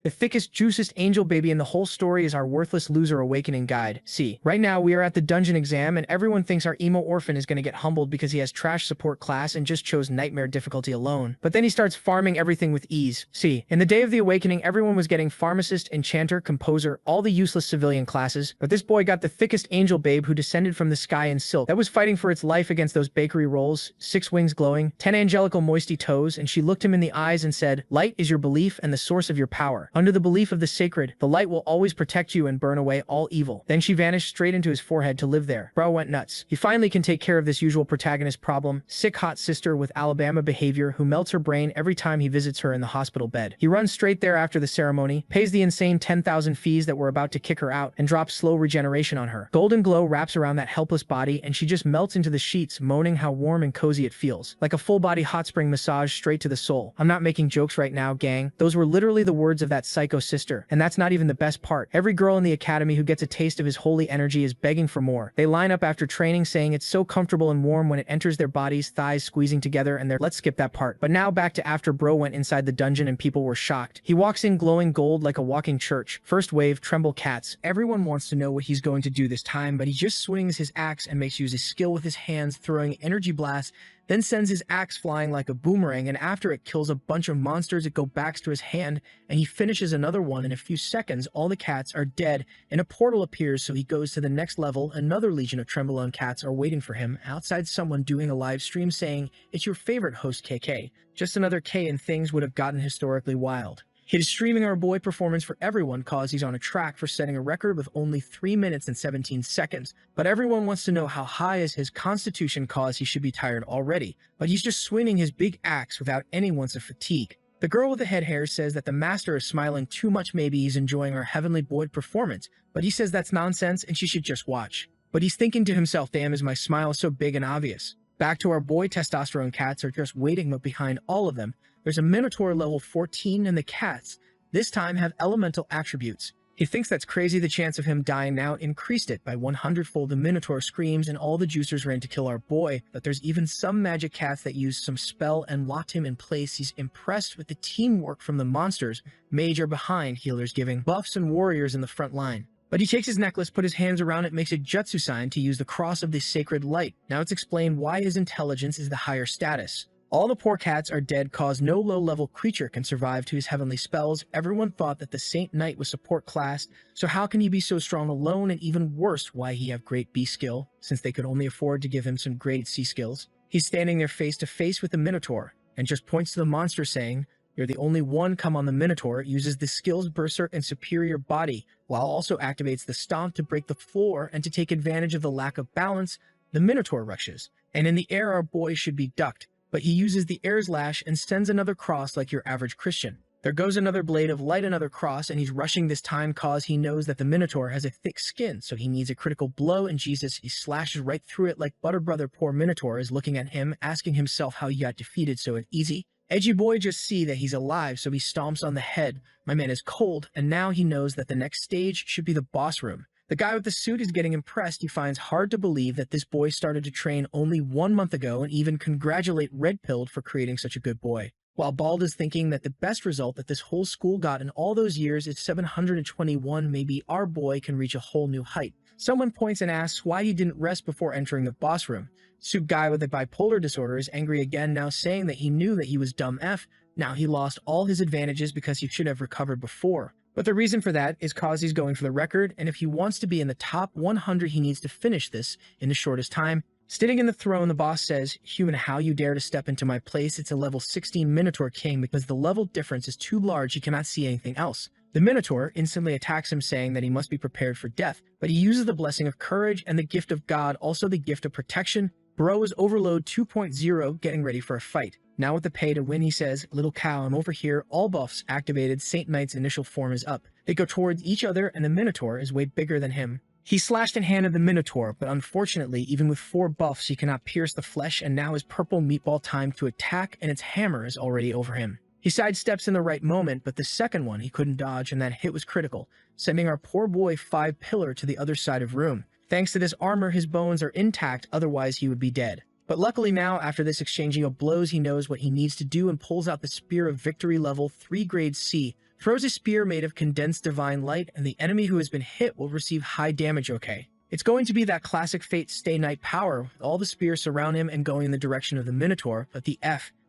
The thickest, juiciest angel baby in the whole story is our worthless loser awakening guide. See, right now we are at the dungeon exam and everyone thinks our emo orphan is going to get humbled because he has trash support class and just chose nightmare difficulty alone. But then he starts farming everything with ease. See, in the day of the awakening, everyone was getting pharmacist, enchanter, composer, all the useless civilian classes. But this boy got the thickest angel babe who descended from the sky in silk that was fighting for its life against those bakery rolls, 6 wings glowing, 10 angelical moisty toes, and she looked him in the eyes and said, "Light is your belief and the source of your power. Under the belief of the sacred, the light will always protect you and burn away all evil." Then she vanished straight into his forehead to live there. Bro went nuts. He finally can take care of this usual protagonist problem, sick hot sister with Alabama behavior who melts her brain every time he visits her in the hospital bed. He runs straight there after the ceremony, pays the insane 10,000 fees that were about to kick her out, and drops slow regeneration on her. Golden glow wraps around that helpless body and she just melts into the sheets, moaning how warm and cozy it feels. Like a full body hot spring massage straight to the soul. I'm not making jokes right now, gang. Those were literally the words of that psycho sister. And that's not even the best part. Every girl in the academy who gets a taste of his holy energy is begging for more. They line up after training saying it's so comfortable and warm when it enters their bodies, thighs squeezing together, and let's skip that part. But now back to after bro went inside the dungeon and people were shocked. He walks in glowing gold like a walking church. First wave, tremble cats. Everyone wants to know what he's going to do this time, but he just swings his axe and makes use of skill with his hands, throwing energy blasts, then sends his axe flying like a boomerang, and after it kills a bunch of monsters, it goes back to his hand, and he finishes another one. In a few seconds, all the cats are dead, and a portal appears, so he goes to the next level. Another legion of Trembolone cats are waiting for him, outside someone doing a live stream saying, "It's your favorite host, KK." Just another K and things would have gotten historically wild. He is streaming our boy performance for everyone cause he's on a track for setting a record with only 3 minutes and 17 seconds. But everyone wants to know how high is his constitution cause he should be tired already. But he's just swinging his big axe without any ounce of fatigue. The girl with the head hair says that the master is smiling too much, maybe he's enjoying our heavenly boy performance. But he says that's nonsense and she should just watch. But he's thinking to himself, damn, is my smile so big and obvious? Back to our boy, testosterone cats are just waiting, but behind all of them, there's a Minotaur level 14 and the cats, this time, have elemental attributes. He thinks that's crazy. The chance of him dying now increased it by 100-fold. The Minotaur screams and all the juicers ran to kill our boy, but there's even some magic cats that used some spell and locked him in place. He's impressed with the teamwork from the monsters. Mage are behind, healers giving buffs, and warriors in the front line. But he takes his necklace, put his hands around it, makes a jutsu sign to use the cross of the sacred light. Now it's explained why his intelligence is the higher status. All the poor cats are dead cause no low-level creature can survive to his heavenly spells. Everyone thought that the Saint Knight was support class, so how can he be so strong alone? And even worse, why he have great B skill, since they could only afford to give him some grade C skills. He's standing there face to face with the Minotaur, and just points to the monster saying, "You're the only one." Come on. The Minotaur uses the skills Berserk and Superior Body, while also activates the Stomp to break the floor, and to take advantage of the lack of balance, the Minotaur rushes. And in the air, our boy should be ducked. But he uses the air's lash and sends another cross like your average Christian. There goes another blade of light, another cross, and he's rushing this time cause he knows that the Minotaur has a thick skin, so he needs a critical blow, and Jesus, he slashes right through it like butter. Brother, poor Minotaur is looking at him, asking himself how he got defeated so easy. Edgy boy just see that he's alive, so he stomps on the head. My man is cold, and now he knows that the next stage should be the boss room. The guy with the suit is getting impressed. He finds hard to believe that this boy started to train only 1 month ago, and even congratulate Red Pilled for creating such a good boy. While Bald is thinking that the best result that this whole school got in all those years is 721, maybe our boy can reach a whole new height. Someone points and asks why he didn't rest before entering the boss room. Suit guy with the bipolar disorder is angry again, now saying that he knew that he was dumb F. Now he lost all his advantages because he should have recovered before. But the reason for that is cause he's going for the record, and if he wants to be in the top 100, he needs to finish this in the shortest time. Sitting in the throne, the boss says, "Human, how you dare to step into my place? It's a level 16 Minotaur king. Because the level difference is too large, he cannot see anything else." The Minotaur instantly attacks him, saying that he must be prepared for death, but he uses the blessing of courage and the gift of God, also the gift of protection. Bro is Overload 2.0, getting ready for a fight. Now with the pay to win, he says, "Little cow, I'm over here." All buffs activated. Saint Knight's initial form is up. They go towards each other, and the Minotaur is way bigger than him. He slashed and handed the Minotaur, but unfortunately, even with 4 buffs, he cannot pierce the flesh, and now is purple meatball time to attack, and its hammer is already over him. He sidesteps in the right moment, but the second one he couldn't dodge, and that hit was critical, sending our poor boy 5 pillar to the other side of room. Thanks to this armor, his bones are intact, otherwise he would be dead. But luckily now, after this exchanging of blows, he knows what he needs to do and pulls out the Spear of Victory level 3 grade C, throws a spear made of condensed divine light, and the enemy who has been hit will receive high damage. Okay. It's going to be that classic Fate Stay Night power, with all the spears surround him and going in the direction of the Minotaur, but the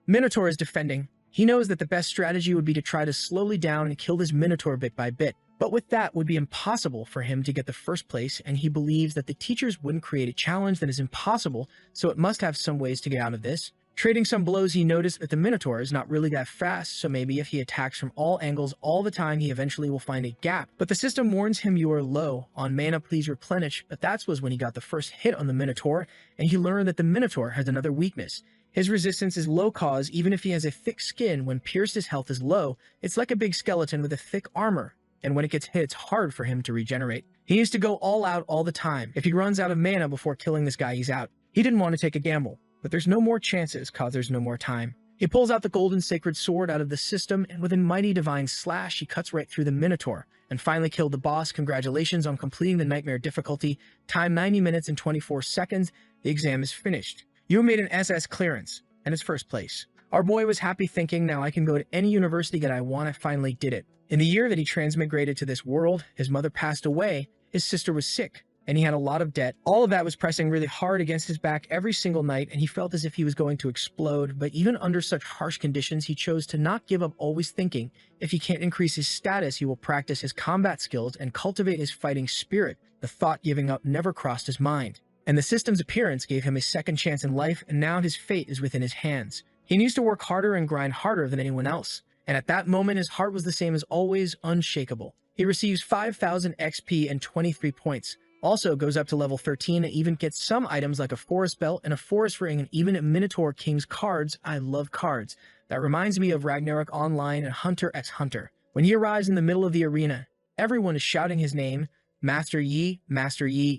Minotaur is defending. He knows that the best strategy would be to try to slowly down and kill this Minotaur bit by bit, but with that would be impossible for him to get the first place, and he believes that the teachers wouldn't create a challenge that is impossible, so it must have some ways to get out of this. Trading some blows, he noticed that the Minotaur is not really that fast, so maybe if he attacks from all angles all the time, he eventually will find a gap. But the system warns him you are low on mana, please replenish, but that was when he got the first hit on the Minotaur, and he learned that the Minotaur has another weakness. His resistance is low cause even if he has a thick skin. When pierced, his health is low. It's like a big skeleton with a thick armor, and when it gets hit, it's hard for him to regenerate. He needs to go all out all the time. If he runs out of mana before killing this guy, he's out. He didn't want to take a gamble. But there's no more chances, cause there's no more time. He pulls out the golden sacred sword out of the system, and with a mighty divine slash, he cuts right through the Minotaur, and finally killed the boss. Congratulations on completing the nightmare difficulty. Time 90 minutes and 24 seconds. The exam is finished. You made an SS clearance, and it's first place. Our boy was happy thinking, now I can go to any university that I want. I finally did it. In the year that he transmigrated to this world, his mother passed away, his sister was sick, and he had a lot of debt. All of that was pressing really hard against his back every single night, and he felt as if he was going to explode. But even under such harsh conditions, he chose to not give up, always thinking, if he can't increase his status, he will practice his combat skills and cultivate his fighting spirit. The thought giving up never crossed his mind. And the system's appearance gave him a second chance in life, and now his fate is within his hands. He needs to work harder and grind harder than anyone else. And at that moment, his heart was the same as always, unshakable. He receives 5,000 XP and 23 points. Also goes up to level 13 and even gets some items like a forest belt and a forest ring and even a Minotaur King's cards. I love cards. That reminds me of Ragnarok Online and Hunter x Hunter. When he arrives in the middle of the arena, everyone is shouting his name, Master Yi,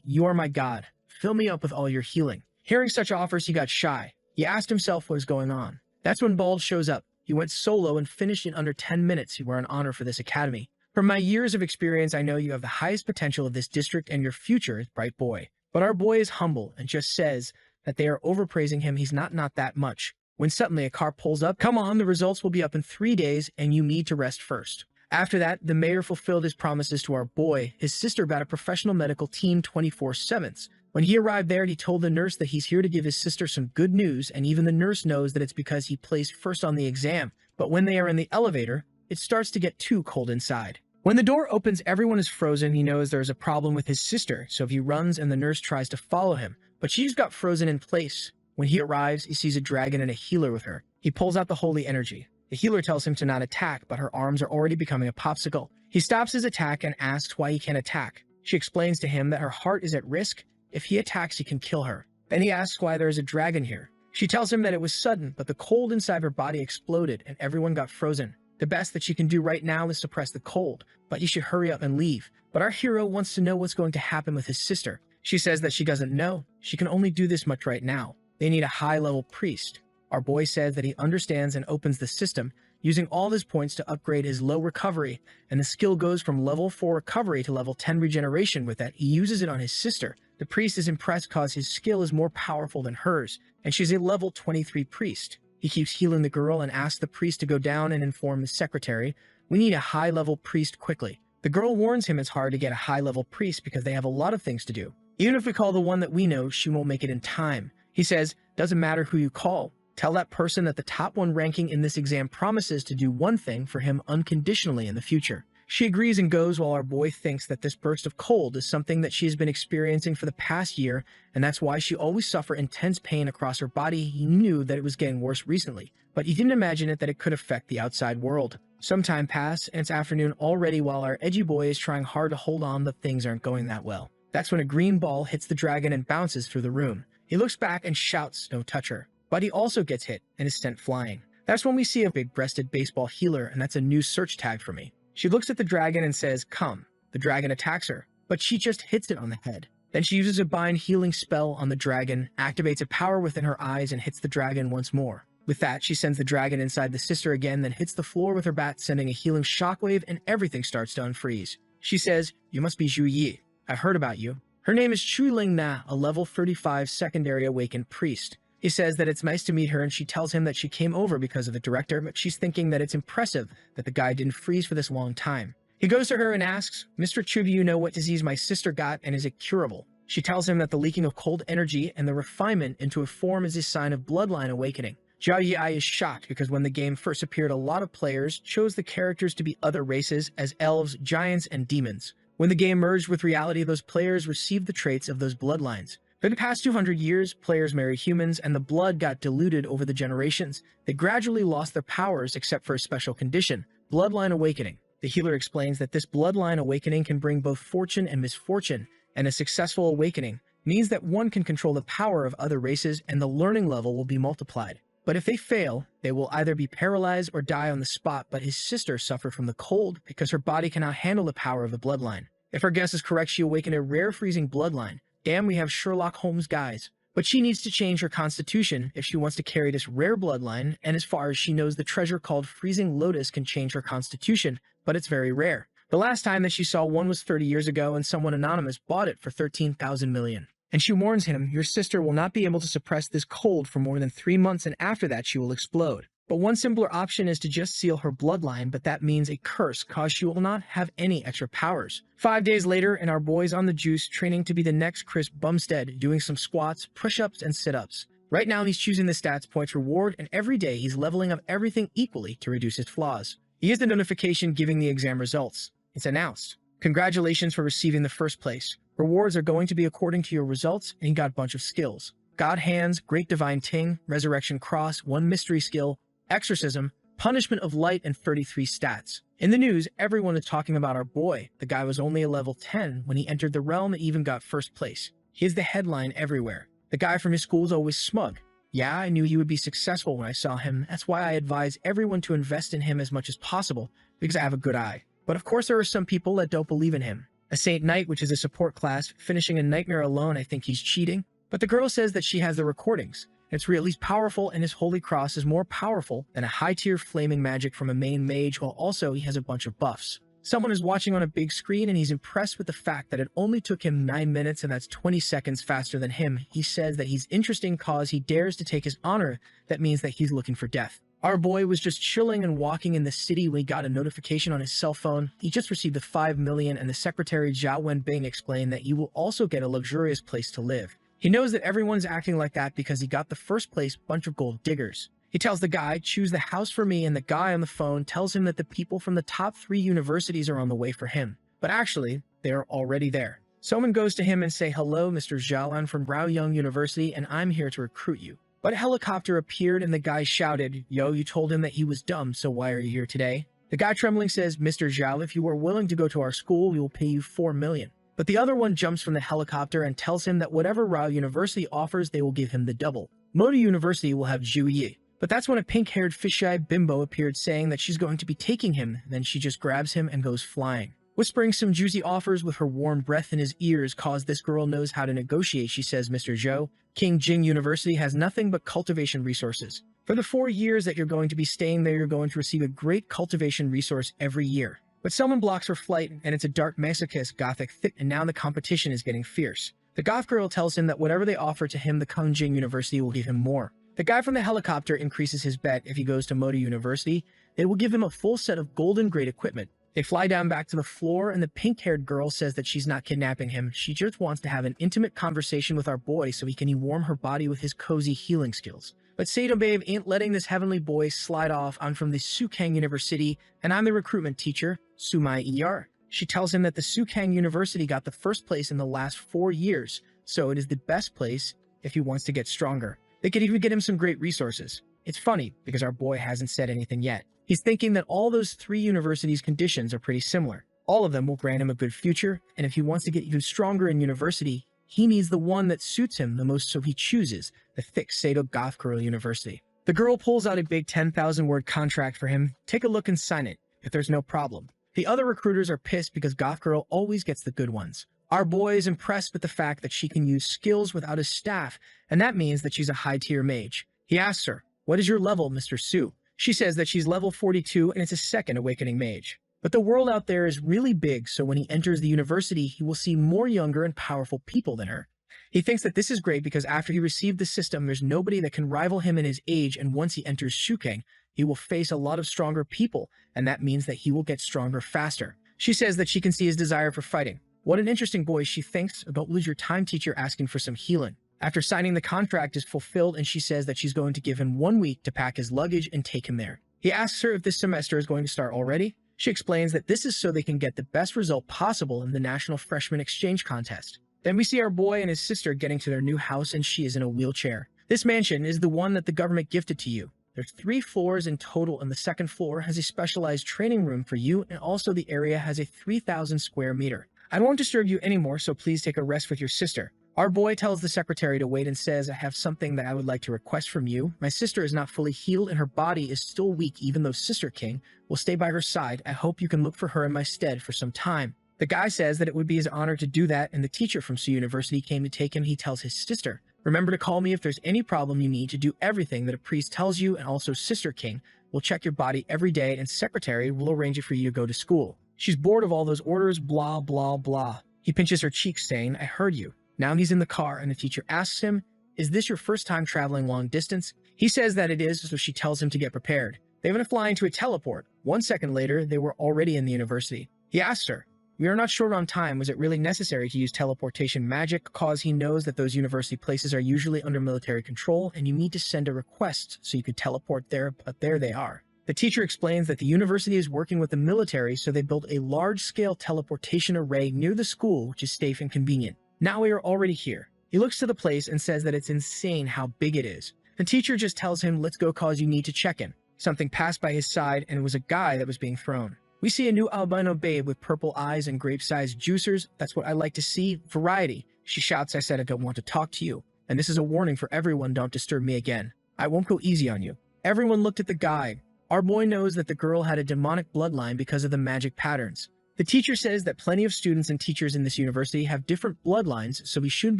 you are my god. Fill me up with all your healing. Hearing such offers, he got shy. He asked himself what is going on. That's when Bald shows up. He went solo and finished in under 10 minutes. You were an honor for this academy. From my years of experience, I know you have the highest potential of this district and your future is bright, boy. But our boy is humble and just says that they are overpraising him. He's not that much. When suddenly a car pulls up, come on, the results will be up in 3 days and you need to rest first. After that, the mayor fulfilled his promises to our boy. His sister got a professional medical team 24/7. When he arrived there, he told the nurse that he's here to give his sister some good news, and even the nurse knows that it's because he placed first on the exam. But when they are in the elevator, it starts to get too cold inside. When the door opens, everyone is frozen. He knows there's a problem with his sister, so he runs and the nurse tries to follow him, but she's got frozen in place. When he arrives, he sees a dragon and a healer with her. He pulls out the holy energy. The healer tells him to not attack, but her arms are already becoming a popsicle. He stops his attack and asks why he can't attack. She explains to him that her heart is at risk. If he attacks, he can kill her. Then he asks why there is a dragon here. She tells him that it was sudden, but the cold inside her body exploded and everyone got frozen. The best that she can do right now is suppress the cold, but you should hurry up and leave. But our hero wants to know what's going to happen with his sister. She says that she doesn't know. She can only do this much right now. They need a high-level priest. Our boy says that he understands and opens the system, using all his points to upgrade his low recovery, and the skill goes from level 4 recovery to level 10 regeneration. With that, he uses it on his sister. The priest is impressed cause his skill is more powerful than hers, and she's a level 23 priest. He keeps healing the girl and asks the priest to go down and inform the secretary, we need a high-level priest quickly. The girl warns him it's hard to get a high-level priest because they have a lot of things to do. Even if we call the one that we know, she won't make it in time. He says, doesn't matter who you call. Tell that person that the top one ranking in this exam promises to do one thing for him unconditionally in the future. She agrees and goes while our boy thinks that this burst of cold is something that she has been experiencing for the past year, and that's why she always suffered intense pain across her body. He knew that it was getting worse recently, but he didn't imagine that it could affect the outside world. Some time passed, and it's afternoon already while our edgy boy is trying hard to hold on, but things aren't going that well. That's when a green ball hits the dragon and bounces through the room. He looks back and shouts, don't touch her. But he also gets hit and is sent flying. That's when we see a big-breasted baseball healer, and that's a new search tag for me. She looks at the dragon and says, come. The dragon attacks her, but she just hits it on the head. Then she uses a bind healing spell on the dragon, activates a power within her eyes, and hits the dragon once more. With that, she sends the dragon inside the sister again, then hits the floor with her bat, sending a healing shockwave, and everything starts to unfreeze. She says, you must be Zhu Yi. I've heard about you. Her name is Chu Ling Na, a level 35 secondary awakened priest. He says that it's nice to meet her, and she tells him that she came over because of the director, but she's thinking that it's impressive that the guy didn't freeze for this long time. He goes to her and asks, "Mr. Chu, do you know what disease my sister got, and is it curable?" She tells him that the leaking of cold energy and the refinement into a form is a sign of bloodline awakening. Zhao Yi is shocked because when the game first appeared, a lot of players chose the characters to be other races as elves, giants, and demons. When the game merged with reality, those players received the traits of those bloodlines. For the past 200 years, players married humans and the blood got diluted over the generations. They gradually lost their powers except for a special condition, bloodline awakening. The healer explains that this bloodline awakening can bring both fortune and misfortune, and a successful awakening means that one can control the power of other races and the learning level will be multiplied. But if they fail, they will either be paralyzed or die on the spot, but his sister suffered from the cold because her body cannot handle the power of the bloodline. If her guess is correct, she awakened a rare freezing bloodline. Damn, we have Sherlock Holmes guys. But she needs to change her constitution if she wants to carry this rare bloodline, and as far as she knows, the treasure called Freezing Lotus can change her constitution, but it's very rare. The last time that she saw one was 30 years ago, and someone anonymous bought it for 13,000 million. And she warns him, "Your sister will not be able to suppress this cold for more than 3 months, and after that she will explode." But one simpler option is to just seal her bloodline, but that means a curse, cause she will not have any extra powers. 5 days later, and our boy's on the juice, training to be the next Chris Bumstead, doing some squats, push-ups, and sit-ups. Right now, he's choosing the stats points reward, and every day he's leveling up everything equally to reduce his flaws. He has the notification giving the exam results. It's announced. Congratulations for receiving the first place. Rewards are going to be according to your results, and he got a bunch of skills. God Hands, Great Divine Ting, Resurrection Cross, 1 mystery skill, Exorcism, Punishment of Light, and 33 stats. In the news, everyone is talking about our boy. The guy was only a level 10 when he entered the realm and even got first place. He is the headline everywhere. The guy from his school is always smug. Yeah, I knew he would be successful when I saw him. That's why I advise everyone to invest in him as much as possible, because I have a good eye. But of course there are some people that don't believe in him. A Saint Knight, which is a support class, finishing a nightmare alone, I think he's cheating. But the girl says that she has the recordings. It's really powerful, and his holy cross is more powerful than a high-tier flaming magic from a main mage, while also he has a bunch of buffs. Someone is watching on a big screen, and he's impressed with the fact that it only took him 9 minutes, and that's 20 seconds faster than him. He says that he's interesting cause he dares to take his honor. That means that he's looking for death. Our boy was just chilling and walking in the city when he got a notification on his cell phone. He just received the 5 million, and the secretary Zhao Wenbing explained that he will also get a luxurious place to live. He knows that everyone's acting like that because he got the first place bunch of gold diggers. He tells the guy, "Choose the house for me," and the guy on the phone tells him that the people from the top 3 universities are on the way for him. But actually, they are already there. Someone goes to him and say, "Hello, Mr. Zhao, I'm from Raoyang University, and I'm here to recruit you." But a helicopter appeared and the guy shouted, "Yo, you told him that he was dumb, so why are you here today?" The guy trembling says, "Mr. Zhao, if you are willing to go to our school, we will pay you 4 million. But the other one jumps from the helicopter and tells him that whatever Rao University offers, they will give him the double. Moda University will have Zhu Yi. But that's when a pink-haired fish-eyed bimbo appeared saying that she's going to be taking him, then she just grabs him and goes flying. Whispering some juicy offers with her warm breath in his ears cause this girl knows how to negotiate. She says, "Mr. Zhou, King Jing University has nothing but cultivation resources. For the 4 years that you're going to be staying there, you're going to receive a great cultivation resource every year." But someone blocks her flight, and it's a dark masochist gothic thick, and now the competition is getting fierce. The goth girl tells him that whatever they offer to him, the Kunjing University will give him more. The guy from the helicopter increases his bet. If he goes to Moda University, they will give him a full set of golden grade equipment. They fly down back to the floor, and the pink-haired girl says that she's not kidnapping him. She just wants to have an intimate conversation with our boy so he can warm her body with his cozy healing skills. But Sato Babe ain't letting this heavenly boy slide off. "I'm from the Sukang University, and I'm the recruitment teacher, Sumai ER. She tells him that the Sukang University got the first place in the last 4 years, so it is the best place if he wants to get stronger. They could even get him some great resources. It's funny, because our boy hasn't said anything yet. He's thinking that all those 3 universities' conditions are pretty similar. All of them will grant him a good future, and if he wants to get even stronger in university, he needs the one that suits him the most, so he chooses the thick Sato Goth Girl University. The girl pulls out a big 10,000-word contract for him. Take a look and sign it, if there's no problem. The other recruiters are pissed because Goth Girl always gets the good ones. Our boy is impressed with the fact that she can use skills without his staff, and that means that she's a high-tier mage. He asks her, "What is your level, Mr. Su?" She says that she's level 42 and it's a second awakening mage. But the world out there is really big, so when he enters the university, he will see more younger and powerful people than her. He thinks that this is great because after he received the system, there's nobody that can rival him in his age, and once he enters Shukeng, he will face a lot of stronger people, and that means that he will get stronger faster. She says that she can see his desire for fighting. What an interesting boy, she thinks. Don't lose your time, teacher, asking for some healing. After signing the contract is fulfilled, and she says that she's going to give him 1 week to pack his luggage and take him there. He asks her if this semester is going to start already. She explains that this is so they can get the best result possible in the National Freshman Exchange Contest. Then we see our boy and his sister getting to their new house, and she is in a wheelchair. This mansion is the one that the government gifted to you. There's 3 floors in total, and the second floor has a specialized training room for you, and also the area has a 3,000 square meter. I won't disturb you anymore, so please take a rest with your sister. Our boy tells the secretary to wait and says, I have something that I would like to request from you. My sister is not fully healed and her body is still weak, even though Sister King will stay by her side. I hope you can look for her in my stead for some time. The guy says that it would be his honor to do that, and the teacher from Su University came to take him. He tells his sister, remember to call me if there's any problem. You need to do everything that a priest tells you, and also Sister King will check your body every day, and secretary will arrange it for you to go to school. She's bored of all those orders, blah, blah, blah. He pinches her cheek, saying, I heard you. Now he's in the car, and the teacher asks him, is this your first time traveling long distance? He says that it is, so she tells him to get prepared. They want to fly into a teleport. 1 second later, they were already in the university. He asks her, we are not short on time. Was it really necessary to use teleportation magic? Cause he knows that those university places are usually under military control, and you need to send a request so you could teleport there, but there they are. The teacher explains that the university is working with the military, so they built a large-scale teleportation array near the school, which is safe and convenient. Now we are already here. He looks to the place and says that it's insane how big it is. The teacher just tells him, let's go cause you need to check in. Something passed by his side, and it was a guy that was being thrown. We see a new albino babe with purple eyes and grape-sized juicers. That's what I like to see. Variety. She shouts, I said I don't want to talk to you. And this is a warning for everyone, don't disturb me again. I won't go easy on you. Everyone looked at the guy. Our boy knows that the girl had a demonic bloodline because of the magic patterns. The teacher says that plenty of students and teachers in this university have different bloodlines, so we shouldn't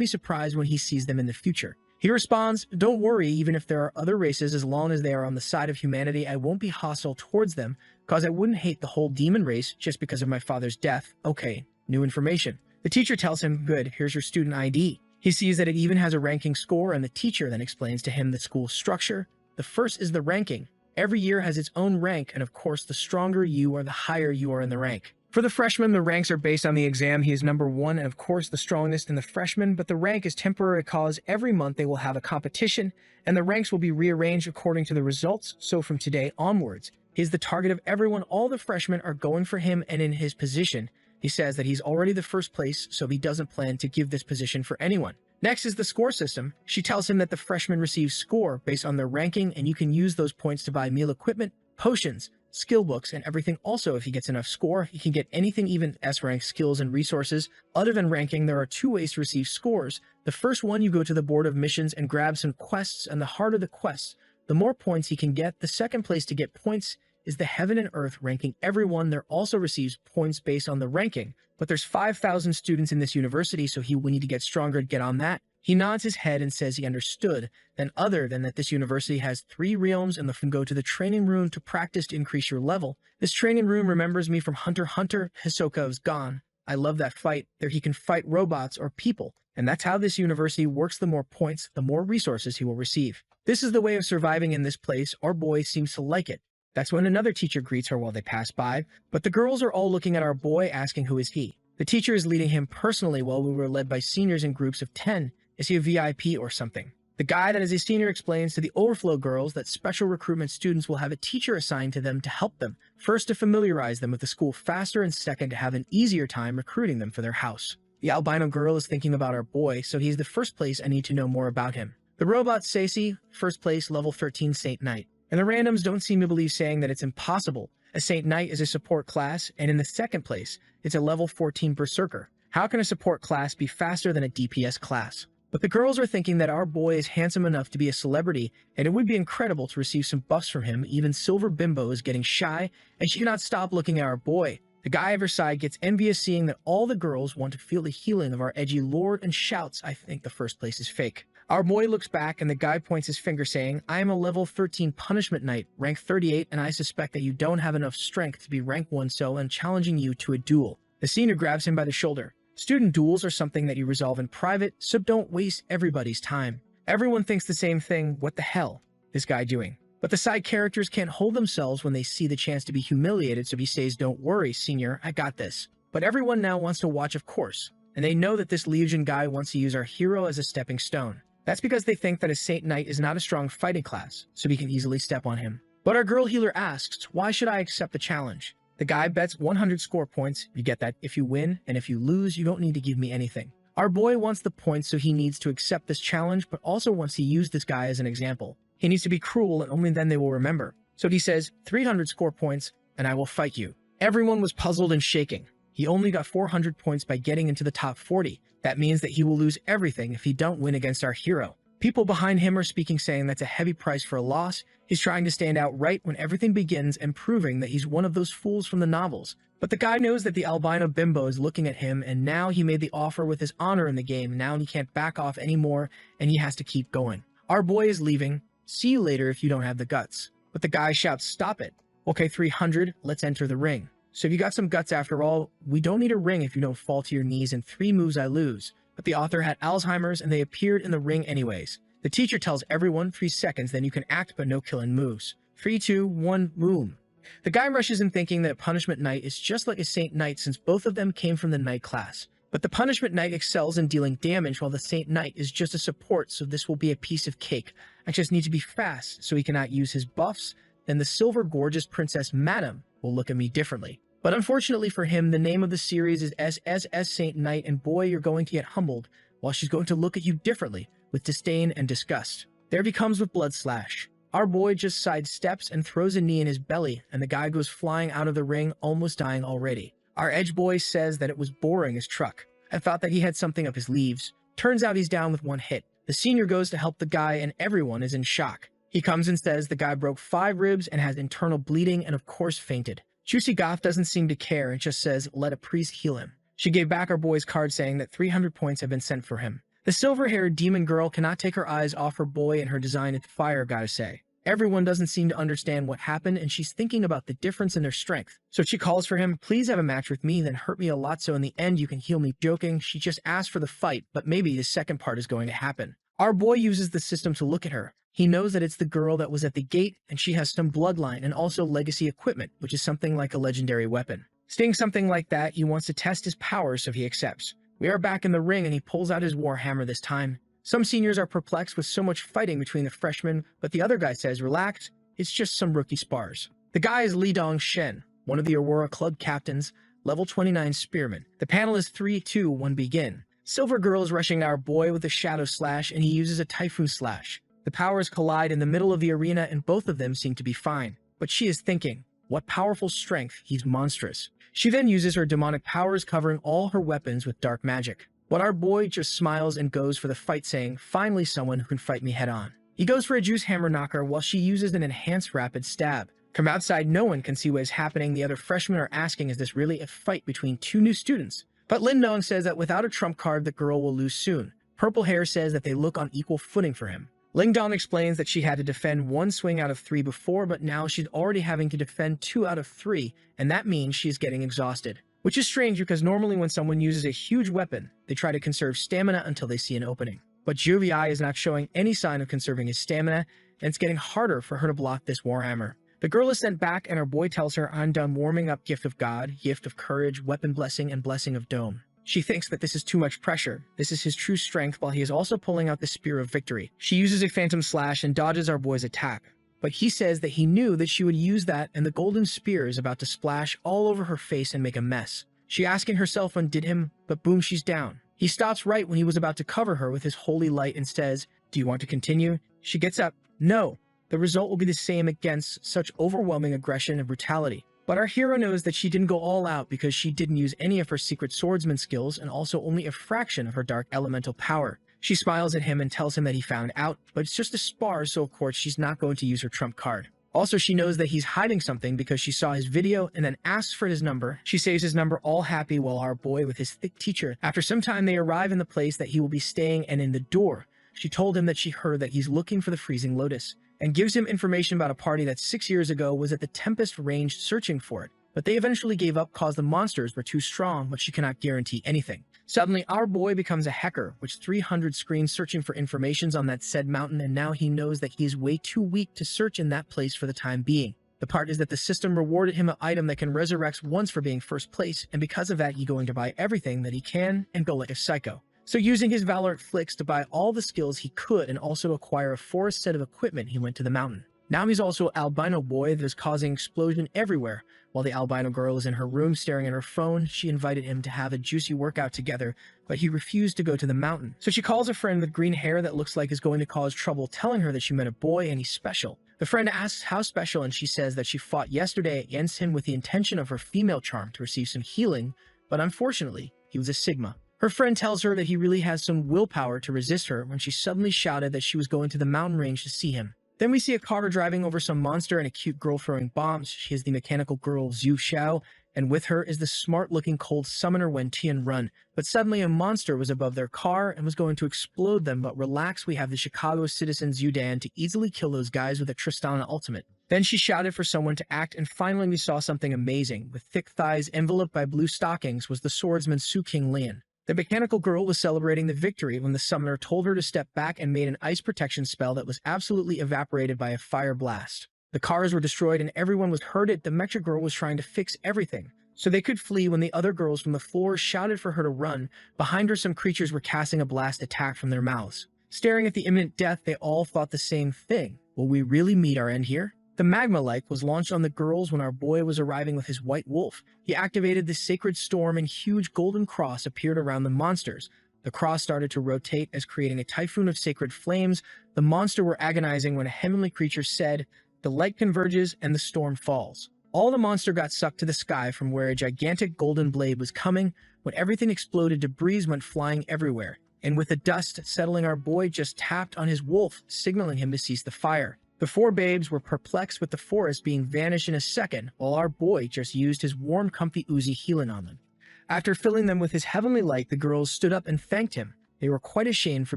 be surprised when he sees them in the future. He responds, don't worry, even if there are other races, as long as they are on the side of humanity, I won't be hostile towards them, cause I wouldn't hate the whole demon race just because of my father's death. Okay, new information. The teacher tells him, good, here's your student ID. He sees that it even has a ranking score, and the teacher then explains to him the school structure. The first is the ranking. Every year has its own rank, and of course, the stronger you are, the higher you are in the rank. For the freshman, the ranks are based on the exam. He is number 1 and of course the strongest in the freshman, but the rank is temporary cause every month they will have a competition and the ranks will be rearranged according to the results. So from today onwards, he is the target of everyone. All the freshmen are going for him, and in his position, he says that he's already the first place, so he doesn't plan to give this position for anyone. Next is the score system. She tells him that the freshmen receive score based on their ranking, and you can use those points to buy meal equipment, potions, skill books, and everything. Also, if he gets enough score, he can get anything, even S-rank skills and resources. Other than ranking, there are 2 ways to receive scores. The first one, you go to the board of missions and grab some quests, and the harder the quests, the more points he can get. The second place to get points is the Heaven and Earth ranking. Everyone there also receives points based on the ranking, but there's 5,000 students in this university, so he will need to get stronger to get on that. He nods his head and says he understood. Then other than that, this university has 3 realms, and can go to the training room to practice to increase your level. This training room remembers me from Hunter x Hunter. Hisoka is gone. I love that fight. There he can fight robots or people, and that's how this university works. The more points, the more resources he will receive. This is the way of surviving in this place. Our boy seems to like it. That's when another teacher greets her while they pass by, but the girls are all looking at our boy asking who is he. The teacher is leading him personally while we were led by seniors in groups of 10. Is he a VIP or something? The guy that is a senior explains to the overflow girls that special recruitment students will have a teacher assigned to them to help them, first to familiarize them with the school faster, and second to have an easier time recruiting them for their house. The albino girl is thinking about our boy, so he's the first place. I need to know more about him. The robot Sacy, first place, level 13 Saint Knight. And the randoms don't seem to believe, saying that it's impossible. A Saint Knight is a support class, and in the second place, it's a level 14 Berserker. How can a support class be faster than a DPS class? But the girls are thinking that our boy is handsome enough to be a celebrity, and it would be incredible to receive some buffs from him. Even Silver Bimbo is getting shy, and she cannot stop looking at our boy. The guy at her side gets envious, seeing that all the girls want to feel the healing of our edgy lord, and shouts, I think the first place is fake. Our boy looks back, and the guy points his finger, saying, I am a level 13 Punishment Knight, rank 38, and I suspect that you don't have enough strength to be rank 1, so I'm challenging you to a duel. The senior grabs him by the shoulder. Student duels are something that you resolve in private, so don't waste everybody's time. Everyone thinks the same thing. What the hell is this guy doing? But the side characters can't hold themselves when they see the chance to be humiliated, so he says, "Don't worry, senior, I got this." But everyone now wants to watch, of course, and they know that this Legion guy wants to use our hero as a stepping stone. That's because they think that a Saint Knight is not a strong fighting class, so we can easily step on him. But our girl healer asks, why should I accept the challenge? The guy bets 100 score points, you get that if you win, and if you lose, you don't need to give me anything. Our boy wants the points, so he needs to accept this challenge, but also wants to use this guy as an example. He needs to be cruel, and only then they will remember. So he says, 300 score points, and I will fight you. Everyone was puzzled and shaking. He only got 400 points by getting into the top 40. That means that he will lose everything if he don't win against our hero. People behind him are speaking, saying that's a heavy price for a loss. He's trying to stand out right when everything begins and proving that he's one of those fools from the novels. But the guy knows that the albino bimbo is looking at him, and now he made the offer with his honor in the game. Now he can't back off anymore, and he has to keep going. Our boy is leaving. See you later if you don't have the guts. But the guy shouts, stop it. Okay, 300, let's enter the ring. So if you got some guts after all, we don't need a ring if you don't fall to your knees. In 3 moves I lose. But the author had Alzheimer's and they appeared in the ring anyways. The teacher tells everyone 3 seconds, then you can act but no killing moves. 3, 2, 1, boom. The guy rushes in thinking that Punishment Knight is just like a Saint Knight since both of them came from the Knight class. But the Punishment Knight excels in dealing damage while the Saint Knight is just a support, so this will be a piece of cake. I just need to be fast so he cannot use his buffs. Then the silver gorgeous Princess Madam will look at me differently. But unfortunately for him, the name of the series is SSS Saint Knight, and boy, you're going to get humbled while she's going to look at you differently with disdain and disgust. There he comes with Blood Slash. Our boy just sidesteps and throws a knee in his belly, and the guy goes flying out of the ring, almost dying already. Our edge boy says that it was boring as truck. I thought that he had something up his sleeves. Turns out he's down with 1 hit. The senior goes to help the guy, and everyone is in shock. He comes and says the guy broke 5 ribs and has internal bleeding and of course fainted. Juicy Goth doesn't seem to care and just says, let a priest heal him. She gave back our boy's card saying that 300 points have been sent for him. The silver-haired demon girl cannot take her eyes off her boy, and her design is fire, gotta say. Everyone doesn't seem to understand what happened, and she's thinking about the difference in their strength. So she calls for him, please have a match with me, then hurt me a lot so in the end you can heal me. Joking, she just asked for the fight, but maybe the second part is going to happen. Our boy uses the system to look at her. He knows that it's the girl that was at the gate, and she has some bloodline and also legacy equipment, which is something like a legendary weapon. Seeing something like that, he wants to test his power, so he accepts. We are back in the ring, and he pulls out his warhammer this time. Some seniors are perplexed with so much fighting between the freshmen, but the other guy says, relax, it's just some rookie spars. The guy is Li Dong Shen, one of the Aurora Club captains, level 29 spearman. The panel is 3, 2, 1, begin. Silver Girl is rushing our boy with a Shadow Slash, and he uses a Typhoon Slash. The powers collide in the middle of the arena, and both of them seem to be fine. But she is thinking, what powerful strength, he's monstrous. She then uses her demonic powers, covering all her weapons with dark magic. But our boy just smiles and goes for the fight, saying, finally someone who can fight me head on. He goes for a juice hammer knocker while she uses an enhanced rapid stab. From outside, no one can see what is happening. The other freshmen are asking, is this really a fight between 2 new students? But Lin Dong says that without a trump card, the girl will lose soon. Purple Hair says that they look on equal footing for him. Ling Dong explains that she had to defend 1 swing out of 3 before, but now she's already having to defend 2 out of 3, and that means she's getting exhausted. Which is strange because normally when someone uses a huge weapon, they try to conserve stamina until they see an opening. But Juvii is not showing any sign of conserving his stamina, and it's getting harder for her to block this warhammer. The girl is sent back, and our boy tells her, I'm done warming up Gift of God, Gift of Courage, Weapon Blessing, and Blessing of Dome. She thinks that this is too much pressure. This is his true strength, while he is also pulling out the Spear of Victory. She uses a Phantom Slash and dodges our boy's attack. But he says that he knew that she would use that, and the golden spear is about to splash all over her face and make a mess. She asking herself undid him, but boom, she's down. He stops right when he was about to cover her with his holy light and says, do you want to continue? She gets up. No. The result will be the same against such overwhelming aggression and brutality. But our hero knows that she didn't go all out because she didn't use any of her secret swordsman skills and also only a fraction of her dark elemental power. She smiles at him and tells him that he found out, but it's just a spar, so of course she's not going to use her trump card. Also, she knows that he's hiding something because she saw his video and then asks for his number. She saves his number all happy while our boy with his thick teacher. After some time, they arrive in the place that he will be staying, and in the door, she told him that she heard that he's looking for the Freezing Lotus and gives him information about a party that 6 years ago was at the Tempest Range searching for it. but they eventually gave up cause the monsters were too strong, but she cannot guarantee anything. Suddenly, our boy becomes a hacker, with 300 screens searching for informations on that said mountain, and now he knows that he is way too weak to search in that place for the time being. The part is that the system rewarded him an item that can resurrect once for being first place, and because of that, he's going to buy everything that he can and go like a psycho. So using his Valorant flicks to buy all the skills he could and also acquire a forest set of equipment, he went to the mountain. Now he's also an albino boy that is causing explosion everywhere. While the albino girl is in her room staring at her phone, she invited him to have a juicy workout together, but he refused to go to the mountain. So she calls a friend with green hair that looks like is going to cause trouble, telling her that she met a boy and he's special. The friend asks how special, and she says that she fought yesterday against him with the intention of her female charm to receive some healing, but unfortunately, he was a Sigma. Her friend tells her that he really has some willpower to resist her when she suddenly shouted that she was going to the mountain range to see him. Then we see a car driving over some monster and a cute girl throwing bombs. She is the mechanical girl Zhu Xiao, and with her is the smart-looking cold summoner Wen Tian Run. But suddenly a monster was above their car and was going to explode them, but relax, we have the Chicago citizen Zhu Dan to easily kill those guys with a Tristana ultimate. Then she shouted for someone to act, and finally we saw something amazing. With thick thighs enveloped by blue stockings was the swordsman Su King Lian. The mechanical girl was celebrating the victory when the summoner told her to step back and made an ice protection spell that was absolutely evaporated by a fire blast. The cars were destroyed and everyone was hurted. The mecha girl was trying to fix everything so they could flee when the other girls from the floor shouted for her to run. Behind her, some creatures were casting a blast attack from their mouths. Staring at the imminent death, they all thought the same thing. Will we really meet our end here? The magma-like was launched on the girls when our boy was arriving with his white wolf. He activated the sacred storm and huge golden cross appeared around the monsters. The cross started to rotate as creating a typhoon of sacred flames. The monster were agonizing when a heavenly creature said, "The light converges and the storm falls." All the monster got sucked to the sky from where a gigantic golden blade was coming. When everything exploded, debris went flying everywhere. And with the dust settling, our boy just tapped on his wolf, signaling him to cease the fire. The four babes were perplexed with the forest being vanished in a second, while our boy just used his warm, comfy Uzi healing on them. After filling them with his heavenly light, the girls stood up and thanked him. They were quite ashamed for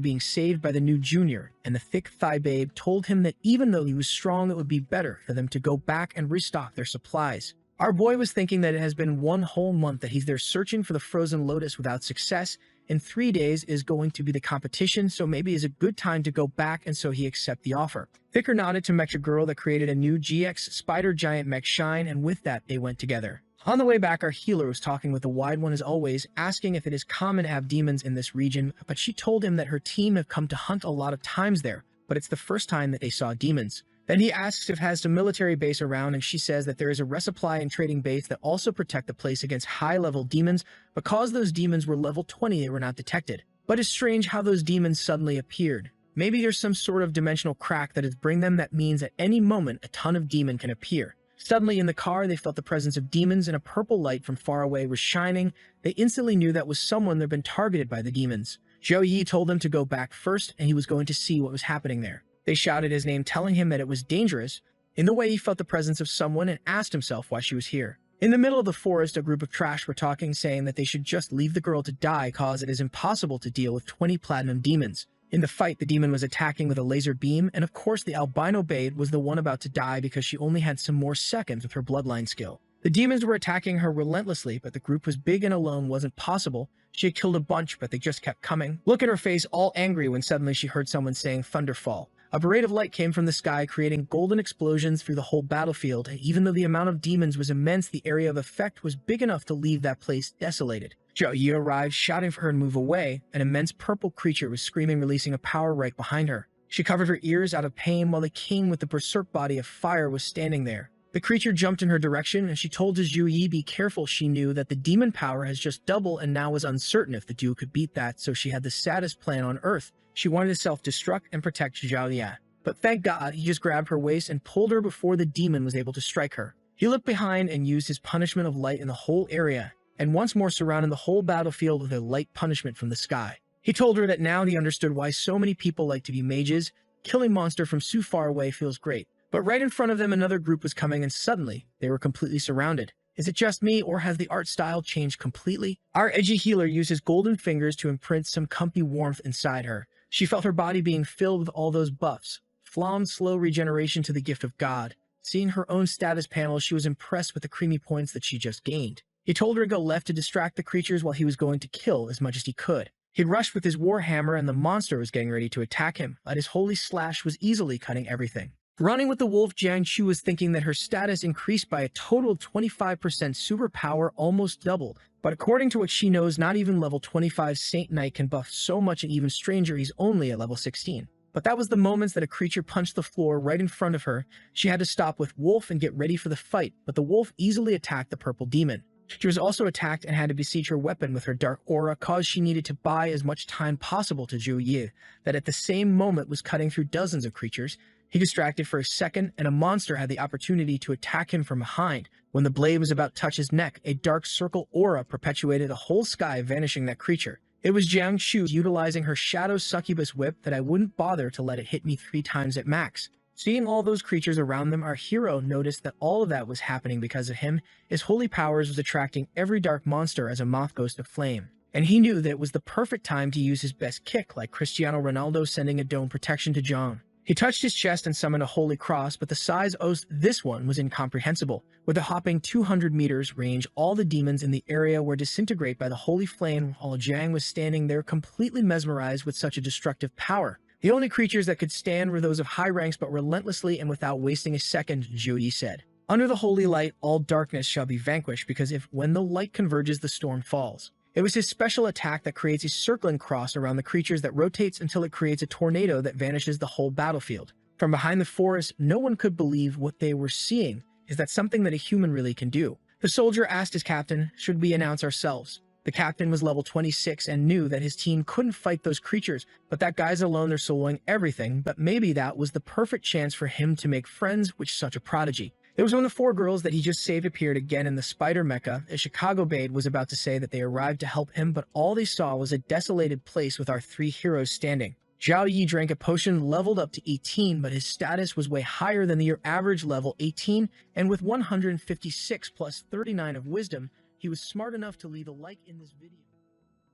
being saved by the new junior, and the thick thigh babe told him that even though he was strong, it would be better for them to go back and restock their supplies. Our boy was thinking that it has been one whole month that he's there searching for the frozen lotus without success. In 3 days is going to be the competition, so maybe it's a good time to go back, and so he accepted the offer. Thicker nodded to Mecha Girl that created a new GX Spider Giant Mech Shine, and with that, they went together. On the way back, our healer was talking with the Wide One as always, asking if it is common to have demons in this region, but she told him that her team have come to hunt a lot of times there, but it's the first time that they saw demons. Then he asks if it has a military base around, and she says that there is a resupply and trading base that also protect the place against high-level demons. Because those demons were level 20, they were not detected. But it's strange how those demons suddenly appeared. Maybe there's some sort of dimensional crack that is bring them that means at any moment a ton of demon can appear. Suddenly in the car, they felt the presence of demons, and a purple light from far away was shining. They instantly knew that was someone that had been targeted by the demons. Zhou Yi told them to go back first, and he was going to see what was happening there. They shouted his name, telling him that it was dangerous. In the way, he felt the presence of someone and asked himself why she was here. In the middle of the forest, a group of trash were talking, saying that they should just leave the girl to die cause it is impossible to deal with 20 platinum demons. In the fight, the demon was attacking with a laser beam, and of course the albino babe was the one about to die because she only had some more seconds with her bloodline skill. The demons were attacking her relentlessly, but the group was big and alone wasn't possible. She had killed a bunch, but they just kept coming. Look at her face, all angry, when suddenly she heard someone saying Thunderfall. A parade of light came from the sky, creating golden explosions through the whole battlefield, and even though the amount of demons was immense, the area of effect was big enough to leave that place desolated. Zhou Yi arrived, shouting for her to move away. An immense purple creature was screaming, releasing a power right behind her. She covered her ears out of pain while the king with the berserk body of fire was standing there. The creature jumped in her direction, and she told Zhou Yi be careful. She knew that the demon power has just doubled and now was uncertain if the duo could beat that, so she had the saddest plan on earth. She wanted to self-destruct and protect Zhao Lian. But thank God, he just grabbed her waist and pulled her before the demon was able to strike her. He looked behind and used his punishment of light in the whole area, and once more surrounded the whole battlefield with a light punishment from the sky. He told her that now he understood why so many people like to be mages. Killing monster from so far away feels great. But right in front of them, another group was coming, and suddenly, they were completely surrounded. Is it just me, or has the art style changed completely? Our edgy healer used his golden fingers to imprint some comfy warmth inside her. She felt her body being filled with all those buffs. Flom slow regeneration to the gift of God. Seeing her own status panel, she was impressed with the creamy points that she just gained. He told her to go left to distract the creatures while he was going to kill as much as he could. He rushed with his warhammer and the monster was getting ready to attack him, but his holy slash was easily cutting everything. Running with the wolf, Jiang Chu was thinking that her status increased by a total of 25%. Superpower almost doubled, but according to what she knows, not even level 25 Saint Knight can buff so much, and even stranger, he's only at level 16. But that was the moments that a creature punched the floor right in front of her. She had to stop with wolf and get ready for the fight, but the wolf easily attacked the purple demon. She was also attacked and had to beseech her weapon with her dark aura, cause she needed to buy as much time possible to Zhou Yi, that at the same moment was cutting through dozens of creatures. He distracted for a second, and a monster had the opportunity to attack him from behind. When the blade was about to touch his neck, a dark circle aura perpetuated a whole sky, vanishing that creature. It was Jiang Chu utilizing her shadow succubus whip that I wouldn't bother to let it hit me 3 times at max. Seeing all those creatures around them, our hero noticed that all of that was happening because of him. His holy powers was attracting every dark monster as a moth goes to flame. And he knew that it was the perfect time to use his best kick, like Cristiano Ronaldo sending a dome protection to John. He touched his chest and summoned a holy cross, but the size of this one was incomprehensible. With a hopping 200 meters range, all the demons in the area were disintegrated by the holy flame, while Jiang was standing there completely mesmerized with such a destructive power. The only creatures that could stand were those of high ranks, but relentlessly and without wasting a second, Zhou Yi said. Under the holy light, all darkness shall be vanquished, because when the light converges, the storm falls. It was his special attack that creates a circling cross around the creatures that rotates until it creates a tornado that vanishes the whole battlefield. From behind the forest, no one could believe what they were seeing. Is that something that a human really can do? The soldier asked his captain, should we announce ourselves? The captain was level 26 and knew that his team couldn't fight those creatures, but that guys alone, they're soloing everything, but maybe that was the perfect chance for him to make friends with such a prodigy. It was when the 4 girls that he just saved appeared again in the spider mecha. A Chicago Babe was about to say that they arrived to help him, but all they saw was a desolated place with our 3 heroes standing. Zhou Yi drank a potion, leveled up to 18, but his status was way higher than the average level 18, and with 156 plus 39 of wisdom, he was smart enough to leave a like in this video.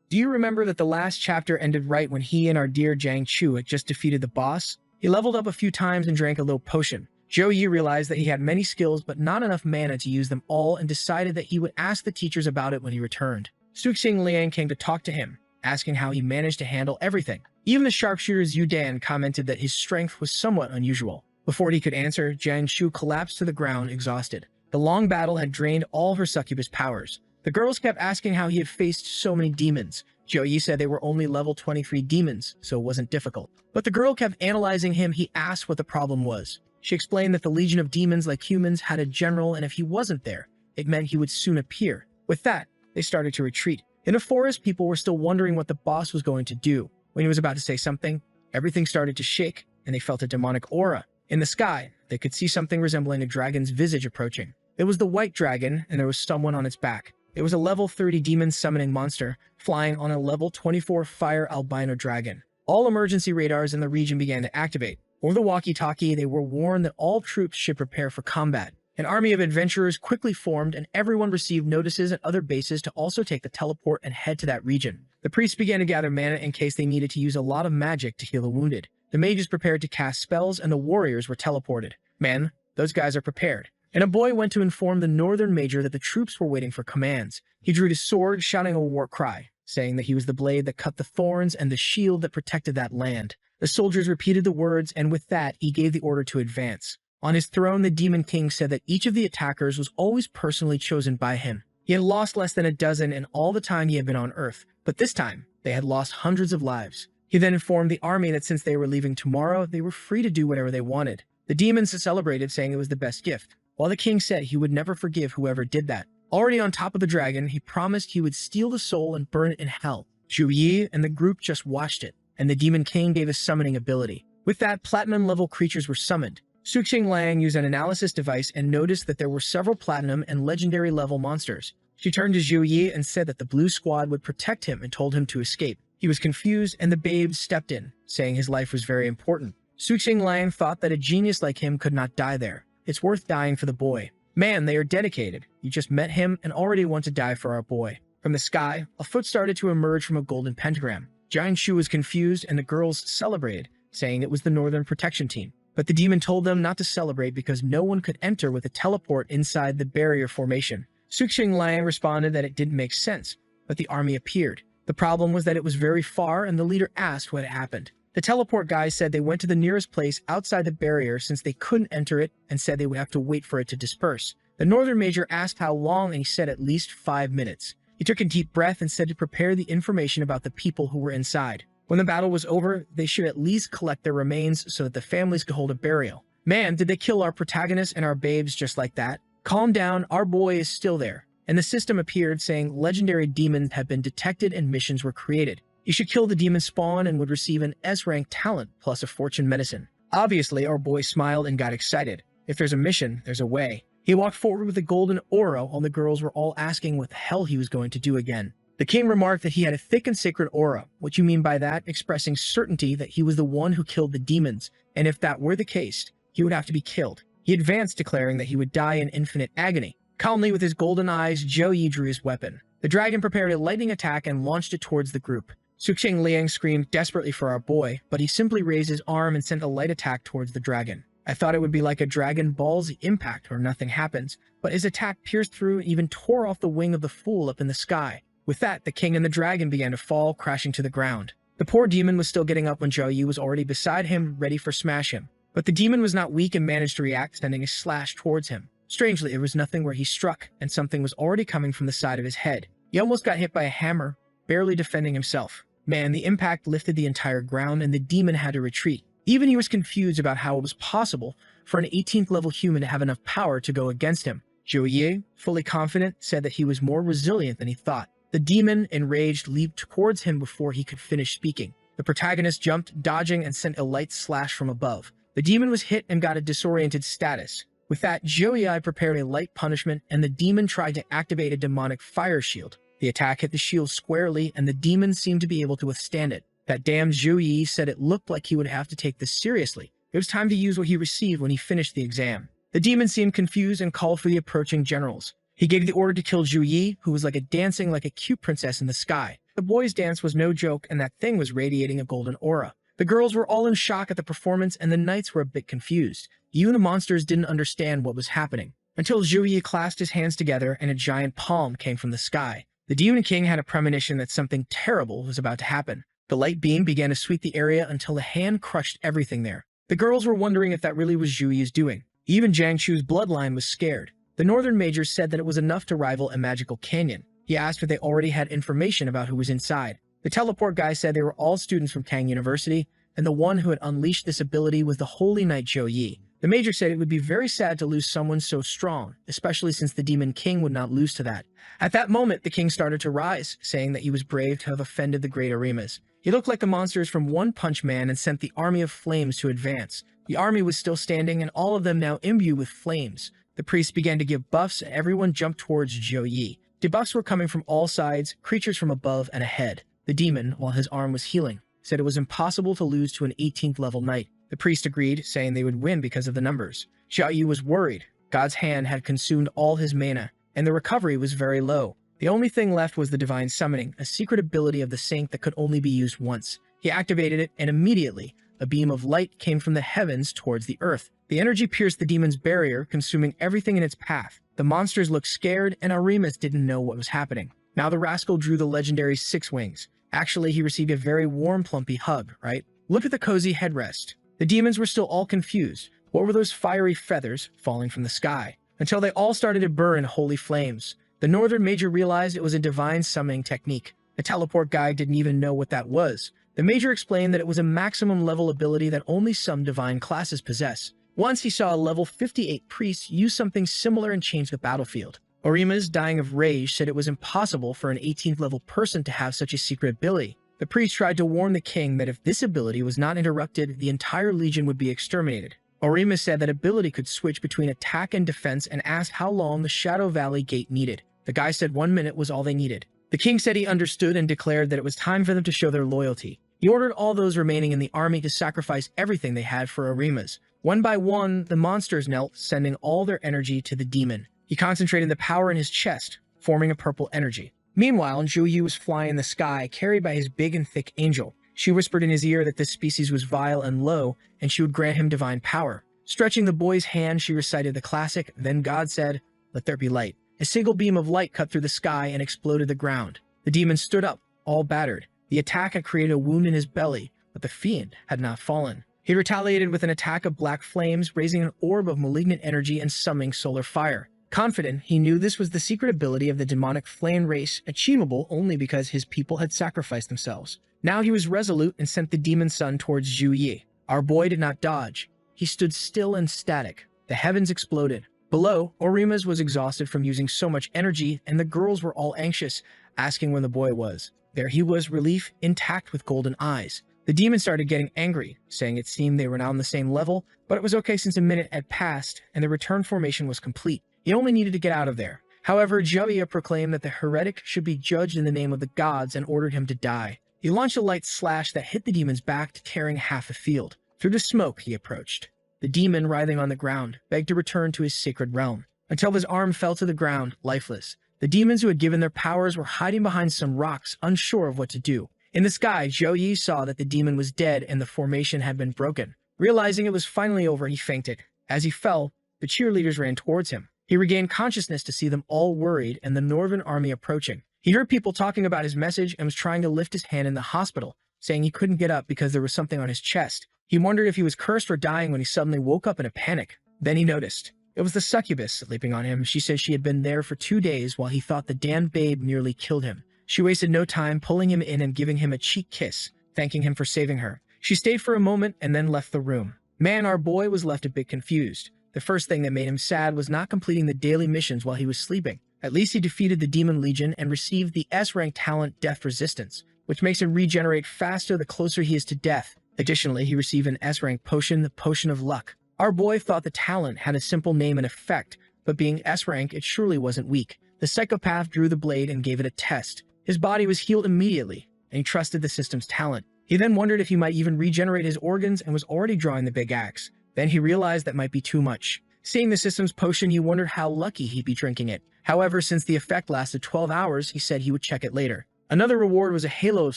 Do you remember that the last chapter ended right when he and our dear Jiang Chu had just defeated the boss? He leveled up a few times and drank a little potion. Zhou Yi realized that he had many skills but not enough mana to use them all, and decided that he would ask the teachers about it when he returned. Suxing Liang came to talk to him, asking how he managed to handle everything. Even the sharpshooter Zhu Dan commented that his strength was somewhat unusual. Before he could answer, Jiang Chu collapsed to the ground, exhausted. The long battle had drained all her succubus powers. The girls kept asking how he had faced so many demons. Zhou Yi said they were only level 23 demons, so it wasn't difficult. But the girl kept analyzing him. He asked what the problem was. She explained that the legion of demons, like humans, had a general, and if he wasn't there, it meant he would soon appear. With that, they started to retreat. In the forest, people were still wondering what the boss was going to do. When he was about to say something, everything started to shake, and they felt a demonic aura. In the sky, they could see something resembling a dragon's visage approaching. It was the white dragon, and there was someone on its back. It was a level 30 demon summoning monster, flying on a level 24 fire albino dragon. All emergency radars in the region began to activate. Over the walkie-talkie, they were warned that all troops should prepare for combat. An army of adventurers quickly formed, and everyone received notices at other bases to also take the teleport and head to that region. The priests began to gather mana in case they needed to use a lot of magic to heal the wounded. The mages prepared to cast spells, and the warriors were teleported. Man, those guys are prepared. And a boy went to inform the northern major that the troops were waiting for commands. He drew his sword, shouting a war cry, saying that he was the blade that cut the thorns and the shield that protected that land. The soldiers repeated the words, and with that, he gave the order to advance. On his throne, the Demon King said that each of the attackers was always personally chosen by him. He had lost less than a dozen in all the time he had been on Earth, but this time, they had lost hundreds of lives. He then informed the army that since they were leaving tomorrow, they were free to do whatever they wanted. The demons celebrated, saying it was the best gift, while the king said he would never forgive whoever did that. Already on top of the dragon, he promised he would steal the soul and burn it in hell. Zhu Yi and the group just watched it, and the Demon King gave a summoning ability. With that, platinum-level creatures were summoned. Suxing Liang used an analysis device and noticed that there were several platinum and legendary-level monsters. She turned to Zhu Yi and said that the blue squad would protect him and told him to escape. He was confused, and the babe stepped in, saying his life was very important. Suxing Liang thought that a genius like him could not die there. It's worth dying for the boy. Man, they are dedicated. You just met him and already want to die for our boy. From the sky, a foot started to emerge from a golden pentagram. Jiang Chu was confused, and the girls celebrated, saying it was the Northern Protection Team. but the demon told them not to celebrate because no one could enter with a teleport inside the barrier formation. Suqing Liang responded that it didn't make sense, but the army appeared. The problem was that it was very far, and the leader asked what had happened. The teleport guys said they went to the nearest place outside the barrier since they couldn't enter it, and said they would have to wait for it to disperse. The northern major asked how long, and he said at least 5 minutes. He took a deep breath and said to prepare the information about the people who were inside. When the battle was over, they should at least collect their remains so that the families could hold a burial. Man, did they kill our protagonists and our babes just like that? Calm down, our boy is still there. And the system appeared saying legendary demons have been detected and missions were created. You should kill the demon spawn and would receive an S-rank talent plus a fortune medicine. Obviously, our boy smiled and got excited. If there's a mission, there's a way. He walked forward with a golden aura, while the girls were all asking what the hell he was going to do again. The king remarked that he had a thick and sacred aura. What you mean by that? Expressing certainty that he was the one who killed the demons, and if that were the case, he would have to be killed. He advanced, declaring that he would die in infinite agony. Calmly, with his golden eyes, Zhou Yi drew his weapon. The dragon prepared a lightning attack and launched it towards the group. Suqing Liang screamed desperately for our boy, but he simply raised his arm and sent a light attack towards the dragon. I thought it would be like a Dragon Ball Z impact where nothing happens, but his attack pierced through and even tore off the wing of the fool up in the sky. With that, the king and the dragon began to fall, crashing to the ground. The poor demon was still getting up when Zhou Yi was already beside him, ready for smash him. But the demon was not weak and managed to react, sending a slash towards him. Strangely, it was nothing where he struck, and something was already coming from the side of his head. He almost got hit by a hammer, barely defending himself. Man, the impact lifted the entire ground, and the demon had to retreat. Even he was confused about how it was possible for an 18th level human to have enough power to go against him. Zhou Yi, fully confident, said that he was more resilient than he thought. The demon, enraged, leaped towards him before he could finish speaking. The protagonist jumped, dodging, and sent a light slash from above. The demon was hit and got a disoriented status. With that, Zhou Yi prepared a light punishment, and the demon tried to activate a demonic fire shield. The attack hit the shield squarely, and the demon seemed to be able to withstand it. That damn Zhou Yi said it looked like he would have to take this seriously. It was time to use what he received when he finished the exam. The demon seemed confused and called for the approaching generals. He gave the order to kill Zhou Yi, who was dancing like a cute princess in the sky. The boy's dance was no joke, and that thing was radiating a golden aura. The girls were all in shock at the performance, and the knights were a bit confused. Even the monsters didn't understand what was happening, until Zhou Yi clasped his hands together and a giant palm came from the sky. The demon king had a premonition that something terrible was about to happen. The light beam began to sweep the area until the hand crushed everything there. The girls were wondering if that really was Zhou Yi's doing. Even Jiang Chu's bloodline was scared. The northern major said that it was enough to rival a magical canyon. He asked if they already had information about who was inside. The teleport guy said they were all students from Tang University, and the one who had unleashed this ability was the holy knight Zhou Yi. The major said it would be very sad to lose someone so strong, especially since the demon king would not lose to that. At that moment, the king started to rise, saying that he was brave to have offended the great Arimas. He looked like the monsters from One Punch Man and sent the army of flames to advance. The army was still standing, and all of them now imbued with flames. The priests began to give buffs, and everyone jumped towards Zhou Yi. Debuffs were coming from all sides, creatures from above and ahead. The demon, while his arm was healing, said it was impossible to lose to an 18th level knight. The priest agreed, saying they would win because of the numbers. Zhou Yi was worried. God's hand had consumed all his mana, and the recovery was very low. The only thing left was the divine summoning, a secret ability of the saint that could only be used once. He activated it, and immediately, a beam of light came from the heavens towards the earth. The energy pierced the demon's barrier, consuming everything in its path. The monsters looked scared, and Arimas didn't know what was happening. Now the rascal drew the legendary 6 wings. Actually, he received a very warm, plumpy hug, right? Look at the cozy headrest. The demons were still all confused. What were those fiery feathers falling from the sky? Until they all started to burn in holy flames. The northern major realized it was a divine summoning technique. The teleport guy didn't even know what that was. The major explained that it was a maximum level ability that only some divine classes possess. Once he saw a level 58 priest use something similar and change the battlefield. Orimas, dying of rage, said it was impossible for an 18th level person to have such a secret ability. The priest tried to warn the king that if this ability was not interrupted, the entire legion would be exterminated. Orimas said that ability could switch between attack and defense and asked how long the Shadow Valley gate needed. The guy said 1 minute was all they needed. The king said he understood and declared that it was time for them to show their loyalty. He ordered all those remaining in the army to sacrifice everything they had for Orimas. One by one, the monsters knelt, sending all their energy to the demon. He concentrated the power in his chest, forming a purple energy. Meanwhile, Zhou Yi was flying in the sky, carried by his big and thick angel. She whispered in his ear that this species was vile and low, and she would grant him divine power. Stretching the boy's hand, she recited the classic, "Then God said, 'Let there be light.'" A single beam of light cut through the sky and exploded the ground. The demon stood up, all battered. The attack had created a wound in his belly, but the fiend had not fallen. He retaliated with an attack of black flames, raising an orb of malignant energy and summoning solar fire. Confident, he knew this was the secret ability of the demonic flame race, achievable only because his people had sacrificed themselves. Now he was resolute and sent the demon sun towards Zhu Yi. Our boy did not dodge. He stood still and static. The heavens exploded. Below, Orima's was exhausted from using so much energy, and the girls were all anxious, asking when the boy was. There he was, relief, intact with golden eyes. The demon started getting angry, saying it seemed they were now on the same level, but it was okay since a minute had passed and the return formation was complete. He only needed to get out of there. However, Jiaoya proclaimed that the heretic should be judged in the name of the gods and ordered him to die. He launched a light slash that hit the demon's back, tearing half the field. Through the smoke, he approached. The demon, writhing on the ground, begged to return to his sacred realm, until his arm fell to the ground, lifeless. The demons who had given their powers were hiding behind some rocks, unsure of what to do. In the sky, Zhou Yi saw that the demon was dead and the formation had been broken. Realizing it was finally over, he fainted. As he fell, the cheerleaders ran towards him. He regained consciousness to see them all worried and the northern army approaching. He heard people talking about his message and was trying to lift his hand in the hospital, saying he couldn't get up because there was something on his chest. He wondered if he was cursed or dying when he suddenly woke up in a panic. Then he noticed. It was the succubus sleeping on him. She said she had been there for 2 days while he thought the damned babe nearly killed him. She wasted no time pulling him in and giving him a cheek kiss, thanking him for saving her. She stayed for a moment and then left the room. Man, our boy was left a bit confused. The first thing that made him sad was not completing the daily missions while he was sleeping. At least he defeated the Demon Legion and received the S-rank talent Death Resistance, which makes him regenerate faster the closer he is to death. Additionally, he received an S-rank potion, the Potion of Luck. Our boy thought the talent had a simple name and effect, but being S-rank, it surely wasn't weak. The psychopath drew the blade and gave it a test. His body was healed immediately, and he trusted the system's talent. He then wondered if he might even regenerate his organs and was already drawing the big axe. Then he realized that might be too much. Seeing the system's potion, he wondered how lucky he'd be drinking it. However, since the effect lasted 12 hours, he said he would check it later. Another reward was a halo of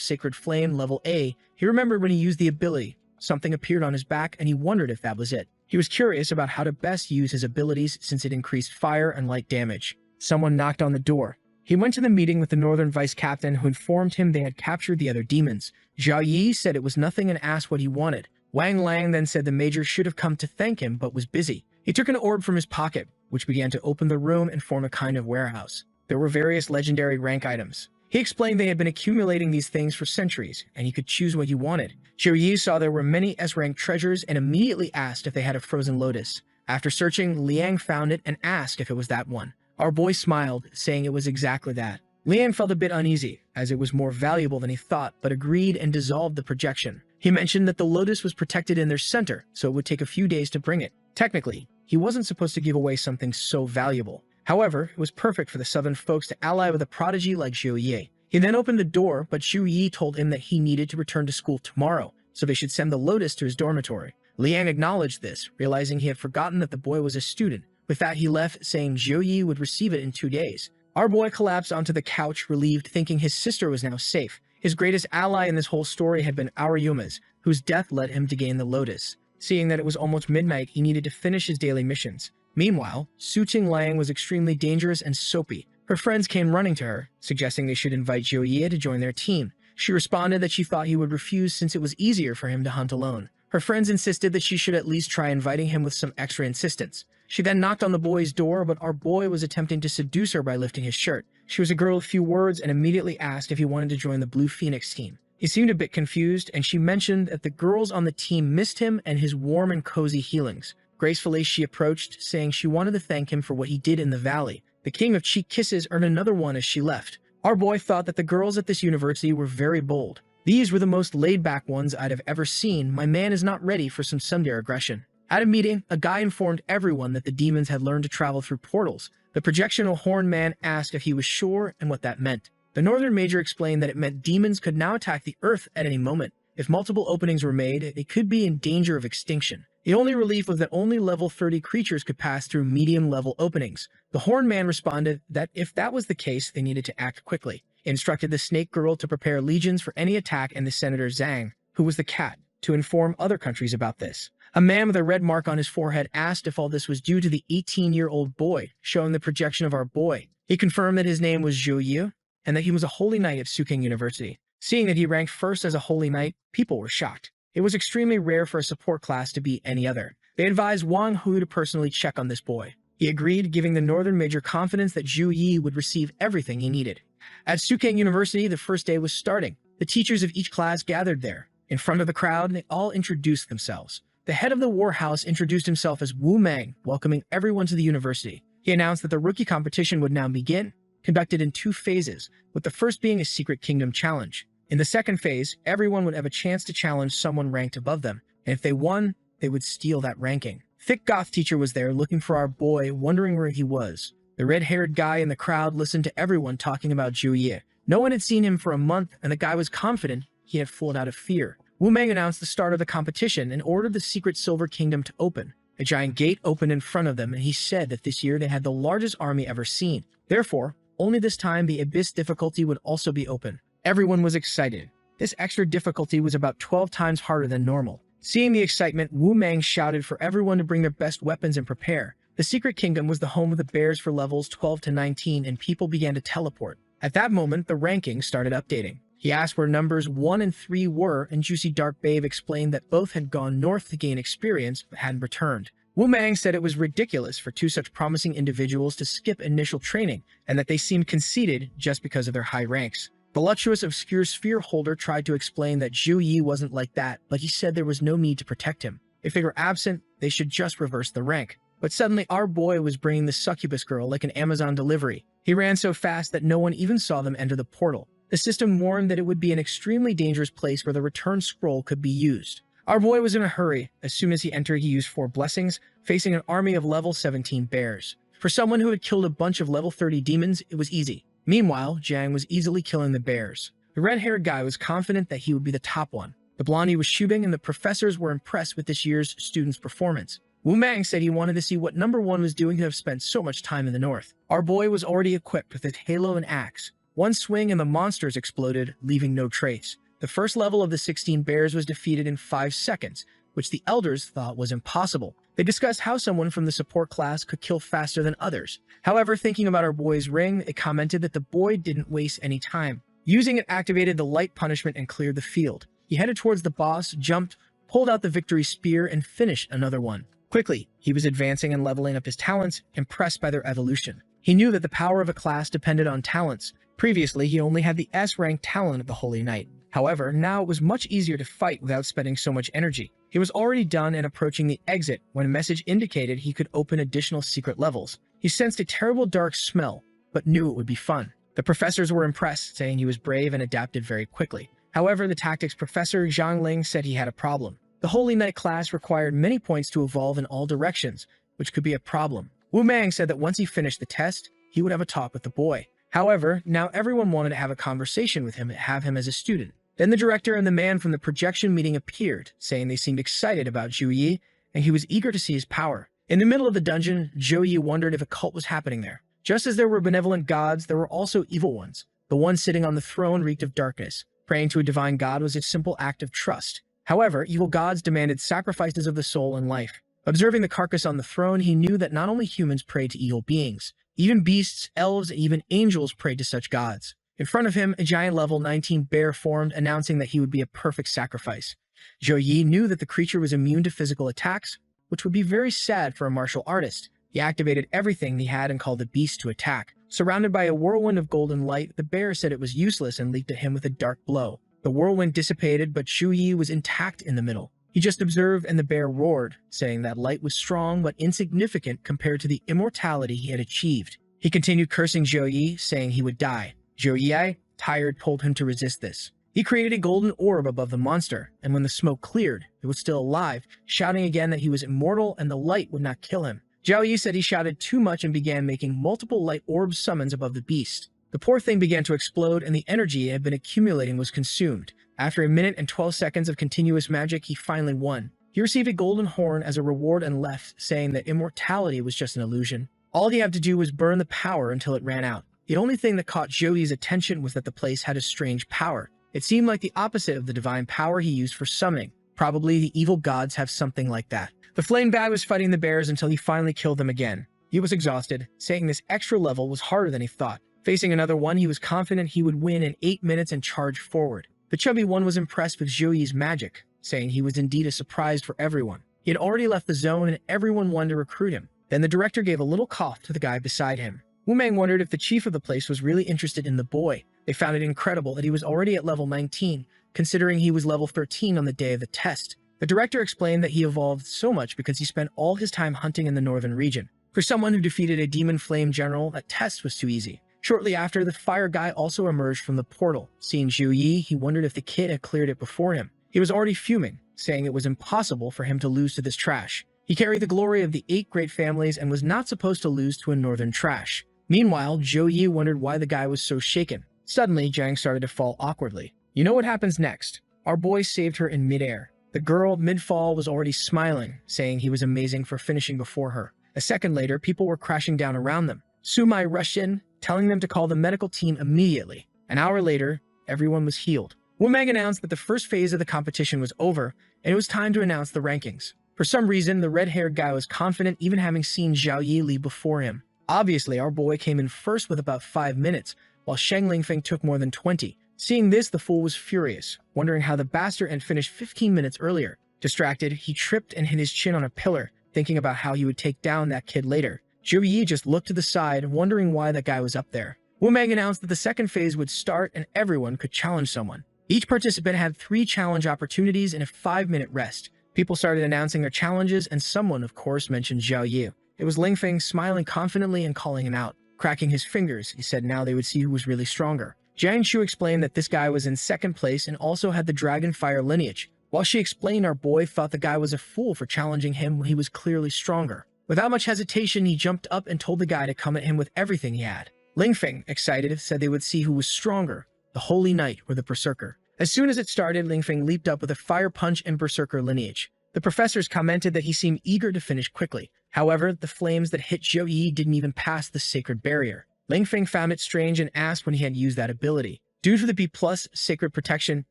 Sacred Flame, level A. He remembered when he used the ability. Something appeared on his back, and he wondered if that was it. He was curious about how to best use his abilities since it increased fire and light damage. Someone knocked on the door. He went to the meeting with the Northern Vice Captain, who informed him they had captured the other demons. Zhao Yi said it was nothing and asked what he wanted. Wang Lang then said the Major should have come to thank him, but was busy. He took an orb from his pocket, which began to open the room and form a kind of warehouse. There were various legendary rank items. He explained they had been accumulating these things for centuries, and he could choose what he wanted. Zhou Yi saw there were many S-rank treasures and immediately asked if they had a frozen lotus. After searching, Liang found it and asked if it was that one. Our boy smiled, saying it was exactly that. Liang felt a bit uneasy, as it was more valuable than he thought, but agreed and dissolved the projection. He mentioned that the lotus was protected in their center, so it would take a few days to bring it. Technically, he wasn't supposed to give away something so valuable. However, it was perfect for the southern folks to ally with a prodigy like Zhou Yi. He then opened the door, but Zhu Yi told him that he needed to return to school tomorrow, so they should send the lotus to his dormitory. Liang acknowledged this, realizing he had forgotten that the boy was a student. With that, he left, saying Zhou Yi would receive it in 2 days. Our boy collapsed onto the couch, relieved, thinking his sister was now safe. His greatest ally in this whole story had been Aoyuma's, whose death led him to gain the lotus. Seeing that it was almost midnight, he needed to finish his daily missions. Meanwhile, Su Qinglang was extremely dangerous and soapy. Her friends came running to her, suggesting they should invite Zhou Yi to join their team. She responded that she thought he would refuse since it was easier for him to hunt alone. Her friends insisted that she should at least try inviting him with some extra insistence. She then knocked on the boy's door, but our boy was attempting to seduce her by lifting his shirt. She was a girl of few words and immediately asked if he wanted to join the Blue Phoenix team. He seemed a bit confused, and she mentioned that the girls on the team missed him and his warm and cozy healings. Gracefully, she approached, saying she wanted to thank him for what he did in the valley. The king of cheek kisses earned another one as she left. Our boy thought that the girls at this university were very bold. These were the most laid-back ones I'd have ever seen. My man is not ready for some tsundere aggression. At a meeting, a guy informed everyone that the demons had learned to travel through portals. The projectional horn man asked if he was sure and what that meant. The Northern Major explained that it meant demons could now attack the Earth at any moment. If multiple openings were made, they could be in danger of extinction. The only relief was that only level 30 creatures could pass through medium-level openings. The horn man responded that if that was the case, they needed to act quickly. instructed the snake girl to prepare legions for any attack, and the Senator Zhang, who was the cat, to inform other countries about this. A man with a red mark on his forehead asked if all this was due to the 18-year-old boy, showing the projection of our boy. He confirmed that his name was Zhou Yu, and that he was a holy knight of Suking University. Seeing that he ranked first as a holy knight, people were shocked. It was extremely rare for a support class to beat any other. They advised Wang Hu to personally check on this boy. He agreed, giving the Northern Major confidence that Zhu Yi would receive everything he needed. At Suking University, the first day was starting. The teachers of each class gathered there. In front of the crowd, they all introduced themselves. The head of the war house introduced himself as Wu Meng, welcoming everyone to the university. He announced that the rookie competition would now begin, conducted in 2 phases, with the first being a Secret Kingdom challenge. In the second phase, everyone would have a chance to challenge someone ranked above them, and if they won, they would steal that ranking. Thick Goth teacher was there looking for our boy, wondering where he was. The red-haired guy in the crowd listened to everyone talking about Zhu Yi. No one had seen him for a month, and the guy was confident he had fooled out of fear. Wu Meng announced the start of the competition and ordered the secret Silver Kingdom to open. A giant gate opened in front of them, and he said that this year they had the largest army ever seen. Therefore, only this time the Abyss difficulty would also be open. Everyone was excited. This extra difficulty was about 12 times harder than normal. Seeing the excitement, Wu Meng shouted for everyone to bring their best weapons and prepare. The Secret Kingdom was the home of the bears for levels 12 to 19, and people began to teleport. At that moment, the rankings started updating. He asked where numbers 1 and 3 were, and Juicy Dark Babe explained that both had gone north to gain experience, but hadn't returned. Wu Meng said it was ridiculous for 2 such promising individuals to skip initial training, and that they seemed conceited just because of their high ranks. Voluptuous Obscure Sphere Holder tried to explain that Zhu Yi wasn't like that, but he said there was no need to protect him. If they were absent, they should just reverse the rank. But suddenly our boy was bringing the Succubus girl like an Amazon delivery. He ran so fast that no one even saw them enter the portal. The system warned that it would be an extremely dangerous place where the return scroll could be used. Our boy was in a hurry. As soon as he entered, he used 4 blessings, facing an army of level 17 bears. For someone who had killed a bunch of level 30 demons, it was easy. Meanwhile, Jiang was easily killing the bears. The red-haired guy was confident that he would be the top one. The blondie was shooting, and the professors were impressed with this year's students' performance. Wu Meng said he wanted to see what number 1 was doing to have spent so much time in the north. Our boy was already equipped with his halo and axe. One swing and the monsters exploded, leaving no trace. The first level of the 16 bears was defeated in 5 seconds, which the elders thought was impossible. They discussed how someone from the support class could kill faster than others. However, thinking about our boy's ring, it commented that the boy didn't waste any time. Using it activated the light punishment and cleared the field. He headed towards the boss, jumped, pulled out the victory spear, and finished another one. Quickly, he was advancing and leveling up his talents, impressed by their evolution. He knew that the power of a class depended on talents. Previously, he only had the S-rank talent of the Holy Knight. However, now it was much easier to fight without spending so much energy. He was already done and approaching the exit when a message indicated he could open additional secret levels. He sensed a terrible dark smell, but knew it would be fun. The professors were impressed, saying he was brave and adapted very quickly. However, the tactics professor Zhang Ling said he had a problem. The Holy Knight class required many points to evolve in all directions, which could be a problem. Wu Meng said that once he finished the test, he would have a talk with the boy. However, now everyone wanted to have a conversation with him and have him as a student. Then the director and the man from the projection meeting appeared, saying they seemed excited about Zhu Yi, and he was eager to see his power. In the middle of the dungeon, Zhou Yi wondered if a cult was happening there. Just as there were benevolent gods, there were also evil ones. The one sitting on the throne reeked of darkness. Praying to a divine god was a simple act of trust. However, evil gods demanded sacrifices of the soul and life. Observing the carcass on the throne, he knew that not only humans prayed to evil beings. Even beasts, elves, and even angels prayed to such gods. In front of him, a giant level 19 bear formed, announcing that he would be a perfect sacrifice. Zhou Yi knew that the creature was immune to physical attacks, which would be very sad for a martial artist. He activated everything he had and called the beast to attack. Surrounded by a whirlwind of golden light, the bear said it was useless and leaped at him with a dark blow. The whirlwind dissipated, but Zhou Yi was intact in the middle. He just observed, and the bear roared, saying that light was strong but insignificant compared to the immortality he had achieved. He continued cursing Zhou Yi, saying he would die. Zhou Yi, tired, told him to resist this. He created a golden orb above the monster, and when the smoke cleared, it was still alive, shouting again that he was immortal and the light would not kill him. Zhou Yi said he shouted too much and began making multiple light orb summons above the beast. The poor thing began to explode, and the energy it had been accumulating was consumed. After a minute and 12 seconds of continuous magic, he finally won. He received a golden horn as a reward and left, saying that immortality was just an illusion. All he had to do was burn the power until it ran out. The only thing that caught Zhou attention was that the place had a strange power. It seemed like the opposite of the divine power he used for summoning. Probably the evil gods have something like that. The flame guy was fighting the bears until he finally killed them again. He was exhausted, saying this extra level was harder than he thought. Facing another one, he was confident he would win in 8 minutes and charged forward. The chubby one was impressed with Zhou's magic, saying he was indeed a surprise for everyone. He had already left the zone and everyone wanted to recruit him. Then the director gave a little cough to the guy beside him. Wu Meng wondered if the chief of the place was really interested in the boy. They found it incredible that he was already at level 19, considering he was level 13 on the day of the test. The director explained that he evolved so much because he spent all his time hunting in the northern region. For someone who defeated a demon flame general, that test was too easy. Shortly after, the fire guy also emerged from the portal. Seeing Zhu Yi, he wondered if the kid had cleared it before him. He was already fuming, saying it was impossible for him to lose to this trash. He carried the glory of the 8 great families and was not supposed to lose to a northern trash. Meanwhile, Zhou Yi wondered why the guy was so shaken. Suddenly, Jiang started to fall awkwardly. You know what happens next? Our boy saved her in midair. The girl, mid-fall, was already smiling, saying he was amazing for finishing before her. A second later, people were crashing down around them. Sumai rushed in, telling them to call the medical team immediately. An hour later, everyone was healed. Wu Meng announced that the first phase of the competition was over, and it was time to announce the rankings. For some reason, the red-haired guy was confident, even having seen Zhao Yi leave before him. Obviously, our boy came in first with about 5 minutes, while Sheng Lingfeng took more than 20. Seeing this, the fool was furious, wondering how the bastard had finished 15 minutes earlier. Distracted, he tripped and hit his chin on a pillar, thinking about how he would take down that kid later. Zhu Yi just looked to the side, wondering why that guy was up there. Wu Meng announced that the second phase would start and everyone could challenge someone. Each participant had 3 challenge opportunities and a 5-minute rest. People started announcing their challenges, and someone, of course, mentioned Zhao Yi. It was Lingfeng, smiling confidently and calling him out. Cracking his fingers, he said now they would see who was really stronger. Jiang Shu explained that this guy was in second place and also had the dragon fire lineage. While she explained, our boy thought the guy was a fool for challenging him when he was clearly stronger. Without much hesitation, he jumped up and told the guy to come at him with everything he had. Lingfeng, excited, said they would see who was stronger, the Holy Knight or the Berserker. As soon as it started, Lingfeng leaped up with a fire punch and Berserker lineage. The professors commented that he seemed eager to finish quickly. However, the flames that hit Zhou Yi didn't even pass the sacred barrier. Lingfeng found it strange and asked when he had used that ability. Due to the B+ sacred protection,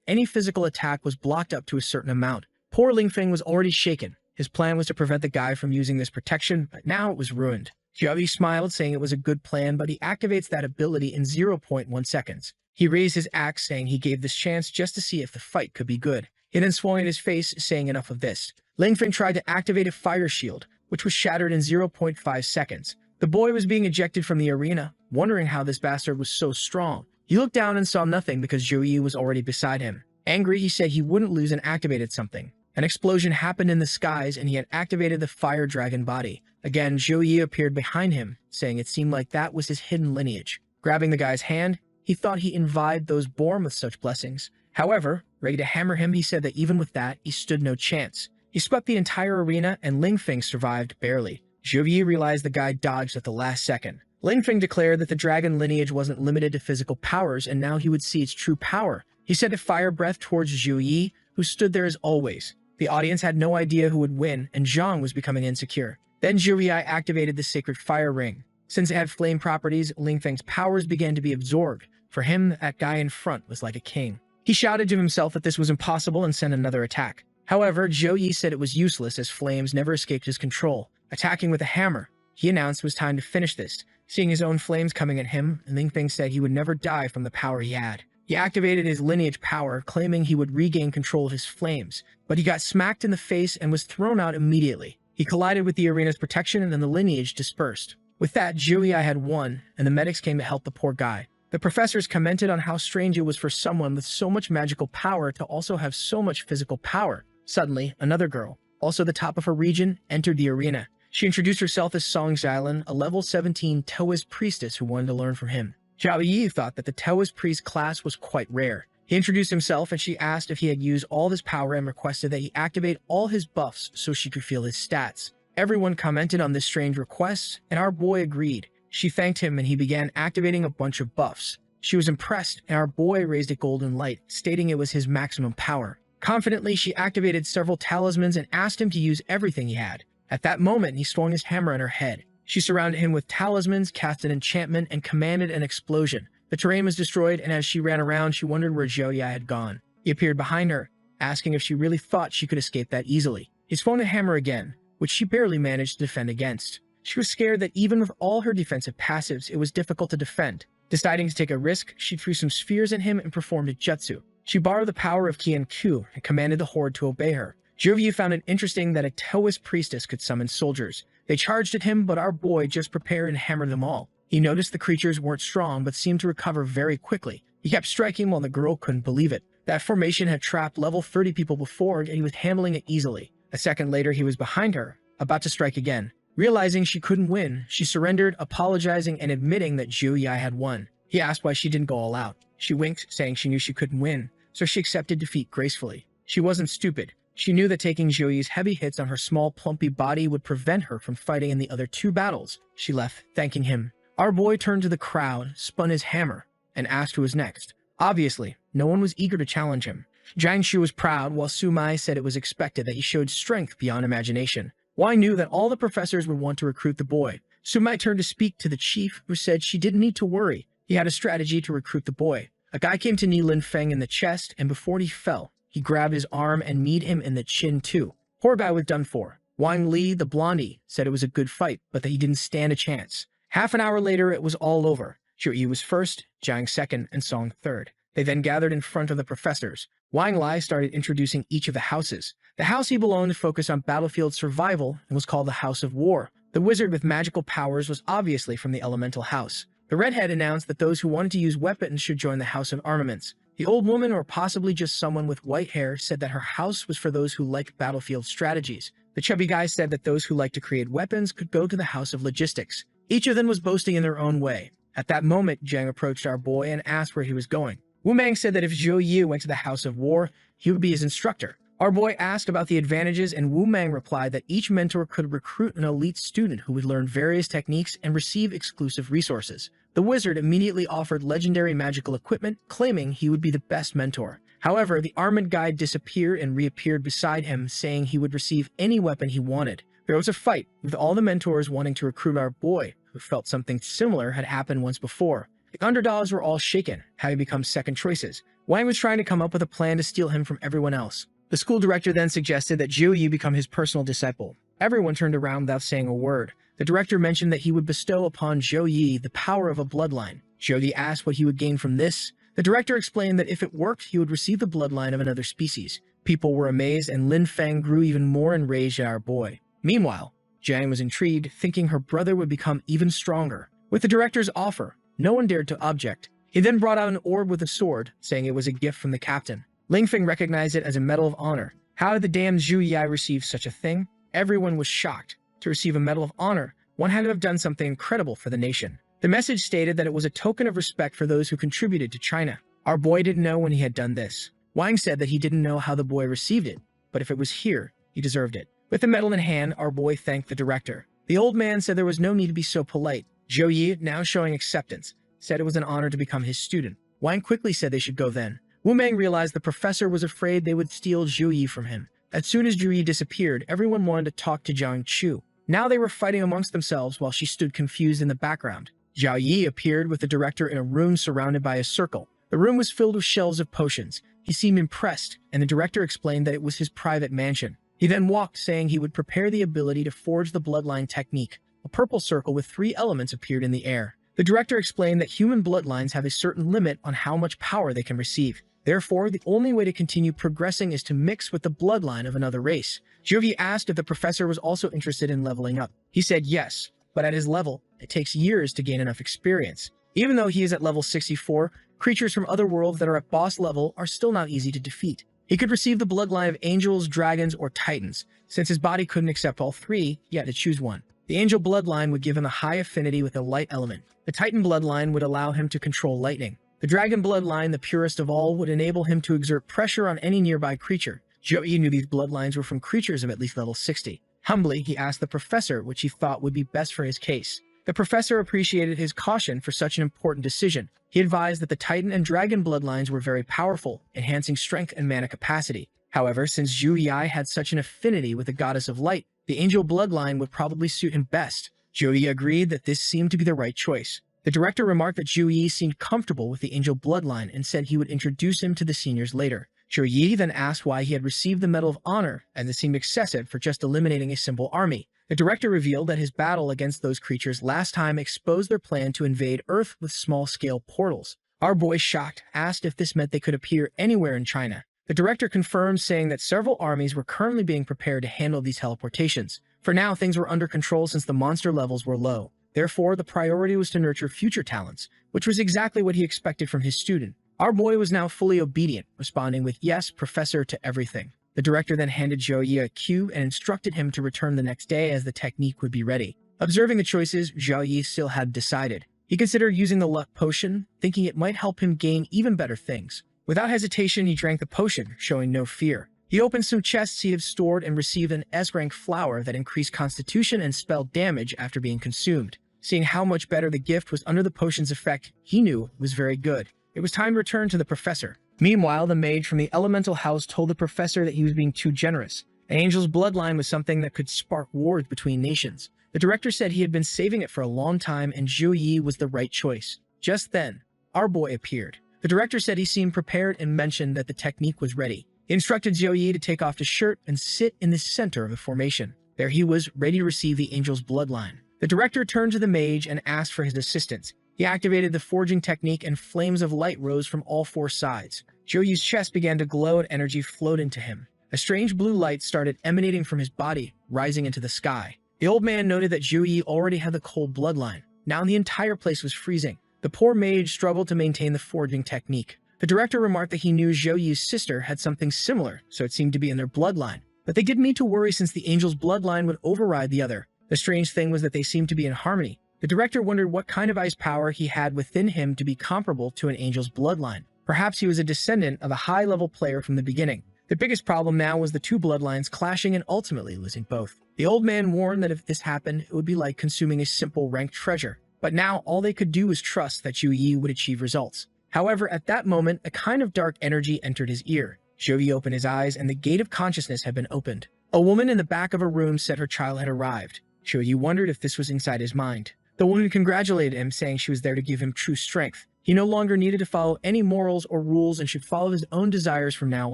any physical attack was blocked up to a certain amount. Poor Lingfeng was already shaken. His plan was to prevent the guy from using this protection, but now it was ruined. Zhou Yi smiled, saying it was a good plan, but he activates that ability in 0.1 seconds. He raised his axe, saying he gave this chance just to see if the fight could be good. He then swung at his face, saying enough of this. Lingfeng tried to activate a fire shield, which was shattered in 0.5 seconds. The boy was being ejected from the arena, wondering how this bastard was so strong. He looked down and saw nothing because Zhou Yi was already beside him. Angry, he said he wouldn't lose and activated something. An explosion happened in the skies and he had activated the fire dragon body. Again, Zhou Yi appeared behind him, saying it seemed like that was his hidden lineage. Grabbing the guy's hand, he thought he envied those born with such blessings. However, ready to hammer him, he said that even with that, he stood no chance. He swept the entire arena and Lingfeng survived barely. Zhou Yi realized the guy dodged at the last second. Lingfeng declared that the dragon lineage wasn't limited to physical powers and now he would see its true power. He sent a fire breath towards Zhou Yi, who stood there as always. The audience had no idea who would win, and Zhang was becoming insecure. Then Zhou Yi activated the sacred fire ring. Since it had flame properties, Lingfeng's powers began to be absorbed. For him, that guy in front was like a king. He shouted to himself that this was impossible and sent another attack. However, Zhou Yi said it was useless as flames never escaped his control. Attacking with a hammer, he announced it was time to finish this. Seeing his own flames coming at him, Lingfeng said he would never die from the power he had. He activated his lineage power, claiming he would regain control of his flames, but he got smacked in the face and was thrown out immediately. He collided with the arena's protection and then the lineage dispersed. With that, Zhou Yi had won, and the medics came to help the poor guy. The professors commented on how strange it was for someone with so much magical power to also have so much physical power. Suddenly, another girl, also the top of her region, entered the arena. She introduced herself as Song Xiaolin, a level 17 Taoist priestess who wanted to learn from him. Zhao Yi thought that the Taoist priest class was quite rare. He introduced himself and she asked if he had used all his power and requested that he activate all his buffs so she could feel his stats. Everyone commented on this strange request, and our boy agreed. She thanked him and he began activating a bunch of buffs. She was impressed, and our boy raised a golden light, stating it was his maximum power. Confidently, she activated several talismans and asked him to use everything he had. At that moment, he swung his hammer at her head. She surrounded him with talismans, cast an enchantment, and commanded an explosion. The terrain was destroyed, and as she ran around, she wondered where Zhou Yi had gone. He appeared behind her, asking if she really thought she could escape that easily. He swung the hammer again, which she barely managed to defend against. She was scared that even with all her defensive passives, it was difficult to defend. Deciding to take a risk, she threw some spheres at him and performed a jutsu. She borrowed the power of Ki and Ku and commanded the horde to obey her. Zhou Yi found it interesting that a Taoist priestess could summon soldiers. They charged at him, but our boy just prepared and hammered them all. He noticed the creatures weren't strong, but seemed to recover very quickly. He kept striking while the girl couldn't believe it. That formation had trapped level 30 people before, and he was handling it easily. A second later, he was behind her, about to strike again. Realizing she couldn't win, she surrendered, apologizing and admitting that Zhou Yi had won. He asked why she didn't go all out. She winked, saying she knew she couldn't win, so she accepted defeat gracefully. She wasn't stupid. She knew that taking Zhou Yi's heavy hits on her small, plumpy body would prevent her from fighting in the other two battles. She left, thanking him. Our boy turned to the crowd, spun his hammer, and asked who was next. Obviously, no one was eager to challenge him. Jiang Shu was proud, while Su Mai said it was expected that he showed strength beyond imagination. Wang knew that all the professors would want to recruit the boy. Su Mai turned to speak to the chief, who said she didn't need to worry. He had a strategy to recruit the boy. A guy came to knee Lin Feng in the chest, and before he fell, he grabbed his arm and kneed him in the chin too. Poor guy was done for. Wang Li, the blondie, said it was a good fight, but that he didn't stand a chance. Half an hour later, it was all over. Zhou Yi was first, Jiang second, and Song third. They then gathered in front of the professors. Wang Lai started introducing each of the houses. The house he belonged to focused on battlefield survival and was called the House of War. The wizard with magical powers was obviously from the elemental house. The redhead announced that those who wanted to use weapons should join the House of Armaments. The old woman, or possibly just someone with white hair, said that her house was for those who liked battlefield strategies. The chubby guy said that those who liked to create weapons could go to the House of Logistics. Each of them was boasting in their own way. At that moment, Jiang approached our boy and asked where he was going. Wu Mang said that if Zhou Yi went to the House of War, he would be his instructor. Our boy asked about the advantages, and Wu Mang replied that each mentor could recruit an elite student who would learn various techniques and receive exclusive resources. The wizard immediately offered legendary magical equipment, claiming he would be the best mentor. However, the armored guy disappeared and reappeared beside him, saying he would receive any weapon he wanted. There was a fight, with all the mentors wanting to recruit our boy, who felt something similar had happened once before. The underdogs were all shaken, having become second choices. Wang was trying to come up with a plan to steal him from everyone else. The school director then suggested that Zhou Yi become his personal disciple. Everyone turned around without saying a word. The director mentioned that he would bestow upon Zhou Yi the power of a bloodline. Zhou Yi asked what he would gain from this. The director explained that if it worked, he would receive the bloodline of another species. People were amazed, and Lin Feng grew even more enraged at our boy. Meanwhile, Jiang was intrigued, thinking her brother would become even stronger. With the director's offer, no one dared to object. He then brought out an orb with a sword, saying it was a gift from the captain. Ling Feng recognized it as a medal of honor. How did the damned Zhou Yi receive such a thing? Everyone was shocked. To receive a medal of honor, one had to have done something incredible for the nation. The message stated that it was a token of respect for those who contributed to China. Our boy didn't know when he had done this. Wang said that he didn't know how the boy received it, but if it was here, he deserved it. With the medal in hand, our boy thanked the director. The old man said there was no need to be so polite. Zhou Yi, now showing acceptance, said it was an honor to become his student. Wang quickly said they should go then. Wu Meng realized the professor was afraid they would steal Zhou Yi from him. As soon as Zhou Yi disappeared, everyone wanted to talk to Jiang Chu. Now they were fighting amongst themselves while she stood confused in the background. Zhao Yi appeared with the director in a room surrounded by a circle. The room was filled with shelves of potions. He seemed impressed, and the director explained that it was his private mansion. He then walked, saying he would prepare the ability to forge the bloodline technique. A purple circle with 3 elements appeared in the air. The director explained that human bloodlines have a certain limit on how much power they can receive. Therefore, the only way to continue progressing is to mix with the bloodline of another race. Zhou Yi asked if the professor was also interested in leveling up. He said yes, but at his level, it takes years to gain enough experience. Even though he is at level 64, creatures from other worlds that are at boss level are still not easy to defeat. He could receive the bloodline of angels, dragons, or titans. Since his body couldn't accept all 3, he had to choose one. The angel bloodline would give him a high affinity with the light element. The titan bloodline would allow him to control lightning. The dragon bloodline, the purest of all, would enable him to exert pressure on any nearby creature. Zhou Yi knew these bloodlines were from creatures of at least level 60. Humbly, he asked the professor which he thought would be best for his case. The professor appreciated his caution for such an important decision. He advised that the titan and dragon bloodlines were very powerful, enhancing strength and mana capacity. However, since Zhou Yi had such an affinity with the goddess of light, the angel bloodline would probably suit him best. Zhou agreed that this seemed to be the right choice. The director remarked that Zhou seemed comfortable with the angel bloodline and said he would introduce him to the seniors later. Zhou then asked why he had received the Medal of Honor, and this seemed excessive for just eliminating a simple army. The director revealed that his battle against those creatures last time exposed their plan to invade Earth with small-scale portals. Our boy, shocked, asked if this meant they could appear anywhere in China. The director confirmed, saying that several armies were currently being prepared to handle these teleportations. For now, things were under control since the monster levels were low. Therefore, the priority was to nurture future talents, which was exactly what he expected from his student. Our boy was now fully obedient, responding with "Yes, Professor" to everything. The director then handed Zhou a cue and instructed him to return the next day as the technique would be ready. Observing the choices, Zhou still had decided. He considered using the luck potion, thinking it might help him gain even better things. Without hesitation, he drank the potion, showing no fear. He opened some chests he had stored and received an S-rank flower that increased constitution and spell damage after being consumed. Seeing how much better the gift was under the potion's effect, he knew it was very good. It was time to return to the professor. Meanwhile, the mage from the elemental house told the professor that he was being too generous. An angel's bloodline was something that could spark wars between nations. The director said he had been saving it for a long time and Zhou was the right choice. Just then, our boy appeared. The director said he seemed prepared and mentioned that the technique was ready. He instructed Zhou to take off his shirt and sit in the center of the formation. There he was, ready to receive the angel's bloodline. The director turned to the mage and asked for his assistance. He activated the forging technique and flames of light rose from all four sides. Zhou's chest began to glow and energy flowed into him. A strange blue light started emanating from his body, rising into the sky. The old man noted that Zhou already had the cold bloodline. Now the entire place was freezing. The poor mage struggled to maintain the forging technique. The director remarked that he knew Zhou's sister had something similar, so it seemed to be in their bloodline. But they didn't need to worry since the angel's bloodline would override the other. The strange thing was that they seemed to be in harmony. The director wondered what kind of ice power he had within him to be comparable to an angel's bloodline. Perhaps he was a descendant of a high-level player from the beginning. The biggest problem now was the two bloodlines clashing and ultimately losing both. The old man warned that if this happened, it would be like consuming a simple ranked treasure. But now all they could do was trust that Zhou would achieve results. However, at that moment, a kind of dark energy entered his ear. Zhou opened his eyes and the gate of consciousness had been opened. A woman in the back of a room said her child had arrived. Zhou wondered if this was inside his mind. The woman congratulated him, saying she was there to give him true strength. He no longer needed to follow any morals or rules and should follow his own desires from now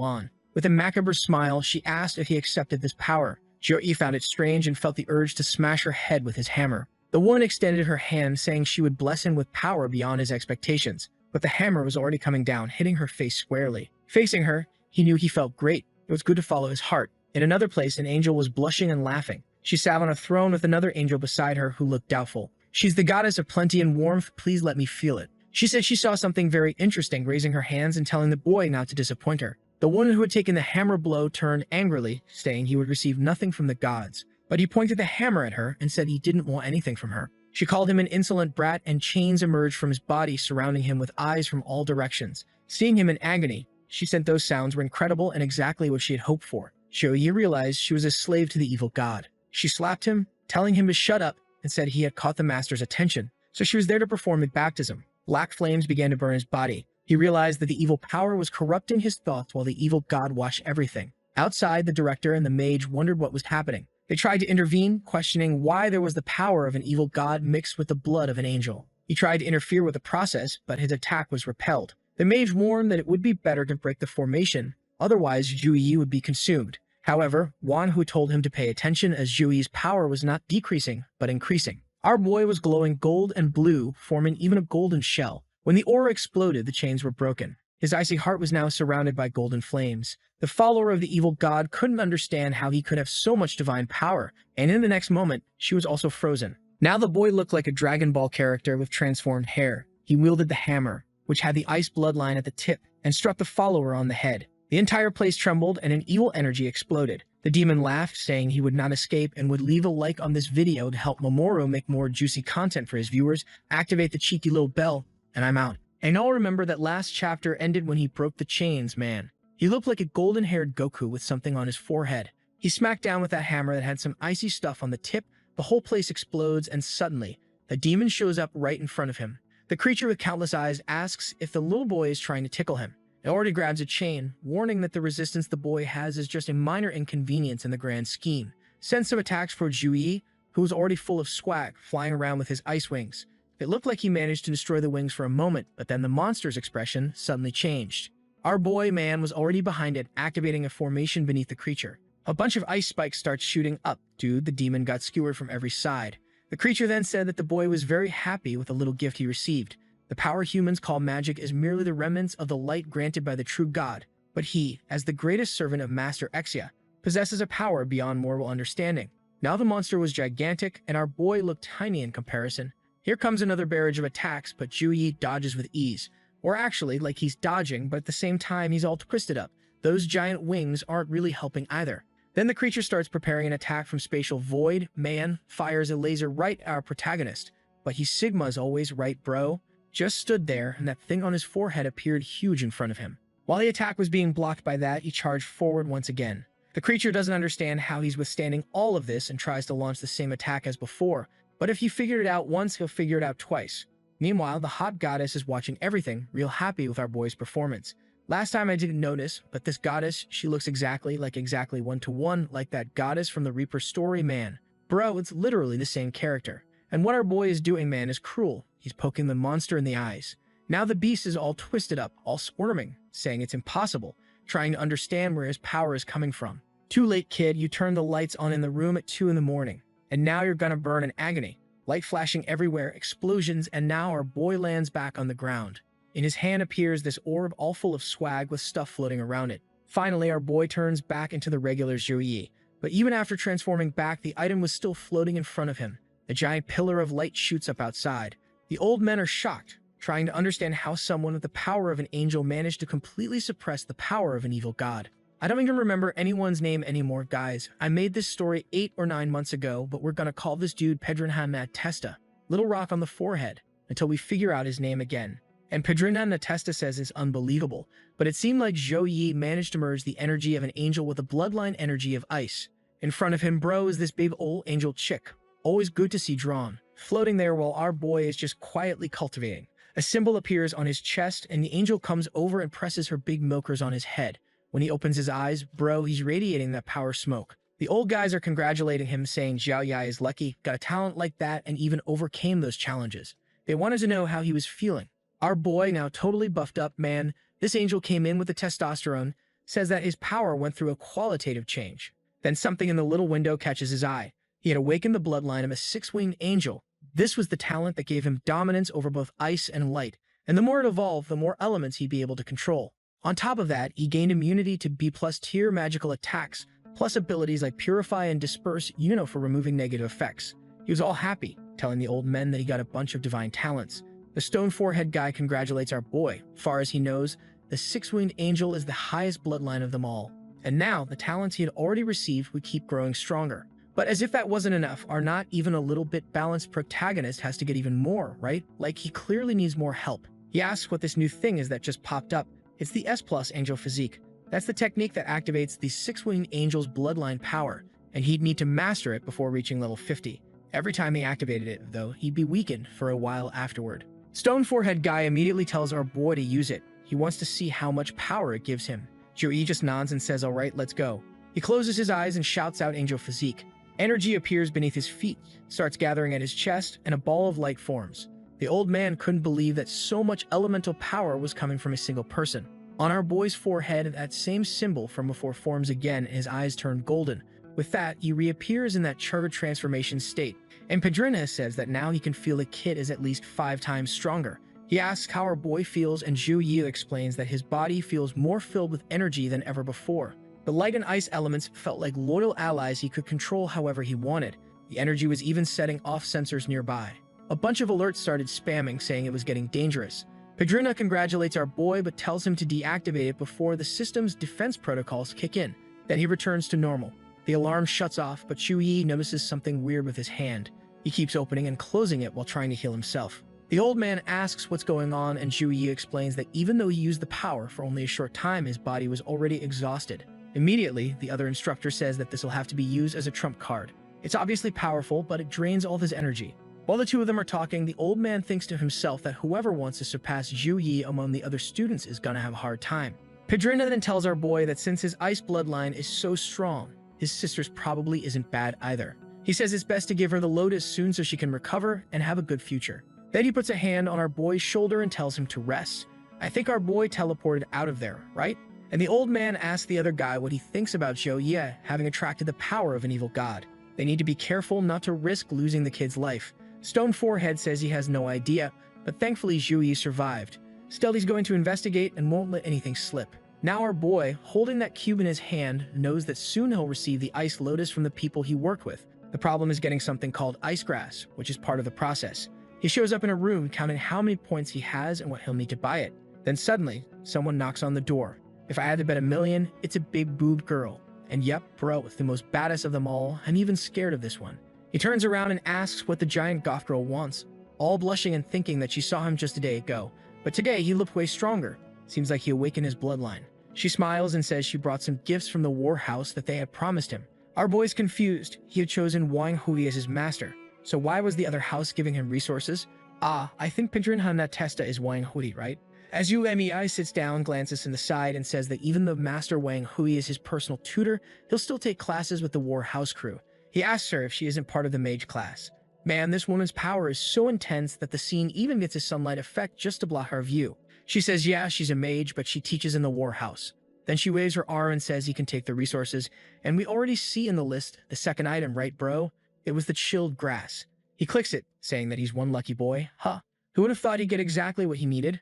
on. With a macabre smile, she asked if he accepted this power. Zhou found it strange and felt the urge to smash her head with his hammer. The woman extended her hand, saying she would bless him with power beyond his expectations. But the hammer was already coming down, hitting her face squarely. Facing her, he knew he felt great. It was good to follow his heart. In another place, an angel was blushing and laughing. She sat on a throne with another angel beside her who looked doubtful. "She's the goddess of plenty and warmth, please let me feel it." She said she saw something very interesting, raising her hands and telling the boy not to disappoint her. The one who had taken the hammer blow turned angrily, saying he would receive nothing from the gods. But he pointed the hammer at her and said he didn't want anything from her. She called him an insolent brat and chains emerged from his body, surrounding him with eyes from all directions. Seeing him in agony, she said those sounds were incredible and exactly what she had hoped for. Zhou realized she was a slave to the evil god. She slapped him, telling him to shut up, and said he had caught the master's attention, so she was there to perform the baptism. Black flames began to burn his body. He realized that the evil power was corrupting his thoughts while the evil god watched everything. Outside, the director and the mage wondered what was happening. They tried to intervene, questioning why there was the power of an evil god mixed with the blood of an angel. He tried to interfere with the process, but his attack was repelled. The mage warned that it would be better to break the formation, otherwise Zhou would be consumed. However, Wan Hu told him to pay attention as Zhou's power was not decreasing, but increasing. Our boy was glowing gold and blue, forming even a golden shell. When the aura exploded, the chains were broken. His icy heart was now surrounded by golden flames. The follower of the evil god couldn't understand how he could have so much divine power, and in the next moment, she was also frozen. Now the boy looked like a Dragon Ball character with transformed hair. He wielded the hammer, which had the ice bloodline at the tip, and struck the follower on the head. The entire place trembled and an evil energy exploded. The demon laughed, saying he would not escape and would leave a like on this video to help Mamoru make more juicy content for his viewers. Activate the cheeky little bell, and I'm out. And all remember that last chapter ended when he broke the chains, man. He looked like a golden-haired Goku with something on his forehead. He smacked down with that hammer that had some icy stuff on the tip. The whole place explodes, and suddenly, the demon shows up right in front of him. The creature with countless eyes asks if the little boy is trying to tickle him. It already grabs a chain, warning that the resistance the boy has is just a minor inconvenience in the grand scheme. Sends some attacks for Zhou, who was already full of swag, flying around with his ice wings. It looked like he managed to destroy the wings for a moment, but then the monster's expression suddenly changed. Our boy man was already behind it, activating a formation beneath the creature. A bunch of ice spikes starts shooting up. Dude, the demon got skewered from every side. The creature then said that the boy was very happy with the little gift he received. The power humans call magic is merely the remnants of the light granted by the true God, but he, as the greatest servant of Master Exia, possesses a power beyond mortal understanding. Now the monster was gigantic, and our boy looked tiny in comparison. Here comes another barrage of attacks, but Zhuyi dodges with ease. Or actually, like he's dodging, but at the same time he's all twisted up. Those giant wings aren't really helping either. Then the creature starts preparing an attack from Spatial Void. Man fires a laser right at our protagonist. But he's Sigma as always, right bro? Just stood there, and that thing on his forehead appeared huge in front of him. While the attack was being blocked by that, he charged forward once again. The creature doesn't understand how he's withstanding all of this and tries to launch the same attack as before. But if he figured it out once, he'll figure it out twice. Meanwhile, the hot goddess is watching everything, real happy with our boy's performance. Last time I didn't notice, but this goddess, she looks exactly one-to-one like that goddess from the Reaper story, man. Bro, it's literally the same character. And what our boy is doing, man, is cruel. He's poking the monster in the eyes. Now the beast is all twisted up, all squirming, saying it's impossible, trying to understand where his power is coming from. Too late, kid, you turned the lights on in the room at 2 in the morning. And now you're gonna burn in agony. Light flashing everywhere, explosions, and now our boy lands back on the ground. In his hand appears this orb all full of swag with stuff floating around it. Finally, our boy turns back into the regular Zhuyi. But even after transforming back, the item was still floating in front of him. A giant pillar of light shoots up outside. The old men are shocked, trying to understand how someone with the power of an angel managed to completely suppress the power of an evil god. I don't even remember anyone's name anymore, guys. I made this story 8 or 9 months ago, but we're gonna call this dude Pedrinhan Testa, little rock on the forehead, until we figure out his name again. And Pedrinhan Testa says it's unbelievable, but it seemed like Zhou Yi managed to merge the energy of an angel with the bloodline energy of ice. In front of him, bro, is this babe old angel chick. Always good to see drawn, floating there while our boy is just quietly cultivating. A symbol appears on his chest, and the angel comes over and presses her big milkers on his head. When he opens his eyes, bro, he's radiating that power smoke. The old guys are congratulating him, saying Zhao Yai is lucky, got a talent like that, and even overcame those challenges. They wanted to know how he was feeling. Our boy, now totally buffed up, man, this angel came in with the testosterone, says that his power went through a qualitative change. Then something in the little window catches his eye. He had awakened the bloodline of a 6-winged angel. This was the talent that gave him dominance over both ice and light, and the more it evolved, the more elements he'd be able to control. On top of that, he gained immunity to B+ tier magical attacks, plus abilities like Purify and Disperse, for removing negative effects. He was all happy, telling the old men that he got a bunch of divine talents. The stone forehead guy congratulates our boy. Far as he knows, the 6-winged angel is the highest bloodline of them all. And now, the talents he had already received would keep growing stronger. But as if that wasn't enough, our not even a little bit balanced protagonist has to get even more, right? Like he clearly needs more help. He asks what this new thing is that just popped up. It's the S+ Angel Physique. That's the technique that activates the 6-winged angel's bloodline power, and he'd need to master it before reaching level 50. Every time he activated it, though, he'd be weakened for a while afterward. Stone Forehead Guy immediately tells our boy to use it. He wants to see how much power it gives him. Zhuyi just nods and says, alright, let's go. He closes his eyes and shouts out Angel Physique. Energy appears beneath his feet, starts gathering at his chest, and a ball of light forms. The old man couldn't believe that so much elemental power was coming from a single person. On our boy's forehead, that same symbol from before forms again, and his eyes turn golden. With that, he reappears in that chartered transformation state. And Pedrina says that now he can feel the kid is at least 5 times stronger. He asks how our boy feels, and Zhu Yi explains that his body feels more filled with energy than ever before. The light and ice elements felt like loyal allies he could control however he wanted. The energy was even setting off sensors nearby. A bunch of alerts started spamming, saying it was getting dangerous. Pedrina congratulates our boy, but tells him to deactivate it before the system's defense protocols kick in. Then he returns to normal. The alarm shuts off, but Zhu Yi notices something weird with his hand. He keeps opening and closing it while trying to heal himself. The old man asks what's going on, and Zhu Yi explains that even though he used the power for only a short time, his body was already exhausted. Immediately, the other instructor says that this will have to be used as a trump card. It's obviously powerful, but it drains all of his energy. While the two of them are talking, the old man thinks to himself that whoever wants to surpass Zhu Yi among the other students is gonna have a hard time. Pedrina then tells our boy that since his ice bloodline is so strong, his sister's probably isn't bad either. He says it's best to give her the lotus soon so she can recover and have a good future. Then he puts a hand on our boy's shoulder and tells him to rest. I think our boy teleported out of there, right? And the old man asks the other guy what he thinks about Zhou Ye having attracted the power of an evil god. They need to be careful not to risk losing the kid's life. Stone Forehead says he has no idea, but thankfully Zhou Ye survived. Still, he's going to investigate and won't let anything slip. Now our boy, holding that cube in his hand, knows that soon he'll receive the ice lotus from the people he worked with. The problem is getting something called ice grass, which is part of the process. He shows up in a room counting how many points he has and what he'll need to buy it. Then suddenly, someone knocks on the door. If I had to bet $1 million, it's a big-boobed girl. And yep, bro, it's the most badass of them all. I'm even scared of this one. He turns around and asks what the giant goth girl wants, all blushing and thinking that she saw him just a day ago. But today, he looked way stronger. Seems like he awakened his bloodline. She smiles and says she brought some gifts from the war house that they had promised him. Our boy's confused. He had chosen Wang Hui as his master. So why was the other house giving him resources? I think Pindran Hana Testa is Wang Hui, right? As Umei sits down, glances in the side, and says that even though Master Wang Hui is his personal tutor, he'll still take classes with the war house crew. He asks her if she isn't part of the mage class. Man, this woman's power is so intense that the scene even gets a sunlight effect just to block our view. She says yeah, she's a mage, but she teaches in the war house. Then she waves her arm and says he can take the resources, and we already see in the list the second item, right bro? It was the chilled grass. He clicks it, saying that he's one lucky boy. Huh. Who would have thought he'd get exactly what he needed?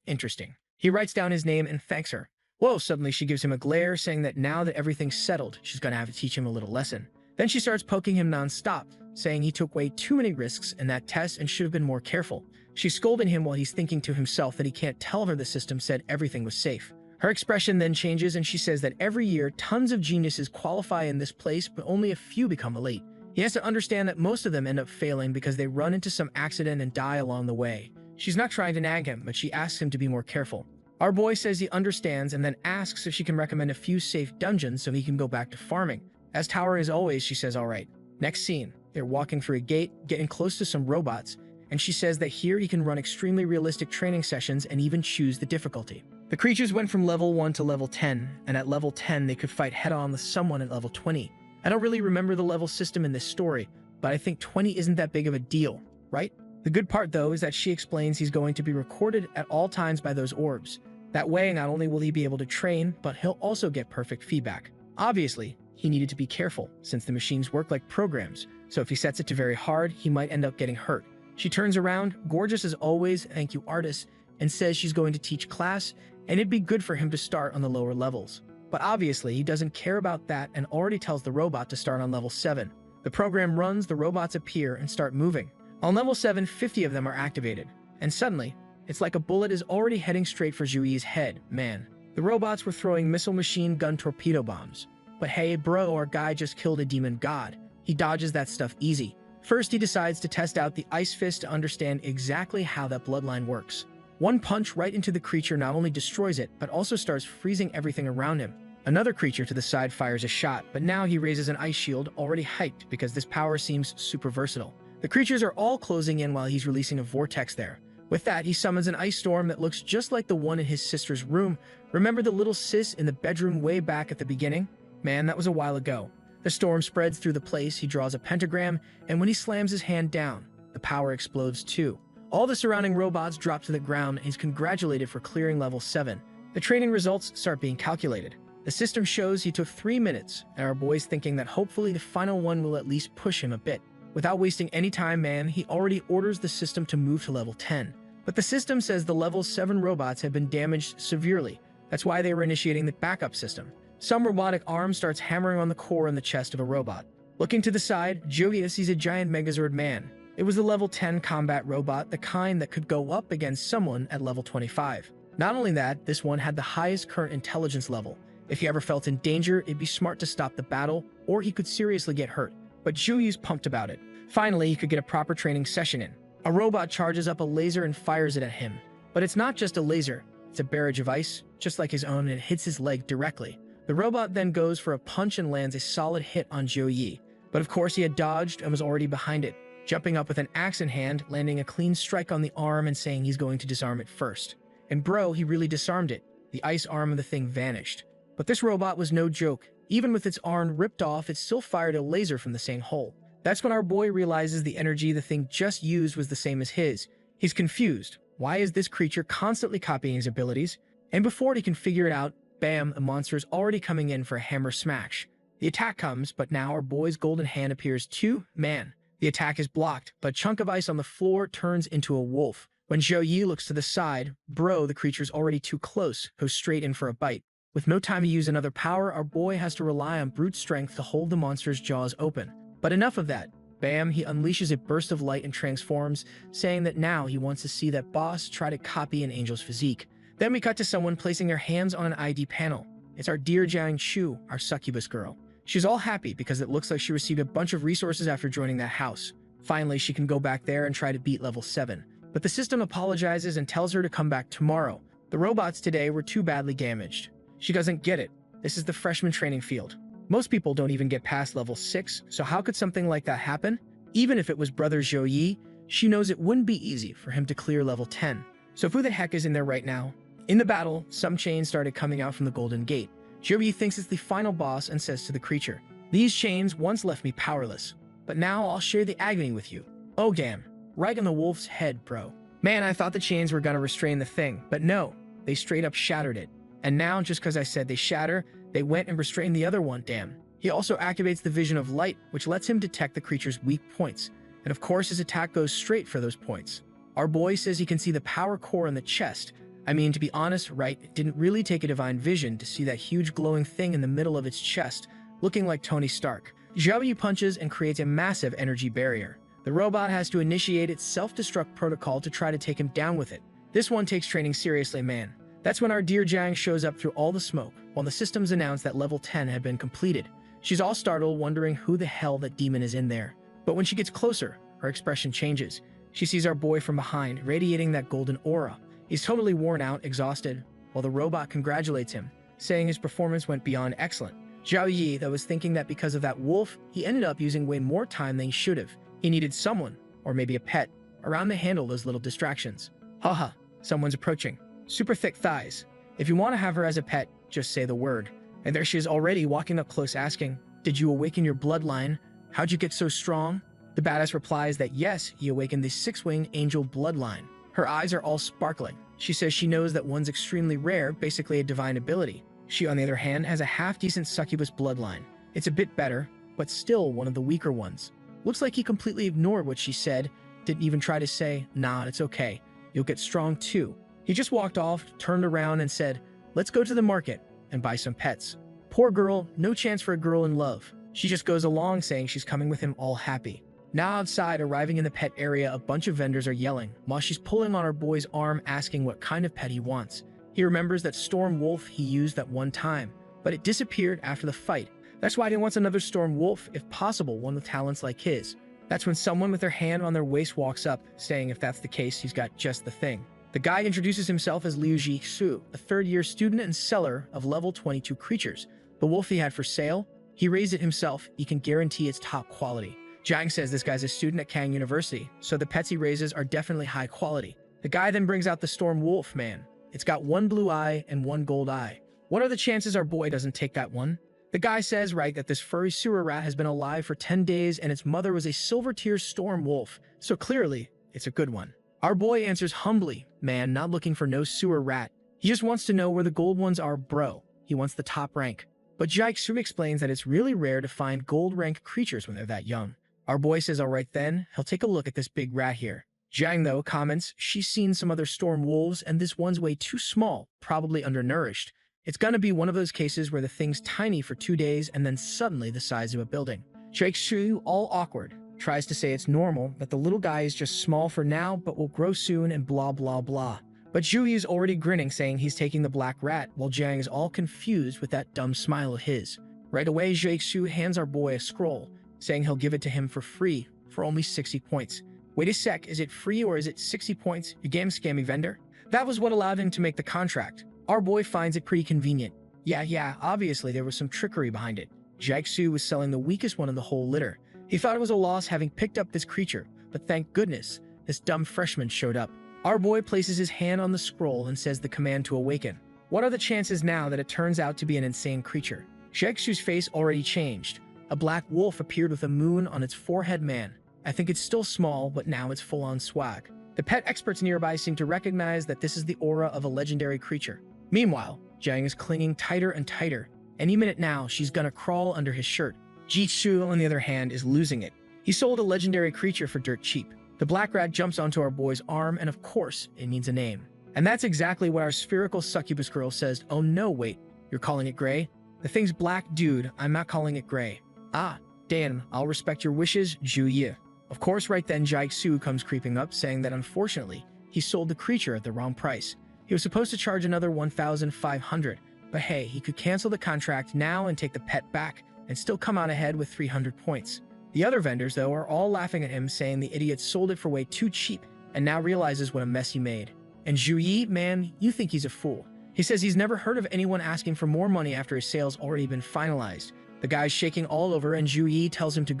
Interesting. He writes down his name and thanks her. Whoa, suddenly she gives him a glare, saying that now that everything's settled, she's gonna have to teach him a little lesson. Then she starts poking him non-stop, saying he took way too many risks in that test and should have been more careful. She's scolding him while he's thinking to himself that he can't tell her the system said everything was safe. Her expression then changes and she says that every year tons of geniuses qualify in this place, but only a few become elite. He has to understand that most of them end up failing because they run into some accident and die along the way. She's not trying to nag him, but she asks him to be more careful. Our boy says he understands and then asks if she can recommend a few safe dungeons so he can go back to farming. As Tower is always, she says alright. Next scene, they're walking through a gate, getting close to some robots, and she says that here he can run extremely realistic training sessions and even choose the difficulty. The creatures went from level 1 to level 10, and at level 10 they could fight head-on with someone at level 20. I don't really remember the level system in this story, but I think 20 isn't that big of a deal, right? The good part though is that she explains he's going to be recorded at all times by those orbs. That way, not only will he be able to train, but he'll also get perfect feedback. Obviously, he needed to be careful, since the machines work like programs, so if he sets it to very hard, he might end up getting hurt. She turns around, gorgeous as always, thank you artist, and says she's going to teach class, and it'd be good for him to start on the lower levels. But obviously, he doesn't care about that and already tells the robot to start on level 7. The program runs, the robots appear and start moving. On level 7, 50 of them are activated, and suddenly, it's like a bullet is already heading straight for Zhuyi's head. Man, the robots were throwing missile machine gun torpedo bombs. But hey bro, our guy just killed a demon god. He dodges that stuff easy. First, he decides to test out the ice fist to understand exactly how that bloodline works. One punch right into the creature not only destroys it, but also starts freezing everything around him. Another creature to the side fires a shot, but now he raises an ice shield already hyped because this power seems super versatile. The creatures are all closing in while he's releasing a vortex there. With that, he summons an ice storm that looks just like the one in his sister's room. Remember the little sis in the bedroom way back at the beginning? Man, that was a while ago. The storm spreads through the place, he draws a pentagram, and when he slams his hand down, the power explodes too. All the surrounding robots drop to the ground and he's congratulated for clearing level 7. The training results start being calculated. The system shows he took 3 minutes, and our boy's thinking that hopefully the final one will at least push him a bit. Without wasting any time, man, he already orders the system to move to level 10. But the system says the level 7 robots have been damaged severely. That's why they were initiating the backup system. Some robotic arm starts hammering on the core in the chest of a robot. Looking to the side, Jogia sees a giant Megazord man. It was the level 10 combat robot, the kind that could go up against someone at level 25. Not only that, this one had the highest current intelligence level. If he ever felt in danger, it'd be smart to stop the battle, or he could seriously get hurt. But Zhuyi's pumped about it. Finally, he could get a proper training session in. A robot charges up a laser and fires it at him. But it's not just a laser, it's a barrage of ice, just like his own, and it hits his leg directly. The robot then goes for a punch and lands a solid hit on Zhuyi. But of course he had dodged and was already behind it, jumping up with an axe in hand, landing a clean strike on the arm and saying he's going to disarm it first. And bro, he really disarmed it. The ice arm of the thing vanished. But this robot was no joke. Even with its arm ripped off, it still fired a laser from the same hole. That's when our boy realizes the energy the thing just used was the same as his. He's confused. Why is this creature constantly copying his abilities? And before he can figure it out, bam, a monster is already coming in for a hammer smash. The attack comes, but now our boy's golden hand appears too. Man, the attack is blocked, but a chunk of ice on the floor turns into a wolf. When Zhou Yi looks to the side, bro, the creature's already too close, goes straight in for a bite. With no time to use another power, our boy has to rely on brute strength to hold the monster's jaws open. But enough of that. Bam, he unleashes a burst of light and transforms, saying that now he wants to see that boss try to copy an angel's physique. Then we cut to someone placing their hands on an ID panel. It's our dear Jiang Shu, our succubus girl. She's all happy because it looks like she received a bunch of resources after joining that house. Finally, she can go back there and try to beat level 7. But the system apologizes and tells her to come back tomorrow. The robots today were too badly damaged. She doesn't get it. This is the freshman training field. Most people don't even get past level 6, so how could something like that happen? Even if it was brother Zhou Yi, she knows it wouldn't be easy for him to clear level 10. So who the heck is in there right now? In the battle, some chains started coming out from the Golden Gate. Zhou Yi thinks it's the final boss and says to the creature, "These chains once left me powerless, but now I'll share the agony with you." Oh damn, right in the wolf's head, bro. Man, I thought the chains were gonna restrain the thing, but no, they straight up shattered it. And now, just because I said they shatter, they went and restrained the other one, damn. He also activates the vision of light, which lets him detect the creature's weak points. And of course, his attack goes straight for those points. Our boy says he can see the power core in the chest. I mean, to be honest, right, it didn't really take a divine vision to see that huge glowing thing in the middle of its chest, looking like Tony Stark. Zhou Yi punches and creates a massive energy barrier. The robot has to initiate its self-destruct protocol to try to take him down with it. This one takes training seriously, man. That's when our dear Jiang shows up through all the smoke, while the systems announce that level 10 had been completed. She's all startled, wondering who the hell that demon is in there. But when she gets closer, her expression changes. She sees our boy from behind, radiating that golden aura. He's totally worn out, exhausted, while the robot congratulates him, saying his performance went beyond excellent. Zhou Yi, though, was thinking that because of that wolf, he ended up using way more time than he should have. He needed someone, or maybe a pet, around to handle those little distractions. Haha, someone's approaching. Super thick thighs. If you want to have her as a pet, just say the word. And there she is already walking up close asking, "Did you awaken your bloodline? How'd you get so strong?" The badass replies that yes, he awakened the 6-winged angel bloodline. Her eyes are all sparkling. She says she knows that one's extremely rare, basically a divine ability. She, on the other hand, has a half-decent succubus bloodline. It's a bit better, but still one of the weaker ones. Looks like he completely ignored what she said, didn't even try to say, "Nah, it's okay. You'll get strong too." He just walked off, turned around and said, "Let's go to the market and buy some pets." Poor girl, no chance for a girl in love. She just goes along saying she's coming with him all happy. Now outside, arriving in the pet area, a bunch of vendors are yelling, while she's pulling on our boy's arm asking what kind of pet he wants. He remembers that storm wolf he used that one time, but it disappeared after the fight. That's why he wants another storm wolf, if possible, one with talents like his. That's when someone with their hand on their waist walks up, saying if that's the case, he's got just the thing. The guy introduces himself as Liu Ji-Su, a third-year student and seller of level 22 creatures. The wolf he had for sale, he raised it himself. He can guarantee it's top quality. Jiang says this guy's a student at Kang University, so the pets he raises are definitely high quality. The guy then brings out the storm wolf, man. It's got one blue eye and one gold eye. What are the chances our boy doesn't take that one? The guy says, right, that this furry sewer rat has been alive for 10 days and its mother was a silver tier storm wolf, so clearly, it's a good one. Our boy answers humbly, man, not looking for no sewer rat. He just wants to know where the gold ones are, bro. He wants the top rank. But Jiang explains that it's really rare to find gold rank creatures when they're that young. Our boy says, alright then, he'll take a look at this big rat here. Jiang, though, comments, she's seen some other storm wolves and this one's way too small, probably undernourished. It's gonna be one of those cases where the thing's tiny for 2 days and then suddenly the size of a building. Jiang, all awkward, tries to say it's normal, that the little guy is just small for now but will grow soon and blah blah blah. But Zhu is already grinning, saying he's taking the black rat, while Jiang is all confused with that dumb smile of his. Right away, Jiang hands our boy a scroll, saying he'll give it to him for free, for only 60 points. Wait a sec, is it free or is it 60 points, you damn scammy vendor? That was what allowed him to make the contract. Our boy finds it pretty convenient. Yeah, obviously there was some trickery behind it. Jiang was selling the weakest one in the whole litter. He thought it was a loss having picked up this creature, but thank goodness, this dumb freshman showed up. Our boy places his hand on the scroll and says the command to awaken. What are the chances now that it turns out to be an insane creature? Jiang's face already changed. A black wolf appeared with a moon on its forehead. Man, I think it's still small, but now it's full-on swag. The pet experts nearby seem to recognize that this is the aura of a legendary creature. Meanwhile, Jiang is clinging tighter and tighter. Any minute now, she's gonna crawl under his shirt. Jishu, on the other hand, is losing it. He sold a legendary creature for dirt cheap. The black rat jumps onto our boy's arm, and of course, it needs a name. And that's exactly what our spherical succubus girl says. Oh no, wait, you're calling it gray? The thing's black, dude. I'm not calling it gray. Ah, Dan, I'll respect your wishes, Zhu Yi. Of course, right then, Jiaxu comes creeping up, saying that unfortunately, he sold the creature at the wrong price. He was supposed to charge another 1,500, but hey, he could cancel the contract now and take the pet back, and still come out ahead with 300 points. The other vendors, though, are all laughing at him, saying the idiot sold it for way too cheap, and now realizes what a mess he made. And Zhu Yi, man, you think he's a fool. He says he's never heard of anyone asking for more money after his sale's already been finalized. The guy's shaking all over, and Zhu Yi tells him to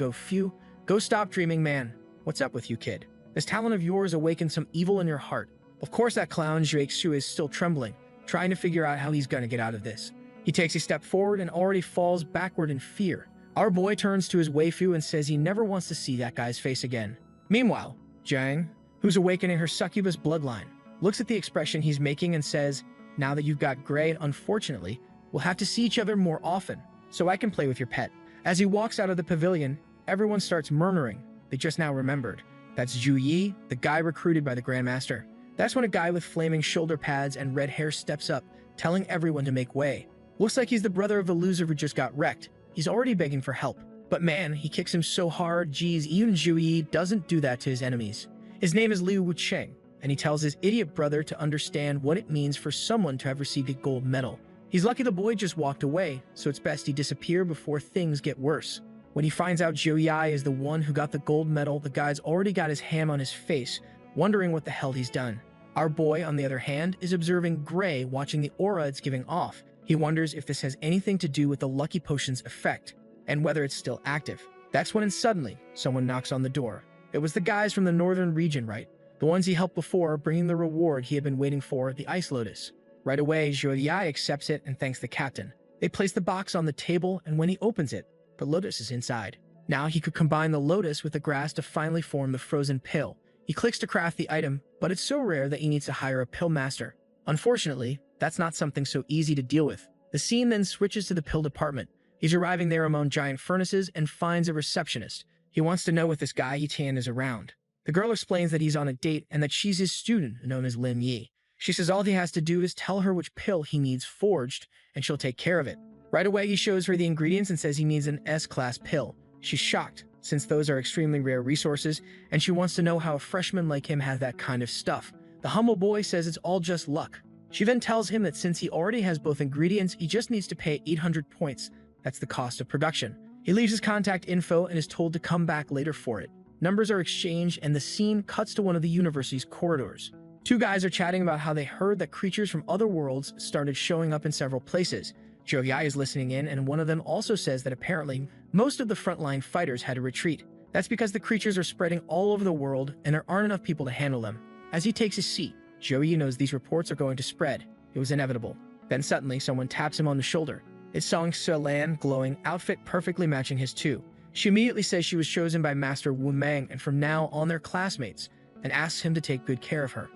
go stop dreaming, man. What's up with you, kid? This talent of yours awakened some evil in your heart. Of course that clown Jiaxu is still trembling, trying to figure out how he's gonna get out of this. He takes a step forward and already falls backward in fear. Our boy turns to his waifu and says he never wants to see that guy's face again. Meanwhile, Jiang, who's awakening her succubus bloodline, looks at the expression he's making and says, now that you've got gray, unfortunately, we'll have to see each other more often, so I can play with your pet. As he walks out of the pavilion, everyone starts murmuring. They just now remembered. That's Zhu Yi, the guy recruited by the Grandmaster. That's when a guy with flaming shoulder pads and red hair steps up, telling everyone to make way. Looks like he's the brother of the loser who just got wrecked. He's already begging for help. But man, he kicks him so hard, geez, even Zhu Yi doesn't do that to his enemies. His name is Liu Wucheng, and he tells his idiot brother to understand what it means for someone to have received a gold medal. He's lucky the boy just walked away, so it's best he disappear before things get worse. When he finds out Zhou Yi is the one who got the gold medal, the guy's already got his ham on his face, wondering what the hell he's done. Our boy, on the other hand, is observing Gray, watching the aura it's giving off. He wonders if this has anything to do with the Lucky Potion's effect, and whether it's still active. That's when suddenly, someone knocks on the door. It was the guys from the northern region, right? The ones he helped before, bringing the reward he had been waiting for, the Ice Lotus. Right away, Zhou Yi accepts it and thanks the captain. They place the box on the table, and when he opens it, the lotus is inside. Now he could combine the lotus with the grass to finally form the frozen pill. He clicks to craft the item, but it's so rare that he needs to hire a pill master. Unfortunately, that's not something so easy to deal with. The scene then switches to the pill department. He's arriving there among giant furnaces and finds a receptionist. He wants to know if this guy Yitan is around. The girl explains that he's on a date and that she's his student, known as Lim Yi. She says all he has to do is tell her which pill he needs forged, and she'll take care of it. Right away, he shows her the ingredients and says he needs an S-class pill. She's shocked, since those are extremely rare resources, and she wants to know how a freshman like him has that kind of stuff. The humble boy says it's all just luck. She then tells him that since he already has both ingredients, he just needs to pay 800 points. That's the cost of production. He leaves his contact info and is told to come back later for it. Numbers are exchanged, and the scene cuts to one of the university's corridors. Two guys are chatting about how they heard that creatures from other worlds started showing up in several places. Zhou Yi is listening in, and one of them also says that apparently most of the frontline fighters had to retreat. That's because the creatures are spreading all over the world and there aren't enough people to handle them. As he takes his seat, Zhou Yi knows these reports are going to spread. It was inevitable. Then suddenly someone taps him on the shoulder. It's Song Selan, glowing outfit perfectly matching his too. She immediately says she was chosen by Master Wu Mang and from now on they're classmates, and asks him to take good care of her.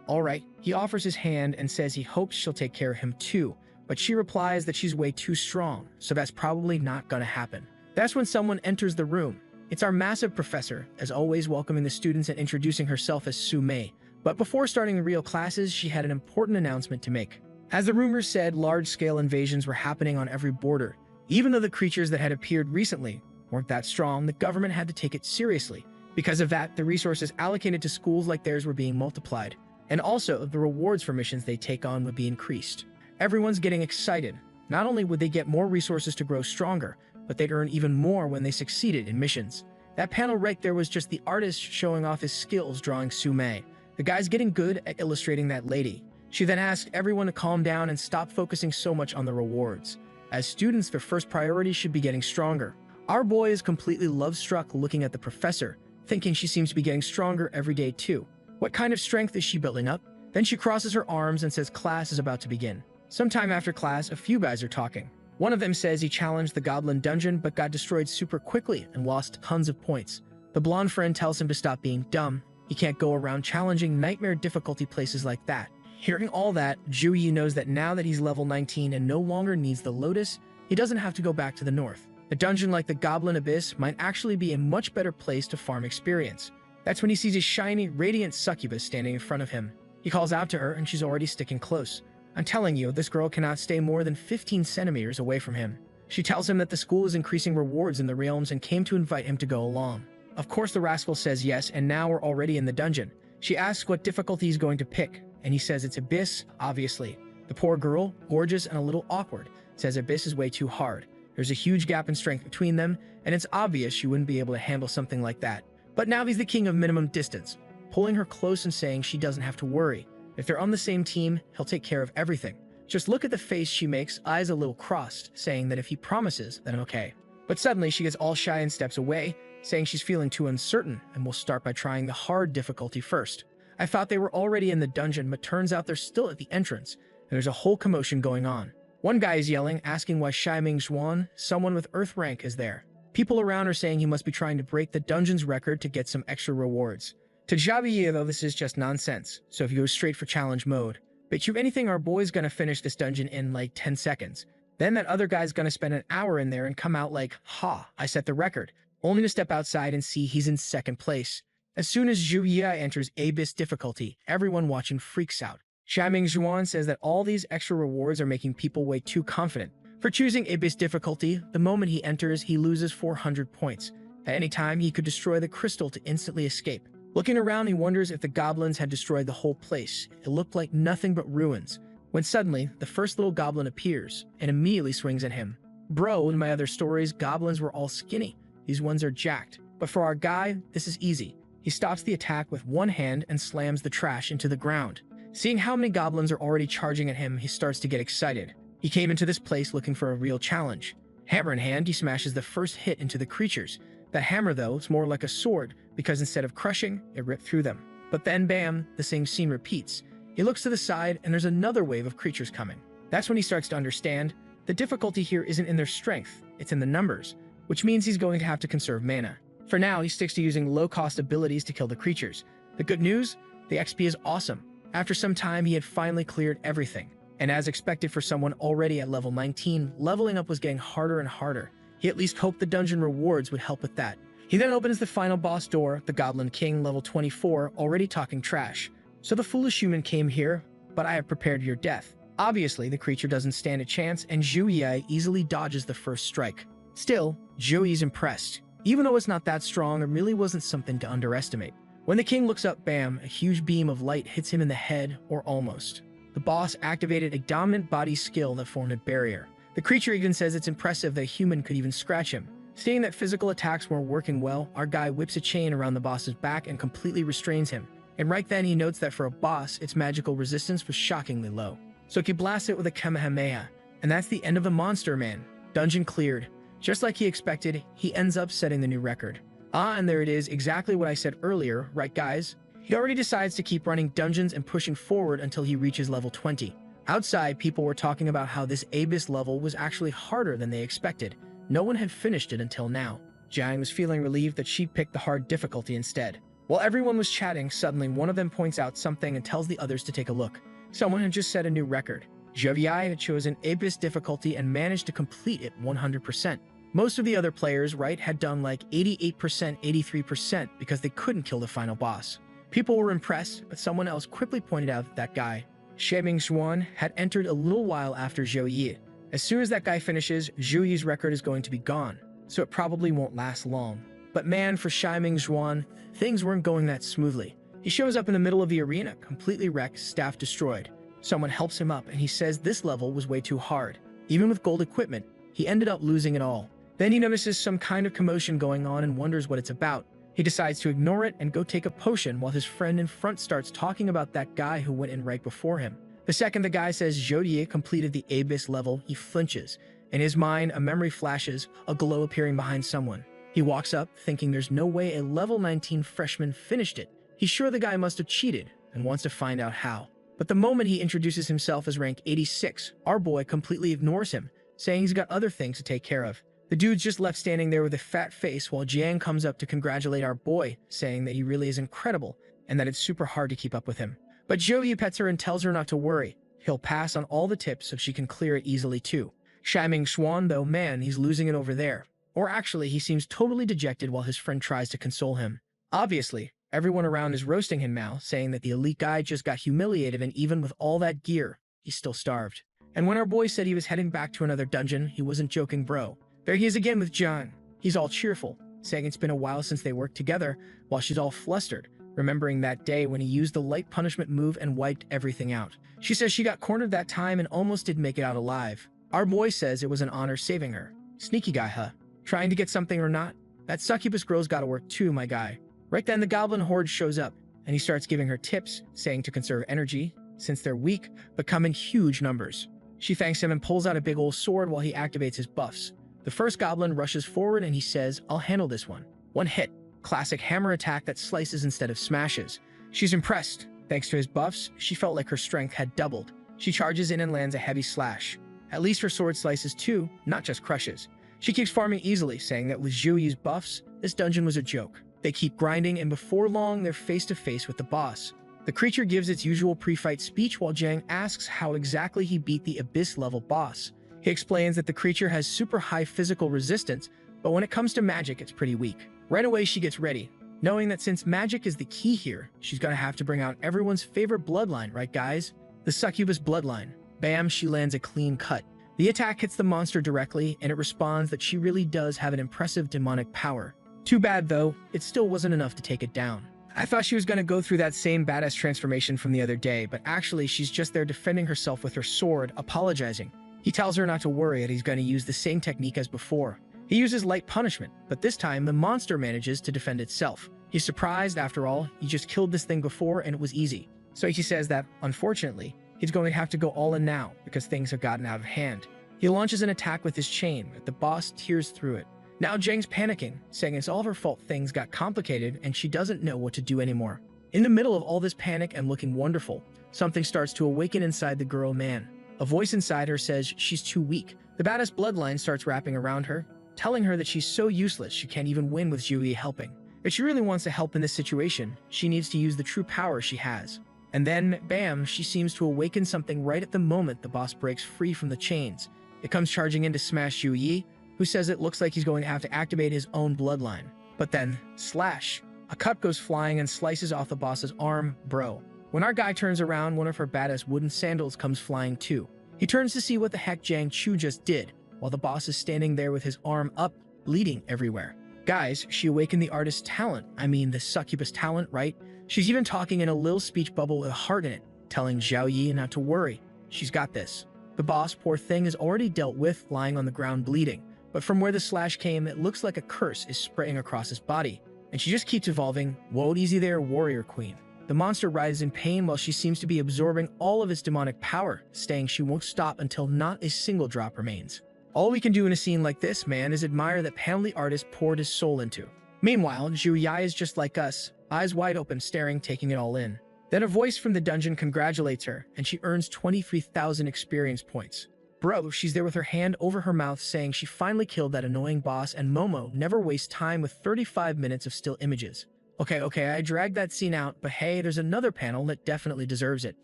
Alright. He offers his hand and says he hopes she'll take care of him too, but she replies that she's way too strong, so that's probably not gonna happen. That's when someone enters the room. It's our massive professor, as always welcoming the students and introducing herself as Su Mei. But before starting the real classes, she had an important announcement to make. As the rumors said, large-scale invasions were happening on every border. Even though the creatures that had appeared recently weren't that strong, the government had to take it seriously. Because of that, the resources allocated to schools like theirs were being multiplied. And also, the rewards for missions they take on would be increased. Everyone's getting excited. Not only would they get more resources to grow stronger, but they'd earn even more when they succeeded in missions. That panel right there was just the artist showing off his skills drawing Su Mei. The guy's getting good at illustrating that lady. She then asked everyone to calm down and stop focusing so much on the rewards. As students, their first priority should be getting stronger. Our boy is completely love-struck looking at the professor, thinking she seems to be getting stronger every day too. What kind of strength is she building up? Then she crosses her arms and says class is about to begin. Sometime after class, a few guys are talking. One of them says he challenged the goblin dungeon but got destroyed super quickly and lost tons of points. The blonde friend tells him to stop being dumb. He can't go around challenging nightmare difficulty places like that. Hearing all that, Zhuyi knows that now that he's level 19 and no longer needs the Lotus, he doesn't have to go back to the north. A dungeon like the Goblin Abyss might actually be a much better place to farm experience. That's when he sees a shiny, radiant succubus standing in front of him. He calls out to her and she's already sticking close. I'm telling you, this girl cannot stay more than 15 centimeters away from him. She tells him that the school is increasing rewards in the realms and came to invite him to go along. Of course the rascal says yes, and now we're already in the dungeon. She asks what difficulty he's going to pick, and he says it's Abyss, obviously. The poor girl, gorgeous and a little awkward, says Abyss is way too hard. There's a huge gap in strength between them, and it's obvious she wouldn't be able to handle something like that. But now he's the king of minimum distance, pulling her close and saying she doesn't have to worry. If they're on the same team, he'll take care of everything. Just look at the face she makes, eyes a little crossed, saying that if he promises, then okay. But suddenly she gets all shy and steps away, saying she's feeling too uncertain and will start by trying the hard difficulty first. I thought they were already in the dungeon, but turns out they're still at the entrance, and there's a whole commotion going on. One guy is yelling, asking why Shiming Zhuan, someone with Earth rank, is there. People around are saying he must be trying to break the dungeon's record to get some extra rewards. To Javier, though, this is just nonsense, so if you go straight for challenge mode, bet you anything our boy's gonna finish this dungeon in like 10 seconds. Then that other guy's gonna spend an hour in there and come out like, ha, I set the record, only to step outside and see he's in second place. As soon as Zhu Yi enters Abyss difficulty, everyone watching freaks out. Shiming Zhuan says that all these extra rewards are making people way too confident. For choosing Abyss difficulty, the moment he enters, he loses 400 points. At any time, he could destroy the crystal to instantly escape. Looking around, he wonders if the goblins had destroyed the whole place. It looked like nothing but ruins. When suddenly, the first little goblin appears and immediately swings at him. Bro, in my other stories, goblins were all skinny. These ones are jacked. But for our guy, this is easy. He stops the attack with one hand and slams the trash into the ground. Seeing how many goblins are already charging at him, he starts to get excited. He came into this place looking for a real challenge. Hammer in hand, he smashes the first hit into the creatures. That hammer, though, is more like a sword, because instead of crushing, it ripped through them. But then, bam, the same scene repeats. He looks to the side, and there's another wave of creatures coming. That's when he starts to understand the difficulty here isn't in their strength, it's in the numbers, which means he's going to have to conserve mana. For now, he sticks to using low-cost abilities to kill the creatures. The good news? The XP is awesome. After some time, he had finally cleared everything. And as expected for someone already at level 19, leveling up was getting harder and harder. He at least hoped the dungeon rewards would help with that. He then opens the final boss door, the Goblin King, level 24, already talking trash. So the foolish human came here, but I have prepared your death. Obviously, the creature doesn't stand a chance, and Zhu Yi easily dodges the first strike. Still, Zhu Yi's impressed. Even though it's not that strong, it really wasn't something to underestimate. When the king looks up, bam, a huge beam of light hits him in the head, or almost. The boss activated a dominant body skill that formed a barrier. The creature even says it's impressive that a human could even scratch him. Seeing that physical attacks weren't working well, our guy whips a chain around the boss's back and completely restrains him. And right then he notes that for a boss, its magical resistance was shockingly low. So he blasts it with a Kamehameha, and that's the end of the monster man. Dungeon cleared. Just like he expected, he ends up setting the new record. Ah, and there it is, exactly what I said earlier, right guys? He already decides to keep running dungeons and pushing forward until he reaches level 20. Outside, people were talking about how this Abyss level was actually harder than they expected. No one had finished it until now. Jiang was feeling relieved that she picked the hard difficulty instead. While everyone was chatting, suddenly one of them points out something and tells the others to take a look. Someone had just set a new record. Javier had chosen Abyss difficulty and managed to complete it 100%. Most of the other players, right, had done like 88%, 83% because they couldn't kill the final boss. People were impressed, but someone else quickly pointed out that guy, Shiming Zhuan, had entered a little while after Zhou Yi. As soon as that guy finishes, Zhou Yi's record is going to be gone, so it probably won't last long. But man, for Shiming Zhuan, things weren't going that smoothly. He shows up in the middle of the arena, completely wrecked, staff destroyed. Someone helps him up and he says this level was way too hard. Even with gold equipment, he ended up losing it all. Then he notices some kind of commotion going on and wonders what it's about. He decides to ignore it and go take a potion while his friend in front starts talking about that guy who went in right before him. The second the guy says Jodie completed the Abyss level, he flinches. In his mind, a memory flashes, a glow appearing behind someone. He walks up, thinking there's no way a level 19 freshman finished it. He's sure the guy must have cheated and wants to find out how. But the moment he introduces himself as rank 86, our boy completely ignores him, saying he's got other things to take care of. The dude's just left standing there with a fat face while Jiang comes up to congratulate our boy, saying that he really is incredible and that it's super hard to keep up with him. But Joey pets her and tells her not to worry. He'll pass on all the tips so she can clear it easily too. Shaming Swan, though, man, he's losing it over there. Or actually, he seems totally dejected while his friend tries to console him. Obviously, everyone around is roasting him now, saying that the elite guy just got humiliated and even with all that gear, he's still starved. And when our boy said he was heading back to another dungeon, he wasn't joking, bro. There he is again with John. He's all cheerful, saying it's been a while since they worked together, while she's all flustered, remembering that day when he used the light punishment move and wiped everything out. She says she got cornered that time and almost did make it out alive. Our boy says it was an honor saving her. Sneaky guy, huh? Trying to get something or not? That succubus girl's gotta work too, my guy. Right then, the goblin horde shows up, and he starts giving her tips, saying to conserve energy, since they're weak, but come in huge numbers. She thanks him and pulls out a big old sword while he activates his buffs. The first goblin rushes forward and he says, I'll handle this one. One hit. Classic hammer attack that slices instead of smashes. She's impressed. Thanks to his buffs, she felt like her strength had doubled. She charges in and lands a heavy slash. At least her sword slices too, not just crushes. She keeps farming easily, saying that with Zhuyi's buffs, this dungeon was a joke. They keep grinding, and before long, they're face to face with the boss. The creature gives its usual pre-fight speech while Jiang asks how exactly he beat the Abyss-level boss. He explains that the creature has super high physical resistance, but when it comes to magic, it's pretty weak. Right away, she gets ready, knowing that since magic is the key here, she's gonna have to bring out everyone's favorite bloodline, right guys? The Succubus bloodline. Bam, she lands a clean cut. The attack hits the monster directly, and it responds that she really does have an impressive demonic power. Too bad though, it still wasn't enough to take it down. I thought she was gonna go through that same badass transformation from the other day, but actually she's just there defending herself with her sword, apologizing. He tells her not to worry that he's gonna use the same technique as before. He uses light punishment, but this time the monster manages to defend itself. He's surprised, after all, he just killed this thing before and it was easy. So he says that, unfortunately, he's going to have to go all in now because things have gotten out of hand. He launches an attack with his chain, but the boss tears through it. Now Jiang's panicking, saying it's all her fault things got complicated and she doesn't know what to do anymore. In the middle of all this panic and looking wonderful, something starts to awaken inside the girl man. A voice inside her says she's too weak. The badass bloodline starts wrapping around her, telling her that she's so useless she can't even win with Zhuyi helping. If she really wants to help in this situation, she needs to use the true power she has. And then, bam, she seems to awaken something right at the moment the boss breaks free from the chains. It comes charging in to smash Zhuyi, who says it looks like he's going to have to activate his own bloodline. But then, slash! A cut goes flying and slices off the boss's arm, bro. When our guy turns around, one of her badass wooden sandals comes flying too. He turns to see what the heck Jiang Chu just did, while the boss is standing there with his arm up, bleeding everywhere. Guys, she awakened the artist's talent. I mean, the succubus talent, right? She's even talking in a little speech bubble with a heart in it, telling Zhao Yi not to worry. She's got this. The boss, poor thing, is already dealt with, lying on the ground bleeding. But from where the slash came, it looks like a curse is spraying across his body. And she just keeps evolving. Whoa, easy there, warrior queen. The monster writhes in pain while she seems to be absorbing all of its demonic power, saying she won't stop until not a single drop remains. All we can do in a scene like this, man, is admire that panel the artist poured his soul into. Meanwhile, Zhu is just like us, eyes wide open, staring, taking it all in. Then a voice from the dungeon congratulates her, and she earns 23,000 experience points. Bro, she's there with her hand over her mouth, saying she finally killed that annoying boss, and Momo never wastes time with 35 minutes of still images. Okay, I dragged that scene out, but hey, there's another panel that definitely deserves it.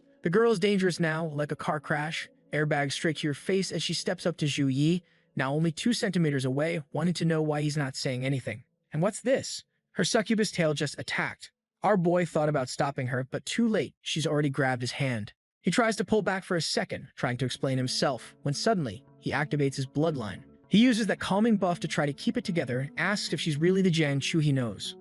The girl is dangerous now, like a car crash. Airbag straight to your face as she steps up to Zhu Yi, now only 2 centimeters away, wanting to know why he's not saying anything. And what's this? Her succubus tail just attacked. Our boy thought about stopping her, but too late, she's already grabbed his hand. He tries to pull back for a second, trying to explain himself, when suddenly, he activates his bloodline. He uses that calming buff to try to keep it together and asks if she's really the Jiang Chu he knows.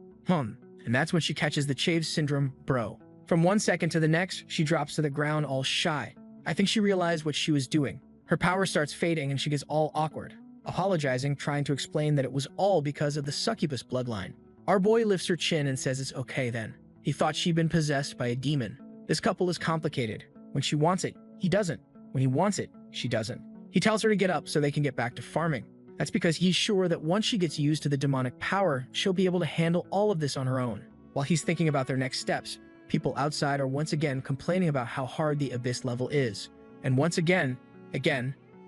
And that's when she catches the Chaves syndrome, bro. From 1 second to the next, she drops to the ground all shy. I think she realized what she was doing. Her power starts fading and she gets all awkward, apologizing, trying to explain that it was all because of the succubus bloodline. Our boy lifts her chin and says it's okay then. He thought she'd been possessed by a demon. This couple is complicated. When she wants it, he doesn't. When he wants it, she doesn't. He tells her to get up so they can get back to farming. That's because he's sure that once she gets used to the demonic power, she'll be able to handle all of this on her own. While he's thinking about their next steps, people outside are once again complaining about how hard the Abyss level is. And once again,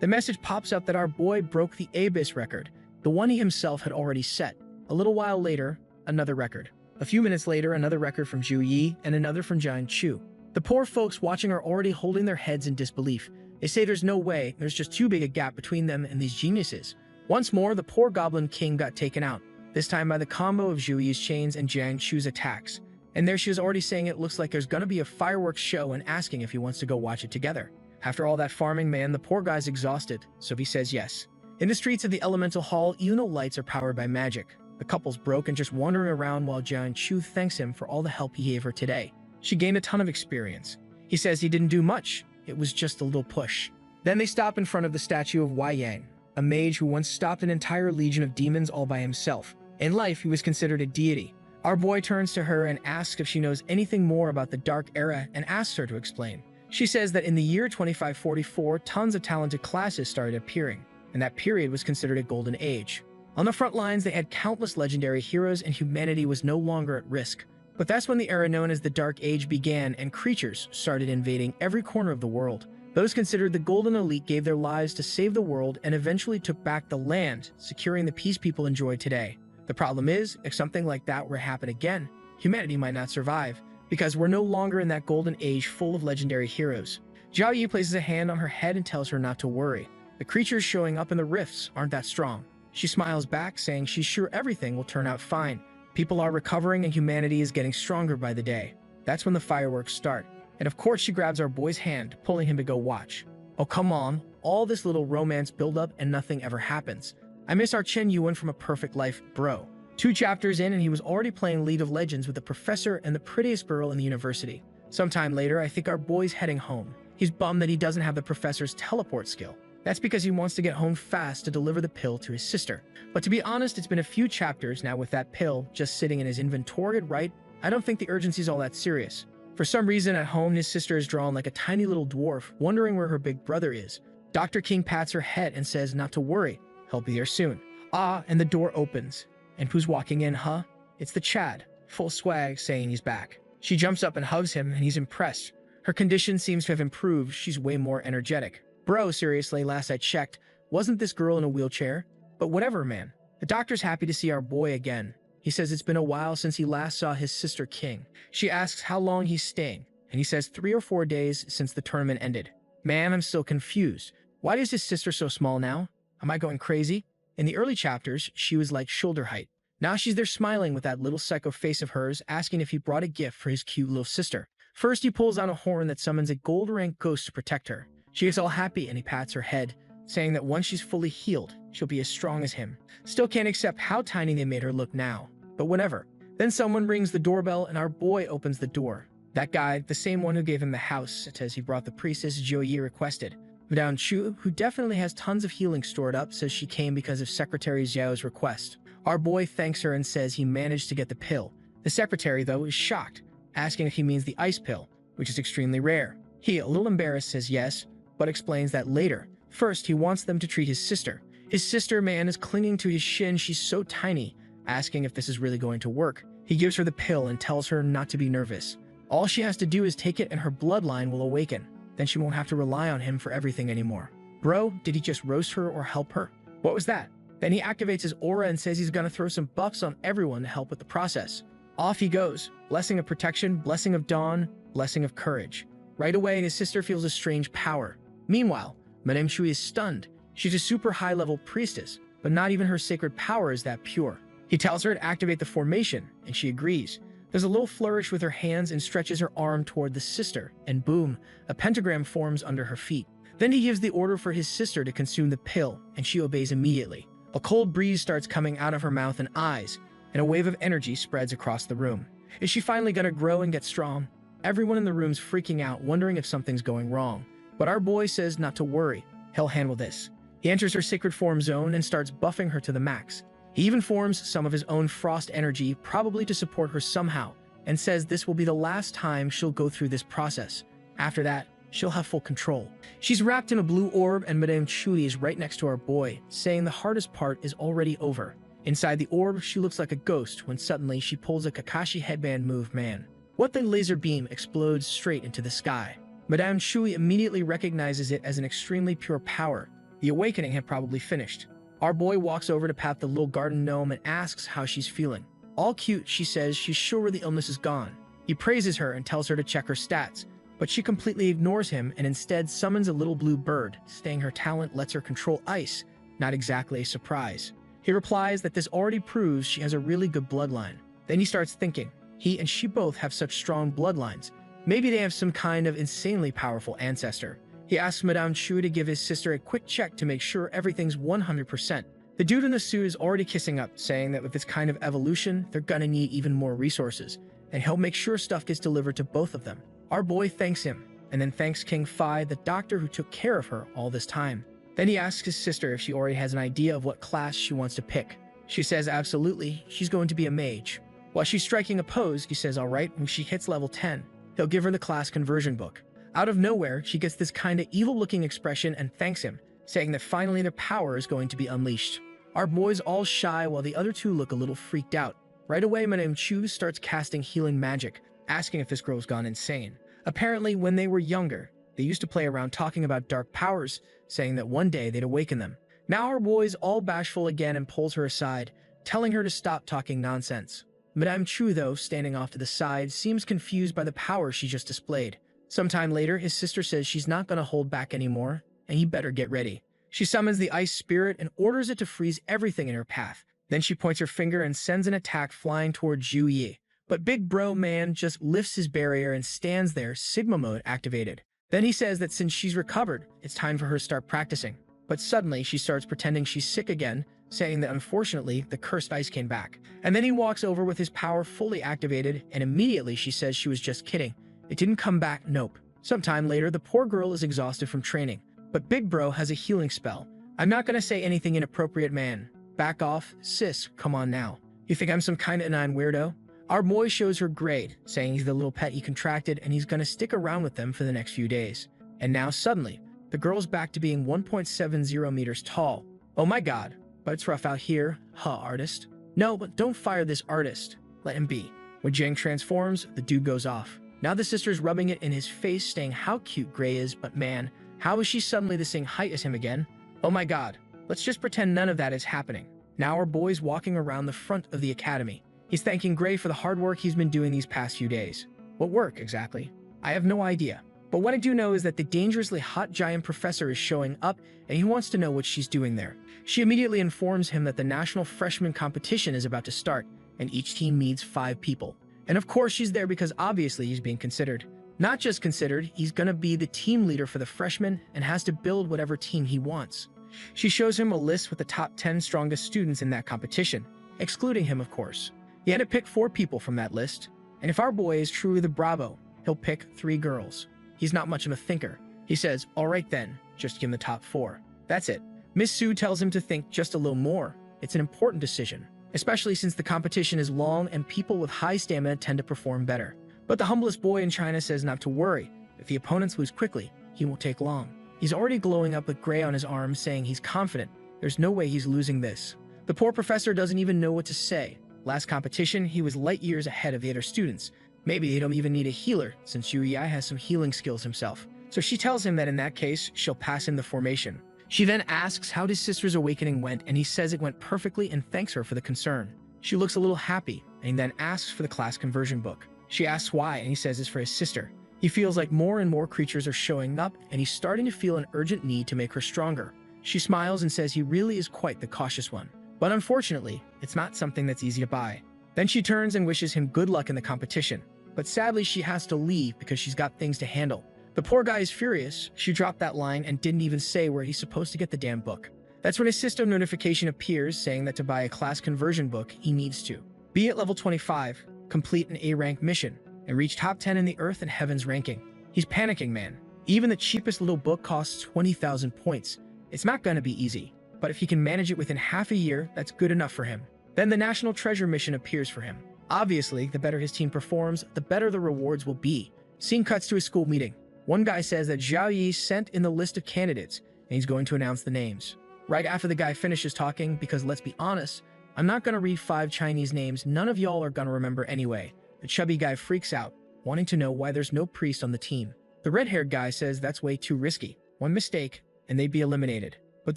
The message pops up that our boy broke the Abyss record, the one he himself had already set. A little while later, another record. A few minutes later, another record from Zhu Yi and another from Jian Chu. The poor folks watching are already holding their heads in disbelief. They say there's no way, there's just too big a gap between them and these geniuses. Once more, the poor Goblin King got taken out, this time by the combo of Zhu Yi's chains and Jian Chu's attacks. And there she was already saying it looks like there's gonna be a fireworks show and asking if he wants to go watch it together. After all that farming, man, the poor guy's exhausted, so he says yes. In the streets of the Elemental Hall, even though lights are powered by magic, the couple's broke and just wandering around while Jian Chu thanks him for all the help he gave her today. She gained a ton of experience. He says he didn't do much, it was just a little push. Then they stop in front of the statue of Wei Yang, a mage who once stopped an entire legion of demons all by himself. In life, he was considered a deity. Our boy turns to her and asks if she knows anything more about the Dark Era and asks her to explain. She says that in the year 2544, tons of talented classes started appearing, and that period was considered a golden age. On the front lines, they had countless legendary heroes and humanity was no longer at risk. But that's when the era known as the Dark Age began and creatures started invading every corner of the world. Those considered the Golden Elite gave their lives to save the world and eventually took back the land, securing the peace people enjoy today. The problem is, if something like that were to happen again, humanity might not survive, because we're no longer in that golden age full of legendary heroes. Zhao Yi places a hand on her head and tells her not to worry. The creatures showing up in the rifts aren't that strong. She smiles back, saying she's sure everything will turn out fine. People are recovering and humanity is getting stronger by the day. That's when the fireworks start. And of course she grabs our boy's hand, pulling him to go watch. Oh come on, all this little romance build-up and nothing ever happens. I miss our Chen Yuan from A Perfect Life, bro. 2 chapters in and he was already playing League of Legends with the professor and the prettiest girl in the university. Sometime later, I think our boy's heading home. He's bummed that he doesn't have the professor's teleport skill. That's because he wants to get home fast to deliver the pill to his sister. But to be honest, it's been a few chapters now with that pill just sitting in his inventory, right? I don't think the urgency's all that serious. For some reason at home, his sister is drawn like a tiny little dwarf, wondering where her big brother is. Dr. King pats her head and says not to worry, he'll be there soon. Ah, and the door opens. And who's walking in, huh? It's the Chad, full swag, saying he's back. She jumps up and hugs him, and he's impressed. Her condition seems to have improved, she's way more energetic. Bro, seriously, last I checked, wasn't this girl in a wheelchair? But whatever, man. The doctor's happy to see our boy again. He says it's been a while since he last saw his sister King. She asks how long he's staying, and he says 3 or 4 days since the tournament ended. Man, I'm still confused. Why is his sister so small now? Am I going crazy? In the early chapters, she was like shoulder height. Now she's there smiling with that little psycho face of hers, asking if he brought a gift for his cute little sister. First, he pulls out a horn that summons a gold-rank ghost to protect her. She gets all happy and he pats her head, saying that once she's fully healed, she'll be as strong as him. Still can't accept how tiny they made her look now, but whatever. Then someone rings the doorbell and our boy opens the door. That guy, the same one who gave him the house, says he brought the priestess Zhou Yi requested. Madame Chu, who definitely has tons of healing stored up, says she came because of Secretary Xiao's request. Our boy thanks her and says he managed to get the pill. The secretary, though, is shocked, asking if he means the ice pill, which is extremely rare. He, a little embarrassed, says yes, but explains that later. First, he wants them to treat his sister. His sister, man, is clinging to his shin, she's so tiny, asking if this is really going to work. He gives her the pill and tells her not to be nervous. All she has to do is take it and her bloodline will awaken. Then she won't have to rely on him for everything anymore. Bro, did he just roast her or help her? What was that? Then he activates his aura and says he's gonna throw some buffs on everyone to help with the process. Off he goes. Blessing of protection, blessing of dawn, blessing of courage. Right away, his sister feels a strange power. Meanwhile, Madame Shui is stunned. She's a super high-level priestess, but not even her sacred power is that pure. He tells her to activate the formation, and she agrees. There's a little flourish with her hands and stretches her arm toward the sister, and boom, a pentagram forms under her feet. Then he gives the order for his sister to consume the pill, and she obeys immediately. A cold breeze starts coming out of her mouth and eyes, and a wave of energy spreads across the room. Is she finally gonna grow and get strong? Everyone in the room's freaking out, wondering if something's going wrong. But our boy says not to worry, he'll handle this. He enters her sacred form zone and starts buffing her to the max. He even forms some of his own frost energy, probably to support her somehow, and says this will be the last time she'll go through this process. After that, she'll have full control. She's wrapped in a blue orb and Madame Chui is right next to our boy, saying the hardest part is already over. Inside the orb, she looks like a ghost when suddenly she pulls a Kakashi headband move, man. What the laser beam explodes straight into the sky. Madame Chui immediately recognizes it as an extremely pure power, The awakening had probably finished. Our boy walks over to pat the little garden gnome and asks how she's feeling. All cute, she says she's sure the illness is gone. He praises her and tells her to check her stats, but she completely ignores him and instead summons a little blue bird, saying her talent lets her control ice. Not exactly a surprise. He replies that this already proves she has a really good bloodline. Then he starts thinking, he and she both have such strong bloodlines. Maybe they have some kind of insanely powerful ancestor. He asks Madame Chu to give his sister a quick check to make sure everything's 100%. The dude in the suit is already kissing up, saying that with this kind of evolution, they're gonna need even more resources, and he'll make sure stuff gets delivered to both of them. Our boy thanks him, and then thanks King Fi, the doctor who took care of her all this time. Then he asks his sister if she already has an idea of what class she wants to pick. She says absolutely, she's going to be a mage. While she's striking a pose, he says alright, when she hits level 10, he'll give her the class conversion book. Out of nowhere, she gets this kinda evil-looking expression and thanks him, saying that finally their power is going to be unleashed. Our boy's all shy while the other two look a little freaked out. Right away, Madame Chu starts casting healing magic, asking if this girl's gone insane. Apparently, when they were younger, they used to play around talking about dark powers, saying that one day they'd awaken them. Now our boy's all bashful again and pulls her aside, telling her to stop talking nonsense. Madame Chu, though, standing off to the side, seems confused by the power she just displayed. Sometime later, his sister says she's not gonna hold back anymore, and he better get ready. She summons the ice spirit and orders it to freeze everything in her path. Then she points her finger and sends an attack flying toward Zhu Yi. But Big Bro Man just lifts his barrier and stands there, Sigma mode activated. Then he says that since she's recovered, it's time for her to start practicing. But suddenly, she starts pretending she's sick again, saying that unfortunately, the cursed ice came back. And then he walks over with his power fully activated, and immediately she says she was just kidding. It didn't come back, nope. Sometime later, the poor girl is exhausted from training. But Big Bro has a healing spell. I'm not gonna say anything inappropriate, man. Back off, sis, come on now. You think I'm some kinda inane weirdo? Our boy shows her grade, saying he's the little pet he contracted and he's gonna stick around with them for the next few days. And now suddenly, the girl's back to being 1.70 meters tall. Oh my god, but it's rough out here, huh, artist? No, but don't fire this artist. Let him be. When Jang transforms, the dude goes off. Now the sister's rubbing it in his face, saying how cute Gray is, but man, how is she suddenly the same height as him again? Oh my god, let's just pretend none of that is happening. Now our boy's walking around the front of the academy. He's thanking Gray for the hard work he's been doing these past few days. What work, exactly? I have no idea. But what I do know is that the dangerously hot giant professor is showing up, and he wants to know what she's doing there. She immediately informs him that the national freshman competition is about to start, and each team needs 5 people. And of course she's there because obviously he's being considered. Not just considered, he's gonna be the team leader for the freshmen and has to build whatever team he wants. She shows him a list with the top 10 strongest students in that competition, excluding him of course. He had to pick 4 people from that list, and if our boy is truly the Bravo, he'll pick 3 girls. He's not much of a thinker. He says, alright then, just give him the top 4. That's it. Miss Sue tells him to think just a little more. It's an important decision, especially since the competition is long and people with high stamina tend to perform better. But the humblest boy in China says not to worry. If the opponents lose quickly, he won't take long. He's already glowing up with gray on his arm, saying he's confident. There's no way he's losing this. The poor professor doesn't even know what to say. Last competition, he was light years ahead of the other students. Maybe they don't even need a healer, since Yu Yi has some healing skills himself. So she tells him that in that case, she'll pass him the formation. She then asks how his sister's awakening went, and he says it went perfectly and thanks her for the concern. She looks a little happy, and he then asks for the class conversion book. She asks why, and he says it's for his sister. He feels like more and more creatures are showing up, and he's starting to feel an urgent need to make her stronger. She smiles and says he really is quite the cautious one. But unfortunately, it's not something that's easy to buy. Then she turns and wishes him good luck in the competition. But sadly, she has to leave because she's got things to handle. The poor guy is furious. She dropped that line and didn't even say where he's supposed to get the damn book. That's when his system notification appears saying that to buy a class conversion book, he needs to be at level 25, complete an A-rank mission, and reach top 10 in the Earth and Heavens ranking. He's panicking, man. Even the cheapest little book costs 20,000 points. It's not gonna be easy, but if he can manage it within half a year, that's good enough for him. Then the National Treasure mission appears for him. Obviously, the better his team performs, the better the rewards will be. Scene cuts to a school meeting. One guy says that Zhao Yi sent in the list of candidates, and he's going to announce the names. Right after the guy finishes talking, because let's be honest, I'm not gonna read 5 Chinese names none of y'all are gonna remember anyway. The chubby guy freaks out, wanting to know why there's no priest on the team. The red-haired guy says that's way too risky. One mistake, and they'd be eliminated. But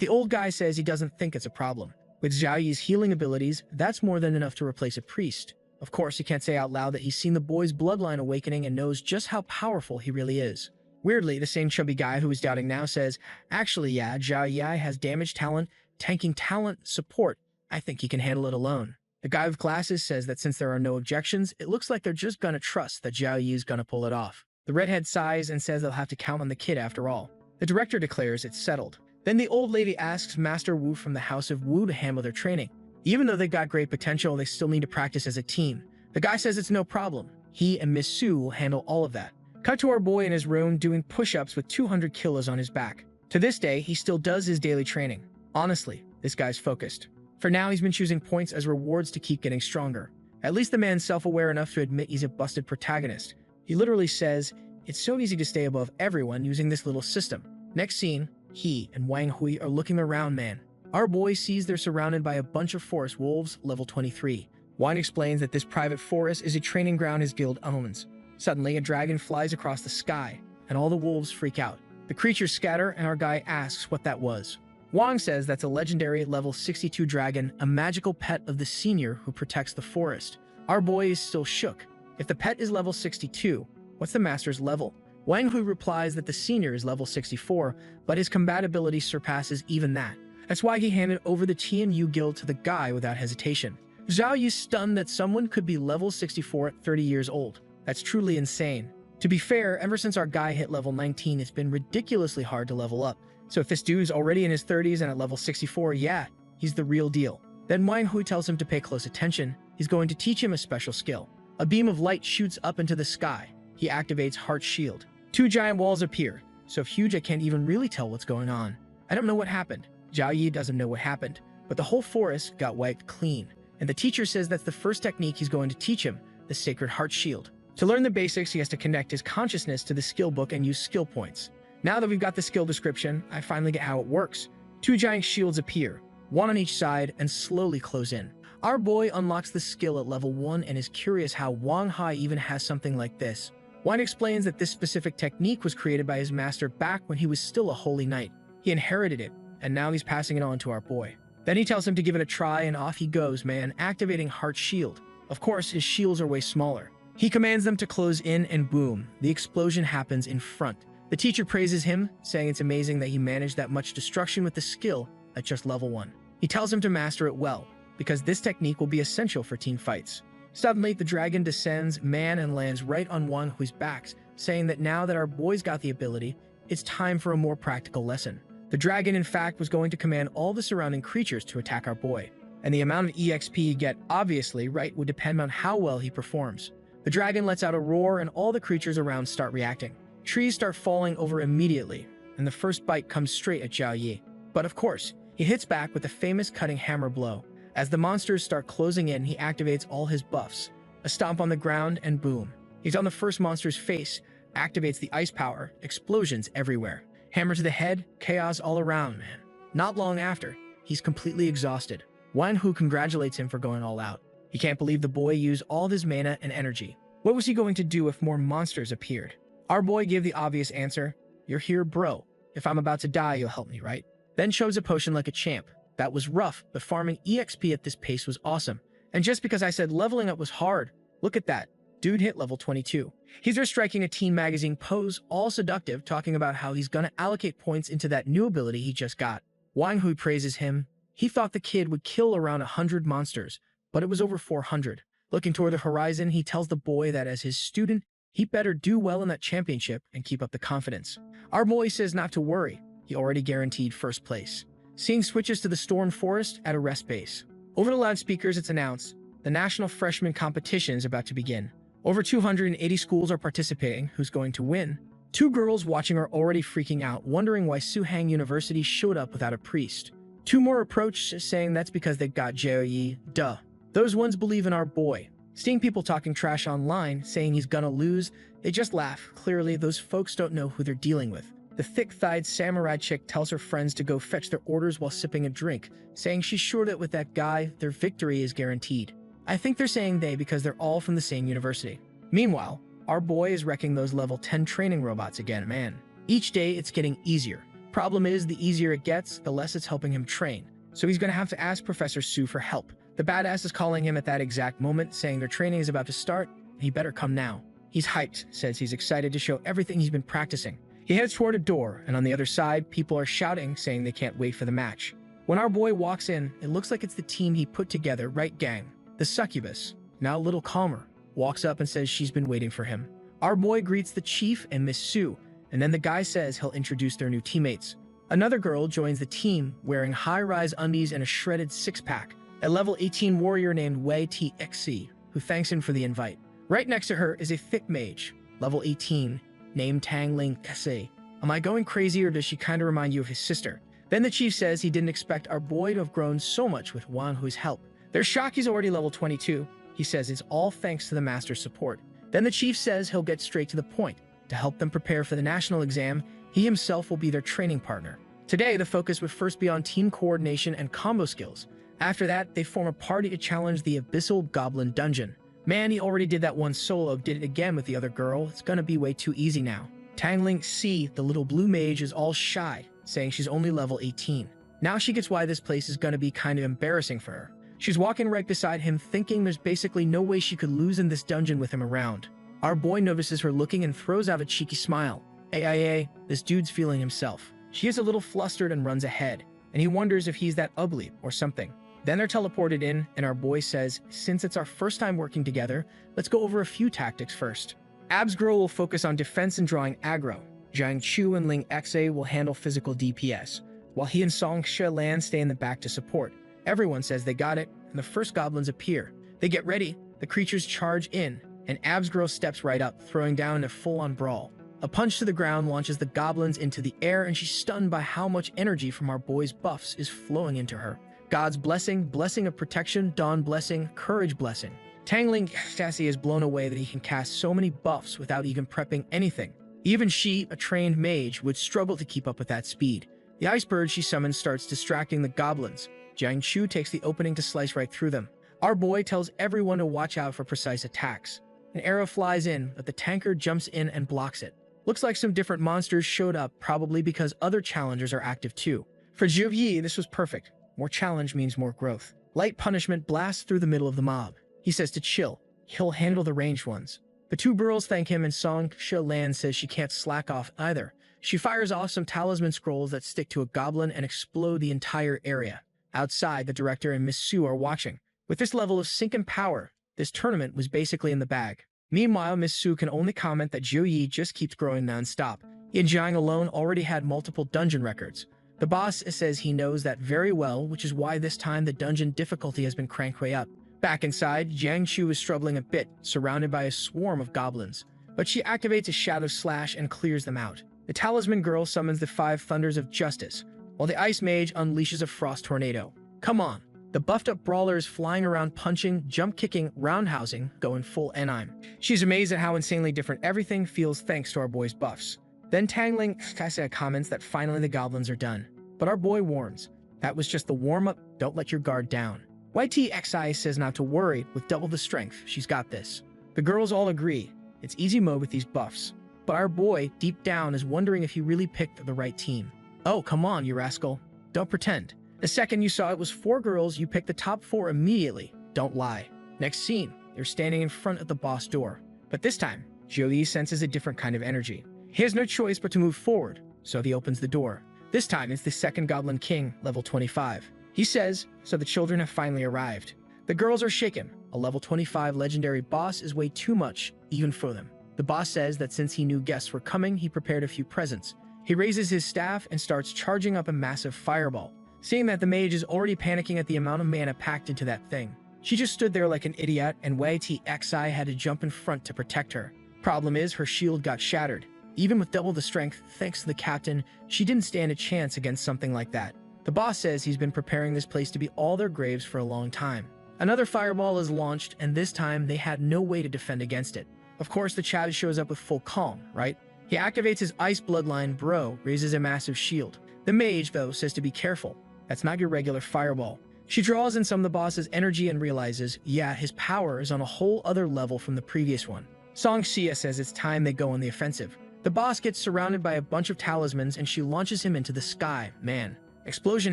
the old guy says he doesn't think it's a problem. With Zhao Yi's healing abilities, that's more than enough to replace a priest. Of course, he can't say out loud that he's seen the boy's bloodline awakening and knows just how powerful he really is. Weirdly, the same chubby guy who is doubting now says, actually yeah, Zhao Yi has damage talent, tanking talent, support. I think he can handle it alone. The guy with glasses says that since there are no objections, it looks like they're just gonna trust that Zhao Yi is gonna pull it off. The redhead sighs and says they'll have to count on the kid after all. The director declares it's settled. Then the old lady asks Master Wu from the House of Wu to handle their training. Even though they've got great potential, they still need to practice as a team. The guy says it's no problem. He and Miss Su will handle all of that. Cut to our boy in his room doing push-ups with 200 kilos on his back. To this day, he still does his daily training. Honestly, this guy's focused. For now, he's been choosing points as rewards to keep getting stronger. At least the man's self-aware enough to admit he's a busted protagonist. He literally says, it's so easy to stay above everyone using this little system. Next scene, he and Wang Hui are looking around, man. Our boy sees they're surrounded by a bunch of forest wolves, level 23. Wang explains that this private forest is a training ground his guild owns. Suddenly, a dragon flies across the sky, and all the wolves freak out. The creatures scatter, and our guy asks what that was. Wang says that's a legendary level 62 dragon, a magical pet of the senior who protects the forest. Our boy is still shook. If the pet is level 62, what's the master's level? Wang Hui replies that the senior is level 64, but his compatibility surpasses even that. That's why he handed over the TNU guild to the guy without hesitation. Zhao Yu's stunned that someone could be level 64 at 30 years old. That's truly insane. To be fair, ever since our guy hit level 19, it's been ridiculously hard to level up. So if this dude's already in his 30s and at level 64, yeah, he's the real deal. Then Wang Hui tells him to pay close attention. He's going to teach him a special skill. A beam of light shoots up into the sky. He activates Heart Shield. 2 giant walls appear, so huge I can't even really tell what's going on. I don't know what happened. Zhao Yi doesn't know what happened, but the whole forest got wiped clean. And the teacher says that's the first technique he's going to teach him, the Sacred Heart Shield. To learn the basics, he has to connect his consciousness to the skill book and use skill points. Now that we've got the skill description, I finally get how it works. 2 giant shields appear, one on each side, and slowly close in. Our boy unlocks the skill at level 1 and is curious how Wang Hai even has something like this. Wang explains that this specific technique was created by his master back when he was still a holy knight. He inherited it, and now he's passing it on to our boy. Then he tells him to give it a try, and off he goes, man, activating Heart Shield. Of course, his shields are way smaller. He commands them to close in, and boom, the explosion happens in front. The teacher praises him, saying it's amazing that he managed that much destruction with the skill at just level 1. He tells him to master it well, because this technique will be essential for team fights. Suddenly, the dragon descends, man, and lands right on Wang Hui's backs, saying that now that our boy's got the ability, it's time for a more practical lesson. The dragon, in fact, was going to command all the surrounding creatures to attack our boy, and the amount of EXP you get, obviously, right, would depend on how well he performs. The dragon lets out a roar, and all the creatures around start reacting. Trees start falling over immediately, and the first bite comes straight at Zhao Yi. But of course, he hits back with the famous cutting hammer blow. As the monsters start closing in, he activates all his buffs. A stomp on the ground, and boom. He's on the first monster's face, activates the ice power, explosions everywhere. Hammer to the head, chaos all around, man. Not long after, he's completely exhausted. Wang Hu congratulates him for going all out. He can't believe the boy used all of his mana and energy. What was he going to do if more monsters appeared? Our boy gave the obvious answer, "You're here, bro. If I'm about to die, you'll help me, right?" Then chose a potion like a champ. That was rough, but farming EXP at this pace was awesome. And just because I said leveling up was hard, look at that. Dude hit level 22. He's there striking a teen magazine pose, all seductive, talking about how he's gonna allocate points into that new ability he just got. Wang Hui praises him. He thought the kid would kill around 100 monsters, but it was over 400. Looking toward the horizon, he tells the boy that as his student, he better do well in that championship and keep up the confidence. Our boy says not to worry. He already guaranteed first place. Scene switches to the Storm Forest at a rest base. Over the loudspeakers, it's announced, the National Freshman Competition is about to begin. Over 280 schools are participating. Who's going to win? 2 girls watching are already freaking out, wondering why Suhang University showed up without a priest. 2 more approach, saying that's because they got Zhao Yi. Duh. Those ones believe in our boy. Seeing people talking trash online, saying he's gonna lose, they just laugh. Clearly, those folks don't know who they're dealing with. The thick-thighed samurai chick tells her friends to go fetch their orders while sipping a drink, saying she's sure that with that guy, their victory is guaranteed. I think they're saying they because they're all from the same university. Meanwhile, our boy is wrecking those level 10 training robots again, man. Each day, it's getting easier. Problem is, the easier it gets, the less it's helping him train. So he's gonna have to ask Professor Su for help. The badass is calling him at that exact moment, saying their training is about to start, and he better come now. He's hyped, says he's excited to show everything he's been practicing. He heads toward a door, and on the other side, people are shouting, saying they can't wait for the match. When our boy walks in, it looks like it's the team he put together, right gang? The Succubus, now a little calmer, walks up and says she's been waiting for him. Our boy greets the chief and Miss Su, and then the guy says he'll introduce their new teammates. Another girl joins the team, wearing high-rise undies and a shredded six-pack. A level 18 warrior named Wei TXC, who thanks him for the invite. Right next to her is a thick mage, level 18, named Tangling Kase. Am I going crazy, or does she kinda remind you of his sister? Then the chief says he didn't expect our boy to have grown so much with Wang Hui's help. They're shocked he's already level 22. He says it's all thanks to the master's support. Then the chief says he'll get straight to the point. To help them prepare for the national exam, he himself will be their training partner. Today, the focus would first be on team coordination and combo skills. After that, they form a party to challenge the Abyssal Goblin Dungeon. Man, he already did that once solo, did it again with the other girl. It's gonna be way too easy now. Tangling C, the little blue mage, is all shy, saying she's only level 18. Now she gets why this place is gonna be kind of embarrassing for her. She's walking right beside him, thinking there's basically no way she could lose in this dungeon with him around. Our boy notices her looking and throws out a cheeky smile. AIA, this dude's feeling himself. She gets a little flustered and runs ahead, and he wonders if he's that ugly or something. Then they're teleported in, and our boy says, since it's our first time working together, let's go over a few tactics first. Abs Girl will focus on defense and drawing aggro. Jiang Chu and Ling Xa will handle physical DPS, while he and Song She Lan stay in the back to support. Everyone says they got it, and the first goblins appear. They get ready, the creatures charge in, and Abs Girl steps right up, throwing down a full-on brawl. A punch to the ground launches the goblins into the air, and she's stunned by how much energy from our boy's buffs is flowing into her. God's blessing, blessing of protection, dawn blessing, courage blessing. Tangling Sassy is blown away that he can cast so many buffs without even prepping anything. Even she, a trained mage, would struggle to keep up with that speed. The ice bird she summons starts distracting the goblins. Jiang Chu takes the opening to slice right through them. Our boy tells everyone to watch out for precise attacks. An arrow flies in, but the tanker jumps in and blocks it. Looks like some different monsters showed up, probably because other challengers are active too. For Zhu Yi, this was perfect. More challenge means more growth. Light punishment blasts through the middle of the mob. He says to chill. He'll handle the ranged ones. The two girls thank him, and Song She Lan says she can't slack off either. She fires off some talisman scrolls that stick to a goblin and explode the entire area. Outside, the director and Miss Su are watching. With this level of sync and power, this tournament was basically in the bag. Meanwhile, Miss Su can only comment that Zhu Yi just keeps growing non-stop. He and Jiang alone already had multiple dungeon records. The boss says he knows that very well, which is why this time the dungeon difficulty has been cranked way up. Back inside, Jiang Chu is struggling a bit, surrounded by a swarm of goblins. But she activates a Shadow Slash and clears them out. The Talisman Girl summons the 5 Thunders of Justice, while the Ice Mage unleashes a Frost Tornado. Come on! The buffed-up brawler is flying around punching, jump-kicking, roundhousing, going full anime. She's amazed at how insanely different everything feels thanks to our boy's buffs. Then Tangling Kasa comments that finally the goblins are done. But our boy warns, that was just the warm-up, don't let your guard down. YTXI says not to worry, with double the strength, she's got this. The girls all agree, it's easy mode with these buffs. But our boy, deep down, is wondering if he really picked the right team. Oh, come on, you rascal. Don't pretend. The second you saw it was 4 girls, you picked the top 4 immediately. Don't lie. Next scene, they're standing in front of the boss door. But this time, Jolie senses a different kind of energy. He has no choice but to move forward, so he opens the door. This time, it's the second Goblin King, level 25. He says, so the children have finally arrived. The girls are shaken. A level 25 legendary boss is way too much, even for them. The boss says that since he knew guests were coming, he prepared a few presents. He raises his staff and starts charging up a massive fireball. Seeing that the mage is already panicking at the amount of mana packed into that thing. She just stood there like an idiot, and Wei TXI had to jump in front to protect her. Problem is, her shield got shattered. Even with double the strength, thanks to the captain, she didn't stand a chance against something like that. The boss says he's been preparing this place to be all their graves for a long time. Another fireball is launched, and this time they had no way to defend against it. Of course, the Chad shows up with full calm, right? He activates his ice bloodline, Bro, raises a massive shield. The mage, though, says to be careful. That's not your regular fireball. She draws in some of the boss's energy and realizes, yeah, his power is on a whole other level from the previous one. Song Xia says it's time they go on the offensive. The boss gets surrounded by a bunch of talismans and she launches him into the sky. Man, explosion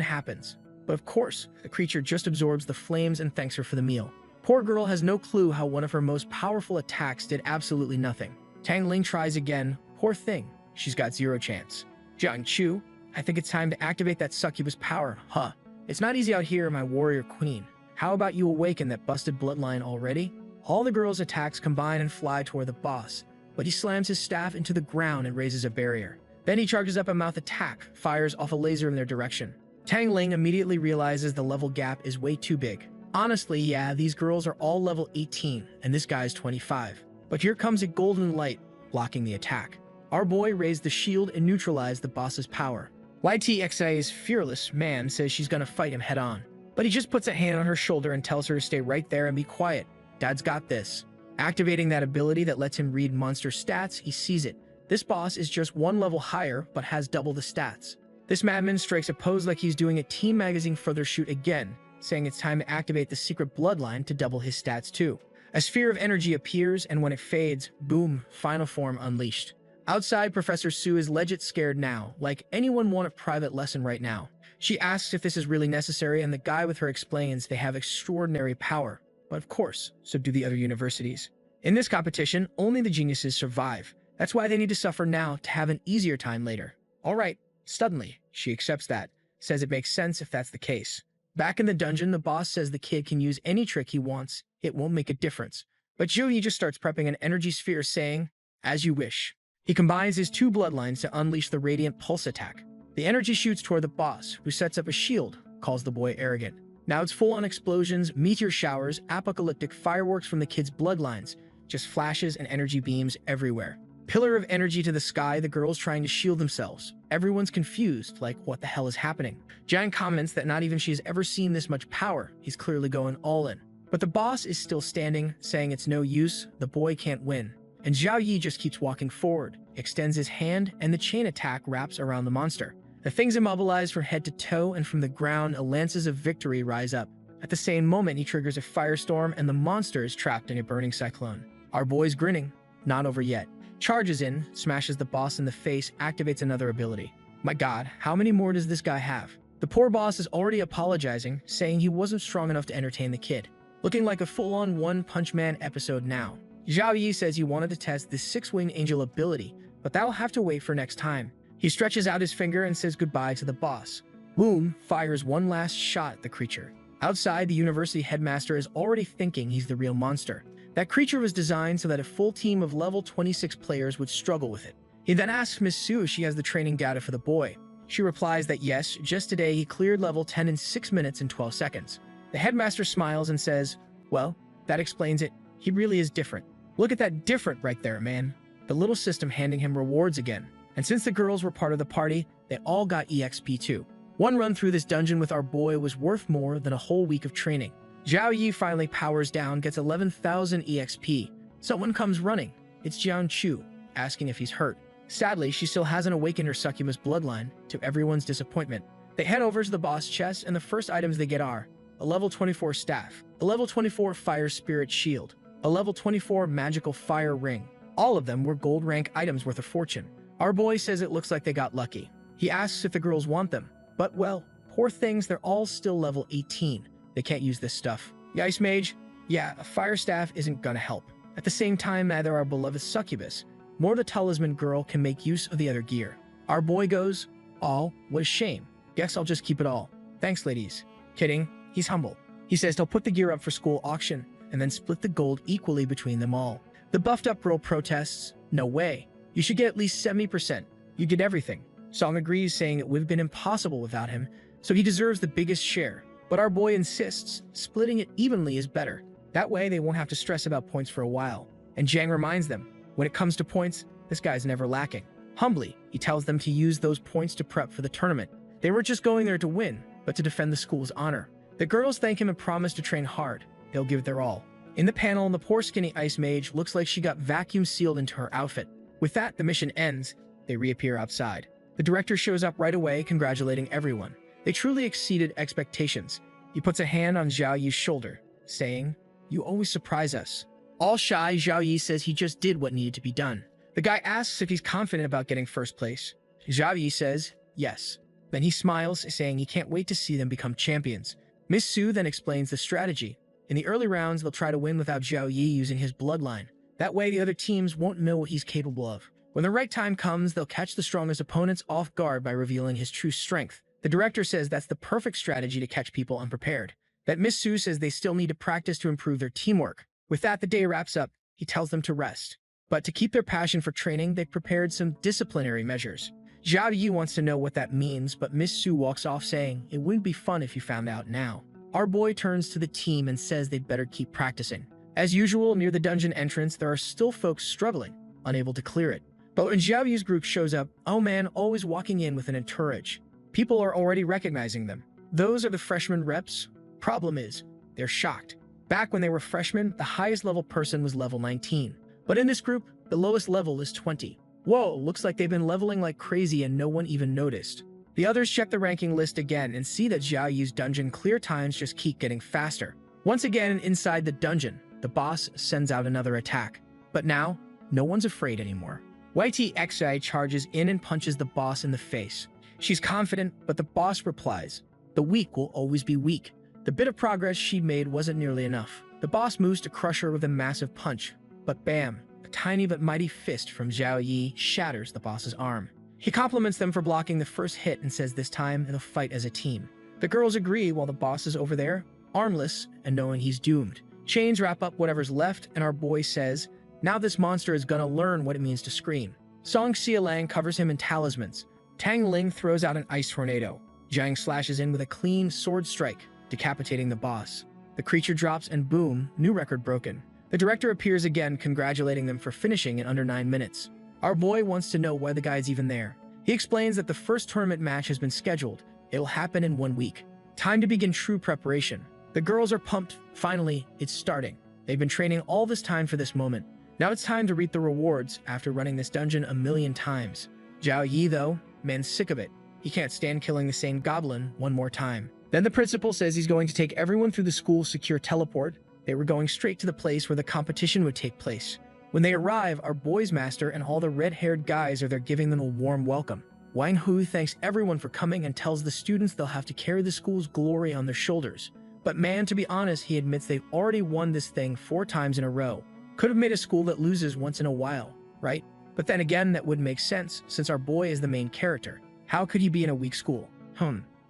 happens. But of course, the creature just absorbs the flames and thanks her for the meal. Poor girl has no clue how one of her most powerful attacks did absolutely nothing. Tang Ling tries again. Poor thing, she's got zero chance. Jiang Chu, I think it's time to activate that succubus power, huh? It's not easy out here, my warrior queen. How about you awaken that busted bloodline already? All the girls' attacks combine and fly toward the boss, but he slams his staff into the ground and raises a barrier. Then he charges up a mouth attack, fires off a laser in their direction. Tang Ling immediately realizes the level gap is way too big. Honestly, yeah, these girls are all level 18, and this guy's 25. But here comes a golden light, blocking the attack. Our boy raised the shield and neutralized the boss's power. YTXA's fearless man says she's gonna fight him head on, but he just puts a hand on her shoulder and tells her to stay right there and be quiet. Dad's got this. Activating that ability that lets him read monster stats, he sees it. This boss is just one level higher, but has double the stats. This madman strikes a pose like he's doing a Team Magazine further shoot again, saying it's time to activate the secret bloodline to double his stats too. A sphere of energy appears, and when it fades, boom, final form unleashed. Outside, Professor Sue is legit scared now, like anyone want a private lesson right now. She asks if this is really necessary, and the guy with her explains they have extraordinary power. But of course, so do the other universities. In this competition, only the geniuses survive. That's why they need to suffer now to have an easier time later. All right, suddenly, she accepts that, says it makes sense if that's the case. Back in the dungeon, the boss says the kid can use any trick he wants. It won't make a difference. But Zhou just starts prepping an energy sphere saying, as you wish. He combines his two bloodlines to unleash the radiant pulse attack. The energy shoots toward the boss, who sets up a shield, calls the boy arrogant. Now it's full on explosions, meteor showers, apocalyptic fireworks from the kid's bloodlines, just flashes and energy beams everywhere. Pillar of energy to the sky, the girls trying to shield themselves. Everyone's confused, like what the hell is happening? Jiang comments that not even she's ever seen this much power. He's clearly going all in. But the boss is still standing, saying it's no use, the boy can't win. And Zhao Yi just keeps walking forward, extends his hand, and the chain attack wraps around the monster. The thing's immobilized from head to toe, and from the ground, lances of victory rise up. At the same moment, he triggers a firestorm, and the monster is trapped in a burning cyclone. Our boy's grinning. Not over yet. Charges in, smashes the boss in the face, activates another ability. My god, how many more does this guy have? The poor boss is already apologizing, saying he wasn't strong enough to entertain the kid. Looking like a full-on One Punch Man episode now. Zhao Yi says he wanted to test this six-winged angel ability, but that'll have to wait for next time. He stretches out his finger and says goodbye to the boss. Boom, fires one last shot at the creature. Outside, the university headmaster is already thinking he's the real monster. That creature was designed so that a full team of level 26 players would struggle with it. He then asks Miss Sue if she has the training data for the boy. She replies that yes, just today he cleared level 10 in 6 minutes and 12 seconds. The headmaster smiles and says, well, that explains it. He really is different. Look at that different right there, man. The little system handing him rewards again. And since the girls were part of the party, they all got EXP too. One run through this dungeon with our boy was worth more than a whole week of training. Zhao Yi finally powers down, gets 11,000 EXP. Someone comes running. It's Jiang Chu, asking if he's hurt. Sadly, she still hasn't awakened her succubus bloodline, to everyone's disappointment. They head over to the boss chest, and the first items they get are a level 24 staff, a level 24 fire spirit shield, a level 24 magical fire ring. All of them were gold rank items worth a fortune. Our boy says it looks like they got lucky. He asks if the girls want them, but well, poor things, they're all still level 18. They can't use this stuff. The ice mage? Yeah, a fire staff isn't gonna help. At the same time, neither our beloved succubus, nor the talisman girl can make use of the other gear. Our boy goes, all, what a shame. Guess I'll just keep it all. Thanks, ladies. Kidding, he's humble. He says he'll put the gear up for school auction, and then split the gold equally between them all. The buffed up girl protests, no way. You should get at least 70%. You did everything. Song agrees, saying it would have been impossible without him, so he deserves the biggest share. But our boy insists, splitting it evenly is better. That way they won't have to stress about points for a while. And Jiang reminds them, when it comes to points, this guy's never lacking. Humbly, he tells them to use those points to prep for the tournament. They weren't just going there to win, but to defend the school's honor. The girls thank him and promise to train hard. They'll give it their all. In the panel, the poor skinny ice mage looks like she got vacuum sealed into her outfit. With that, the mission ends. They reappear outside. The director shows up right away, congratulating everyone. They truly exceeded expectations. He puts a hand on Zhao Yi's shoulder, saying, you always surprise us. All shy, Zhao Yi says he just did what needed to be done. The guy asks if he's confident about getting first place. Zhao Yi says yes. Then he smiles, saying he can't wait to see them become champions. Miss Su then explains the strategy. In the early rounds, they'll try to win without Zhao Yi using his bloodline. That way, the other teams won't know what he's capable of. When the right time comes, they'll catch the strongest opponents off guard by revealing his true strength. The director says that's the perfect strategy to catch people unprepared. That Miss Su says they still need to practice to improve their teamwork. With that, the day wraps up. He tells them to rest. But to keep their passion for training, they've prepared some disciplinary measures. Zhao Yi wants to know what that means, but Miss Su walks off saying, it wouldn't be fun if you found out now. Our boy turns to the team and says they'd better keep practicing. As usual, near the dungeon entrance, there are still folks struggling, unable to clear it. But when Zhao Yi's group shows up, oh man, always walking in with an entourage. People are already recognizing them. Those are the freshman reps. Problem is, they're shocked. Back when they were freshmen, the highest level person was level 19. But in this group, the lowest level is 20. Whoa, looks like they've been leveling like crazy and no one even noticed. The others check the ranking list again and see that Zhao Yi's dungeon clear times just keep getting faster. Once again, inside the dungeon, the boss sends out another attack. But now, no one's afraid anymore. YTXI charges in and punches the boss in the face. She's confident, but the boss replies, the weak will always be weak. The bit of progress she made wasn't nearly enough. The boss moves to crush her with a massive punch. But bam, a tiny but mighty fist from Zhao Yi shatters the boss's arm. He compliments them for blocking the first hit and says this time they'll fight as a team. The girls agree while the boss is over there, armless and knowing he's doomed. Chains wrap up whatever's left and our boy says, now this monster is gonna learn what it means to scream. Song Xialang covers him in talismans. Tang Ling throws out an ice tornado. Jiang slashes in with a clean sword strike, decapitating the boss. The creature drops and boom, new record broken. The director appears again, congratulating them for finishing in under 9 minutes. Our boy wants to know why the guy's even there. He explains that the first tournament match has been scheduled. It'll happen in 1 week. Time to begin true preparation. The girls are pumped. Finally, it's starting. They've been training all this time for this moment. Now it's time to reap the rewards after running this dungeon a million times. Zhao Yi, though, man's sick of it. He can't stand killing the same goblin one more time. Then the principal says he's going to take everyone through the school's secure teleport. They were going straight to the place where the competition would take place. When they arrive, our boy's master and all the red-haired guys are there giving them a warm welcome. Wang Hu thanks everyone for coming and tells the students they'll have to carry the school's glory on their shoulders. But man, to be honest, he admits they've already won this thing 4 times in a row. Could have made a school that loses once in a while, right? But then again, that wouldn't make sense since our boy is the main character. How could he be in a weak school?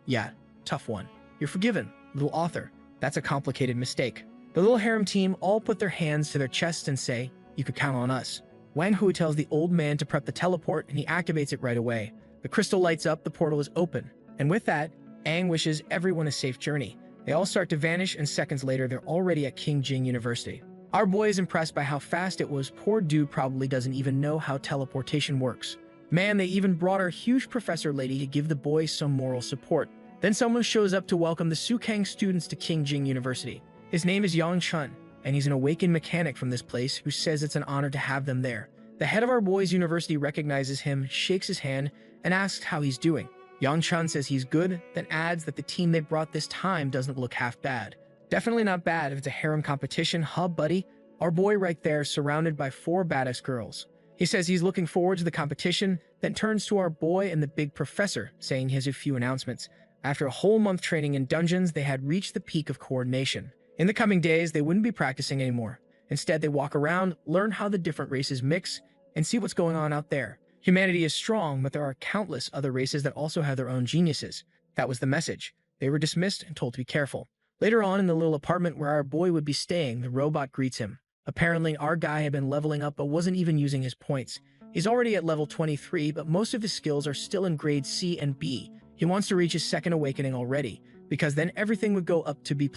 Yeah, tough one. You're forgiven, little author. That's a complicated mistake. The little harem team all put their hands to their chests and say, you could count on us. Wang Hu tells the old man to prep the teleport and he activates it right away. The crystal lights up, the portal is open. And with that, Aang wishes everyone a safe journey. They all start to vanish and seconds later, they're already at King Jing University. Our boy is impressed by how fast it was. Poor dude probably doesn't even know how teleportation works. Man, they even brought our huge professor lady to give the boy some moral support. Then someone shows up to welcome the Sukang students to King Jing University. His name is Yang Chun, and he's an awakened mechanic from this place who says it's an honor to have them there. The head of our boy's university recognizes him, shakes his hand, and asks how he's doing. Yang Chun says he's good, then adds that the team they brought this time doesn't look half bad. Definitely not bad if it's a harem competition, huh, buddy? Our boy right there, surrounded by 4 badass girls. He says he's looking forward to the competition, then turns to our boy and the big professor, saying he has a few announcements. After a whole month training in dungeons, they had reached the peak of coordination. In the coming days, they wouldn't be practicing anymore. Instead, they walk around, learn how the different races mix, and see what's going on out there. Humanity is strong, but there are countless other races that also have their own geniuses. That was the message. They were dismissed and told to be careful. Later on in the little apartment where our boy would be staying, the robot greets him. Apparently, our guy had been leveling up but wasn't even using his points. He's already at level 23, but most of his skills are still in grade C and B. He wants to reach his second awakening already, because then everything would go up to B+,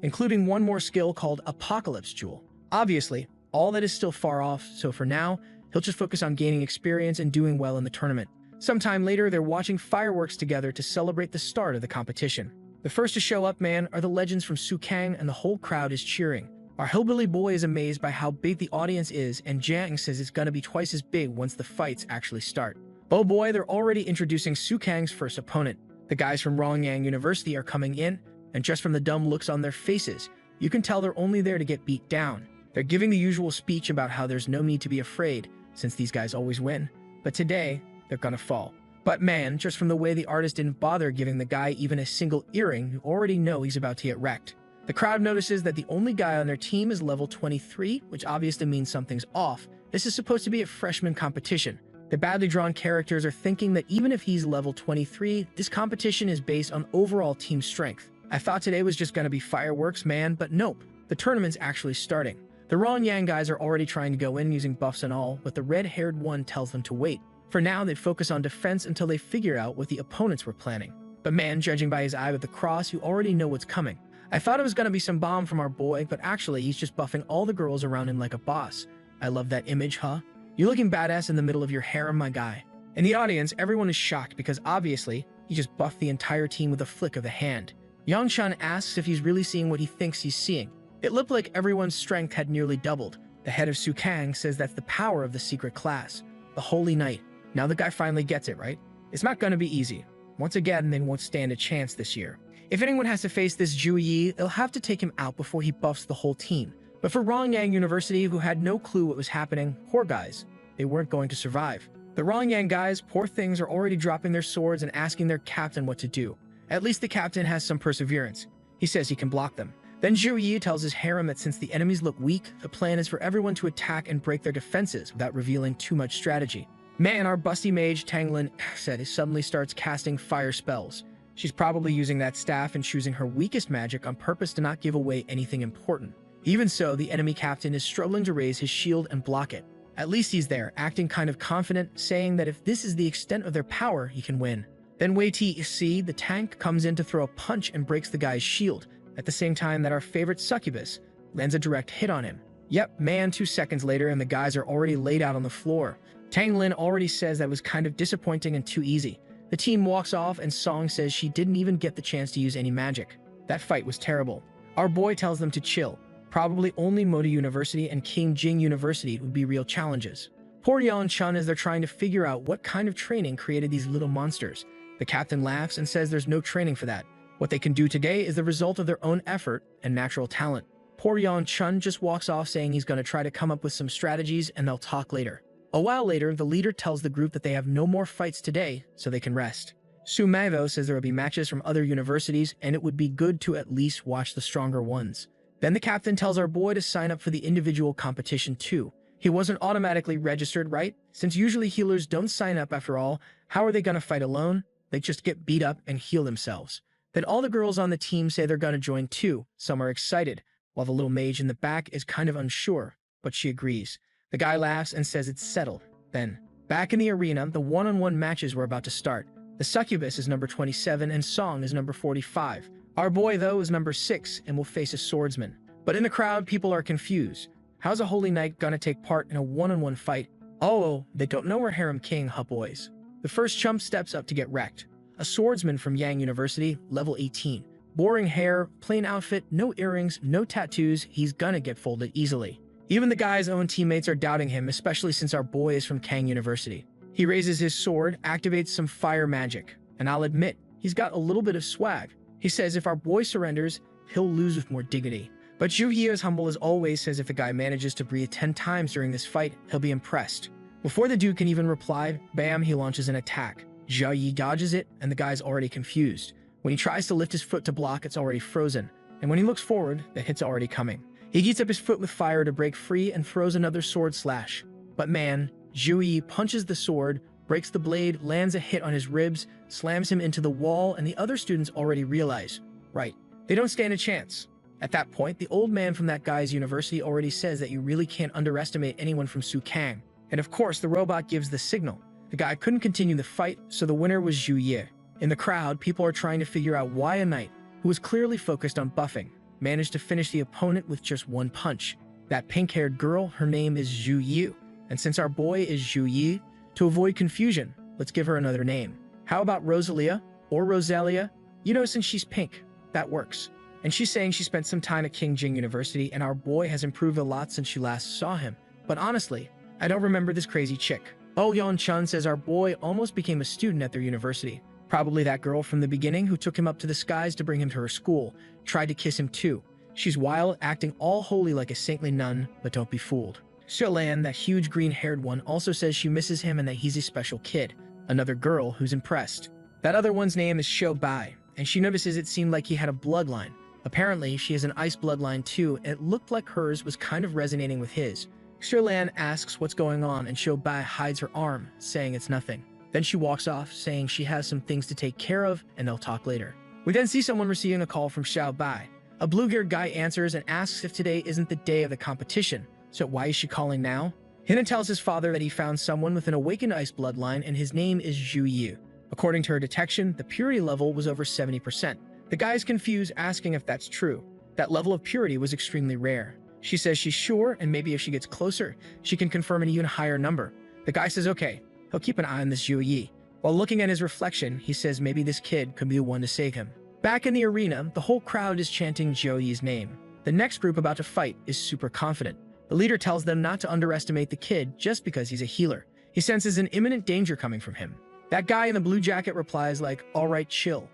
including one more skill called Apocalypse Jewel. Obviously, all that is still far off, so for now, he'll just focus on gaining experience and doing well in the tournament. Sometime later, they're watching fireworks together to celebrate the start of the competition. The first to show up, man, are the legends from Sukang, and the whole crowd is cheering. Our hillbilly boy is amazed by how big the audience is, and Jiang says it's gonna be twice as big once the fights actually start. Oh boy, they're already introducing Sukang's first opponent. The guys from Rongyang University are coming in, and just from the dumb looks on their faces, you can tell they're only there to get beat down. They're giving the usual speech about how there's no need to be afraid, since these guys always win. But today, they're gonna fall. But man, just from the way the artist didn't bother giving the guy even a single earring, you already know he's about to get wrecked. The crowd notices that the only guy on their team is level 23, which obviously means something's off. This is supposed to be a freshman competition. The badly drawn characters are thinking that even if he's level 23, this competition is based on overall team strength. I thought today was just gonna be fireworks, man, but nope. The tournament's actually starting. The Raw and Yang guys are already trying to go in using buffs and all, but the red-haired one tells them to wait. For now, they focus on defense until they figure out what the opponents were planning. But man, judging by his eye with the cross, you already know what's coming. I thought it was gonna be some bomb from our boy, but actually he's just buffing all the girls around him like a boss. I love that image, huh? You're looking badass in the middle of your harem, my guy. In the audience, everyone is shocked because obviously, he just buffed the entire team with a flick of the hand. Yangshan asks if he's really seeing what he thinks he's seeing. It looked like everyone's strength had nearly doubled. The head of Sukang says that's the power of the secret class, the Holy Knight. Now the guy finally gets it, right? It's not gonna be easy. Once again, they won't stand a chance this year. If anyone has to face this Zhu Yi, they'll have to take him out before he buffs the whole team. But for Rongyang University, who had no clue what was happening, poor guys, they weren't going to survive. The Rongyang guys, poor things, are already dropping their swords and asking their captain what to do. At least the captain has some perseverance. He says he can block them. Then Zhu Yi tells his harem that since the enemies look weak, the plan is for everyone to attack and break their defenses without revealing too much strategy. Man, our busty mage Tanglin said he suddenly starts casting fire spells. She's probably using that staff and choosing her weakest magic on purpose to not give away anything important. Even so, the enemy captain is struggling to raise his shield and block it. At least he's there, acting kind of confident, saying that if this is the extent of their power, he can win. Then Wei T.C., the tank, comes in to throw a punch and breaks the guy's shield, at the same time that our favorite Succubus lands a direct hit on him. Yep, man, 2 seconds later and the guys are already laid out on the floor. Tang Lin already says that was kind of disappointing and too easy. The team walks off and Song says she didn't even get the chance to use any magic. That fight was terrible. Our boy tells them to chill. Probably only Modi University and King Jing University would be real challenges. Poor Yan Chun as they're trying to figure out what kind of training created these little monsters. The captain laughs and says there's no training for that. What they can do today is the result of their own effort and natural talent. Poor Yan Chun just walks off saying he's going to try to come up with some strategies and they'll talk later. A while later, the leader tells the group that they have no more fights today, so they can rest. Su Mavo says there will be matches from other universities and it would be good to at least watch the stronger ones. Then the captain tells our boy to sign up for the individual competition too. He wasn't automatically registered, right? Since usually healers don't sign up after all, how are they gonna fight alone? They just get beat up and heal themselves. Then all the girls on the team say they're gonna join too. Some are excited, while the little mage in the back is kind of unsure, but she agrees. The guy laughs and says it's settled. Then, back in the arena, the one-on-one matches were about to start. The Succubus is number 27 and Song is number 45. Our boy, though, is number 6 and will face a swordsman. But in the crowd, people are confused. How's a holy knight gonna take part in a one-on-one fight? Oh, they don't know we're harem king, huh boys? The first chump steps up to get wrecked. A swordsman from Yang University, level 18. Boring hair, plain outfit, no earrings, no tattoos, he's gonna get folded easily. Even the guy's own teammates are doubting him, especially since our boy is from Kang University. He raises his sword, activates some fire magic, and I'll admit, he's got a little bit of swag. He says if our boy surrenders, he'll lose with more dignity. But Zhu Yi, as humble as always, says if the guy manages to breathe 10 times during this fight, he'll be impressed. Before the dude can even reply, bam, he launches an attack. Zhu Yi dodges it, and the guy's already confused. When he tries to lift his foot to block, it's already frozen. And when he looks forward, the hit's already coming. He heats up his foot with fire to break free and throws another sword slash. But man, Zhu Yi punches the sword, breaks the blade, lands a hit on his ribs, slams him into the wall, and the other students already realize, right, they don't stand a chance. At that point, the old man from that guy's university already says that you really can't underestimate anyone from Sukang. And of course, the robot gives the signal. The guy couldn't continue the fight, so the winner was Zhu Yi. In the crowd, people are trying to figure out why a knight, who was clearly focused on buffing, managed to finish the opponent with just one punch. That pink-haired girl, her name is Zhu Yu. And since our boy is Zhu Yi, to avoid confusion, let's give her another name. How about Rosalia or Rosalia? You know, since she's pink, that works. And she's saying she spent some time at King Jing University and our boy has improved a lot since she last saw him. But honestly, I don't remember this crazy chick. Oh Yon Chun says our boy almost became a student at their university. Probably that girl from the beginning who took him up to the skies to bring him to her school, tried to kiss him too. She's wild, acting all holy like a saintly nun, but don't be fooled. Sholan, that huge green-haired one, also says she misses him and that he's a special kid. Another girl who's impressed. That other one's name is Shobai, and she notices it seemed like he had a bloodline. Apparently, she has an ice bloodline too, and it looked like hers was kind of resonating with his. Sholan asks what's going on, and Shobai hides her arm, saying it's nothing. Then she walks off, saying she has some things to take care of, and they'll talk later. We then see someone receiving a call from Xiaobai. A blue-haired guy answers and asks if today isn't the day of the competition, so why is she calling now? He then tells his father that he found someone with an awakened ice bloodline and his name is Zhu Yu. According to her detection, the purity level was over 70%. The guy is confused, asking if that's true. That level of purity was extremely rare. She says she's sure, and maybe if she gets closer, she can confirm an even higher number. The guy says okay, he'll keep an eye on this Zhu Yi. While looking at his reflection, he says maybe this kid could be the one to save him. Back in the arena, the whole crowd is chanting Zhu Yi's name. The next group about to fight is super confident. The leader tells them not to underestimate the kid just because he's a healer. He senses an imminent danger coming from him. That guy in the blue jacket replies like, alright, chill.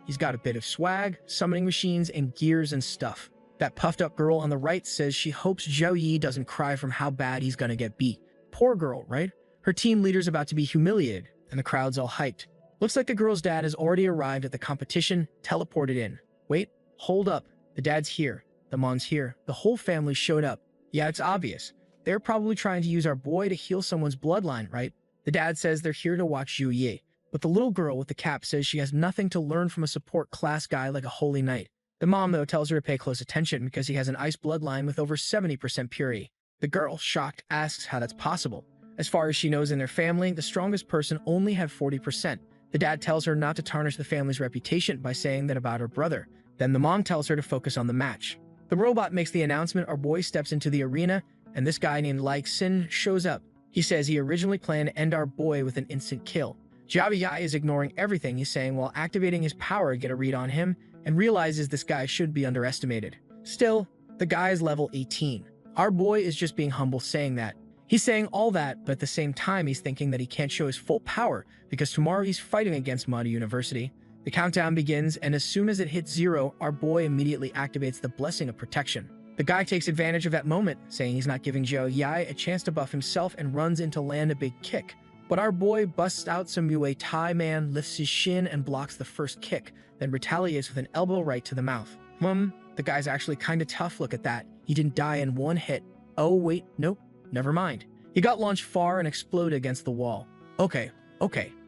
He's got a bit of swag, summoning machines, and gears and stuff. That puffed up girl on the right says she hopes Zhou Yi doesn't cry from how bad he's gonna get beat. Poor girl, right? Her team leader's about to be humiliated, and the crowd's all hyped. Looks like the girl's dad has already arrived at the competition, teleported in. Wait, hold up. The dad's here. The mom's here. The whole family showed up. Yeah, it's obvious. They're probably trying to use our boy to heal someone's bloodline, right? The dad says they're here to watch Zhu Yi. But the little girl with the cap says she has nothing to learn from a support class guy like a holy knight. The mom, though, tells her to pay close attention because he has an ice bloodline with over 70% purity. The girl, shocked, asks how that's possible. As far as she knows in their family, the strongest person only had 40%. The dad tells her not to tarnish the family's reputation by saying that about her brother. Then the mom tells her to focus on the match. The robot makes the announcement our boy steps into the arena, and this guy named Like Sin shows up. He says he originally planned to end our boy with an instant kill. Jiaobai is ignoring everything he's saying while activating his power to get a read on him, and realizes this guy should be underestimated. Still, the guy is level 18. Our boy is just being humble saying that. He's saying all that, but at the same time he's thinking that he can't show his full power because tomorrow he's fighting against Manga University. The countdown begins, and as soon as it hits 0, our boy immediately activates the Blessing of Protection. The guy takes advantage of that moment, saying he's not giving Zhou Yi a chance to buff himself and runs in to land a big kick. But our boy busts out some Muay Thai man, lifts his shin and blocks the first kick, then retaliates with an elbow right to the mouth. The guy's actually kinda tough, look at that. He didn't die in one hit. Oh wait, nope, never mind. He got launched far and exploded against the wall. Okay,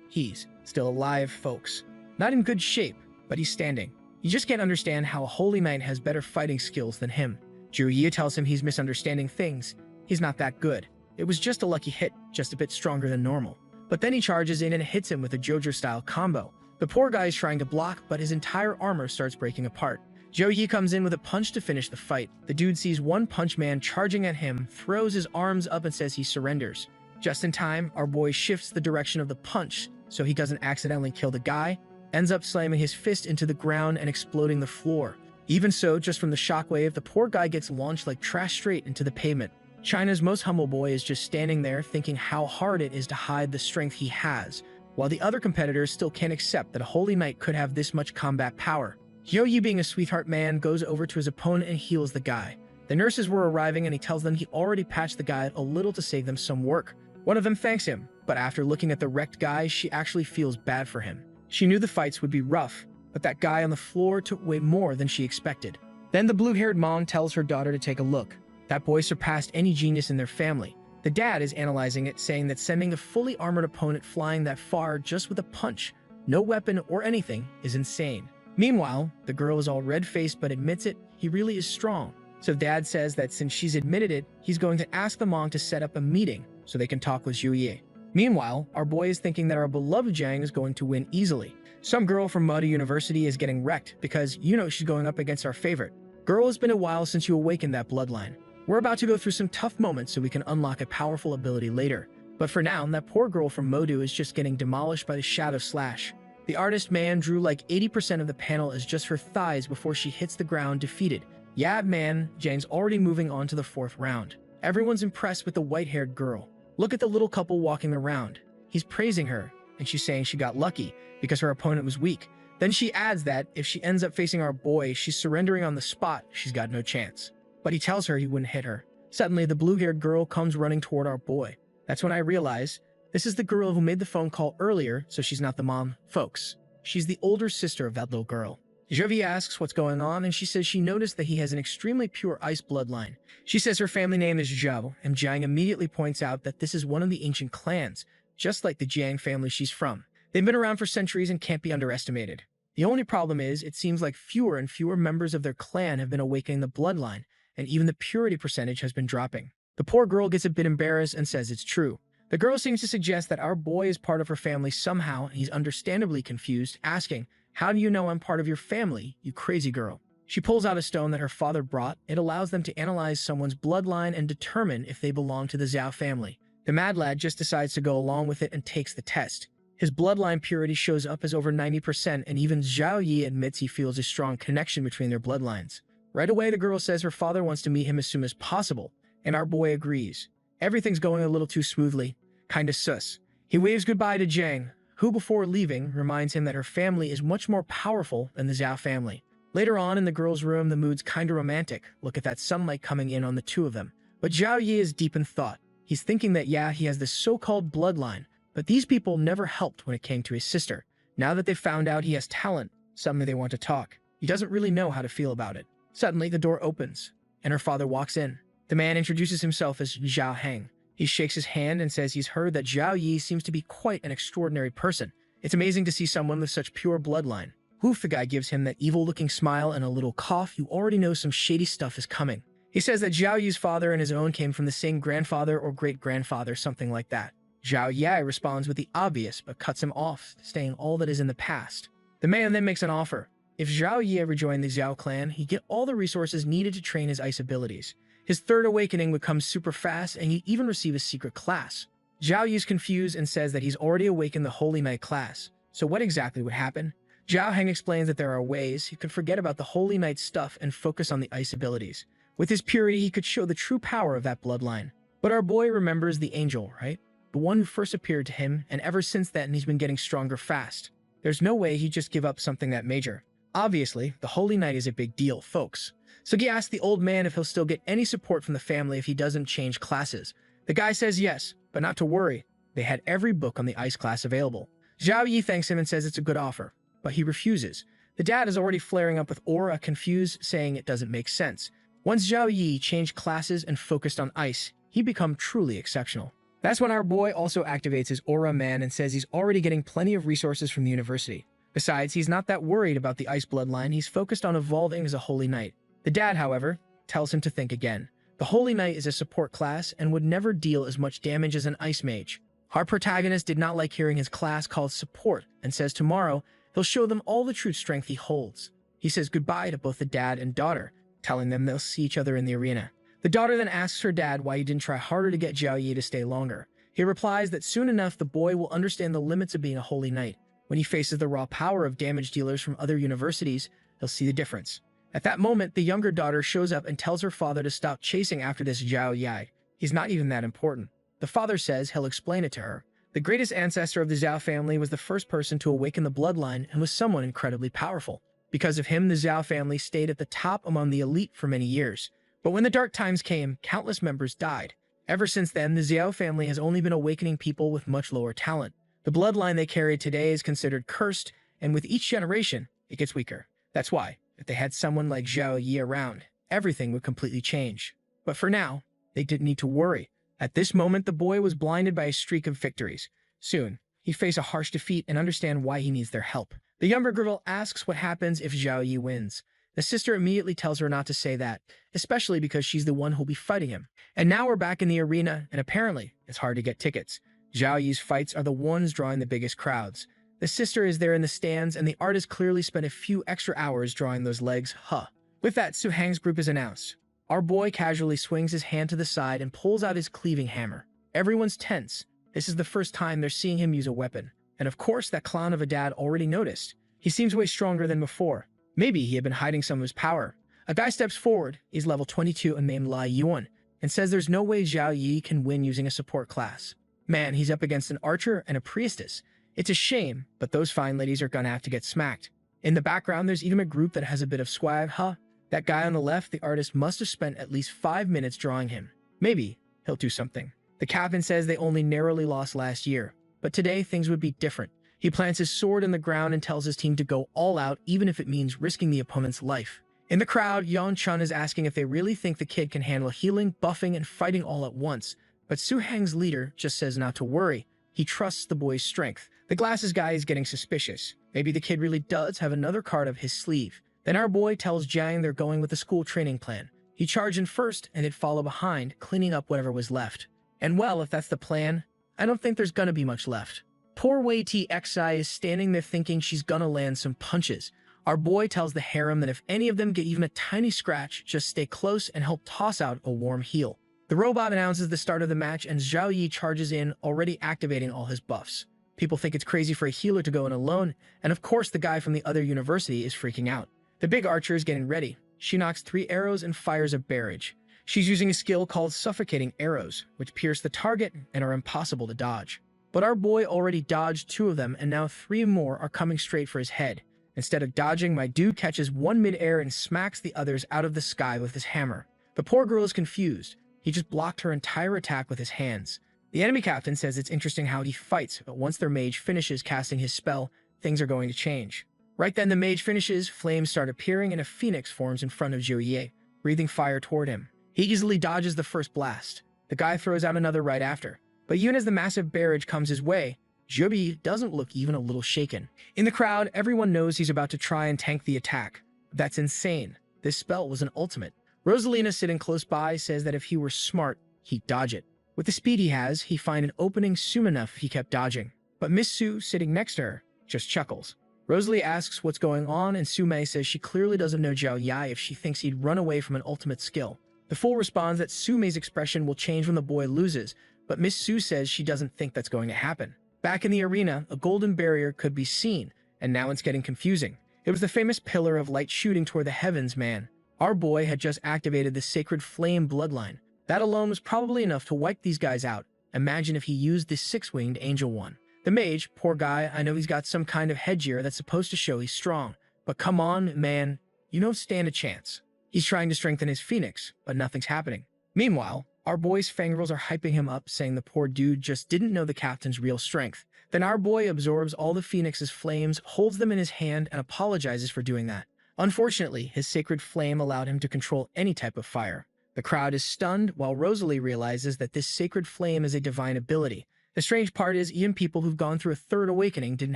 he's still alive, folks. Not in good shape, but he's standing. You just can't understand how a holy knight has better fighting skills than him. Zhu Yi tells him he's misunderstanding things. He's not that good. It was just a lucky hit, just a bit stronger than normal. But then he charges in and hits him with a JoJo-style combo. The poor guy is trying to block, but his entire armor starts breaking apart. Zhou Yi comes in with a punch to finish the fight. The dude sees One Punch Man charging at him, throws his arms up and says he surrenders. Just in time, our boy shifts the direction of the punch, so he doesn't accidentally kill the guy, ends up slamming his fist into the ground and exploding the floor. Even so, just from the shockwave, the poor guy gets launched like trash straight into the pavement. China's most humble boy is just standing there thinking how hard it is to hide the strength he has, while the other competitors still can't accept that a holy knight could have this much combat power. Zhou Yi, being a sweetheart man, goes over to his opponent and heals the guy. The nurses were arriving and he tells them he already patched the guy a little to save them some work. One of them thanks him, but after looking at the wrecked guy, she actually feels bad for him. She knew the fights would be rough, but that guy on the floor took way more than she expected. Then the blue-haired mom tells her daughter to take a look. That boy surpassed any genius in their family. The dad is analyzing it, saying that sending a fully armored opponent flying that far just with a punch, no weapon or anything, is insane. Meanwhile, the girl is all red-faced but admits it, he really is strong. So dad says that since she's admitted it, he's going to ask the mom to set up a meeting so they can talk with Zhu Yi. Meanwhile, our boy is thinking that our beloved Zhang is going to win easily. Some girl from Manga University is getting wrecked because, she's going up against our favorite. Girl, it's been a while since you awakened that bloodline. We're about to go through some tough moments so we can unlock a powerful ability later. But for now, that poor girl from Modu is just getting demolished by the Shadow Slash. The artist man drew like 80% of the panel as just her thighs before she hits the ground defeated. Yeah man, Zhang's already moving on to the 4th round. Everyone's impressed with the white-haired girl. Look at the little couple walking around. He's praising her, and she's saying she got lucky because her opponent was weak. Then she adds that if she ends up facing our boy, she's surrendering on the spot, she's got no chance. But he tells her he wouldn't hit her. Suddenly, the blue-haired girl comes running toward our boy. That's when I realize this is the girl who made the phone call earlier, so she's not the mom, folks. She's the older sister of that little girl. Jovi asks what's going on, and she says she noticed that he has an extremely pure ice bloodline. She says her family name is Zhao, and Jiang immediately points out that this is one of the ancient clans, just like the Jiang family she's from. They've been around for centuries and can't be underestimated. The only problem is, it seems like fewer and fewer members of their clan have been awakening the bloodline, and even the purity percentage has been dropping. The poor girl gets a bit embarrassed and says it's true. The girl seems to suggest that our boy is part of her family somehow, and he's understandably confused, asking, "How do you know I'm part of your family, you crazy girl?" She pulls out a stone that her father brought. It allows them to analyze someone's bloodline and determine if they belong to the Zhao family. The mad lad just decides to go along with it and takes the test. His bloodline purity shows up as over 90%, and even Zhao Yi admits he feels a strong connection between their bloodlines. Right away, the girl says her father wants to meet him as soon as possible, and our boy agrees. Everything's going a little too smoothly. Kinda sus. He waves goodbye to Jiang, who before leaving reminds him that her family is much more powerful than the Zhao family. Later on in the girl's room, the mood's kinda romantic. Look at that sunlight coming in on the two of them. But Zhao Yi is deep in thought. He's thinking that yeah, he has this so-called bloodline, but these people never helped when it came to his sister. Now that they've found out he has talent, suddenly they want to talk. He doesn't really know how to feel about it. Suddenly, the door opens, and her father walks in. The man introduces himself as Zhao Heng. He shakes his hand and says he's heard that Zhao Yi seems to be quite an extraordinary person. It's amazing to see someone with such pure bloodline. Woof, the guy gives him that evil-looking smile and a little cough. You already know some shady stuff is coming. He says that Zhao Yi's father and his own came from the same grandfather or great-grandfather, something like that. Zhao Yi responds with the obvious, but cuts him off, saying all that is in the past. The man then makes an offer. If Zhao Yi ever joined the Zhao clan, he'd get all the resources needed to train his ice abilities. His third awakening would come super fast, and he'd even receive a secret class. Zhao Yi's confused and says that he's already awakened the Holy Knight class. So what exactly would happen? Zhao Heng explains that there are ways he could forget about the Holy Knight stuff and focus on the ice abilities. With his purity, he could show the true power of that bloodline. But our boy remembers the angel, right? The one who first appeared to him, and ever since then he's been getting stronger fast. There's no way he'd just give up something that major. Obviously, the Holy Knight is a big deal, folks. So he asks the old man if he'll still get any support from the family if he doesn't change classes. The guy says yes, but not to worry. They had every book on the ice class available. Zhao Yi thanks him and says it's a good offer, but he refuses. The dad is already flaring up with aura, confused, saying it doesn't make sense. Once Zhao Yi changed classes and focused on ice, he'd become truly exceptional. That's when our boy also activates his aura man and says he's already getting plenty of resources from the university. Besides, he's not that worried about the ice bloodline. He's focused on evolving as a Holy Knight. The dad, however, tells him to think again. The Holy Knight is a support class and would never deal as much damage as an ice mage. Our protagonist did not like hearing his class called support and says tomorrow he'll show them all the true strength he holds. He says goodbye to both the dad and daughter, telling them they'll see each other in the arena. The daughter then asks her dad why he didn't try harder to get Zhao Yi to stay longer. He replies that soon enough the boy will understand the limits of being a Holy Knight. When he faces the raw power of damage dealers from other universities, he'll see the difference. At that moment, the younger daughter shows up and tells her father to stop chasing after this Zhao Yi. He's not even that important. The father says he'll explain it to her. The greatest ancestor of the Zhao family was the first person to awaken the bloodline and was someone incredibly powerful. Because of him, the Zhao family stayed at the top among the elite for many years. But when the dark times came, countless members died. Ever since then, the Zhao family has only been awakening people with much lower talent. The bloodline they carry today is considered cursed, and with each generation, it gets weaker. That's why, if they had someone like Zhao Yi around, everything would completely change. But for now, they didn't need to worry. At this moment, the boy was blinded by a streak of victories. Soon, he'd face a harsh defeat and understand why he needs their help. The younger girl asks what happens if Zhao Yi wins. The sister immediately tells her not to say that, especially because she's the one who'll be fighting him. And now we're back in the arena, and apparently, it's hard to get tickets. Zhao Yi's fights are the ones drawing the biggest crowds. The sister is there in the stands, and the artist clearly spent a few extra hours drawing those legs, huh. With that, Su Hang's group is announced. Our boy casually swings his hand to the side and pulls out his cleaving hammer. Everyone's tense. This is the first time they're seeing him use a weapon. And of course, that clown of a dad already noticed. He seems way stronger than before. Maybe he had been hiding some of his power. A guy steps forward, he's level 22 and named Lai Yuan, and says there's no way Zhao Yi can win using a support class. Man, he's up against an archer and a priestess. It's a shame, but those fine ladies are gonna have to get smacked. In the background, there's even a group that has a bit of swag, huh? That guy on the left, the artist must have spent at least 5 minutes drawing him. Maybe he'll do something. The captain says they only narrowly lost last year, but today things would be different. He plants his sword in the ground and tells his team to go all out even if it means risking the opponent's life. In the crowd, Yeon Chun is asking if they really think the kid can handle healing, buffing, and fighting all at once, but Soo Hang's leader just says not to worry. He trusts the boy's strength. The glasses guy is getting suspicious. Maybe the kid really does have another card up his sleeve. Then our boy tells Jiang they're going with the school training plan. He charged in first and he'd follow behind, cleaning up whatever was left. And well, if that's the plan, I don't think there's gonna be much left. Poor Wei TXI is standing there thinking she's gonna land some punches. Our boy tells the harem that if any of them get even a tiny scratch, just stay close and help toss out a warm heal. The robot announces the start of the match and Zhao Yi charges in, already activating all his buffs. People think it's crazy for a healer to go in alone, and of course the guy from the other university is freaking out. The big archer is getting ready. She knocks 3 arrows and fires a barrage. She's using a skill called suffocating arrows, which pierce the target and are impossible to dodge. But our boy already dodged 2 of them and now 3 more are coming straight for his head. Instead of dodging, my dude catches one mid-air and smacks the others out of the sky with his hammer. The poor girl is confused. He just blocked her entire attack with his hands. The enemy captain says it's interesting how he fights, but once their mage finishes casting his spell, things are going to change. Right then the mage finishes, flames start appearing and a phoenix forms in front of Zhou, breathing fire toward him. He easily dodges the first blast. The guy throws out another right after. But even as the massive barrage comes his way, Zhou doesn't look even a little shaken. In the crowd, everyone knows he's about to try and tank the attack. That's insane. This spell was an ultimate. Rosalina sitting close by says that if he were smart, he'd dodge it. With the speed he has, he'd find an opening soon enough if he kept dodging. But Miss Sue, sitting next to her, just chuckles. Rosalie asks what's going on, and Su Mei says she clearly doesn't know Zhao Yi if she thinks he'd run away from an ultimate skill. The fool responds that Su Mei's expression will change when the boy loses, but Miss Sue says she doesn't think that's going to happen. Back in the arena, a golden barrier could be seen, and now it's getting confusing. It was the famous pillar of light shooting toward the heavens, man. Our boy had just activated the sacred flame bloodline. That alone was probably enough to wipe these guys out. Imagine if he used this 6-winged angel one. The mage, poor guy, I know he's got some kind of headgear that's supposed to show he's strong. But come on, man, you don't stand a chance. He's trying to strengthen his phoenix, but nothing's happening. Meanwhile, our boy's fangirls are hyping him up, saying the poor dude just didn't know the captain's real strength. Then our boy absorbs all the phoenix's flames, holds them in his hand, and apologizes for doing that. Unfortunately, his sacred flame allowed him to control any type of fire. The crowd is stunned, while Rosalie realizes that this sacred flame is a divine ability. The strange part is, even people who've gone through a 3rd awakening didn't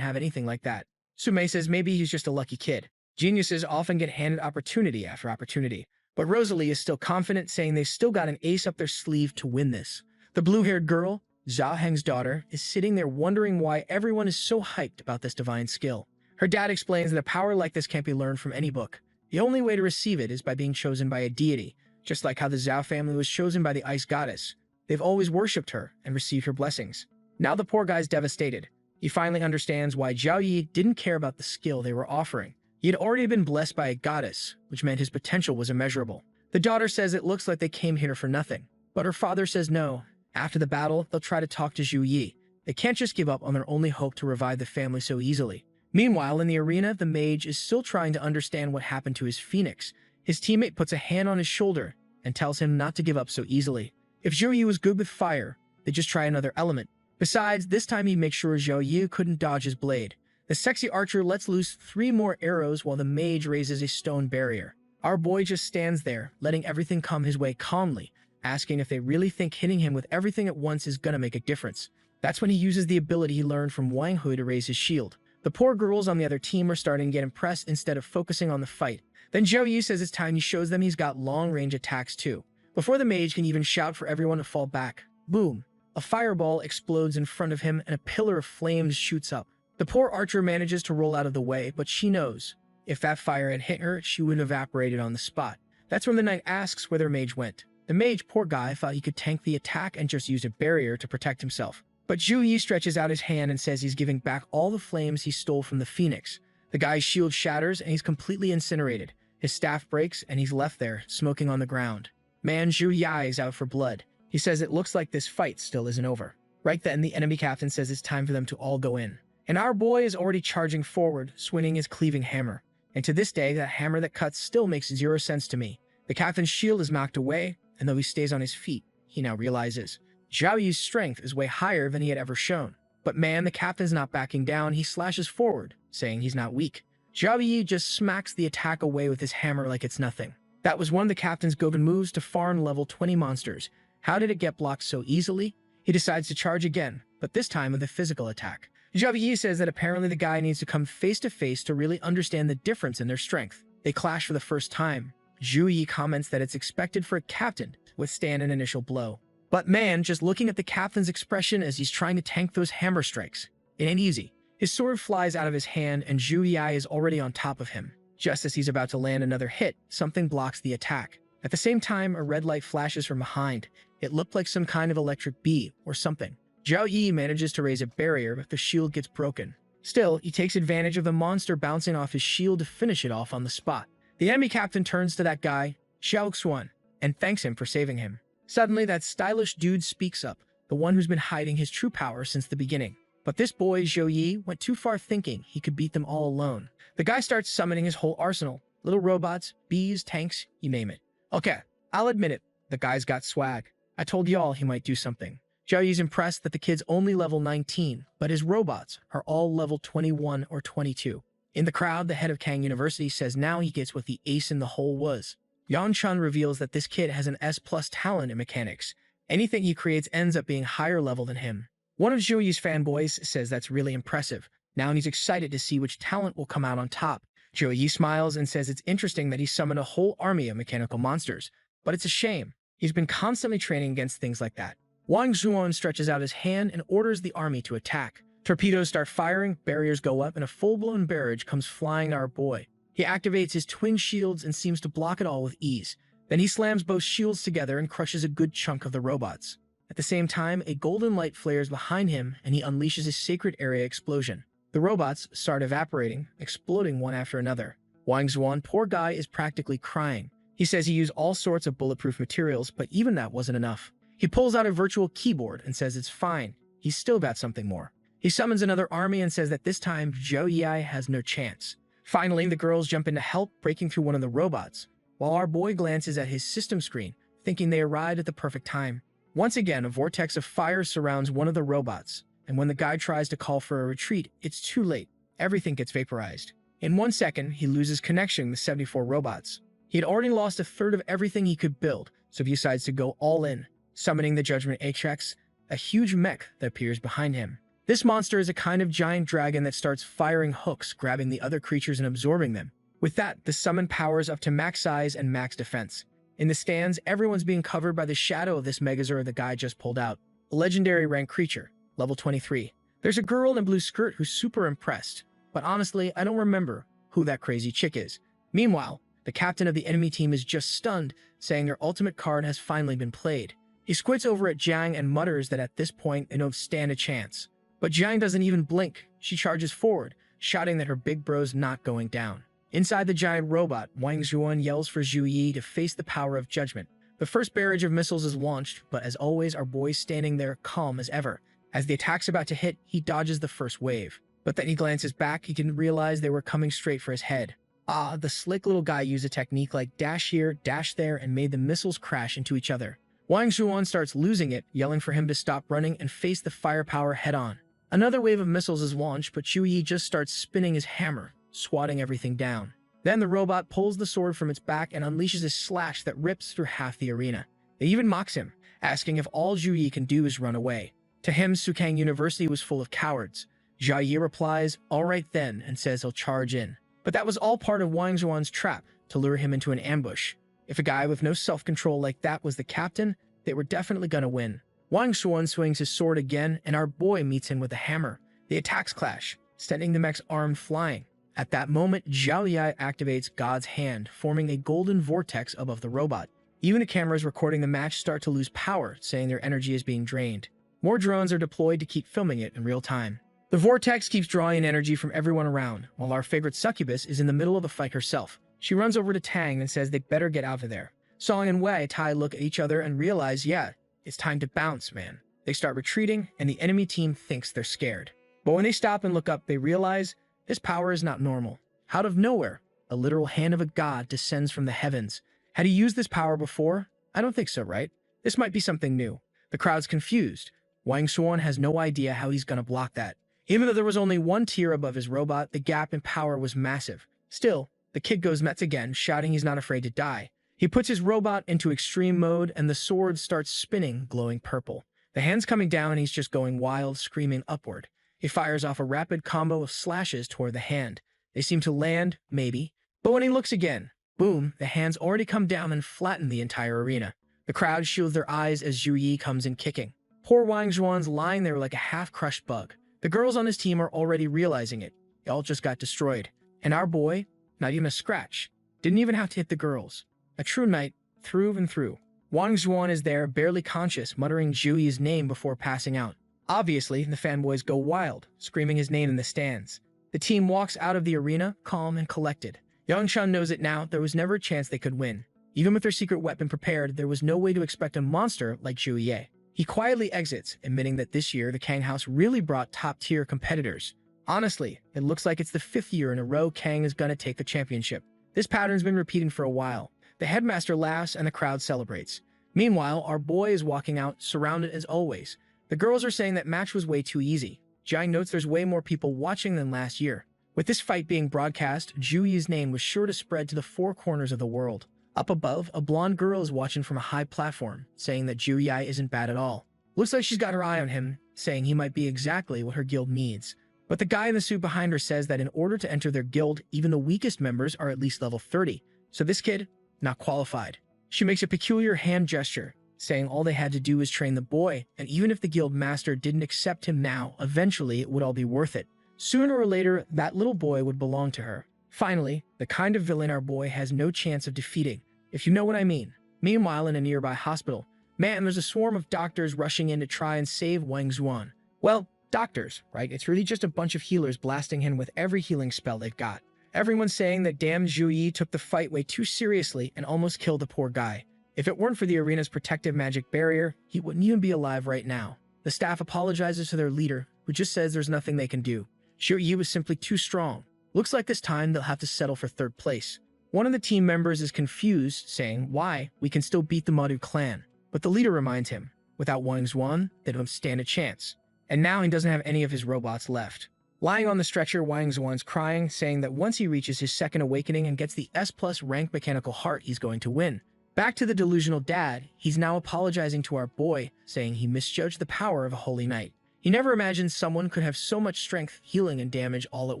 have anything like that. Sume says maybe he's just a lucky kid. Geniuses often get handed opportunity after opportunity, but Rosalie is still confident, saying they've still got an ace up their sleeve to win this. The blue-haired girl, Zhao Heng's daughter, is sitting there wondering why everyone is so hyped about this divine skill. Her dad explains that a power like this can't be learned from any book. The only way to receive it is by being chosen by a deity, just like how the Zhao family was chosen by the ice goddess. They've always worshipped her and received her blessings. Now the poor guy's devastated. He finally understands why Zhao Yi didn't care about the skill they were offering. He had already been blessed by a goddess, which meant his potential was immeasurable. The daughter says it looks like they came here for nothing, but her father says no. After the battle, they'll try to talk to Zhu Yi. They can't just give up on their only hope to revive the family so easily. Meanwhile, in the arena, the mage is still trying to understand what happened to his phoenix. His teammate puts a hand on his shoulder and tells him not to give up so easily. If Zhou Yi was good with fire, they'd just try another element. Besides, this time he makes sure Zhou Yi couldn't dodge his blade. The sexy archer lets loose 3 more arrows while the mage raises a stone barrier. Our boy just stands there, letting everything come his way calmly, asking if they really think hitting him with everything at once is gonna make a difference. That's when he uses the ability he learned from Wang Hui to raise his shield. The poor girls on the other team are starting to get impressed instead of focusing on the fight. Then Zhou Yi says it's time he shows them he's got long-range attacks too. Before the mage can even shout for everyone to fall back, boom! A fireball explodes in front of him and a pillar of flames shoots up. The poor archer manages to roll out of the way, but she knows. If that fire had hit her, she would have evaporated on the spot. That's when the knight asks where their mage went. The mage, poor guy, thought he could tank the attack and just use a barrier to protect himself. But Zhu Yi stretches out his hand and says he's giving back all the flames he stole from the phoenix. The guy's shield shatters and he's completely incinerated. His staff breaks and he's left there, smoking on the ground. Man, Zhu Yi is out for blood. He says it looks like this fight still isn't over. Right then, the enemy captain says it's time for them to all go in. And our boy is already charging forward, swinging his cleaving hammer. And to this day, that hammer that cuts still makes 0 sense to me. The captain's shield is knocked away, and though he stays on his feet, he now realizes. Zhao Yi's strength is way higher than he had ever shown. But man, the captain's not backing down. He slashes forward, saying he's not weak. Zhao Yi just smacks the attack away with his hammer like it's nothing. That was one of the captain's Gogan moves to farm level 20 monsters. How did it get blocked so easily? He decides to charge again, but this time with a physical attack. Zhao Yi says that apparently the guy needs to come face to face to really understand the difference in their strength. They clash for the first time. Zhu Yi comments that it's expected for a captain to withstand an initial blow. But man, just looking at the captain's expression as he's trying to tank those hammer strikes, it ain't easy. His sword flies out of his hand and Zhu Yi is already on top of him. Just as he's about to land another hit, something blocks the attack. At the same time, a red light flashes from behind. It looked like some kind of electric bee or something. Zhao Yi manages to raise a barrier, but the shield gets broken. Still, he takes advantage of the monster bouncing off his shield to finish it off on the spot. The enemy captain turns to that guy, Xiao Xuan, and thanks him for saving him. Suddenly, that stylish dude speaks up, the one who's been hiding his true power since the beginning. But this boy, Zhou Yi, went too far thinking he could beat them all alone. The guy starts summoning his whole arsenal. Little robots, bees, tanks, you name it. Okay, I'll admit it, the guy's got swag. I told y'all he might do something. Zhao Yi's impressed that the kid's only level 19, but his robots are all level 21 or 22. In the crowd, the head of Kang University says now he gets what the ace in the hole was. Yan Chun reveals that this kid has an S+ talent in mechanics. Anything he creates ends up being higher level than him. One of Zhou Yi's fanboys says that's really impressive. Now he's excited to see which talent will come out on top. Zhou Yi smiles and says it's interesting that he summoned a whole army of mechanical monsters, but it's a shame. He's been constantly training against things like that. Wang Zuan stretches out his hand and orders the army to attack. Torpedoes start firing, barriers go up, and a full-blown barrage comes flying to our boy. He activates his twin shields and seems to block it all with ease. Then he slams both shields together and crushes a good chunk of the robots. At the same time, a golden light flares behind him and he unleashes his sacred area explosion. The robots start evaporating, exploding one after another. Wang Zuan, poor guy, is practically crying. He says he used all sorts of bulletproof materials, but even that wasn't enough. He pulls out a virtual keyboard and says it's fine. He's still got something more. He summons another army and says that this time Zhou Yi has no chance. Finally, the girls jump in to help, breaking through one of the robots, while our boy glances at his system screen, thinking they arrived at the perfect time. Once again, a vortex of fire surrounds one of the robots, and when the guy tries to call for a retreat, it's too late. Everything gets vaporized. In 1 second, he loses connection with 74 robots. He had already lost a third of everything he could build, so he decides to go all in, summoning the Judgment Apex, a huge mech that appears behind him. This monster is a kind of giant dragon that starts firing hooks, grabbing the other creatures and absorbing them. With that, the summon powers up to max size and max defense. In the stands, everyone's being covered by the shadow of this Megazord the guy just pulled out. A legendary rank creature, level 23. There's a girl in a blue skirt who's super impressed, but honestly, I don't remember who that crazy chick is. Meanwhile, the captain of the enemy team is just stunned, saying their ultimate card has finally been played. He squints over at Jiang and mutters that at this point they don't stand a chance. But Jiang doesn't even blink. She charges forward, shouting that her big bro's not going down. Inside the giant robot, Wang Zuan yells for Zhu Yi to face the power of judgment. The first barrage of missiles is launched, but as always, our boy's standing there calm as ever. As the attack's about to hit, he dodges the first wave. But then he glances back, he can realize they were coming straight for his head. Ah, the slick little guy used a technique like dash here, dash there, and made the missiles crash into each other. Wang Zuan starts losing it, yelling for him to stop running and face the firepower head-on. Another wave of missiles is launched, but Zhu Yi just starts spinning his hammer, swatting everything down. Then the robot pulls the sword from its back and unleashes a slash that rips through half the arena. They even mocks him, asking if all Zhu Yi can do is run away. To him, Sukang University was full of cowards. Zhao Yi replies, "All right then," and says he'll charge in. But that was all part of Wang Zuan's trap, to lure him into an ambush. If a guy with no self-control like that was the captain, they were definitely gonna win. Wang Zuan swings his sword again, and our boy meets him with a hammer. The attacks clash, sending the mech's arm flying. At that moment, Zhao Yi activates God's hand, forming a golden vortex above the robot. Even the cameras recording the match start to lose power, saying their energy is being drained. More drones are deployed to keep filming it in real time. The vortex keeps drawing energy from everyone around, while our favorite Succubus is in the middle of the fight herself. She runs over to Tang and says they better get out of there. Song and Wei Tai look at each other and realize, yeah, it's time to bounce, man. They start retreating, and the enemy team thinks they're scared. But when they stop and look up, they realize this power is not normal. Out of nowhere, a literal hand of a god descends from the heavens. Had he used this power before? I don't think so, right? This might be something new. The crowd's confused. Wang Xuan has no idea how he's gonna block that. Even though there was only one tier above his robot, the gap in power was massive. Still, the kid goes nuts again, shouting he's not afraid to die. He puts his robot into extreme mode, and the sword starts spinning, glowing purple. The hand's coming down, and he's just going wild, screaming upward. He fires off a rapid combo of slashes toward the hand. They seem to land, maybe. But when he looks again, boom, the hand's already come down and flattened the entire arena. The crowd shields their eyes as Zhu Yi comes in kicking. Poor Wang Xuan's lying there like a half-crushed bug. The girls on his team are already realizing it. They all just got destroyed. And our boy, not even a scratch. Didn't even have to hit the girls. A true knight, through and through. Wang Xuan is there, barely conscious, muttering Zhu Yi's name before passing out. Obviously, the fanboys go wild, screaming his name in the stands. The team walks out of the arena, calm and collected. Yangshan knows it now, there was never a chance they could win. Even with their secret weapon prepared, there was no way to expect a monster like Zhu Yi. He quietly exits, admitting that this year the Kang house really brought top-tier competitors. Honestly, it looks like it's the 5th year in a row Kang is gonna take the championship. This pattern's been repeating for a while. The headmaster laughs and the crowd celebrates. Meanwhile, our boy is walking out, surrounded as always. The girls are saying that match was way too easy. Jiang notes there's way more people watching than last year. With this fight being broadcast, Zhu Yi's name was sure to spread to the 4 corners of the world. Up above, a blonde girl is watching from a high platform, saying that Zhu Yi isn't bad at all. Looks like she's got her eye on him, saying he might be exactly what her guild needs. But the guy in the suit behind her says that in order to enter their guild, even the weakest members are at least level 30. So this kid, not qualified. She makes a peculiar hand gesture, saying all they had to do was train the boy, and even if the guild master didn't accept him now, eventually it would all be worth it. Sooner or later, that little boy would belong to her. Finally, the kind of villain our boy has no chance of defeating, if you know what I mean. Meanwhile, in a nearby hospital, man, there's a swarm of doctors rushing in to try and save Wang Xuan. Well, doctors, right? It's really just a bunch of healers blasting him with every healing spell they've got. Everyone's saying that damn Zhu Yi took the fight way too seriously and almost killed the poor guy. If it weren't for the arena's protective magic barrier, he wouldn't even be alive right now. The staff apologizes to their leader, who just says there's nothing they can do. Zhu Yi was simply too strong. Looks like this time they'll have to settle for 3rd place. One of the team members is confused, saying, why? We can still beat the Madu clan. But the leader reminds him, without Wang Xuan, they don't stand a chance. And now he doesn't have any of his robots left. Lying on the stretcher, Wang Xuan's crying, saying that once he reaches his 2nd awakening and gets the S+ rank mechanical heart, he's going to win. Back to the delusional dad, he's now apologizing to our boy, saying he misjudged the power of a holy knight. He never imagined someone could have so much strength, healing, and damage all at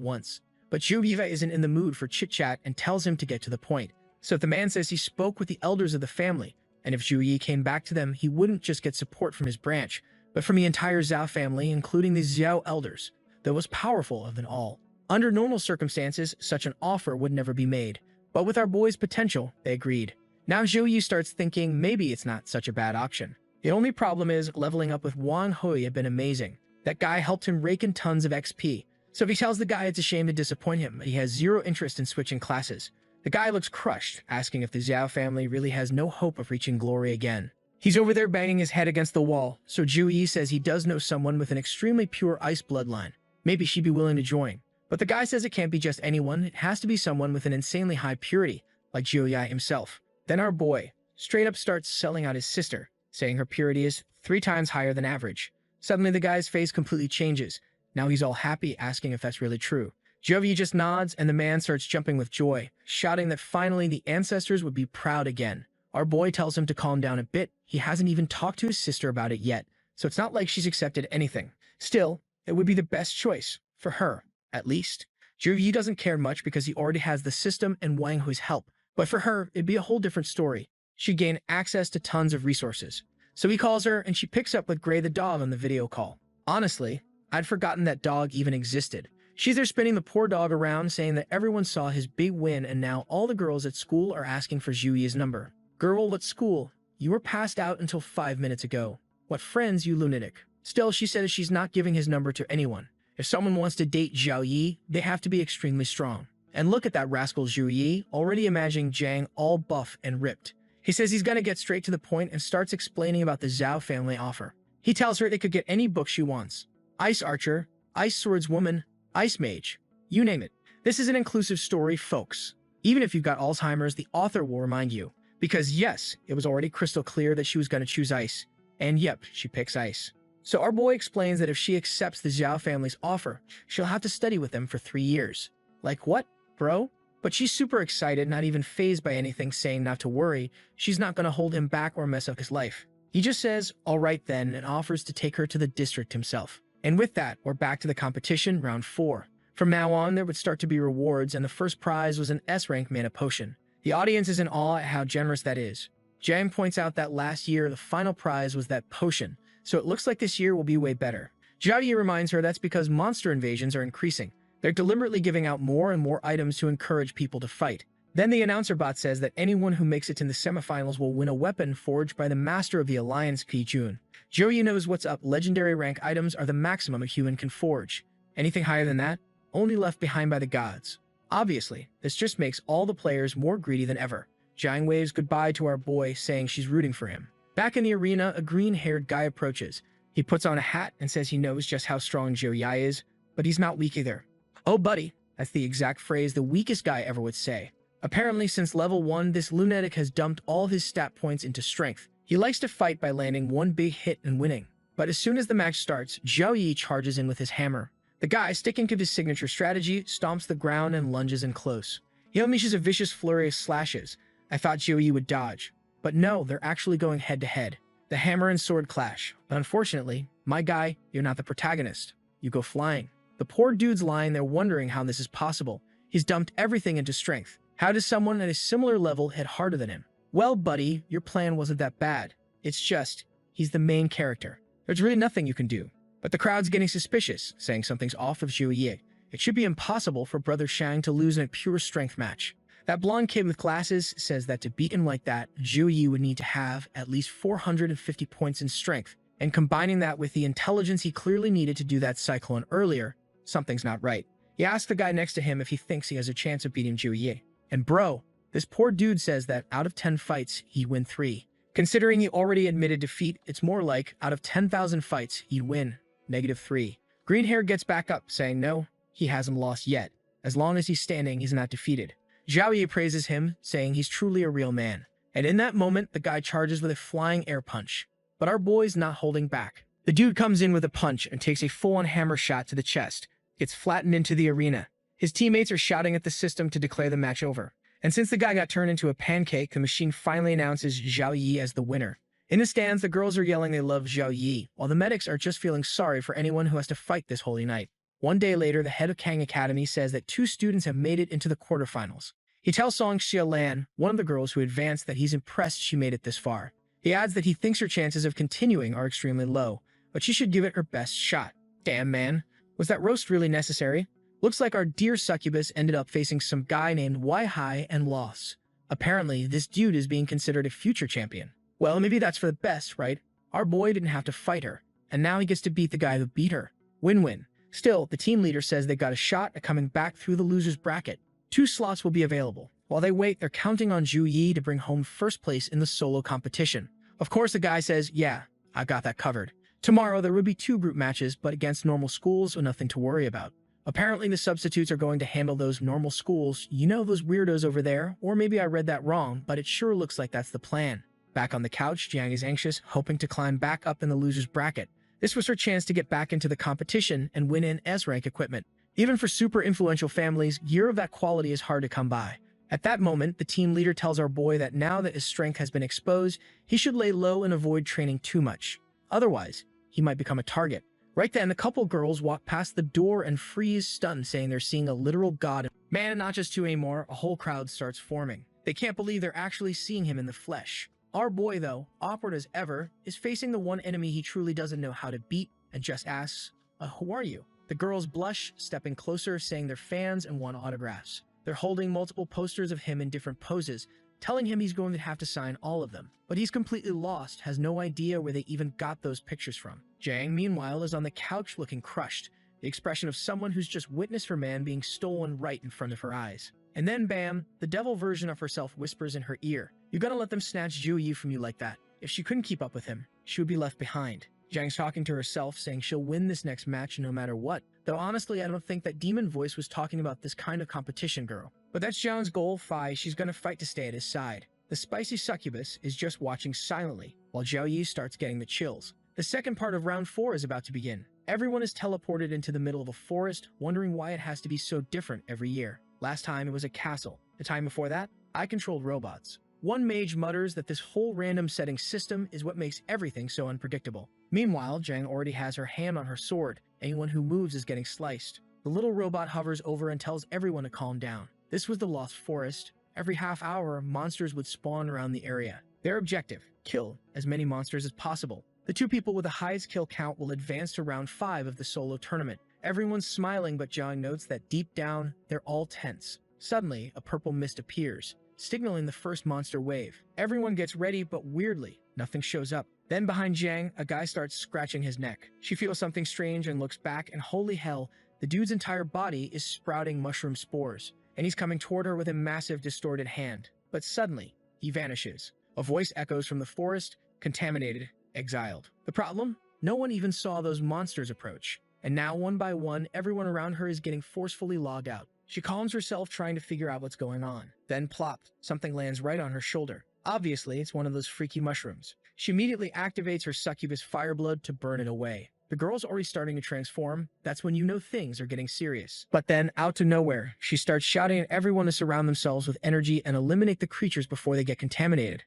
once. But Zhu Yi isn't in the mood for chit-chat and tells him to get to the point. So the man says he spoke with the elders of the family, and if Zhu Yi came back to them, he wouldn't just get support from his branch, but from the entire Zhao family, including the Xiao elders, the most powerful of them all. Under normal circumstances, such an offer would never be made, but with our boy's potential, they agreed. Now Zhu Yi starts thinking maybe it's not such a bad option. The only problem is leveling up with Wang Hui had been amazing. That guy helped him rake in tons of XP. So if he tells the guy it's a shame to disappoint him, he has zero interest in switching classes. The guy looks crushed, asking if the Xiao family really has no hope of reaching glory again. He's over there banging his head against the wall, so Zhu Yi says he does know someone with an extremely pure ice bloodline. Maybe she'd be willing to join. But the guy says it can't be just anyone, it has to be someone with an insanely high purity, like Zhu Yi himself. Then our boy, straight up starts selling out his sister, saying her purity is 3 times higher than average. Suddenly the guy's face completely changes. Now he's all happy, asking if that's really true. Zhu Yi just nods, and the man starts jumping with joy, shouting that finally the ancestors would be proud again. Our boy tells him to calm down a bit. He hasn't even talked to his sister about it yet, so it's not like she's accepted anything. Still, it would be the best choice, for her, at least. Zhu Yi doesn't care much because he already has the system and Wang Hui's help, but for her, it'd be a whole different story. She'd gain access to tons of resources. So he calls her, and she picks up with Gray the dog on the video call. Honestly, I'd forgotten that dog even existed. She's there spinning the poor dog around, saying that everyone saw his big win and now all the girls at school are asking for Zhu Yi's number. Girl, what school? You were passed out until 5 minutes ago. What friends, you lunatic? Still, she says she's not giving his number to anyone. If someone wants to date Zhao Yi, they have to be extremely strong. And look at that rascal Zhu Yi, already imagining Jiang all buff and ripped. He says he's gonna get straight to the point and starts explaining about the Zhao family offer. He tells her they could get any book she wants. Ice Archer, Ice Swordswoman, Ice Mage, you name it. This is an inclusive story, folks. Even if you've got Alzheimer's, the author will remind you. Because yes, it was already crystal clear that she was going to choose ice. And yep, she picks ice. So our boy explains that if she accepts the Zhao family's offer, she'll have to study with them for 3 years. Like what, bro? But she's super excited, not even fazed by anything, saying not to worry, she's not going to hold him back or mess up his life. He just says, all right then, and offers to take her to the district himself. And with that, we're back to the competition, round 4. From now on, there would start to be rewards, and the first prize was an S-rank mana potion. The audience is in awe at how generous that is. Jiang points out that last year, the final prize was that potion, so it looks like this year will be way better. Zhao Yi reminds her that's because monster invasions are increasing. They're deliberately giving out more and more items to encourage people to fight. Then the announcer bot says that anyone who makes it to the semifinals will win a weapon forged by the master of the alliance, Pi Jun. Zhao Yi knows what's up. Legendary rank items are the maximum a human can forge. Anything higher than that? Only left behind by the gods. Obviously, this just makes all the players more greedy than ever. Jiang waves goodbye to our boy, saying she's rooting for him. Back in the arena, a green-haired guy approaches. He puts on a hat and says he knows just how strong Zhao Yi is, but he's not weak either. Oh buddy, that's the exact phrase the weakest guy ever would say. Apparently, since level 1, this lunatic has dumped all his stat points into strength. He likes to fight by landing one big hit and winning. But as soon as the match starts, Zhao Yi charges in with his hammer. The guy, sticking to his signature strategy, stomps the ground and lunges in close. He unleashes a vicious flurry of slashes. I thought Zhao Yi would dodge. But no, they're actually going head-to-head. The hammer and sword clash. But unfortunately, my guy, you're not the protagonist. You go flying. The poor dude's lying there wondering how this is possible. He's dumped everything into strength. How does someone at a similar level hit harder than him? Well, buddy, your plan wasn't that bad. It's just, he's the main character. There's really nothing you can do. But the crowd's getting suspicious, saying something's off of Zhao Yi. It should be impossible for Brother Shang to lose in a pure strength match. That blonde kid with glasses says that to beat him like that, Zhao Yi would need to have at least 450 points in strength, and combining that with the intelligence he clearly needed to do that cyclone earlier, something's not right. He asks the guy next to him if he thinks he has a chance of beating Zhao Yi. And bro, this poor dude says that out of 10 fights, he'd win 3. Considering he already admitted defeat, it's more like, out of 10,000 fights, he'd win -3. Green hair gets back up, saying no, he hasn't lost yet. As long as he's standing, he's not defeated. Zhao Yi praises him, saying he's truly a real man. And in that moment, the guy charges with a flying air punch. But our boy's not holding back. The dude comes in with a punch and takes a full-on hammer shot to the chest. Gets flattened into the arena. His teammates are shouting at the system to declare the match over. And since the guy got turned into a pancake, the machine finally announces Zhao Yi as the winner. In the stands, the girls are yelling they love Zhao Yi, while the medics are just feeling sorry for anyone who has to fight this holy night. One day later, the head of Kang Academy says that 2 students have made it into the quarterfinals. He tells Song Xiaolan, one of the girls who advanced, that he's impressed she made it this far. He adds that he thinks her chances of continuing are extremely low, but she should give it her best shot. Damn, man. Was that roast really necessary? Looks like our dear Succubus ended up facing some guy named Hai and lost. Apparently, this dude is being considered a future champion. Well, maybe that's for the best, right? Our boy didn't have to fight her, and now he gets to beat the guy who beat her. Win-win. Still, the team leader says they got a shot at coming back through the loser's bracket. 2 slots will be available. While they wait, they're counting on Zhu Yi to bring home first place in the solo competition. Of course, the guy says, yeah, I got that covered. Tomorrow, there will be 2 group matches, but against normal schools, so nothing to worry about. Apparently, the substitutes are going to handle those normal schools, you know, those weirdos over there, or maybe I read that wrong, but it sure looks like that's the plan. Back on the couch, Jiang is anxious, hoping to climb back up in the loser's bracket. This was her chance to get back into the competition and win in S-rank equipment. Even for super influential families, gear of that quality is hard to come by. At that moment, the team leader tells our boy that now that his strength has been exposed, he should lay low and avoid training too much. Otherwise, he might become a target. Right then, a couple girls walk past the door and freeze stunned, saying they're seeing a literal god. Man, not just 2 anymore, a whole crowd starts forming. They can't believe they're actually seeing him in the flesh. Our boy, though, awkward as ever, is facing the one enemy he truly doesn't know how to beat and just asks, who are you? The girls blush, stepping closer, saying they're fans and want autographs. They're holding multiple posters of him in different poses, telling him he's going to have to sign all of them. But he's completely lost, has no idea where they even got those pictures from. Jiang, meanwhile, is on the couch looking crushed, the expression of someone who's just witnessed her man being stolen right in front of her eyes. And then bam, the devil version of herself whispers in her ear, "You gotta let them snatch Zhu Yi from you like that." If she couldn't keep up with him, she would be left behind. Jiang's talking to herself, saying she'll win this next match no matter what. Though honestly, I don't think that demon voice was talking about this kind of competition girl. But that's Zhang's goal. She's gonna fight to stay at his side. The spicy succubus is just watching silently, while Zhao Yi starts getting the chills. The second part of round 4 is about to begin. Everyone is teleported into the middle of a forest, wondering why it has to be so different every year. Last time it was a castle. The time before that, I controlled robots. One mage mutters that this whole random setting system is what makes everything so unpredictable. Meanwhile, Zhang already has her hand on her sword. Anyone who moves is getting sliced. The little robot hovers over and tells everyone to calm down. This was the Lost Forest. Every half hour, monsters would spawn around the area. Their objective, kill as many monsters as possible. The 2 people with the highest kill count will advance to round 5 of the solo tournament. Everyone's smiling, but Zhang notes that deep down, they're all tense. Suddenly, a purple mist appears, signaling the first monster wave. Everyone gets ready, but weirdly, nothing shows up. Then behind Zhang, a guy starts scratching his neck. She feels something strange and looks back, and holy hell, the dude's entire body is sprouting mushroom spores, and he's coming toward her with a massive distorted hand. But suddenly, he vanishes. A voice echoes from the forest, contaminated, exiled. The problem? No one even saw those monsters approach. And now, one by one, everyone around her is getting forcefully logged out. She calms herself, trying to figure out what's going on. Then, plop, something lands right on her shoulder. Obviously, it's one of those freaky mushrooms. She immediately activates her succubus fireblood to burn it away. The girl's already starting to transform. That's when you know things are getting serious. But then, out of nowhere, she starts shouting at everyone to surround themselves with energy and eliminate the creatures before they get contaminated.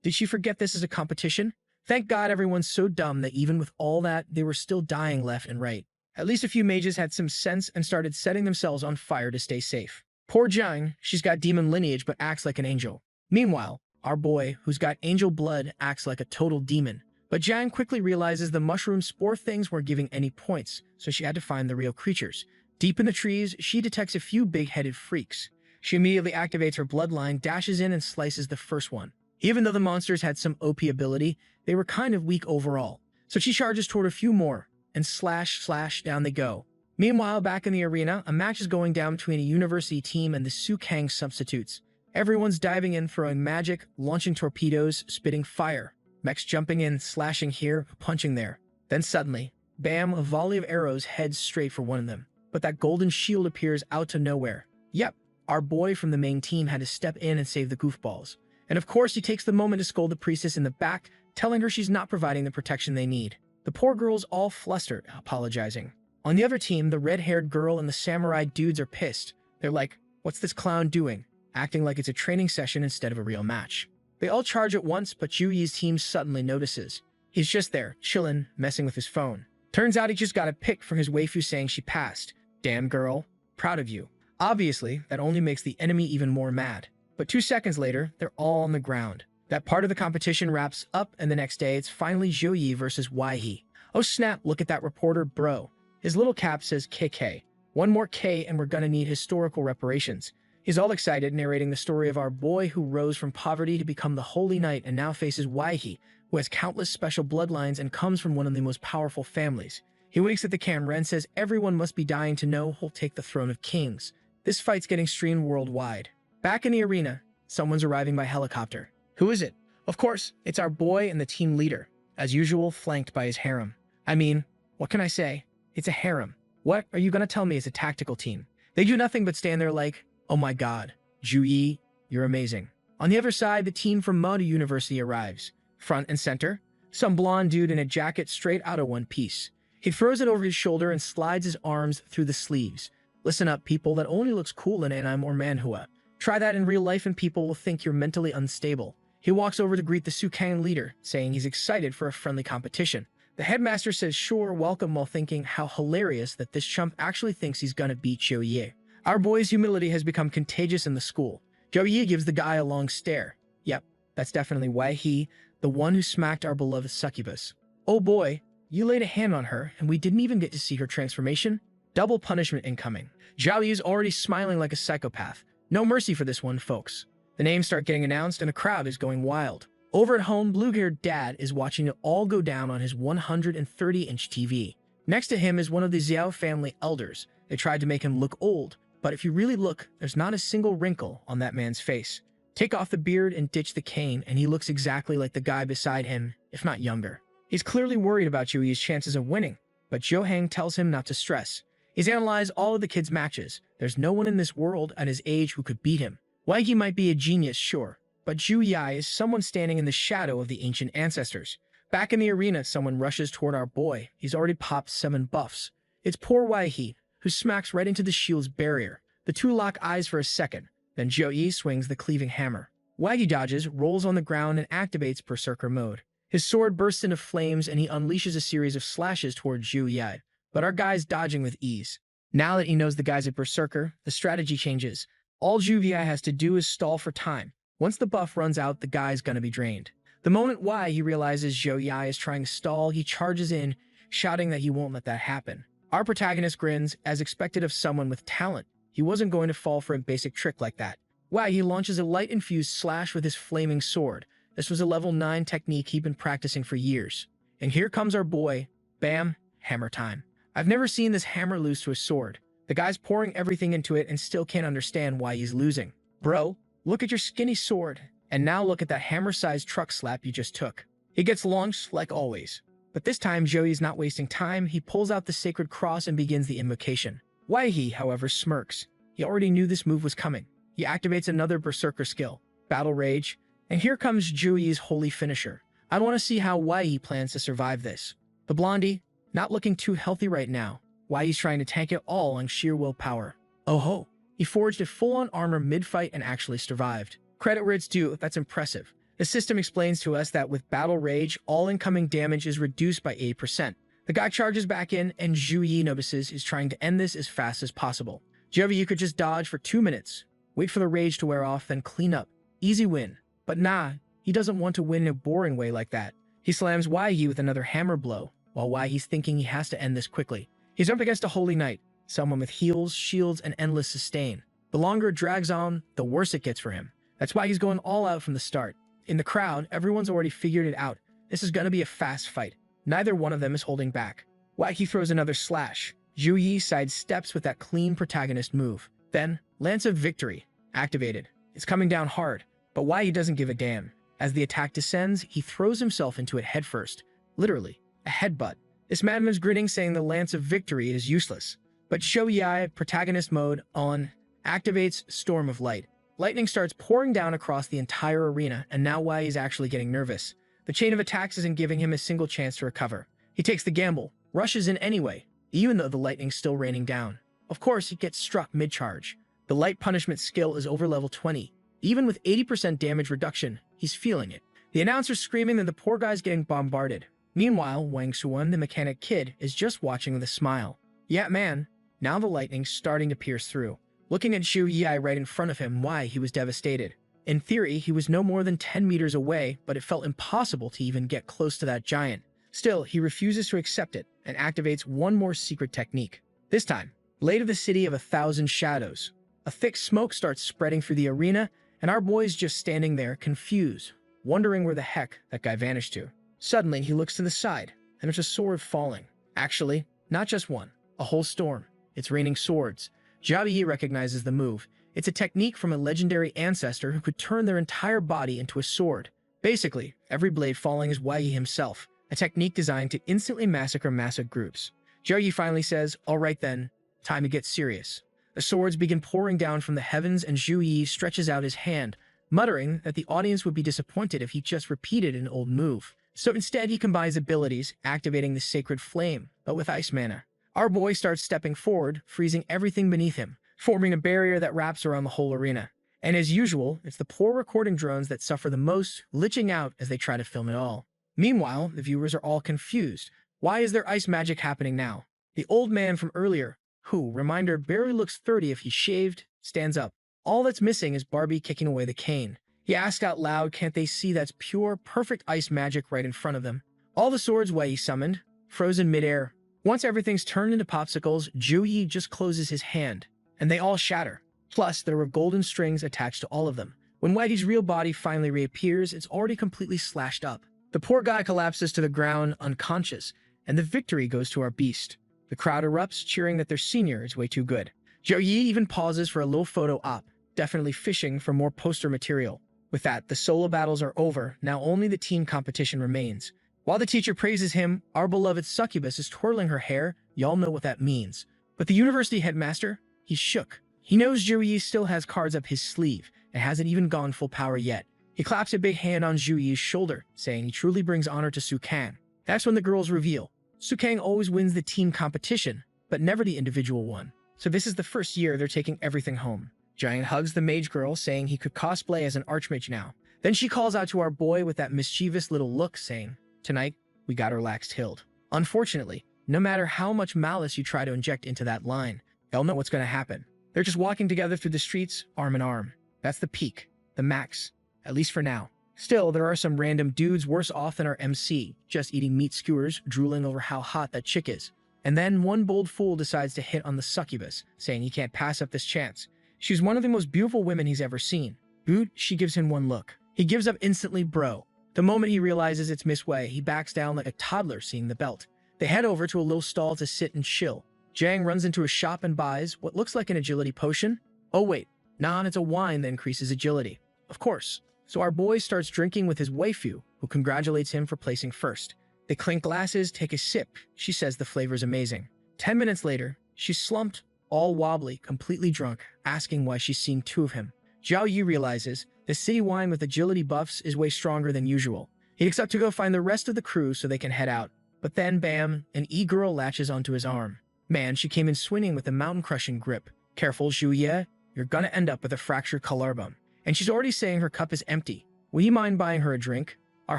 Did she forget this is a competition? Thank God everyone's so dumb that even with all that, they were still dying left and right. At least a few mages had some sense and started setting themselves on fire to stay safe. Poor Zhang, she's got demon lineage but acts like an angel. Meanwhile, our boy, who's got angel blood, acts like a total demon. But Zhang quickly realizes the mushroom spore things weren't giving any points, so she had to find the real creatures. Deep in the trees, she detects a few big-headed freaks. She immediately activates her bloodline, dashes in, and slices the first one. Even though the monsters had some OP ability, they were kind of weak overall. So she charges toward a few more, and slash, down they go. Meanwhile, back in the arena, a match is going down between a university team and the Sukang substitutes. Everyone's diving in, throwing magic, launching torpedoes, spitting fire. Mechs jumping in, slashing here, punching there. Then suddenly, bam, a volley of arrows heads straight for one of them. But that golden shield appears out of nowhere. Yep, our boy from the main team had to step in and save the goofballs. And of course, he takes the moment to scold the priestess in the back, telling her she's not providing the protection they need. The poor girl's all flustered, apologizing. On the other team, the red-haired girl and the samurai dudes are pissed. They're like, what's this clown doing? Acting like it's a training session instead of a real match. They all charge at once, but Zhu Yi's team suddenly notices. He's just there, chillin', messing with his phone. Turns out he just got a pic from his waifu saying she passed. Damn girl, proud of you. Obviously, that only makes the enemy even more mad. But 2 seconds later, they're all on the ground. That part of the competition wraps up, and the next day it's finally Zhou Yi versus Waihe. Oh snap, look at that reporter, bro. His little cap says KK. One more K and we're gonna need historical reparations. He's all excited, narrating the story of our boy who rose from poverty to become the Holy Knight and now faces Waihe, who has countless special bloodlines and comes from one of the most powerful families. He winks at the camera and says everyone must be dying to know who'll take the throne of kings. This fight's getting streamed worldwide. Back in the arena, someone's arriving by helicopter. Who is it? Of course, it's our boy and the team leader, as usual, flanked by his harem. I mean, what can I say? It's a harem. What are you gonna tell me it's a tactical team? They do nothing but stand there like, oh my god, Zhu Yi, you're amazing. On the other side, the team from Manga University arrives. Front and center, some blonde dude in a jacket straight out of One Piece. He throws it over his shoulder and slides his arms through the sleeves. Listen up, people, that only looks cool in anime or manhwa. Try that in real life and people will think you're mentally unstable. He walks over to greet the Sukang leader, saying he's excited for a friendly competition. The headmaster says sure, welcome, while thinking how hilarious that this chump actually thinks he's gonna beat Zhou Yi. Our boy's humility has become contagious in the school. Zhou Yi gives the guy a long stare. Yep, that's definitely Waihe, the one who smacked our beloved Succubus. Oh boy, you laid a hand on her and we didn't even get to see her transformation? Double punishment incoming. Zhao Yi's already smiling like a psychopath. No mercy for this one, folks. The names start getting announced and the crowd is going wild. Over at home, blue-haired dad is watching it all go down on his 130-inch TV. Next to him is one of the Xiao family elders. They tried to make him look old, but if you really look, there's not a single wrinkle on that man's face. Take off the beard and ditch the cane, and he looks exactly like the guy beside him, if not younger. He's clearly worried about Zhou Yi's chances of winning, but Zhou Heng tells him not to stress. He's analyzed all of the kids' matches. There's no one in this world at his age who could beat him. Waihe might be a genius, sure, but Zhu Yi is someone standing in the shadow of the ancient ancestors. Back in the arena, someone rushes toward our boy. He's already popped 7 buffs. It's poor Waihe, who smacks right into the shield's barrier. The two lock eyes for a second, then Zhou Yi swings the cleaving hammer. Waihe dodges, rolls on the ground, and activates Berserker mode. His sword bursts into flames and he unleashes a series of slashes toward Zhu Yi, but our guy's dodging with ease. Now that he knows the guy's a Berserker, the strategy changes. All Zhu Yi has to do is stall for time. Once the buff runs out, the guy's gonna be drained. The moment Wai realizes Zhou Yi is trying to stall, he charges in, shouting that he won't let that happen. Our protagonist grins, as expected of someone with talent. He wasn't going to fall for a basic trick like that. Wai launches a light-infused slash with his flaming sword. This was a level 9 technique he'd been practicing for years. And here comes our boy. Bam, hammer time. I've never seen this hammer lose to a sword. The guy's pouring everything into it and still can't understand why he's losing. Bro, look at your skinny sword. And now look at that hammer-sized truck slap you just took. He gets launched like always. But this time, Joey's not wasting time. He pulls out the sacred cross and begins the invocation. Waihe, however, smirks. He already knew this move was coming. He activates another Berserker skill, Battle Rage, and here comes Zhuyi's holy finisher. I want to see how Waihe plans to survive this. The blondie, not looking too healthy right now. Waihe's trying to tank it all on sheer willpower. Oh ho! He forged a full-on armor mid-fight and actually survived. Credit where it's due, that's impressive. The system explains to us that with Battle Rage, all incoming damage is reduced by 8%. The guy charges back in, and Zhu Yi notices he's trying to end this as fast as possible. Jovi, you could just dodge for 2 minutes, wait for the rage to wear off, then clean up. Easy win. But nah, he doesn't want to win in a boring way like that. He slams Waihe with another hammer blow, while Waihe's thinking he has to end this quickly. He's up against a Holy Knight, someone with heals, shields, and endless sustain. The longer it drags on, the worse it gets for him. That's why he's going all out from the start. In the crowd, everyone's already figured it out. This is gonna be a fast fight. Neither one of them is holding back. Waihe throws another slash. Zhu Yi sidesteps with that clean protagonist move. Then, Lance of Victory, activated. It's coming down hard, but Waihe doesn't give a damn. As the attack descends, he throws himself into it headfirst. Literally, a headbutt. This madman's grinning, saying the Lance of Victory is useless. But Zhou Yi, protagonist mode on, activates Storm of Light. Lightning starts pouring down across the entire arena, and now Wai is actually getting nervous. The chain of attacks isn't giving him a single chance to recover. He takes the gamble, rushes in anyway, even though the lightning's still raining down. Of course, he gets struck mid-charge. The light punishment skill is over level 20. Even with 80% damage reduction, he's feeling it. The announcer's screaming that the poor guy's getting bombarded. Meanwhile, Wang Xuan, the mechanic kid, is just watching with a smile. Yeah, man, now the lightning's starting to pierce through. Looking at Zhu Yi right in front of him, he was devastated. In theory, he was no more than 10 meters away, but it felt impossible to even get close to that giant. Still, he refuses to accept it and activates one more secret technique. This time, Blade of the City of 1,000 Shadows. A thick smoke starts spreading through the arena, and our boy's just standing there, confused, wondering where the heck that guy vanished to. Suddenly, he looks to the side, and there's a sword falling. Actually, not just one, a whole storm. It's raining swords. Zhou Yi recognizes the move. It's a technique from a legendary ancestor who could turn their entire body into a sword. Basically, every blade falling is Wai himself, a technique designed to instantly massacre massive groups. Zhou Yi finally says, "Alright then, time to get serious." The swords begin pouring down from the heavens, and Zhu Yi stretches out his hand, muttering that the audience would be disappointed if he just repeated an old move. So instead, he combines abilities, activating the Sacred Flame, but with ice mana. Our boy starts stepping forward, freezing everything beneath him, forming a barrier that wraps around the whole arena. And as usual, it's the poor recording drones that suffer the most, glitching out as they try to film it all. Meanwhile, the viewers are all confused. Why is there ice magic happening now? The old man from earlier, who, reminder, barely looks 30 if he's shaved, stands up. All that's missing is Barbie kicking away the cane. He asks out loud, can't they see that's pure, perfect ice magic right in front of them? All the swords Wei summoned, frozen midair. Once everything's turned into popsicles, Zhu Yi just closes his hand, and they all shatter. Plus, there were golden strings attached to all of them. When Waggy's real body finally reappears, it's already completely slashed up. The poor guy collapses to the ground, unconscious, and the victory goes to our beast. The crowd erupts, cheering that their senior is way too good. Zhou Yi even pauses for a little photo op, definitely fishing for more poster material. With that, the solo battles are over, now only the team competition remains. While the teacher praises him, our beloved Succubus is twirling her hair. Y'all know what that means. But the university headmaster? He's shook. He knows Zhou Yi still has cards up his sleeve and hasn't even gone full power yet. He claps a big hand on Zhu Yi's shoulder, saying he truly brings honor to Su Kang. That's when the girls reveal. Su Kang always wins the team competition, but never the individual one. So this is the first year they're taking everything home. Giant hugs the mage girl, saying he could cosplay as an archmage now. Then she calls out to our boy with that mischievous little look, saying, "Tonight, we got our lax tilled." Unfortunately, no matter how much malice you try to inject into that line, they'll know what's going to happen. They're just walking together through the streets, arm in arm. That's the peak, the max, at least for now. Still, there are some random dudes worse off than our MC, just eating meat skewers, drooling over how hot that chick is. And then one bold fool decides to hit on the Succubus, saying he can't pass up this chance. She's one of the most beautiful women he's ever seen. Boot, she gives him one look. He gives up instantly, bro. The moment he realizes it's Miss Wei, he backs down like a toddler seeing the belt. They head over to a little stall to sit and chill. Jang runs into a shop and buys what looks like an agility potion. Oh wait, nah, it's a wine that increases agility. Of course. So our boy starts drinking with his waifu, who congratulates him for placing first. They clink glasses, take a sip. She says the flavor's amazing. 10 minutes later, she's slumped, all wobbly, completely drunk, asking why she's seen two of him. Zhao Yi realizes the city wine with agility buffs is way stronger than usual. He looks up to go find the rest of the crew so they can head out. But then, bam, an e-girl latches onto his arm. Man, she came in swinging with a mountain-crushing grip. Careful, Zhu Ye, you're gonna end up with a fractured collarbone. And she's already saying her cup is empty. Would you mind buying her a drink? Our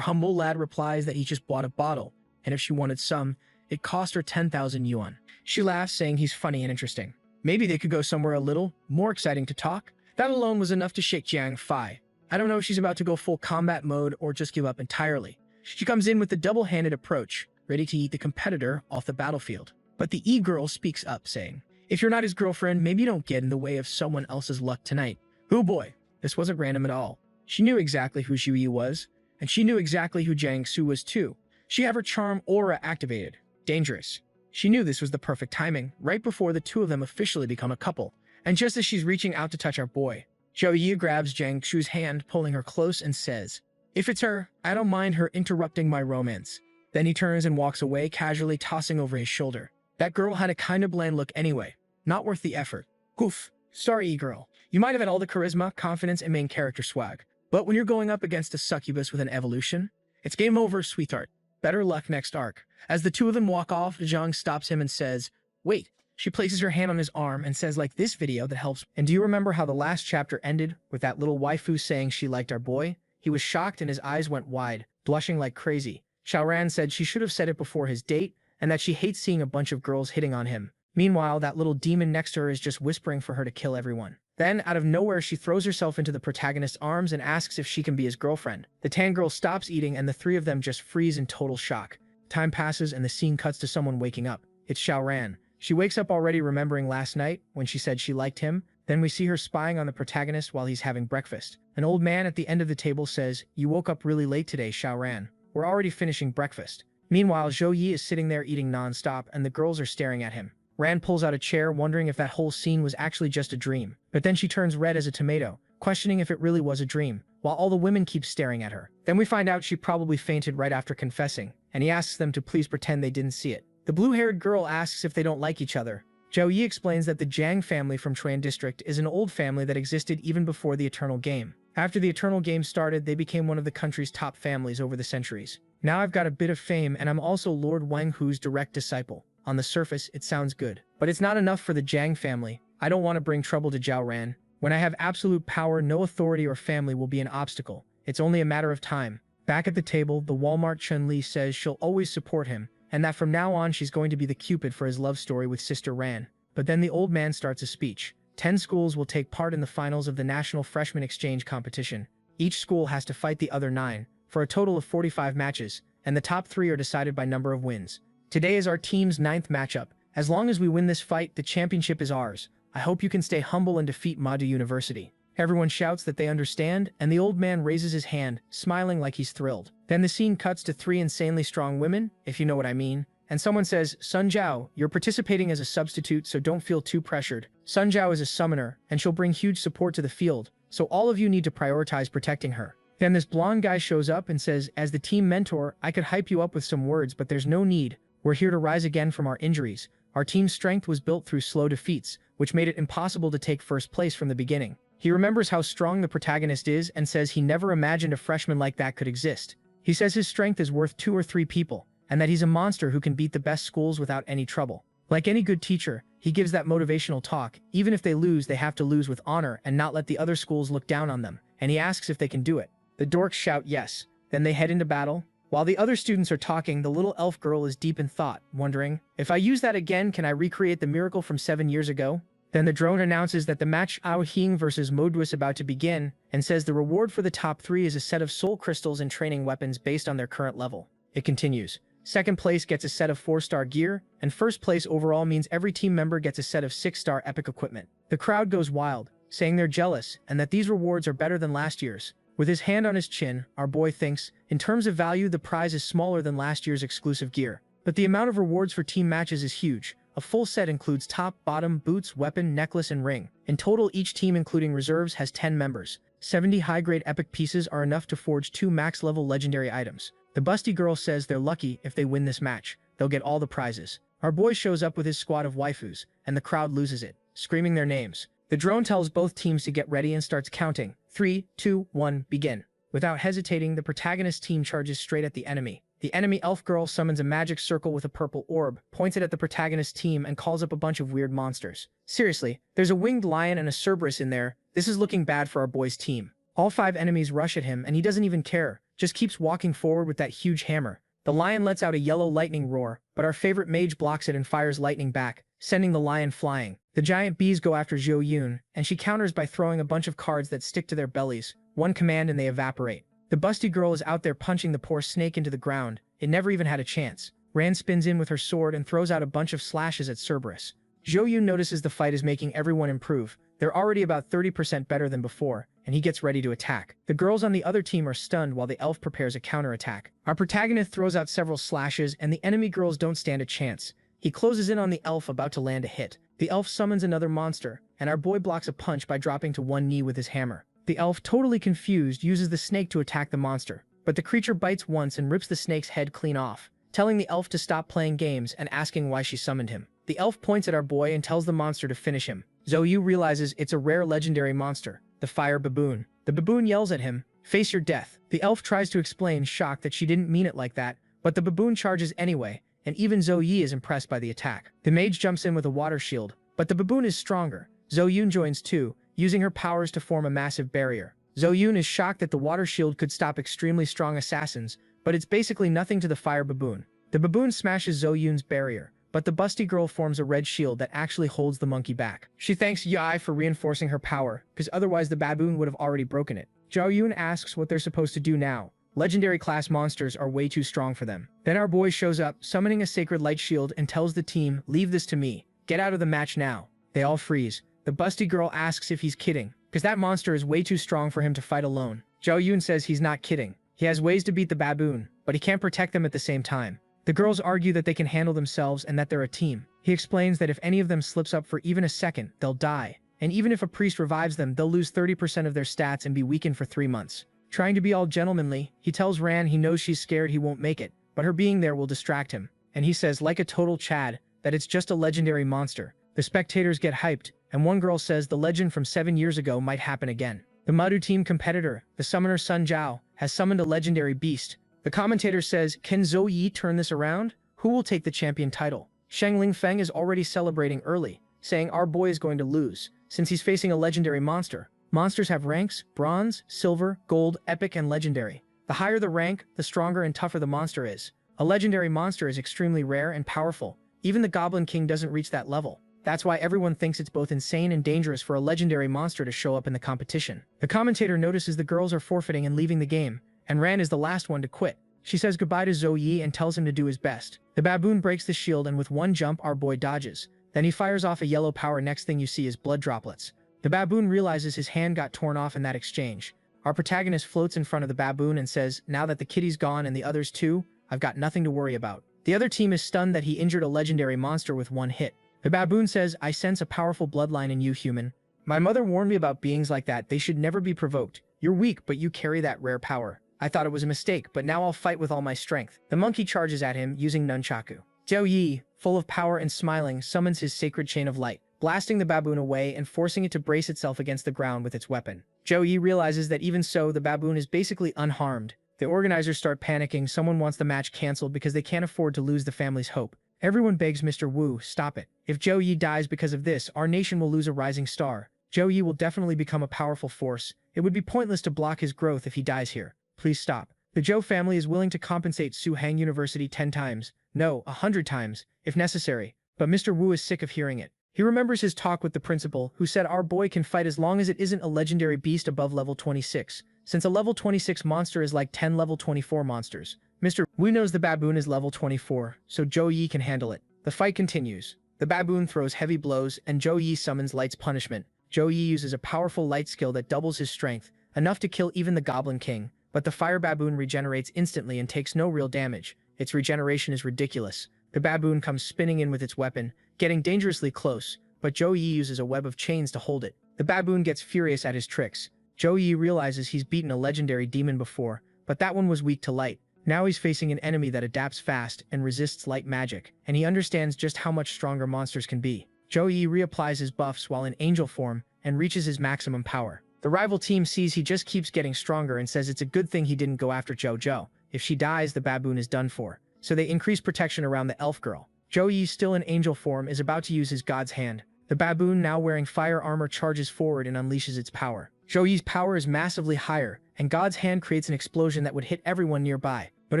humble lad replies that he just bought a bottle, and if she wanted some, it cost her 10,000 yuan. She laughs, saying he's funny and interesting. Maybe they could go somewhere a little more exciting to talk. That alone was enough to shake Jiang Fai. I don't know if she's about to go full combat mode or just give up entirely. She comes in with the double-handed approach, ready to eat the competitor off the battlefield. But the e-girl speaks up, saying, "If you're not his girlfriend, maybe don't get in the way of someone else's luck tonight." Oh boy, this wasn't random at all. She knew exactly who Zhu Yi was, and she knew exactly who Jiang Su was too. She had her charm aura activated. Dangerous. She knew this was the perfect timing, right before the two of them officially become a couple. And just as she's reaching out to touch our boy, Zhou Yi grabs Jiang Su's hand, pulling her close and says, "If it's her, I don't mind her interrupting my romance." Then he turns and walks away, casually tossing over his shoulder. That girl had a kind of bland look anyway. Not worth the effort. Goof. Sorry, e-girl. You might have had all the charisma, confidence, and main character swag. But when you're going up against a succubus with an evolution, it's game over, sweetheart. Better luck next arc. As the two of them walk off, Zhang stops him and says, "Wait." She places her hand on his arm and says, "Like this video that helps." And do you remember how the last chapter ended with that little waifu saying she liked our boy? He was shocked and his eyes went wide, blushing like crazy. Xiaoran said she should have said it before his date and that she hates seeing a bunch of girls hitting on him. Meanwhile, that little demon next to her is just whispering for her to kill everyone. Then, out of nowhere, she throws herself into the protagonist's arms and asks if she can be his girlfriend. The tan girl stops eating and the three of them just freeze in total shock. Time passes and the scene cuts to someone waking up. It's Xiaoran. She wakes up already remembering last night when she said she liked him. Then we see her spying on the protagonist while he's having breakfast. An old man at the end of the table says, "You woke up really late today, Xiaoran. We're already finishing breakfast." Meanwhile, Zhou Yi is sitting there eating non-stop and the girls are staring at him. Rand pulls out a chair, wondering if that whole scene was actually just a dream. But then she turns red as a tomato, questioning if it really was a dream, while all the women keep staring at her. Then we find out she probably fainted right after confessing, and he asks them to please pretend they didn't see it. The blue-haired girl asks if they don't like each other. Zhou Yi explains that the Jiang family from Chuan District is an old family that existed even before the Eternal Game. After the Eternal Game started, they became one of the country's top families over the centuries. Now I've got a bit of fame, and I'm also Lord Wang Hu's direct disciple. On the surface, it sounds good. But it's not enough for the Jiang family. I don't want to bring trouble to Zhao Ran. When I have absolute power, no authority or family will be an obstacle. It's only a matter of time. Back at the table, the Walmart Chun-Li says she'll always support him, and that from now on she's going to be the Cupid for his love story with Sister Ran. But then the old man starts a speech. 10 schools will take part in the finals of the National Freshman Exchange Competition. Each school has to fight the other 9, for a total of 45 matches, and the top 3 are decided by number of wins. Today is our team's 9th matchup. As long as we win this fight, the championship is ours. I hope you can stay humble and defeat Madu University. Everyone shouts that they understand, and the old man raises his hand, smiling like he's thrilled. Then the scene cuts to 3 insanely strong women, if you know what I mean. And someone says, "Sun Zhao, you're participating as a substitute, so don't feel too pressured." Sun Zhao is a summoner, and she'll bring huge support to the field, so all of you need to prioritize protecting her. Then this blonde guy shows up and says, "As the team mentor, I could hype you up with some words, but there's no need. We're here to rise again from our injuries. Our team's strength was built through slow defeats, which made it impossible to take first place from the beginning. He remembers how strong the protagonist is and says he never imagined a freshman like that could exist. He says his strength is worth 2 or 3 people, and that he's a monster who can beat the best schools without any trouble. Like any good teacher, he gives that motivational talk. Even if they lose, they have to lose with honor and not let the other schools look down on them, and he asks if they can do it. The dorks shout yes. Then they head into battle. While the other students are talking, the little elf girl is deep in thought, wondering, if I use that again, can I recreate the miracle from 7 years ago? Then the drone announces that the match Ao Hing versus Modwu is about to begin, and says the reward for the top 3 is a set of soul crystals and training weapons based on their current level. It continues. Second place gets a set of 4-star gear, and first place overall means every team member gets a set of 6-star epic equipment. The crowd goes wild, saying they're jealous and that these rewards are better than last year's. With his hand on his chin, our boy thinks, in terms of value, the prize is smaller than last year's exclusive gear. But the amount of rewards for team matches is huge. A full set includes top, bottom, boots, weapon, necklace, and ring. In total, each team, including reserves, has 10 members. 70 high-grade epic pieces are enough to forge 2 max-level legendary items. The busty girl says they're lucky if they win this match. They'll get all the prizes. Our boy shows up with his squad of waifus, and the crowd loses it, screaming their names. The drone tells both teams to get ready and starts counting. 3, 2, 1, begin. Without hesitating, the protagonist team charges straight at the enemy. The enemy elf girl summons a magic circle with a purple orb, points it at the protagonist team, and calls up a bunch of weird monsters. Seriously, there's a winged lion and a Cerberus in there. This is looking bad for our boy's team. All 5 enemies rush at him, and he doesn't even care, just keeps walking forward with that huge hammer. The lion lets out a yellow lightning roar, but our favorite mage blocks it and fires lightning back, sending the lion flying. The giant bees go after Zhou Yun, and she counters by throwing a bunch of cards that stick to their bellies. One command and they evaporate. The busty girl is out there punching the poor snake into the ground. It never even had a chance. Ran spins in with her sword and throws out a bunch of slashes at Cerberus. Zhou Yun notices the fight is making everyone improve. They're already about 30% better than before, and he gets ready to attack. The girls on the other team are stunned while the elf prepares a counterattack. Our protagonist throws out several slashes, and the enemy girls don't stand a chance. He closes in on the elf about to land a hit. The elf summons another monster, and our boy blocks a punch by dropping to one knee with his hammer. The elf, totally confused, uses the snake to attack the monster, but the creature bites once and rips the snake's head clean off, telling the elf to stop playing games and asking why she summoned him. The elf points at our boy and tells the monster to finish him. Zhou Yu realizes it's a rare legendary monster, the fire baboon. The baboon yells at him, "Face your death." The elf tries to explain, shocked that she didn't mean it like that, but the baboon charges anyway, and even Zhou Yi is impressed by the attack. The mage jumps in with a water shield, but the baboon is stronger. Zhou Yun joins too, using her powers to form a massive barrier. Zhou Yun is shocked that the water shield could stop extremely strong assassins, but it's basically nothing to the fire baboon. The baboon smashes Zhou Yun's barrier, but the busty girl forms a red shield that actually holds the monkey back. She thanks Yai for reinforcing her power, because otherwise the baboon would have already broken it. Zhou Yun asks what they're supposed to do now. Legendary class monsters are way too strong for them. Then our boy shows up, summoning a sacred light shield, and tells the team, "Leave this to me. Get out of the match now." They all freeze. The busty girl asks if he's kidding, because that monster is way too strong for him to fight alone. Zhou Yun says he's not kidding. He has ways to beat the baboon, but he can't protect them at the same time. The girls argue that they can handle themselves and that they're a team. He explains that if any of them slips up for even a second, they'll die. And even if a priest revives them, they'll lose 30% of their stats and be weakened for 3 months. Trying to be all gentlemanly, he tells Ran he knows she's scared he won't make it, but her being there will distract him. And he says, like a total Chad, that it's just a legendary monster. The spectators get hyped, and one girl says the legend from 7 years ago might happen again. The Madu team competitor, the summoner Sun Zhao, has summoned a legendary beast. The commentator says, "Can Zhou Yi turn this around? Who will take the champion title?" Sheng Lingfeng is already celebrating early, saying our boy is going to lose, since he's facing a legendary monster. Monsters have ranks: bronze, silver, gold, epic, and legendary. The higher the rank, the stronger and tougher the monster is. A legendary monster is extremely rare and powerful. Even the Goblin King doesn't reach that level. That's why everyone thinks it's both insane and dangerous for a legendary monster to show up in the competition. The commentator notices the girls are forfeiting and leaving the game, and Ran is the last one to quit. She says goodbye to Zhou Yi and tells him to do his best. The baboon breaks the shield, and with one jump our boy dodges. Then he fires off a yellow power. Next thing you see is blood droplets. The baboon realizes his hand got torn off in that exchange. Our protagonist floats in front of the baboon and says, "Now that the kitty's gone and the others too, I've got nothing to worry about." The other team is stunned that he injured a legendary monster with one hit. The baboon says, "I sense a powerful bloodline in you, human. My mother warned me about beings like that. They should never be provoked. You're weak, but you carry that rare power. I thought it was a mistake, but now I'll fight with all my strength." The monkey charges at him using nunchaku. Zhou Yi, full of power and smiling, summons his sacred chain of light. blasting the baboon away and forcing it to brace itself against the ground with its weapon. Zhou Yi realizes that even so, the baboon is basically unharmed. The organizers start panicking. Someone wants the match cancelled because they can't afford to lose the family's hope. Everyone begs Mr. Wu, stop it. If Zhou Yi dies because of this, our nation will lose a rising star. Zhou Yi will definitely become a powerful force. It would be pointless to block his growth if he dies here. Please stop. The Zhou family is willing to compensate Suhang University 10 times, no, 100 times, if necessary. But Mr. Wu is sick of hearing it. He remembers his talk with the principal, who said our boy can fight as long as it isn't a legendary beast above level 26, since a level 26 monster is like 10 level 24 monsters. Mr. Wu knows the baboon is level 24, so Zhou Yi can handle it. The fight continues. The baboon throws heavy blows, and Zhou Yi summons Light's punishment. Zhou Yi uses a powerful light skill that doubles his strength, enough to kill even the Goblin King, but the fire baboon regenerates instantly and takes no real damage. Its regeneration is ridiculous. The baboon comes spinning in with its weapon, getting dangerously close, but Zhou Yi uses a web of chains to hold it. The baboon gets furious at his tricks. Zhou Yi realizes he's beaten a legendary demon before, but that one was weak to light. Now he's facing an enemy that adapts fast and resists light magic, and he understands just how much stronger monsters can be. Zhou Yi reapplies his buffs while in angel form and reaches his maximum power. The rival team sees he just keeps getting stronger and says it's a good thing he didn't go after Zhou. If she dies, the baboon is done for. So they increase protection around the elf girl. Zhou Yi, still in angel form, is about to use his god's hand. The baboon, now wearing fire armor, charges forward and unleashes its power. Zhou Yi's power is massively higher, and God's hand creates an explosion that would hit everyone nearby. But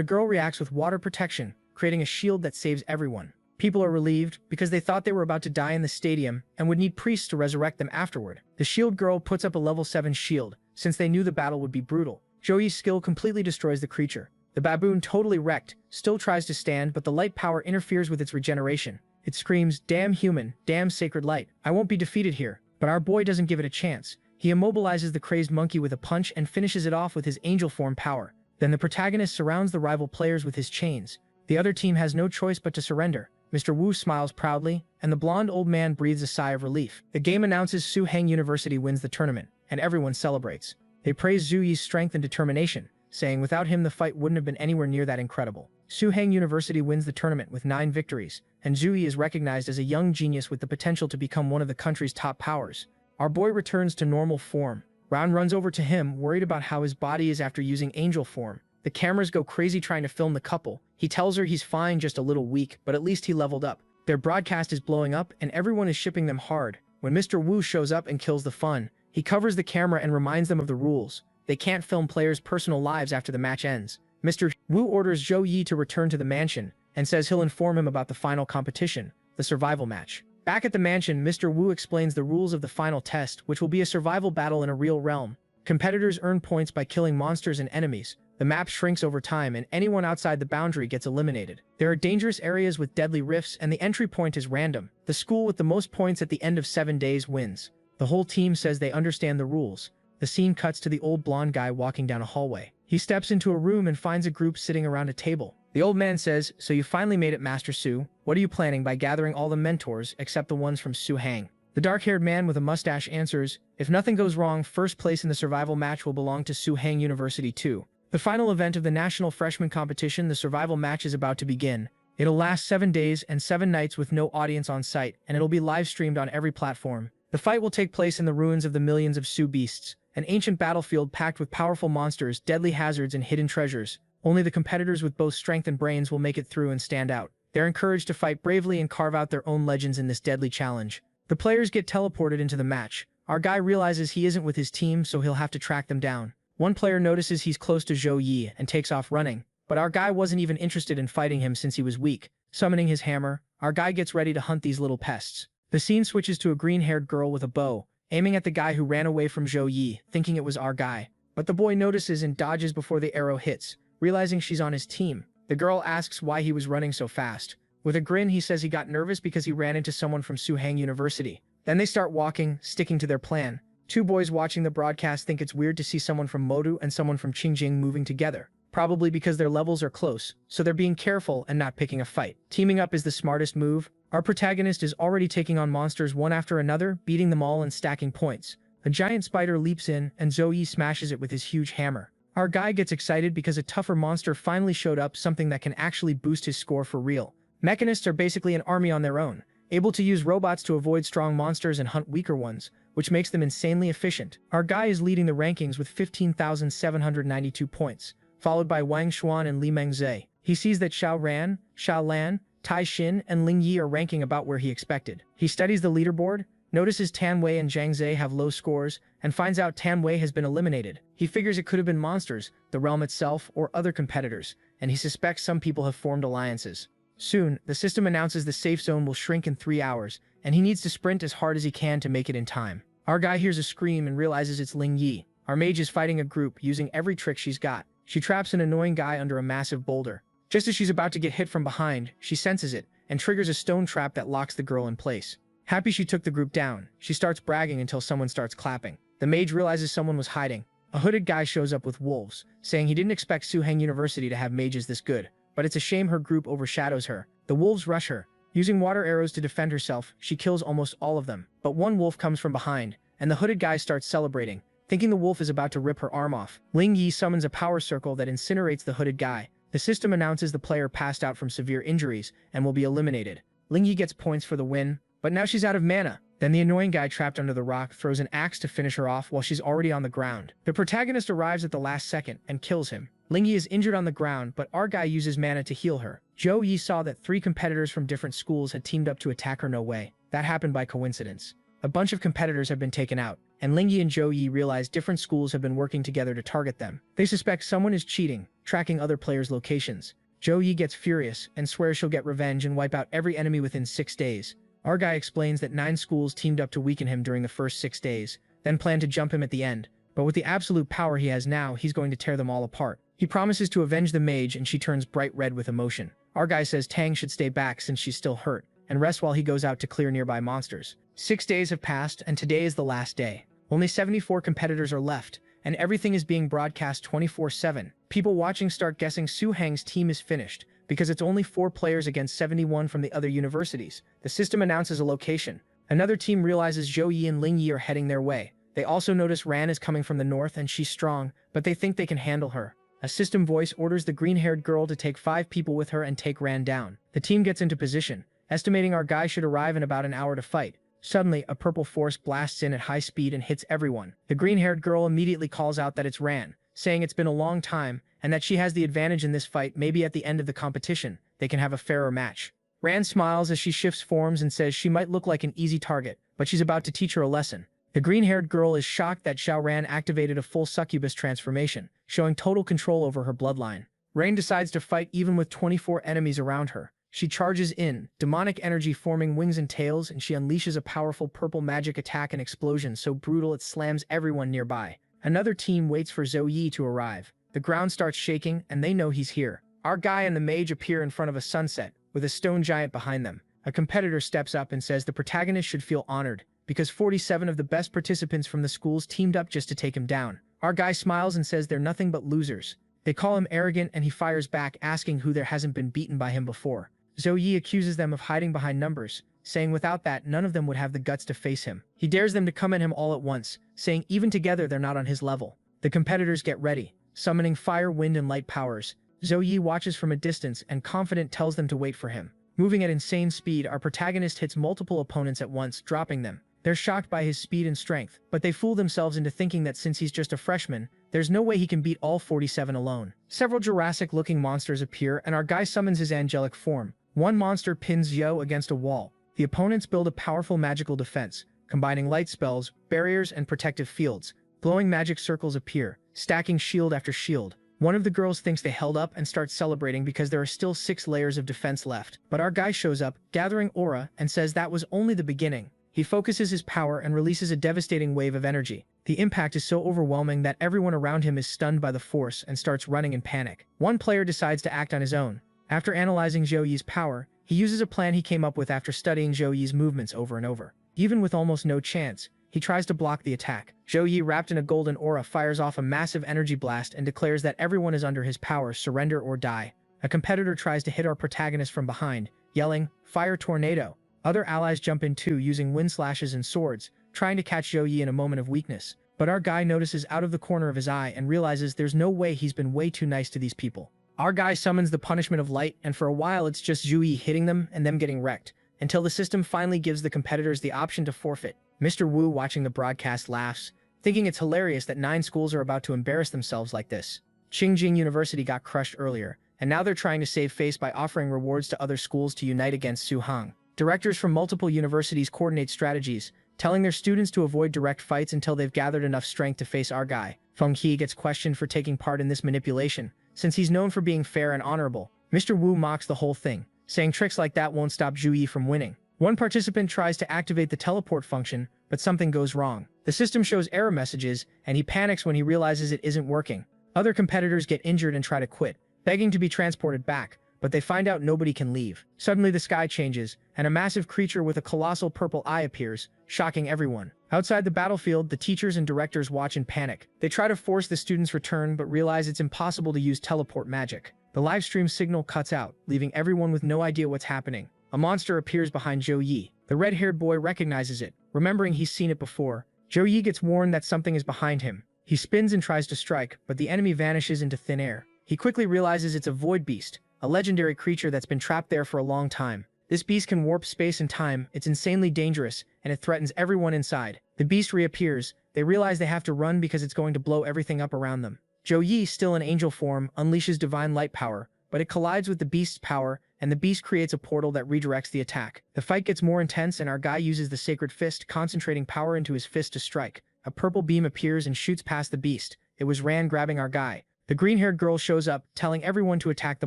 a girl reacts with water protection, creating a shield that saves everyone. People are relieved because they thought they were about to die in the stadium and would need priests to resurrect them afterward. The shield girl puts up a level 7 shield, since they knew the battle would be brutal. Zhou Yi's skill completely destroys the creature. The baboon, totally wrecked, still tries to stand, but the light power interferes with its regeneration. It screams, "Damn human, damn sacred light. I won't be defeated here." But our boy doesn't give it a chance. He immobilizes the crazed monkey with a punch and finishes it off with his angel form power. Then the protagonist surrounds the rival players with his chains. The other team has no choice but to surrender. Mr. Wu smiles proudly, and the blonde old man breathes a sigh of relief. The game announces Suhang University wins the tournament, and everyone celebrates. They praise Zhou Yi's strength and determination, saying without him the fight wouldn't have been anywhere near that incredible. Suhang University wins the tournament with 9 victories, and Zhou Yi is recognized as a young genius with the potential to become one of the country's top powers. Our boy returns to normal form. Ran runs over to him, worried about how his body is after using angel form. The cameras go crazy trying to film the couple. He tells her he's fine, just a little weak, but at least he leveled up. Their broadcast is blowing up, and everyone is shipping them hard. When Mr. Wu shows up and kills the fun, he covers the camera and reminds them of the rules. They can't film players' personal lives after the match ends. Mr. Wu orders Zhou Yi to return to the mansion, and says he'll inform him about the final competition, the survival match. Back at the mansion, Mr. Wu explains the rules of the final test, which will be a survival battle in a real realm. Competitors earn points by killing monsters and enemies. The map shrinks over time, and anyone outside the boundary gets eliminated. There are dangerous areas with deadly rifts, and the entry point is random. The school with the most points at the end of 7 days wins. The whole team says they understand the rules. The scene cuts to the old blonde guy walking down a hallway. He steps into a room and finds a group sitting around a table. The old man says, "So you finally made it, Master Su. What are you planning by gathering all the mentors except the ones from Suhang?" The dark-haired man with a mustache answers, "If nothing goes wrong, first place in the survival match will belong to Suhang University too." The final event of the National Freshman Competition, the survival match, is about to begin. It'll last 7 days and 7 nights with no audience on site, and it'll be live-streamed on every platform. The fight will take place in the ruins of the millions of Su beasts, an ancient battlefield packed with powerful monsters, deadly hazards, and hidden treasures. Only the competitors with both strength and brains will make it through and stand out. They're encouraged to fight bravely and carve out their own legends in this deadly challenge. The players get teleported into the match. Our guy realizes he isn't with his team, so he'll have to track them down. One player notices he's close to Zhou Yi and takes off running, but our guy wasn't even interested in fighting him since he was weak. Summoning his hammer, our guy gets ready to hunt these little pests. The scene switches to a green-haired girl with a bow, aiming at the guy who ran away from Zhou Yi, thinking it was our guy. But the boy notices and dodges before the arrow hits, realizing she's on his team. The girl asks why he was running so fast. With a grin, he says he got nervous because he ran into someone from Suhang University. Then they start walking, sticking to their plan. 2 boys watching the broadcast think it's weird to see someone from Modu and someone from Qingjing moving together, probably because their levels are close, so they're being careful and not picking a fight. Teaming up is the smartest move. Our protagonist is already taking on monsters one after another, beating them all and stacking points. A giant spider leaps in, and Zhou Yi smashes it with his huge hammer. Our guy gets excited because a tougher monster finally showed up, something that can actually boost his score for real. Mechanists are basically an army on their own. able to use robots to avoid strong monsters and hunt weaker ones, which makes them insanely efficient. Our guy is leading the rankings with 15,792 points, followed by Wang Xuan and Li Mengzhe. He sees that Xiao Ran, Xiao Lan, Tai Xin, and Ling Yi are ranking about where he expected. He studies the leaderboard, notices Tan Wei and Zhang Zhe have low scores, and finds out Tan Wei has been eliminated. He figures it could have been monsters, the realm itself, or other competitors, and he suspects some people have formed alliances. Soon, the system announces the safe zone will shrink in 3 hours, and he needs to sprint as hard as he can to make it in time. Our guy hears a scream and realizes it's Ling Yi. Our mage is fighting a group using every trick she's got. She traps an annoying guy under a massive boulder. Just as she's about to get hit from behind, she senses it, and triggers a stone trap that locks the girl in place. Happy she took the group down, she starts bragging until someone starts clapping. The mage realizes someone was hiding. A hooded guy shows up with wolves, saying he didn't expect Suheng University to have mages this good, but it's a shame her group overshadows her. The wolves rush her. Using water arrows to defend herself, she kills almost all of them. But one wolf comes from behind, and the hooded guy starts celebrating, thinking the wolf is about to rip her arm off. Ling Yi summons a power circle that incinerates the hooded guy. The system announces the player passed out from severe injuries and will be eliminated. Ling Yi gets points for the win, but now she's out of mana. Then the annoying guy trapped under the rock throws an axe to finish her off while she's already on the ground. The protagonist arrives at the last second and kills him. Ling Yi is injured on the ground, but our guy uses mana to heal her. Zhou Yi saw that 3 competitors from different schools had teamed up to attack her. No way. That happened by coincidence. A bunch of competitors have been taken out, and Ling Yi and Zhou Yi realize different schools have been working together to target them. They suspect someone is cheating, tracking other players' locations. Zhou Yi gets furious and swears she'll get revenge and wipe out every enemy within 6 days. Our guy explains that 9 schools teamed up to weaken him during the first 6 days, then plan to jump him at the end. But with the absolute power he has now, he's going to tear them all apart. He promises to avenge the mage and she turns bright red with emotion. Our guy says Tang should stay back since she's still hurt, and rest while he goes out to clear nearby monsters. 6 days have passed and today is the last day. Only 74 competitors are left, and everything is being broadcast 24/7. People watching start guessing Su Heng's team is finished, because it's only 4 players against 71 from the other universities. The system announces a location. Another team realizes Zhou Yi and Ling Yi are heading their way. They also notice Ran is coming from the north and she's strong, but they think they can handle her. A system voice orders the green-haired girl to take 5 people with her and take Ran down. The team gets into position, estimating our guy should arrive in about an hour to fight. Suddenly, a purple force blasts in at high speed and hits everyone. The green-haired girl immediately calls out that it's Ran, saying it's been a long time, and that she has the advantage in this fight. Maybe at the end of the competition, they can have a fairer match. Ran smiles as she shifts forms and says she might look like an easy target, but she's about to teach her a lesson. The green-haired girl is shocked that Xiao Ran activated a full succubus transformation, showing total control over her bloodline. Rain decides to fight even with 24 enemies around her. She charges in, demonic energy forming wings and tails, and she unleashes a powerful purple magic attack and explosion so brutal it slams everyone nearby. Another team waits for Zhou Yi to arrive. The ground starts shaking, and they know he's here. Our guy and the mage appear in front of a sunset, with a stone giant behind them. A competitor steps up and says the protagonist should feel honored, because 47 of the best participants from the schools teamed up just to take him down. Our guy smiles and says they're nothing but losers. They call him arrogant and he fires back, asking who there hasn't been beaten by him before. Zhou Yi accuses them of hiding behind numbers, saying without that none of them would have the guts to face him. He dares them to come at him all at once, saying even together they're not on his level. The competitors get ready, summoning fire, wind, and light powers. Zhou Yi watches from a distance and confident tells them to wait for him. Moving at insane speed, our protagonist hits multiple opponents at once, dropping them. They're shocked by his speed and strength, but they fool themselves into thinking that since he's just a freshman, there's no way he can beat all 47 alone. Several Jurassic-looking monsters appear, and our guy summons his angelic form. One monster pins Zhou against a wall. The opponents build a powerful magical defense, combining light spells, barriers, and protective fields. Glowing magic circles appear, stacking shield after shield. One of the girls thinks they held up and starts celebrating because there are still 6 layers of defense left. But our guy shows up, gathering aura, and says that was only the beginning. He focuses his power and releases a devastating wave of energy. The impact is so overwhelming that everyone around him is stunned by the force and starts running in panic. One player decides to act on his own. After analyzing Zhou Yi's power, he uses a plan he came up with after studying Zhou Yi's movements over and over. Even with almost no chance, he tries to block the attack. Zhou Yi, wrapped in a golden aura, fires off a massive energy blast and declares that everyone is under his power, surrender or die. A competitor tries to hit our protagonist from behind, yelling, "Fire tornado!" Other allies jump in too, using wind slashes and swords, trying to catch Zhou Yi in a moment of weakness. But our guy notices out of the corner of his eye and realizes there's no way, he's been way too nice to these people. Our guy summons the punishment of light, and for a while it's just Zhou Yi hitting them and them getting wrecked, until the system finally gives the competitors the option to forfeit. Mr. Wu, watching the broadcast, laughs, thinking it's hilarious that 9 schools are about to embarrass themselves like this. Qingjing University got crushed earlier, and now they're trying to save face by offering rewards to other schools to unite against Suhang. Directors from multiple universities coordinate strategies, telling their students to avoid direct fights until they've gathered enough strength to face our guy. Feng He gets questioned for taking part in this manipulation, since he's known for being fair and honorable. Mr. Wu mocks the whole thing, saying tricks like that won't stop Zhu Yi from winning. One participant tries to activate the teleport function, but something goes wrong. The system shows error messages, and he panics when he realizes it isn't working. Other competitors get injured and try to quit, begging to be transported back, but they find out nobody can leave. Suddenly the sky changes, and a massive creature with a colossal purple eye appears, shocking everyone. Outside the battlefield, the teachers and directors watch in panic. They try to force the students' return, but realize it's impossible to use teleport magic. The live stream signal cuts out, leaving everyone with no idea what's happening. A monster appears behind Zhou Yi. The red-haired boy recognizes it, remembering he's seen it before. Zhou Yi gets warned that something is behind him. He spins and tries to strike, but the enemy vanishes into thin air. He quickly realizes it's a void beast, a legendary creature that's been trapped there for a long time. This beast can warp space and time, it's insanely dangerous, and it threatens everyone inside. The beast reappears. They realize they have to run because it's going to blow everything up around them. Zhou Yi, still in angel form, unleashes divine light power, but it collides with the beast's power, and the beast creates a portal that redirects the attack. The fight gets more intense, and our guy uses the sacred fist, concentrating power into his fist to strike. A purple beam appears and shoots past the beast. It was Ran grabbing our guy. The green-haired girl shows up, telling everyone to attack the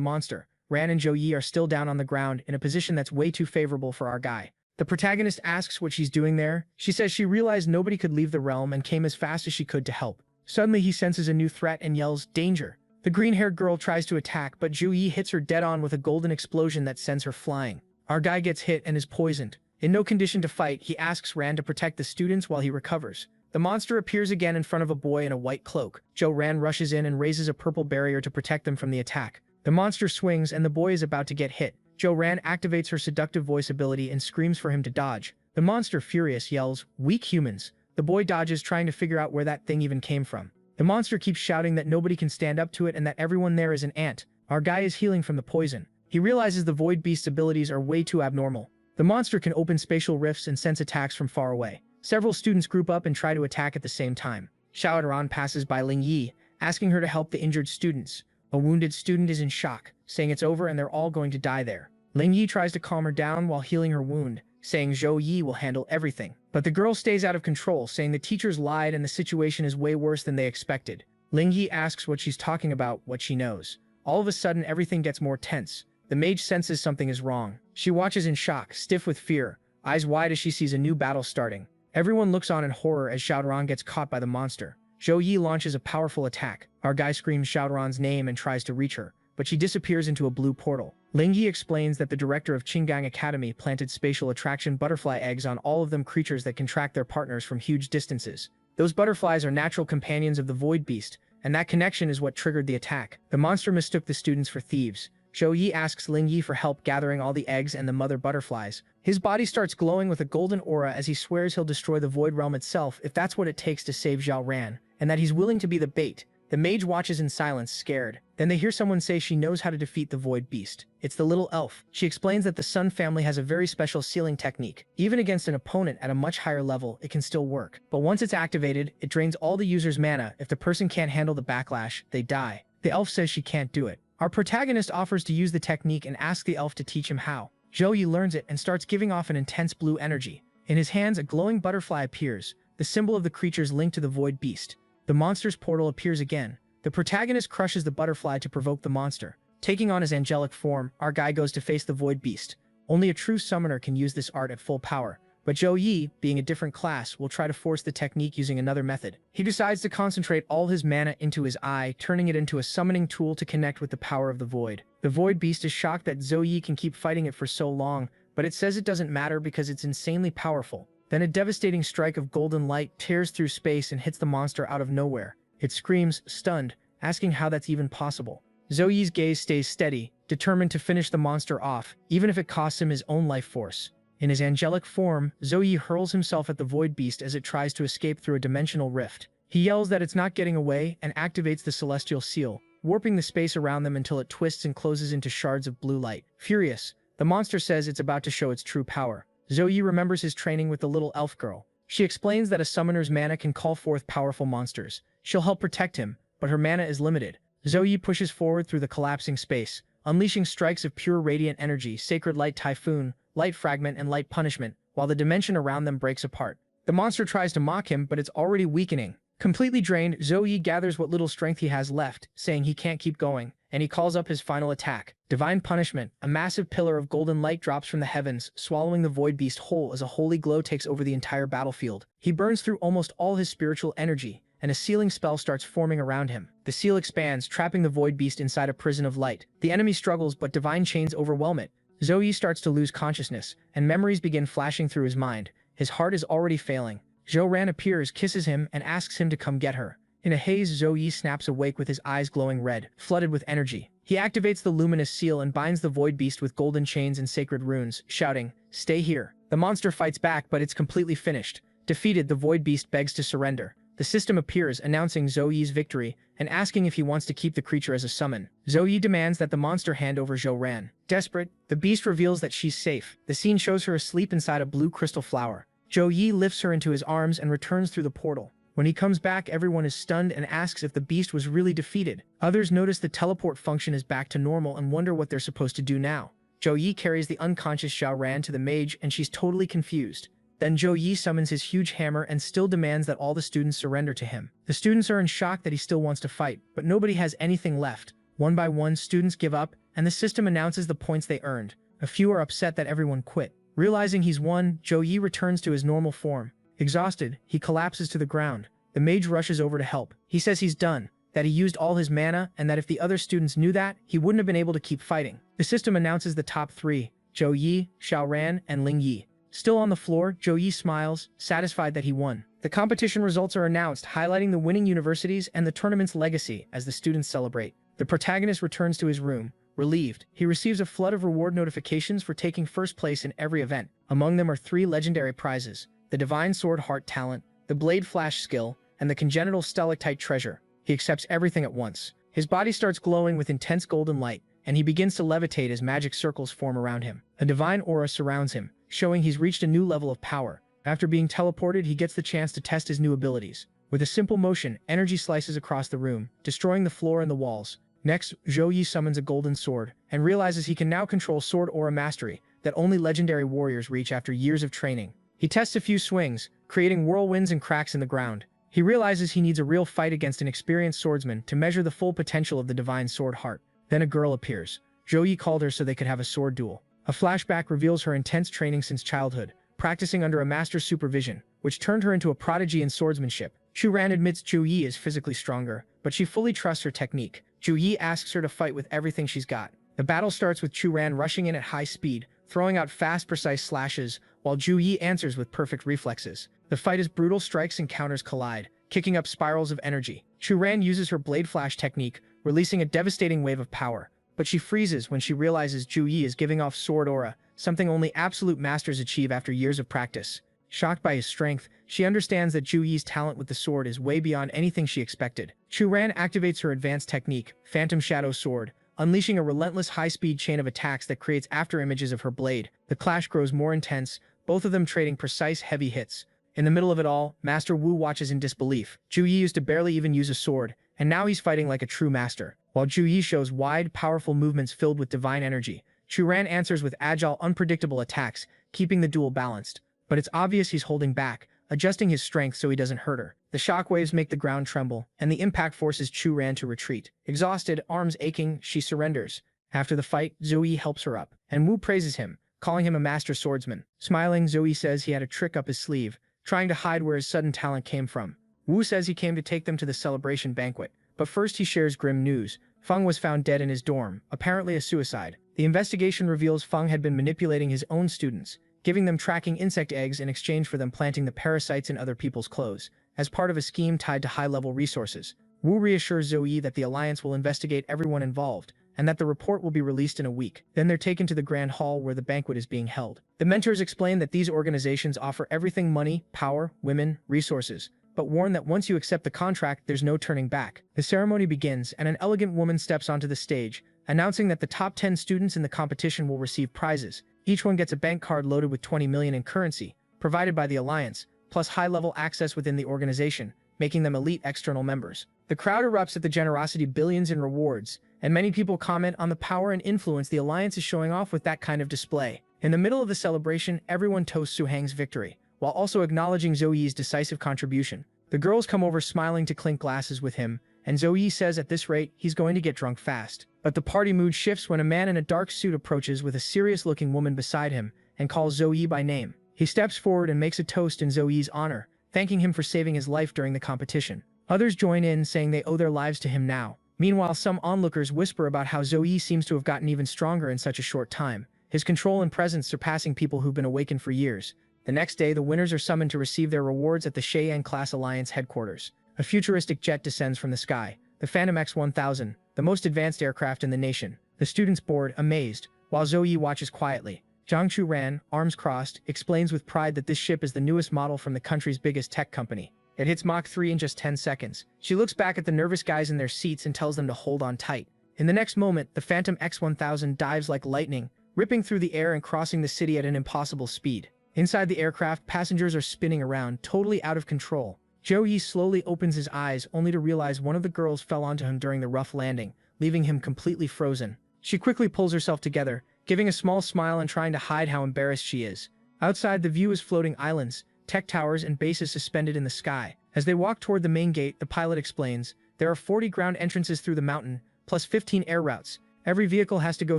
monster. Ran and Zhou Yi are still down on the ground, in a position that's way too favorable for our guy. The protagonist asks what she's doing there. She says she realized nobody could leave the realm and came as fast as she could to help. Suddenly he senses a new threat and yells, "Danger!" The green-haired girl tries to attack, but Zhou Yi hits her dead-on with a golden explosion that sends her flying. Our guy gets hit and is poisoned. In no condition to fight, he asks Ran to protect the students while he recovers. The monster appears again in front of a boy in a white cloak. Ran rushes in and raises a purple barrier to protect them from the attack. The monster swings and the boy is about to get hit. Ran activates her seductive voice ability and screams for him to dodge. The monster, furious, yells, "Weak humans." The boy dodges, trying to figure out where that thing even came from. The monster keeps shouting that nobody can stand up to it and that everyone there is an ant. Our guy is healing from the poison. He realizes the void beast's abilities are way too abnormal. The monster can open spatial rifts and sense attacks from far away. Several students group up and try to attack at the same time. Xiaoran passes by Ling Yi, asking her to help the injured students. A wounded student is in shock, saying it's over and they're all going to die there. Ling Yi tries to calm her down while healing her wound, saying Zhou Yi will handle everything. But the girl stays out of control, saying the teachers lied and the situation is way worse than they expected. Ling Yi asks what she's talking about, what she knows. All of a sudden, everything gets more tense. The mage senses something is wrong. She watches in shock, stiff with fear, eyes wide as she sees a new battle starting. Everyone looks on in horror as Xiaoran gets caught by the monster. Zhou Yi launches a powerful attack. Our guy screams Xiaoran's name and tries to reach her, but she disappears into a blue portal. Ling Yi explains that the director of Qinggang Academy planted spatial attraction butterfly eggs on all of them, creatures that can track their partners from huge distances. Those butterflies are natural companions of the void beast, and that connection is what triggered the attack. The monster mistook the students for thieves. Zhou Yi asks Ling Yi for help gathering all the eggs and the mother butterflies. His body starts glowing with a golden aura as he swears he'll destroy the void realm itself if that's what it takes to save Zhao Ran, and that he's willing to be the bait. The mage watches in silence, scared. Then they hear someone say she knows how to defeat the void beast. It's the little elf. She explains that the Sun family has a very special sealing technique. Even against an opponent at a much higher level, it can still work. But once it's activated, it drains all the user's mana. If the person can't handle the backlash, they die. The elf says she can't do it. Our protagonist offers to use the technique and asks the elf to teach him how. Zhou Yi learns it and starts giving off an intense blue energy. In his hands, a glowing butterfly appears, the symbol of the creature's link to the void beast. The monster's portal appears again. The protagonist crushes the butterfly to provoke the monster. Taking on his angelic form, our guy goes to face the void beast. Only a true summoner can use this art at full power. But Zhou Yi, being a different class, will try to force the technique using another method. He decides to concentrate all his mana into his eye, turning it into a summoning tool to connect with the power of the void. The void beast is shocked that Zhou Yi can keep fighting it for so long, but it says it doesn't matter because it's insanely powerful. Then a devastating strike of golden light tears through space and hits the monster out of nowhere. It screams, stunned, asking how that's even possible. Zhou Yi's gaze stays steady, determined to finish the monster off, even if it costs him his own life force. In his angelic form, Zhou Yi hurls himself at the void beast as it tries to escape through a dimensional rift. He yells that it's not getting away and activates the celestial seal, warping the space around them until it twists and closes into shards of blue light. Furious, The monster says it's about to show its true power. Zoe remembers his training with the little elf girl. She explains that a summoner's mana can call forth powerful monsters. She'll help protect him, but her mana is limited. Zoe pushes forward through the collapsing space, unleashing strikes of pure radiant energy, sacred light typhoon, light fragment, and light punishment, while the dimension around them breaks apart. The monster tries to mock him, but it's already weakening. Completely drained, Zoe gathers what little strength he has left, saying he can't keep going, and he calls up his final attack. Divine Punishment. A massive pillar of golden light drops from the heavens, swallowing the void beast whole as a holy glow takes over the entire battlefield. He burns through almost all his spiritual energy, and a sealing spell starts forming around him. The seal expands, trapping the void beast inside a prison of light. The enemy struggles, but divine chains overwhelm it. Zoe starts to lose consciousness, and memories begin flashing through his mind. His heart is already failing. Zhou-Ran appears, kisses him, and asks him to come get her. In a haze, Zoe snaps awake with his eyes glowing red, flooded with energy. He activates the luminous seal and binds the void beast with golden chains and sacred runes, shouting, "Stay here." The monster fights back, but it's completely finished. Defeated, the void beast begs to surrender. The system appears, announcing Zoe's victory and asking if he wants to keep the creature as a summon. Zoe demands that the monster hand over Zhou-Ran. Desperate, the beast reveals that she's safe. The scene shows her asleep inside a blue crystal flower. Zhou Yi lifts her into his arms and returns through the portal. When he comes back, everyone is stunned and asks if the beast was really defeated. Others notice the teleport function is back to normal and wonder what they're supposed to do now. Zhou Yi carries the unconscious Zhou-Ran to the mage, and she's totally confused. Then Zhou Yi summons his huge hammer and still demands that all the students surrender to him. The students are in shock that he still wants to fight, but nobody has anything left. One by one, students give up, and the system announces the points they earned. A few are upset that everyone quit. Realizing he's won, Zhou Yi returns to his normal form. Exhausted, he collapses to the ground. The mage rushes over to help. He says he's done, that he used all his mana, and that if the other students knew that, he wouldn't have been able to keep fighting. The system announces the top three: Zhou Yi, Xiaoran, and Ling Yi. Still on the floor, Zhou Yi smiles, satisfied that he won. The competition results are announced, highlighting the winning universities and the tournament's legacy as the students celebrate. The protagonist returns to his room. Relieved, he receives a flood of reward notifications for taking first place in every event. Among them are 3 legendary prizes: the Divine Sword Heart Talent, the Blade Flash Skill, and the Congenital Stalactite Treasure. He accepts everything at once. His body starts glowing with intense golden light, and he begins to levitate as magic circles form around him. A divine aura surrounds him, showing he's reached a new level of power. After being teleported, he gets the chance to test his new abilities. With a simple motion, energy slices across the room, destroying the floor and the walls. Next, Zhou Yi summons a golden sword, and realizes he can now control sword aura mastery that only legendary warriors reach after years of training. He tests a few swings, creating whirlwinds and cracks in the ground. He realizes he needs a real fight against an experienced swordsman to measure the full potential of the Divine Sword Heart. Then a girl appears. Zhou Yi called her so they could have a sword duel. A flashback reveals her intense training since childhood, practicing under a master's supervision, which turned her into a prodigy in swordsmanship. Chu-Ran admits Zhou Yi is physically stronger, but she fully trusts her technique. Zhou Yi asks her to fight with everything she's got. The battle starts with Chu-Ran rushing in at high speed, throwing out fast, precise slashes, while Zhou Yi answers with perfect reflexes. The fight is brutal. Strikes and counters collide, kicking up spirals of energy. Chu-Ran uses her Blade Flash technique, releasing a devastating wave of power. But she freezes when she realizes Zhou Yi is giving off sword aura, something only absolute masters achieve after years of practice. Shocked by his strength, she understands that Zhou Yi's talent with the sword is way beyond anything she expected. Chu-Ran activates her advanced technique, Phantom Shadow Sword, unleashing a relentless high-speed chain of attacks that creates afterimages of her blade. The clash grows more intense, both of them trading precise, heavy hits. In the middle of it all, Master Wu watches in disbelief. Zhou Yi used to barely even use a sword, and now he's fighting like a true master. While Zhou Yi shows wide, powerful movements filled with divine energy, Chu-Ran answers with agile, unpredictable attacks, keeping the duel balanced. But it's obvious he's holding back, adjusting his strength so he doesn't hurt her. The shockwaves make the ground tremble, and the impact forces Chu-Ran to retreat. Exhausted, arms aching, she surrenders. After the fight, Zhou Yi helps her up, and Wu praises him, calling him a master swordsman. Smiling, Zhou Yi says he had a trick up his sleeve, trying to hide where his sudden talent came from. Wu says he came to take them to the celebration banquet, but first he shares grim news. Feng was found dead in his dorm, apparently a suicide. The investigation reveals Feng had been manipulating his own students, giving them tracking insect eggs in exchange for them planting the parasites in other people's clothes, as part of a scheme tied to high-level resources. Wu reassures Zhou Yi that the Alliance will investigate everyone involved, and that the report will be released in a week. Then they're taken to the grand hall where the banquet is being held. The mentors explain that these organizations offer everything: money, power, women, resources, but warn that once you accept the contract, there's no turning back. The ceremony begins, and an elegant woman steps onto the stage, announcing that the top 10 students in the competition will receive prizes. Each one gets a bank card loaded with 20 million in currency, provided by the Alliance, plus high-level access within the organization, making them elite external members. The crowd erupts at the generosity billions in rewards, and many people comment on the power and influence the Alliance is showing off with that kind of display. In the middle of the celebration, everyone toasts Suhang's victory, while also acknowledging Zoe's decisive contribution. The girls come over smiling to clink glasses with him, and Zoe says at this rate, he's going to get drunk fast. But the party mood shifts when a man in a dark suit approaches with a serious-looking woman beside him and calls Zoe by name. He steps forward and makes a toast in Zoe's honor, thanking him for saving his life during the competition. Others join in, saying they owe their lives to him now. Meanwhile, some onlookers whisper about how Zoe seems to have gotten even stronger in such a short time, his control and presence surpassing people who've been awakened for years. The next day, the winners are summoned to receive their rewards at the Cheyenne-class Alliance headquarters. A futuristic jet descends from the sky, the Phantom X-1000, the most advanced aircraft in the nation. The students board, amazed, while Zoe watches quietly. Zhang Churan, arms crossed, explains with pride that this ship is the newest model from the country's biggest tech company. It hits Mach 3 in just 10 seconds. She looks back at the nervous guys in their seats and tells them to hold on tight. In the next moment, the Phantom X-1000 dives like lightning, ripping through the air and crossing the city at an impossible speed. Inside the aircraft, passengers are spinning around, totally out of control. Joey slowly opens his eyes, only to realize one of the girls fell onto him during the rough landing, leaving him completely frozen. She quickly pulls herself together, giving a small smile and trying to hide how embarrassed she is. Outside, the view is floating islands, tech towers, and bases suspended in the sky. As they walk toward the main gate, the pilot explains, there are 40 ground entrances through the mountain, plus 15 air routes. Every vehicle has to go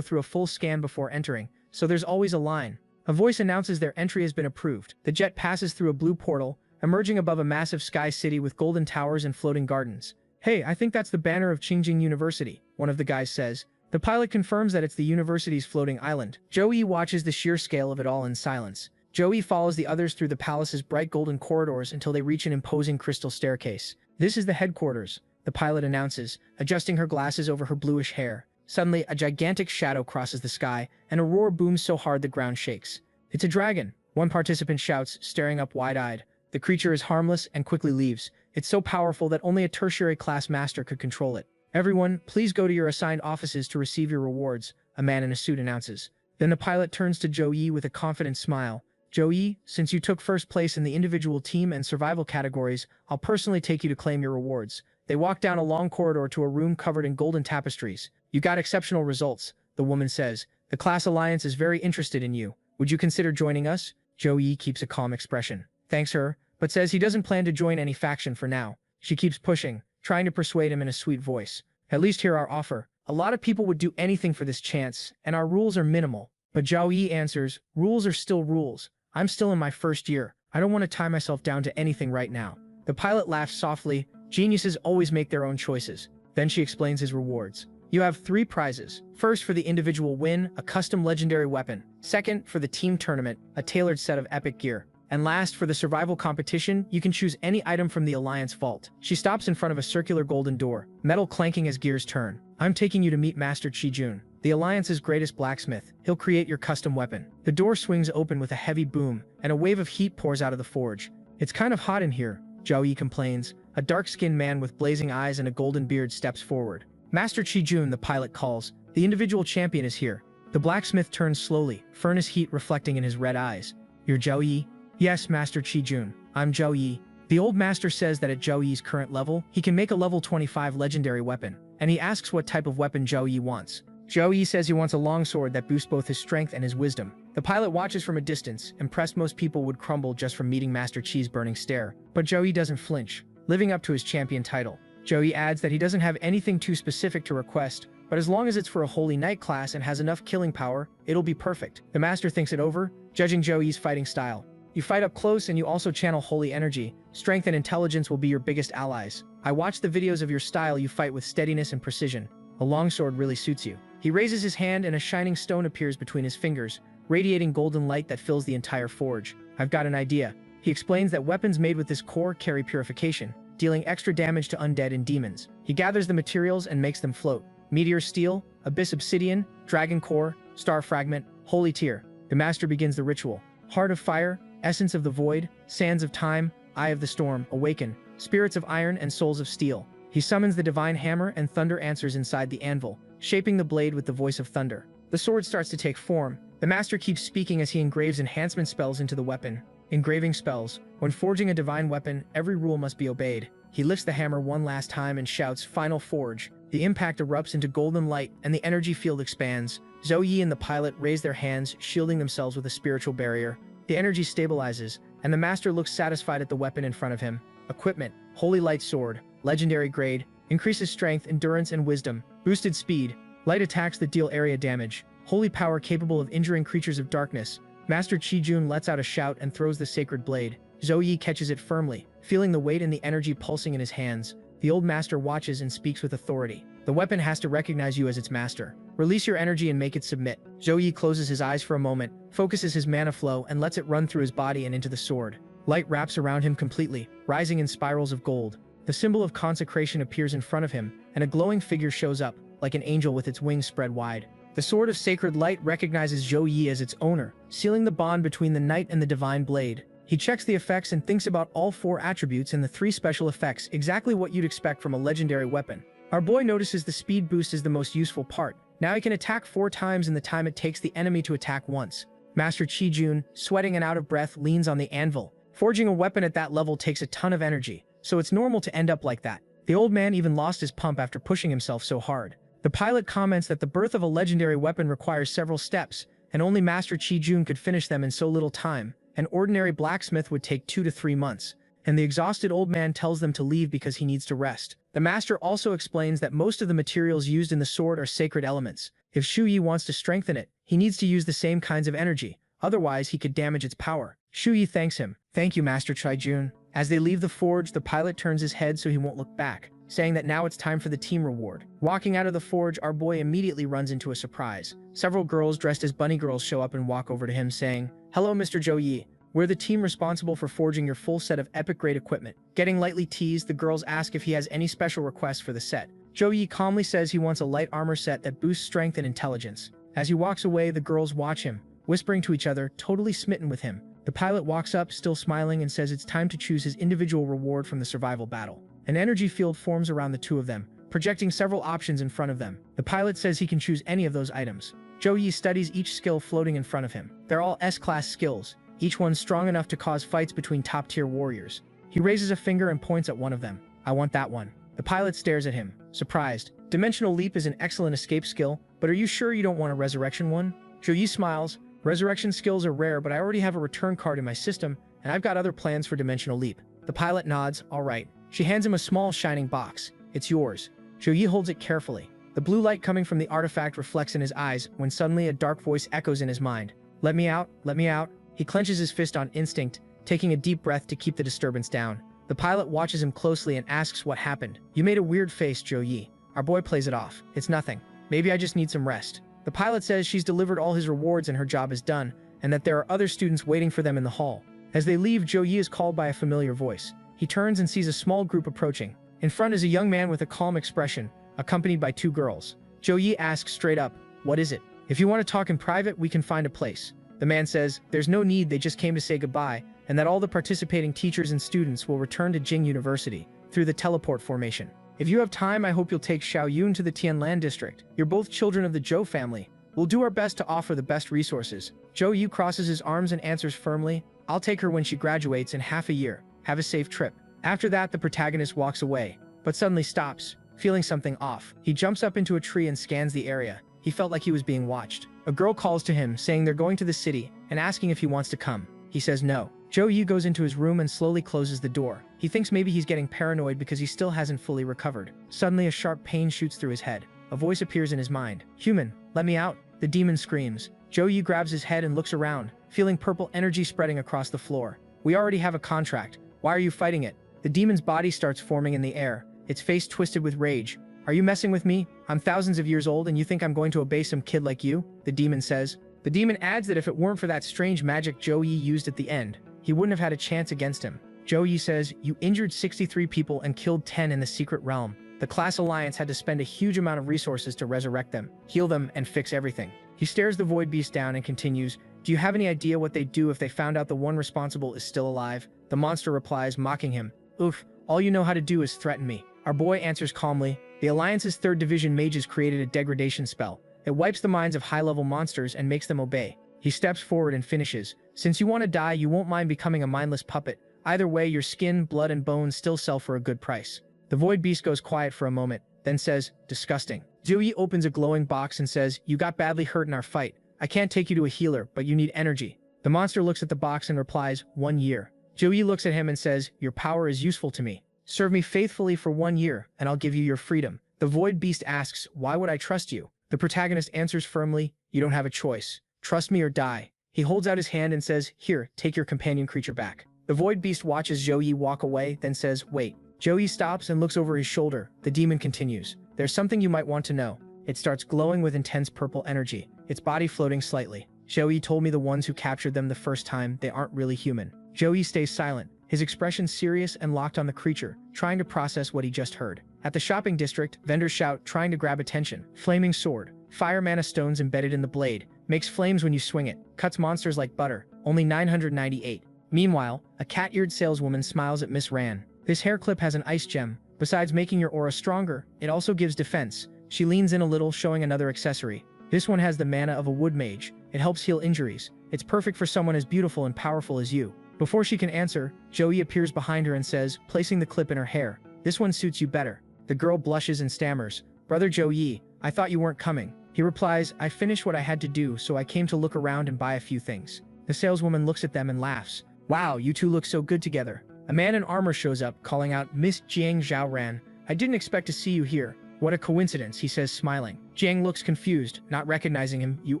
through a full scan before entering, so there's always a line. A voice announces their entry has been approved. The jet passes through a blue portal, emerging above a massive sky city with golden towers and floating gardens. Hey, I think that's the banner of Qingjing University, one of the guys says. The pilot confirms that it's the university's floating island. Joey watches the sheer scale of it all in silence. Joey follows the others through the palace's bright golden corridors until they reach an imposing crystal staircase. This is the headquarters, the pilot announces, adjusting her glasses over her bluish hair. Suddenly, a gigantic shadow crosses the sky, and a roar booms so hard the ground shakes. It's a dragon, one participant shouts, staring up wide-eyed. The creature is harmless and quickly leaves. It's so powerful that only a tertiary class master could control it. Everyone, please go to your assigned offices to receive your rewards, a man in a suit announces. Then the pilot turns to Joey with a confident smile. Joey, since you took first place in the individual team and survival categories, I'll personally take you to claim your rewards. They walk down a long corridor to a room covered in golden tapestries. You got exceptional results, the woman says. The class alliance is very interested in you. Would you consider joining us? Joey keeps a calm expression. Thanks her, but says he doesn't plan to join any faction for now. She keeps pushing, trying to persuade him in a sweet voice. At least hear our offer. A lot of people would do anything for this chance, and our rules are minimal. But Zhao Yi answers, rules are still rules. I'm still in my first year. I don't want to tie myself down to anything right now. The pilot laughs softly. Geniuses always make their own choices. Then she explains his rewards. You have 3 prizes. First, for the individual win, a custom legendary weapon. Second, for the team tournament, a tailored set of epic gear. And last, for the survival competition, you can choose any item from the Alliance vault. She stops in front of a circular golden door, metal clanking as gears turn. I'm taking you to meet Master Qijun, the Alliance's greatest blacksmith. He'll create your custom weapon. The door swings open with a heavy boom, and a wave of heat pours out of the forge. It's kind of hot in here, Zhao Yi complains. A dark-skinned man with blazing eyes and a golden beard steps forward. Master Qijun, the pilot calls. The individual champion is here. The blacksmith turns slowly, furnace heat reflecting in his red eyes. You're Zhao Yi? Yes, Master Qijun. I'm Zhao Yi. The old master says that at Zhao Yi's current level, he can make a level 25 legendary weapon, and he asks what type of weapon Zhao Yi wants. Zhao Yi says he wants a longsword that boosts both his strength and his wisdom. The pilot watches from a distance, impressed most people would crumble just from meeting Master Qi's burning stare. But Zhao Yi doesn't flinch, living up to his champion title. Zhao Yi adds that he doesn't have anything too specific to request, but as long as it's for a Holy Knight class and has enough killing power, it'll be perfect. The master thinks it over, judging Zhao Yi's fighting style. You fight up close and you also channel holy energy. Strength and intelligence will be your biggest allies. I watched the videos of your style. You fight with steadiness and precision. A longsword really suits you. He raises his hand and a shining stone appears between his fingers, radiating golden light that fills the entire forge. I've got an idea. He explains that weapons made with this core carry purification, dealing extra damage to undead and demons. He gathers the materials and makes them float. Meteor steel, abyss obsidian, dragon core, star fragment, holy tear. The master begins the ritual. Heart of fire, essence of the void, sands of time, eye of the storm, awaken, spirits of iron and souls of steel. He summons the divine hammer and thunder answers inside the anvil, shaping the blade with the voice of thunder. The sword starts to take form. The master keeps speaking as he engraves enhancement spells into the weapon. Engraving spells. When forging a divine weapon, every rule must be obeyed. He lifts the hammer one last time and shouts, "Final forge." The impact erupts into golden light, and the energy field expands. Zhou Yi and the pilot raise their hands, shielding themselves with a spiritual barrier. The energy stabilizes, and the master looks satisfied at the weapon in front of him. Equipment: Holy Light Sword, Legendary Grade, increases strength, endurance, and wisdom. Boosted speed, light attacks that deal area damage. Holy power capable of injuring creatures of darkness. Master Qijun lets out a shout and throws the sacred blade. Zhou Yi catches it firmly, feeling the weight and the energy pulsing in his hands. The old master watches and speaks with authority. The weapon has to recognize you as its master. Release your energy and make it submit. Zhou Yi closes his eyes for a moment, focuses his mana flow, and lets it run through his body and into the sword. Light wraps around him completely, rising in spirals of gold. The symbol of consecration appears in front of him, and a glowing figure shows up, like an angel with its wings spread wide. The Sword of Sacred Light recognizes Zhou Yi as its owner, sealing the bond between the knight and the divine blade. He checks the effects and thinks about all 4 attributes and the 3 special effects, exactly what you'd expect from a legendary weapon. Our boy notices the speed boost is the most useful part. Now he can attack 4 times in the time it takes the enemy to attack once. Master Qijun, sweating and out of breath, leans on the anvil. Forging a weapon at that level takes a ton of energy, so it's normal to end up like that. The old man even lost his pump after pushing himself so hard. The pilot comments that the birth of a legendary weapon requires several steps, and only Master Qijun could finish them in so little time. An ordinary blacksmith would take 2 to 3 months, and the exhausted old man tells them to leave because he needs to rest. The master also explains that most of the materials used in the sword are sacred elements. If Zhou Yi wants to strengthen it, he needs to use the same kinds of energy, otherwise he could damage its power. Zhou Yi thanks him. "Thank you, Master Qijun." As they leave the forge, the pilot turns his head so he won't look back, saying that now it's time for the team reward. Walking out of the forge, our boy immediately runs into a surprise. Several girls dressed as bunny girls show up and walk over to him saying, "Hello, Mr. Zhou Yi. We're the team responsible for forging your full set of epic-grade equipment." Getting lightly teased, the girls ask if he has any special requests for the set. Zhou Yi calmly says he wants a light armor set that boosts strength and intelligence. As he walks away, the girls watch him, whispering to each other, totally smitten with him. The pilot walks up, still smiling, and says it's time to choose his individual reward from the survival battle. An energy field forms around the two of them, projecting several options in front of them. The pilot says he can choose any of those items. Zhou Yi studies each skill floating in front of him. They're all S-class skills, each one strong enough to cause fights between top-tier warriors. He raises a finger and points at one of them. "I want that one." The pilot stares at him, surprised. Dimensional Leap is an excellent escape skill, but are you sure you don't want a resurrection one? Zhou Yi smiles. "Resurrection skills are rare, but I already have a return card in my system, and I've got other plans for Dimensional Leap." The pilot nods. "All right." She hands him a small shining box. "It's yours." Zhou Yi holds it carefully. The blue light coming from the artifact reflects in his eyes when suddenly a dark voice echoes in his mind. "Let me out, let me out." He clenches his fist on instinct, taking a deep breath to keep the disturbance down. The pilot watches him closely and asks what happened. "You made a weird face, Zhou Yi." Our boy plays it off. "It's nothing. Maybe I just need some rest." The pilot says she's delivered all his rewards and her job is done, and that there are other students waiting for them in the hall. As they leave, Zhou Yi is called by a familiar voice. He turns and sees a small group approaching. In front is a young man with a calm expression, accompanied by 2 girls. Zhou Yi asks straight up, "What is it? If you want to talk in private, we can find a place." The man says, "There's no need, they just came to say goodbye, and that all the participating teachers and students will return to Jing University through the teleport formation. If you have time, I hope you'll take Xiaoyun to the Tianlan district. You're both children of the Zhou family. We'll do our best to offer the best resources." Zhou Yi crosses his arms and answers firmly, "I'll take her when she graduates in half a year. Have a safe trip." After that, the protagonist walks away, but suddenly stops, feeling something off. He jumps up into a tree and scans the area. He felt like he was being watched. A girl calls to him, saying they're going to the city, and asking if he wants to come. He says no. Zhou Yi goes into his room and slowly closes the door. He thinks maybe he's getting paranoid because he still hasn't fully recovered. Suddenly, a sharp pain shoots through his head. A voice appears in his mind. "Human, let me out." The demon screams. Zhou Yi grabs his head and looks around, feeling purple energy spreading across the floor. "We already have a contract. Why are you fighting it?" The demon's body starts forming in the air, its face twisted with rage. "Are you messing with me? I'm thousands of years old and you think I'm going to obey some kid like you?" the demon says. The demon adds that if it weren't for that strange magic Zhou Yi used at the end, he wouldn't have had a chance against him. Zhou Yi says, "You injured 63 people and killed 10 in the secret realm. The Class Alliance had to spend a huge amount of resources to resurrect them, heal them, and fix everything." He stares the Void Beast down and continues, "Do you have any idea what they'd do if they found out the one responsible is still alive?" The monster replies, mocking him, "Oof, all you know how to do is threaten me." Our boy answers calmly, The Alliance's 3rd Division mages created a degradation spell. It wipes the minds of high-level monsters and makes them obey. He steps forward and finishes. Since you want to die, you won't mind becoming a mindless puppet. Either way, your skin, blood, and bones still sell for a good price. The Void Beast goes quiet for a moment, then says, disgusting. Zooey opens a glowing box and says, you got badly hurt in our fight. I can't take you to a healer, but you need energy. The monster looks at the box and replies, 1 year. Zooey looks at him and says, your power is useful to me. Serve me faithfully for 1 year, and I'll give you your freedom. The Void Beast asks, why would I trust you? The protagonist answers firmly, you don't have a choice. Trust me or die. He holds out his hand and says, here, take your companion creature back. The Void Beast watches Zooey walk away, then says, wait. Zooey stops and looks over his shoulder. The demon continues. There's something you might want to know. It starts glowing with intense purple energy, its body floating slightly. Zooey told me the ones who captured them the first time, they aren't really human. Zooey stays silent, his expression serious and locked on the creature, trying to process what he just heard. At the shopping district, vendors shout, trying to grab attention. Flaming sword. Fire mana stones embedded in the blade. Makes flames when you swing it. Cuts monsters like butter. Only 998. Meanwhile, a cat-eared saleswoman smiles at Miss Ran. This hair clip has an ice gem. Besides making your aura stronger, it also gives defense. She leans in a little, showing another accessory. This one has the mana of a wood mage. It helps heal injuries. It's perfect for someone as beautiful and powerful as you. Before she can answer, Zooey appears behind her and says, placing the clip in her hair, this one suits you better. The girl blushes and stammers, Brother Zooey, I thought you weren't coming. He replies, I finished what I had to do, so I came to look around and buy a few things. The saleswoman looks at them and laughs. Wow, you two look so good together. A man in armor shows up, calling out, Miss Jiang Zhaoran. I didn't expect to see you here. What a coincidence, he says, smiling. Jiang looks confused, not recognizing him. You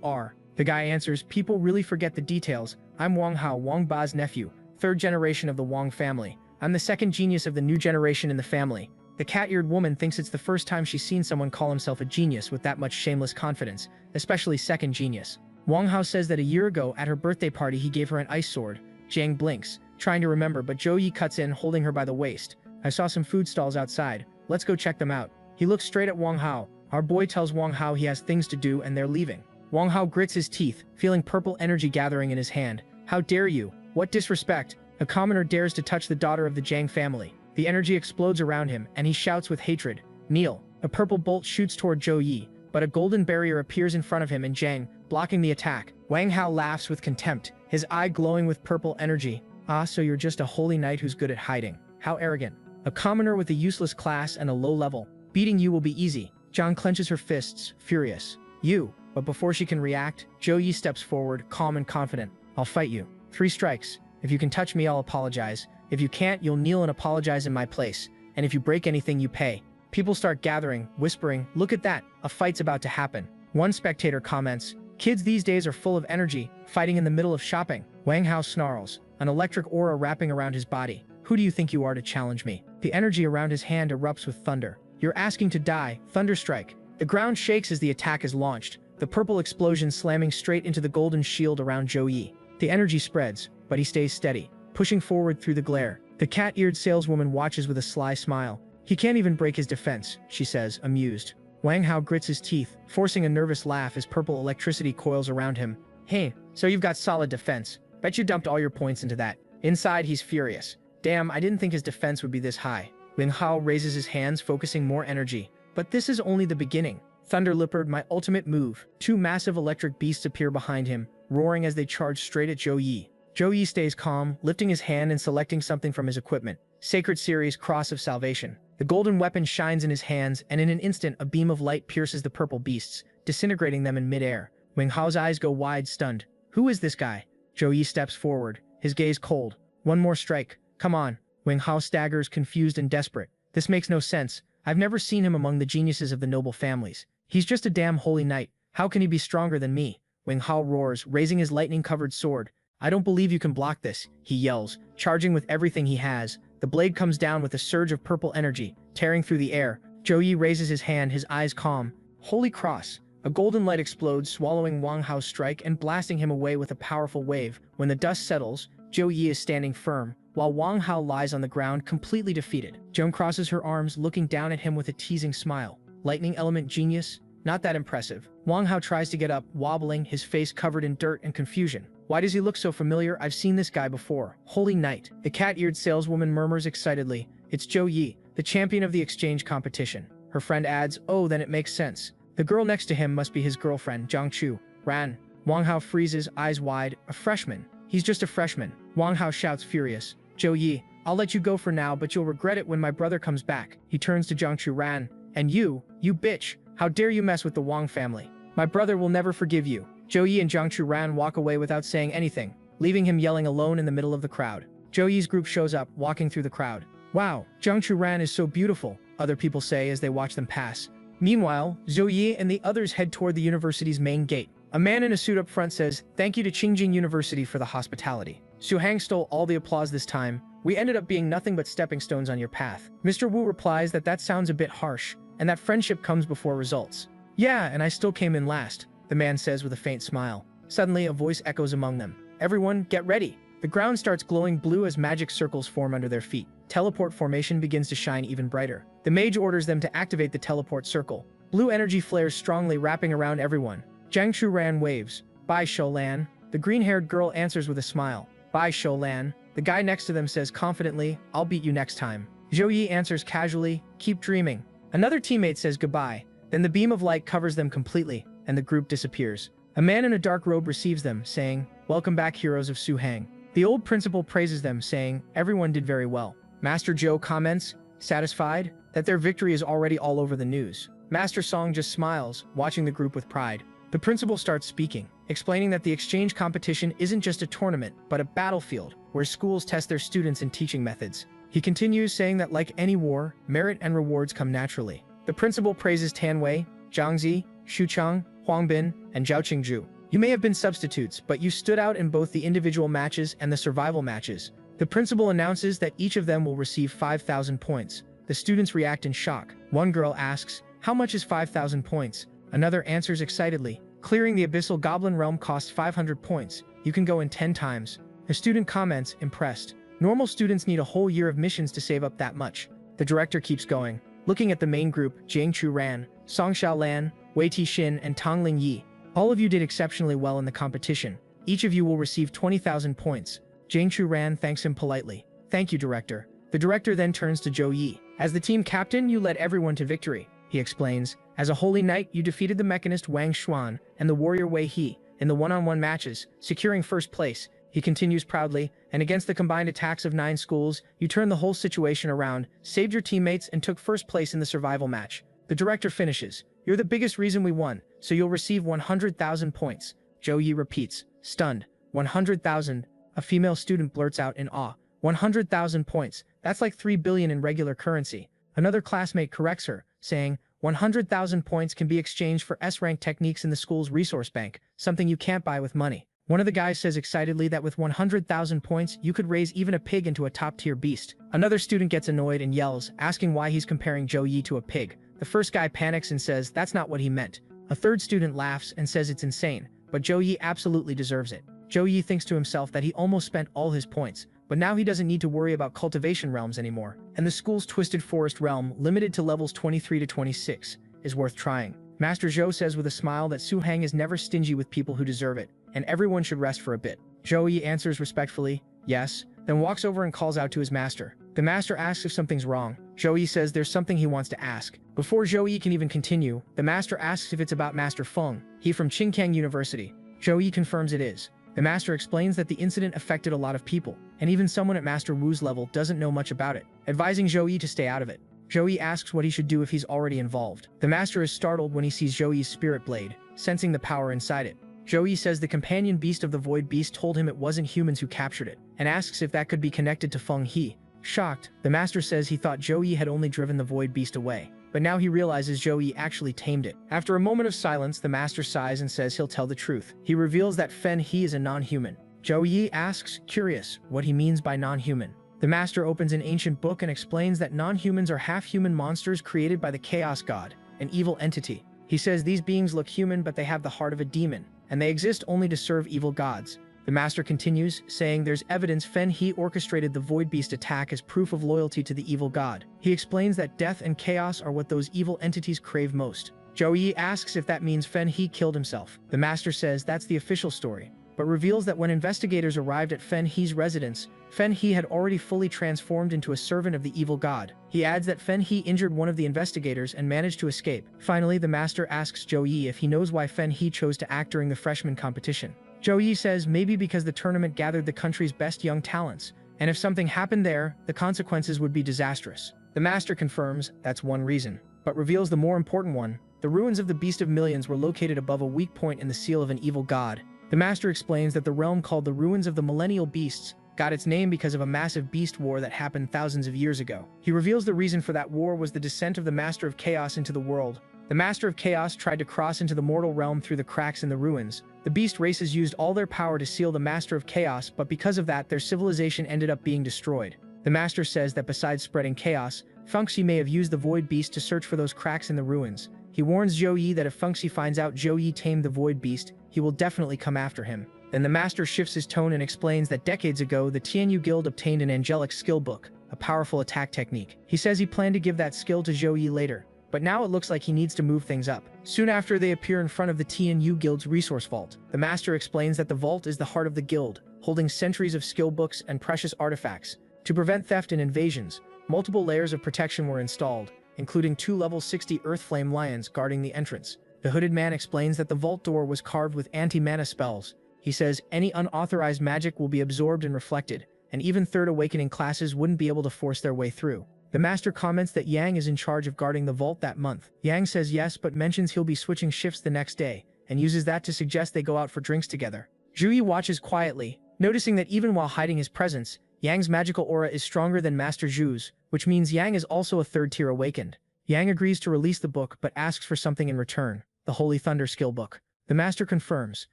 are. The guy answers, people really forget the details. I'm Wang Hao, Wang Ba's nephew, 3rd generation of the Wang family. I'm the 2nd genius of the new generation in the family. The cat-eared woman thinks it's the first time she's seen someone call himself a genius with that much shameless confidence, especially 2nd genius. Wang Hao says that a year ago at her birthday party he gave her an ice sword. Jiang blinks, trying to remember, but Zooey cuts in, holding her by the waist. I saw some food stalls outside. Let's go check them out. He looks straight at Wang Hao. Our boy tells Wang Hao he has things to do and they're leaving. Wang Hao grits his teeth, feeling purple energy gathering in his hand. How dare you? What disrespect! A commoner dares to touch the daughter of the Jiang family. The energy explodes around him, and he shouts with hatred, kneel. A purple bolt shoots toward Zooey, but a golden barrier appears in front of him and Jiang, blocking the attack. Wang Hao laughs with contempt, his eye glowing with purple energy. Ah, so you're just a holy knight who's good at hiding. How arrogant. A commoner with a useless class and a low level. Beating you will be easy. Zhang clenches her fists, furious. You. But before she can react, Zooey steps forward, calm and confident. I'll fight you. 3 strikes. If you can touch me, I'll apologize. If you can't, you'll kneel and apologize in my place. And if you break anything, you pay. People start gathering, whispering, look at that, a fight's about to happen. One spectator comments, kids these days are full of energy, fighting in the middle of shopping. Wang Hao snarls, an electric aura wrapping around his body. Who do you think you are to challenge me? The energy around his hand erupts with thunder. You're asking to die, Thunderstrike. The ground shakes as the attack is launched, the purple explosion slamming straight into the golden shield around Zooey. The energy spreads, but he stays steady, pushing forward through the glare. The cat-eared saleswoman watches with a sly smile. He can't even break his defense, she says, amused. Wang Hao grits his teeth, forcing a nervous laugh as purple electricity coils around him. Hey, so you've got solid defense. Bet you dumped all your points into that. Inside, he's furious. Damn, I didn't think his defense would be this high. Wang Hao raises his hands, focusing more energy. But this is only the beginning. Thunder Leopard, my ultimate move. 2 massive electric beasts appear behind him, roaring as they charge straight at Zooey. Zooey stays calm, lifting his hand and selecting something from his equipment. Sacred Series Cross of Salvation. The golden weapon shines in his hands, and in an instant a beam of light pierces the purple beasts, disintegrating them in midair. Wang Hao's eyes go wide, stunned. Who is this guy? Zooey steps forward, his gaze cold. One more strike. Come on. Wang Hao staggers, confused and desperate. This makes no sense. I've never seen him among the geniuses of the noble families. He's just a damn holy knight. How can he be stronger than me? Wang Hao roars, raising his lightning-covered sword. I don't believe you can block this, he yells, charging with everything he has. The blade comes down with a surge of purple energy, tearing through the air. Zooey raises his hand, his eyes calm. Holy cross! A golden light explodes, swallowing Wang Hao's strike and blasting him away with a powerful wave. When the dust settles, Zooey is standing firm, while Wang Hao lies on the ground, completely defeated. Joan crosses her arms, looking down at him with a teasing smile. Lightning element genius? Not that impressive. Wang Hao tries to get up, wobbling, his face covered in dirt and confusion. Why does he look so familiar? I've seen this guy before. Holy knight. The cat-eared saleswoman murmurs excitedly. It's Zooey, the champion of the exchange competition. Her friend adds, oh, then it makes sense. The girl next to him must be his girlfriend, Jiangchu. Ran. Wang Hao freezes, eyes wide. A freshman. He's just a freshman. Wang Hao shouts furious. Zhou Yi, I'll let you go for now, but you'll regret it when my brother comes back. He turns to Jiangchu Ran. And you bitch. How dare you mess with the Wang family? My brother will never forgive you. Zhou Yi and Jiangchu Ran walk away without saying anything, leaving him yelling alone in the middle of the crowd. Zhou Yi's group shows up, walking through the crowd. Wow, Jiangchu Ran is so beautiful, other people say as they watch them pass. Meanwhile, Zhou Yi and the others head toward the university's main gate. A man in a suit up front says, thank you to Qingjing University for the hospitality. Su Hang stole all the applause this time. We ended up being nothing but stepping stones on your path. Mr. Wu replies that sounds a bit harsh, and that friendship comes before results. Yeah, and I still came in last, the man says with a faint smile. Suddenly, a voice echoes among them. Everyone, get ready. The ground starts glowing blue as magic circles form under their feet. Teleport formation begins to shine even brighter. The mage orders them to activate the teleport circle. Blue energy flares strongly, wrapping around everyone. Jiangchu Ran waves. Bye, Shoulan. The green-haired girl answers with a smile. Bye, Shoulan. The guy next to them says confidently, I'll beat you next time. Zhou Yi answers casually, keep dreaming. Another teammate says goodbye. Then the beam of light covers them completely, and the group disappears. A man in a dark robe receives them, saying, welcome back, heroes of Su Hang. The old principal praises them, saying, everyone did very well. Master Zhou comments, satisfied, that their victory is already all over the news. Master Song just smiles, watching the group with pride. The principal starts speaking, explaining that the exchange competition isn't just a tournament, but a battlefield, where schools test their students and teaching methods. He continues saying that like any war, merit and rewards come naturally. The principal praises Tan Wei, Zhang Zi, Xu Chang, Huang Bin, and Zhao Qingzhu. You may have been substitutes, but you stood out in both the individual matches and the survival matches. The principal announces that each of them will receive 5,000 points. The students react in shock. One girl asks, how much is 5,000 points? Another answers excitedly, clearing the abyssal goblin realm costs 500 points. You can go in 10 times. A student comments, impressed. Normal students need a whole year of missions to save up that much. The director keeps going, looking at the main group, Jiangchu Ran, Song Xiaolan, Wei Tixin, and Tongling Yi. All of you did exceptionally well in the competition. Each of you will receive 20,000 points. Jiangchu Ran thanks him politely. Thank you, director. The director then turns to Zhou Yi. As the team captain, you led everyone to victory, he explains. As a holy knight, you defeated the mechanist Wang Xuan and the warrior Wei He in the one-on-one matches, securing first place. He continues proudly, and against the combined attacks of 9 schools, you turned the whole situation around, saved your teammates, and took first place in the survival match. The director finishes. You're the biggest reason we won, so you'll receive 100,000 points. Zhou Yi repeats, stunned. 100,000. A female student blurts out in awe. 100,000 points. That's like 3 billion in regular currency. Another classmate corrects her, saying, 100,000 points can be exchanged for S-rank techniques in the school's resource bank, something you can't buy with money. One of the guys says excitedly that with 100,000 points, you could raise even a pig into a top-tier beast. Another student gets annoyed and yells, asking why he's comparing Zhou Yi to a pig. The first guy panics and says that's not what he meant. A third student laughs and says it's insane, but Zhou Yi absolutely deserves it. Zhou Yi thinks to himself that he almost spent all his points, but now he doesn't need to worry about cultivation realms anymore. And the school's Twisted Forest realm, limited to levels 23 to 26, is worth trying. Master Zhou says with a smile that Su Hang is never stingy with people who deserve it, and everyone should rest for a bit. Zhou Yi answers respectfully, yes, then walks over and calls out to his master. The master asks if something's wrong. Zhou Yi says there's something he wants to ask. Before Zhou Yi can even continue, the master asks if it's about Master Feng, he from Qingkang University. Zhou Yi confirms it is. The master explains that the incident affected a lot of people, and even someone at Master Wu's level doesn't know much about it, advising Zhou Yi to stay out of it. Zhou Yi asks what he should do if he's already involved. The master is startled when he sees Zhou Yi's spirit blade, sensing the power inside it. Zhou Yi says the companion beast of the Void Beast told him it wasn't humans who captured it, and asks if that could be connected to Feng He. Shocked, the master says he thought Zhou Yi had only driven the Void Beast away, but now he realizes Zhou Yi actually tamed it. After a moment of silence, the master sighs and says he'll tell the truth. He reveals that Fen He is a non-human. Zhou Yi asks, curious, what he means by non-human. The master opens an ancient book and explains that non-humans are half-human monsters created by the Chaos God, an evil entity. He says these beings look human but they have the heart of a demon, and they exist only to serve evil gods. The master continues, saying there's evidence Fen He orchestrated the Void Beast attack as proof of loyalty to the evil god. He explains that death and chaos are what those evil entities crave most. Zhou Yi asks if that means Fen He killed himself. The master says that's the official story. but reveals that when investigators arrived at Fen He's residence, Fen He had already fully transformed into a servant of the evil god. He adds that Fen He injured one of the investigators and managed to escape. Finally, the master asks Zhou Yi if he knows why Fen He chose to act during the freshman competition. Zhou Yi says maybe because the tournament gathered the country's best young talents, and if something happened there, the consequences would be disastrous. The master confirms that's one reason, but reveals the more important one. The ruins of the Beast of Millions were located above a weak point in the seal of an evil god. The master explains that the realm called the Ruins of the Millennial Beasts got its name because of a massive beast war that happened thousands of years ago. He reveals the reason for that war was the descent of the Master of Chaos into the world. The Master of Chaos tried to cross into the mortal realm through the cracks in the ruins. The beast races used all their power to seal the Master of Chaos, but because of that, their civilization ended up being destroyed. The master says that besides spreading chaos, Funxi may have used the Void Beast to search for those cracks in the ruins. He warns Zhou Yi that if Funxi finds out Zhou Yi tamed the Void Beast, he will definitely come after him. Then the master shifts his tone and explains that decades ago, the Tianyu Guild obtained an angelic skill book, a powerful attack technique. He says he planned to give that skill to Zhou Yi later, but now it looks like he needs to move things up. Soon after, they appear in front of the Tianyu Guild's resource vault. The master explains that the vault is the heart of the guild, holding centuries of skill books and precious artifacts. To prevent theft and invasions, multiple layers of protection were installed, including 2 level 60 Earth Flame Lions guarding the entrance. The hooded man explains that the vault door was carved with anti-mana spells. He says any unauthorized magic will be absorbed and reflected, and even Third Awakening classes wouldn't be able to force their way through. The master comments that Yang is in charge of guarding the vault that month. Yang says yes, but mentions he'll be switching shifts the next day, and uses that to suggest they go out for drinks together. Zhu Yi watches quietly, noticing that even while hiding his presence, Yang's magical aura is stronger than Master Zhu's, which means Yang is also a third-tier awakened. Yang agrees to release the book but asks for something in return, the Holy Thunder skill book. The master confirms,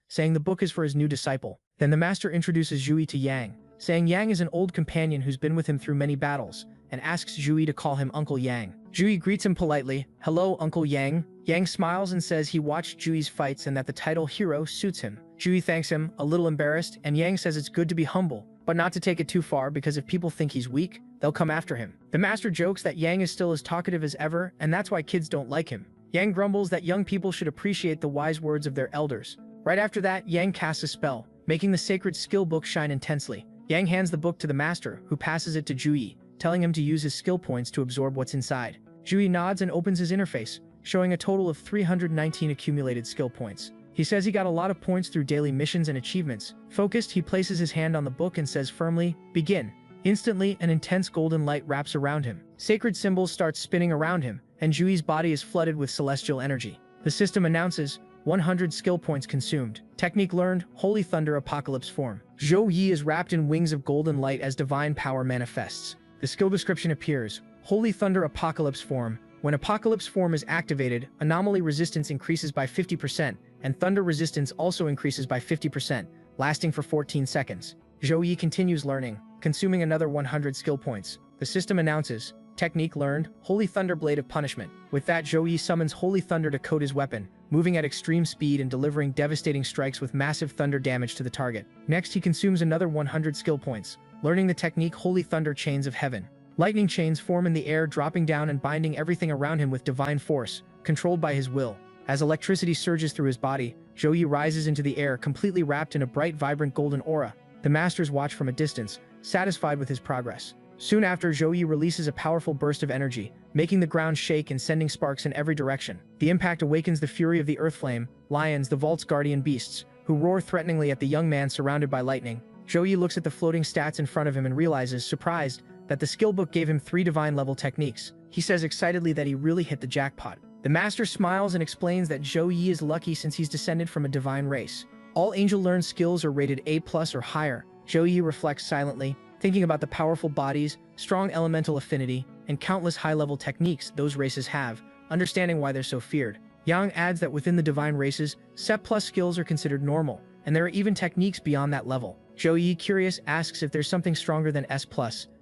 saying the book is for his new disciple. Then the master introduces Zhu Yi to Yang, saying Yang is an old companion who's been with him through many battles, and asks Zhu Yi to call him Uncle Yang. Zhu Yi greets him politely, "Hello, Uncle Yang." Yang smiles and says he watched Zhu Yi's fights and that the title hero suits him. Zhu Yi thanks him, a little embarrassed, and Yang says it's good to be humble, but not to take it too far because if people think he's weak, they'll come after him. The master jokes that Yang is still as talkative as ever, and that's why kids don't like him. Yang grumbles that young people should appreciate the wise words of their elders. Right after that, Yang casts a spell, making the sacred skill book shine intensely. Yang hands the book to the master, who passes it to Zhu Yi, telling him to use his skill points to absorb what's inside. Zhu Yi nods and opens his interface, showing a total of 319 accumulated skill points. He says he got a lot of points through daily missions and achievements. Focused, he places his hand on the book and says firmly, "Begin." Instantly, an intense golden light wraps around him. Sacred symbols start spinning around him, and Zhu Yi's body is flooded with celestial energy. The system announces, 100 skill points consumed. Technique learned, Holy Thunder Apocalypse form. Zhou Yi is wrapped in wings of golden light as divine power manifests. The skill description appears, Holy Thunder Apocalypse form. When Apocalypse form is activated, anomaly resistance increases by 50%, and thunder resistance also increases by 50%, lasting for 14 seconds. Zhou Yi continues learning, consuming another 100 skill points. The system announces, technique learned, Holy Thunder Blade of Punishment. With that, Zhou Yi summons Holy Thunder to coat his weapon, moving at extreme speed and delivering devastating strikes with massive thunder damage to the target. Next, he consumes another 100 skill points, learning the technique Holy Thunder Chains of Heaven. Lightning chains form in the air, dropping down and binding everything around him with divine force, controlled by his will. As electricity surges through his body, Zhou Yi rises into the air, completely wrapped in a bright, vibrant golden aura. The masters watch from a distance, satisfied with his progress. Soon after, Zhou Yi releases a powerful burst of energy, making the ground shake and sending sparks in every direction. The impact awakens the fury of the Earth Flame, lions, the vault's guardian beasts, who roar threateningly at the young man surrounded by lightning. Zhou Yi looks at the floating stats in front of him and realizes, surprised, that the skill book gave him 3 divine-level techniques. He says excitedly that he really hit the jackpot. The master smiles and explains that Zhou Yi is lucky since he's descended from a divine race. All angel-learned skills are rated A+ or higher. Zhou Yi reflects silently, thinking about the powerful bodies, strong elemental affinity, and countless high-level techniques those races have, understanding why they're so feared. Yang adds that within the divine races, SEP+ skills are considered normal, and there are even techniques beyond that level. Zhou Yi, curious, asks if there's something stronger than S+,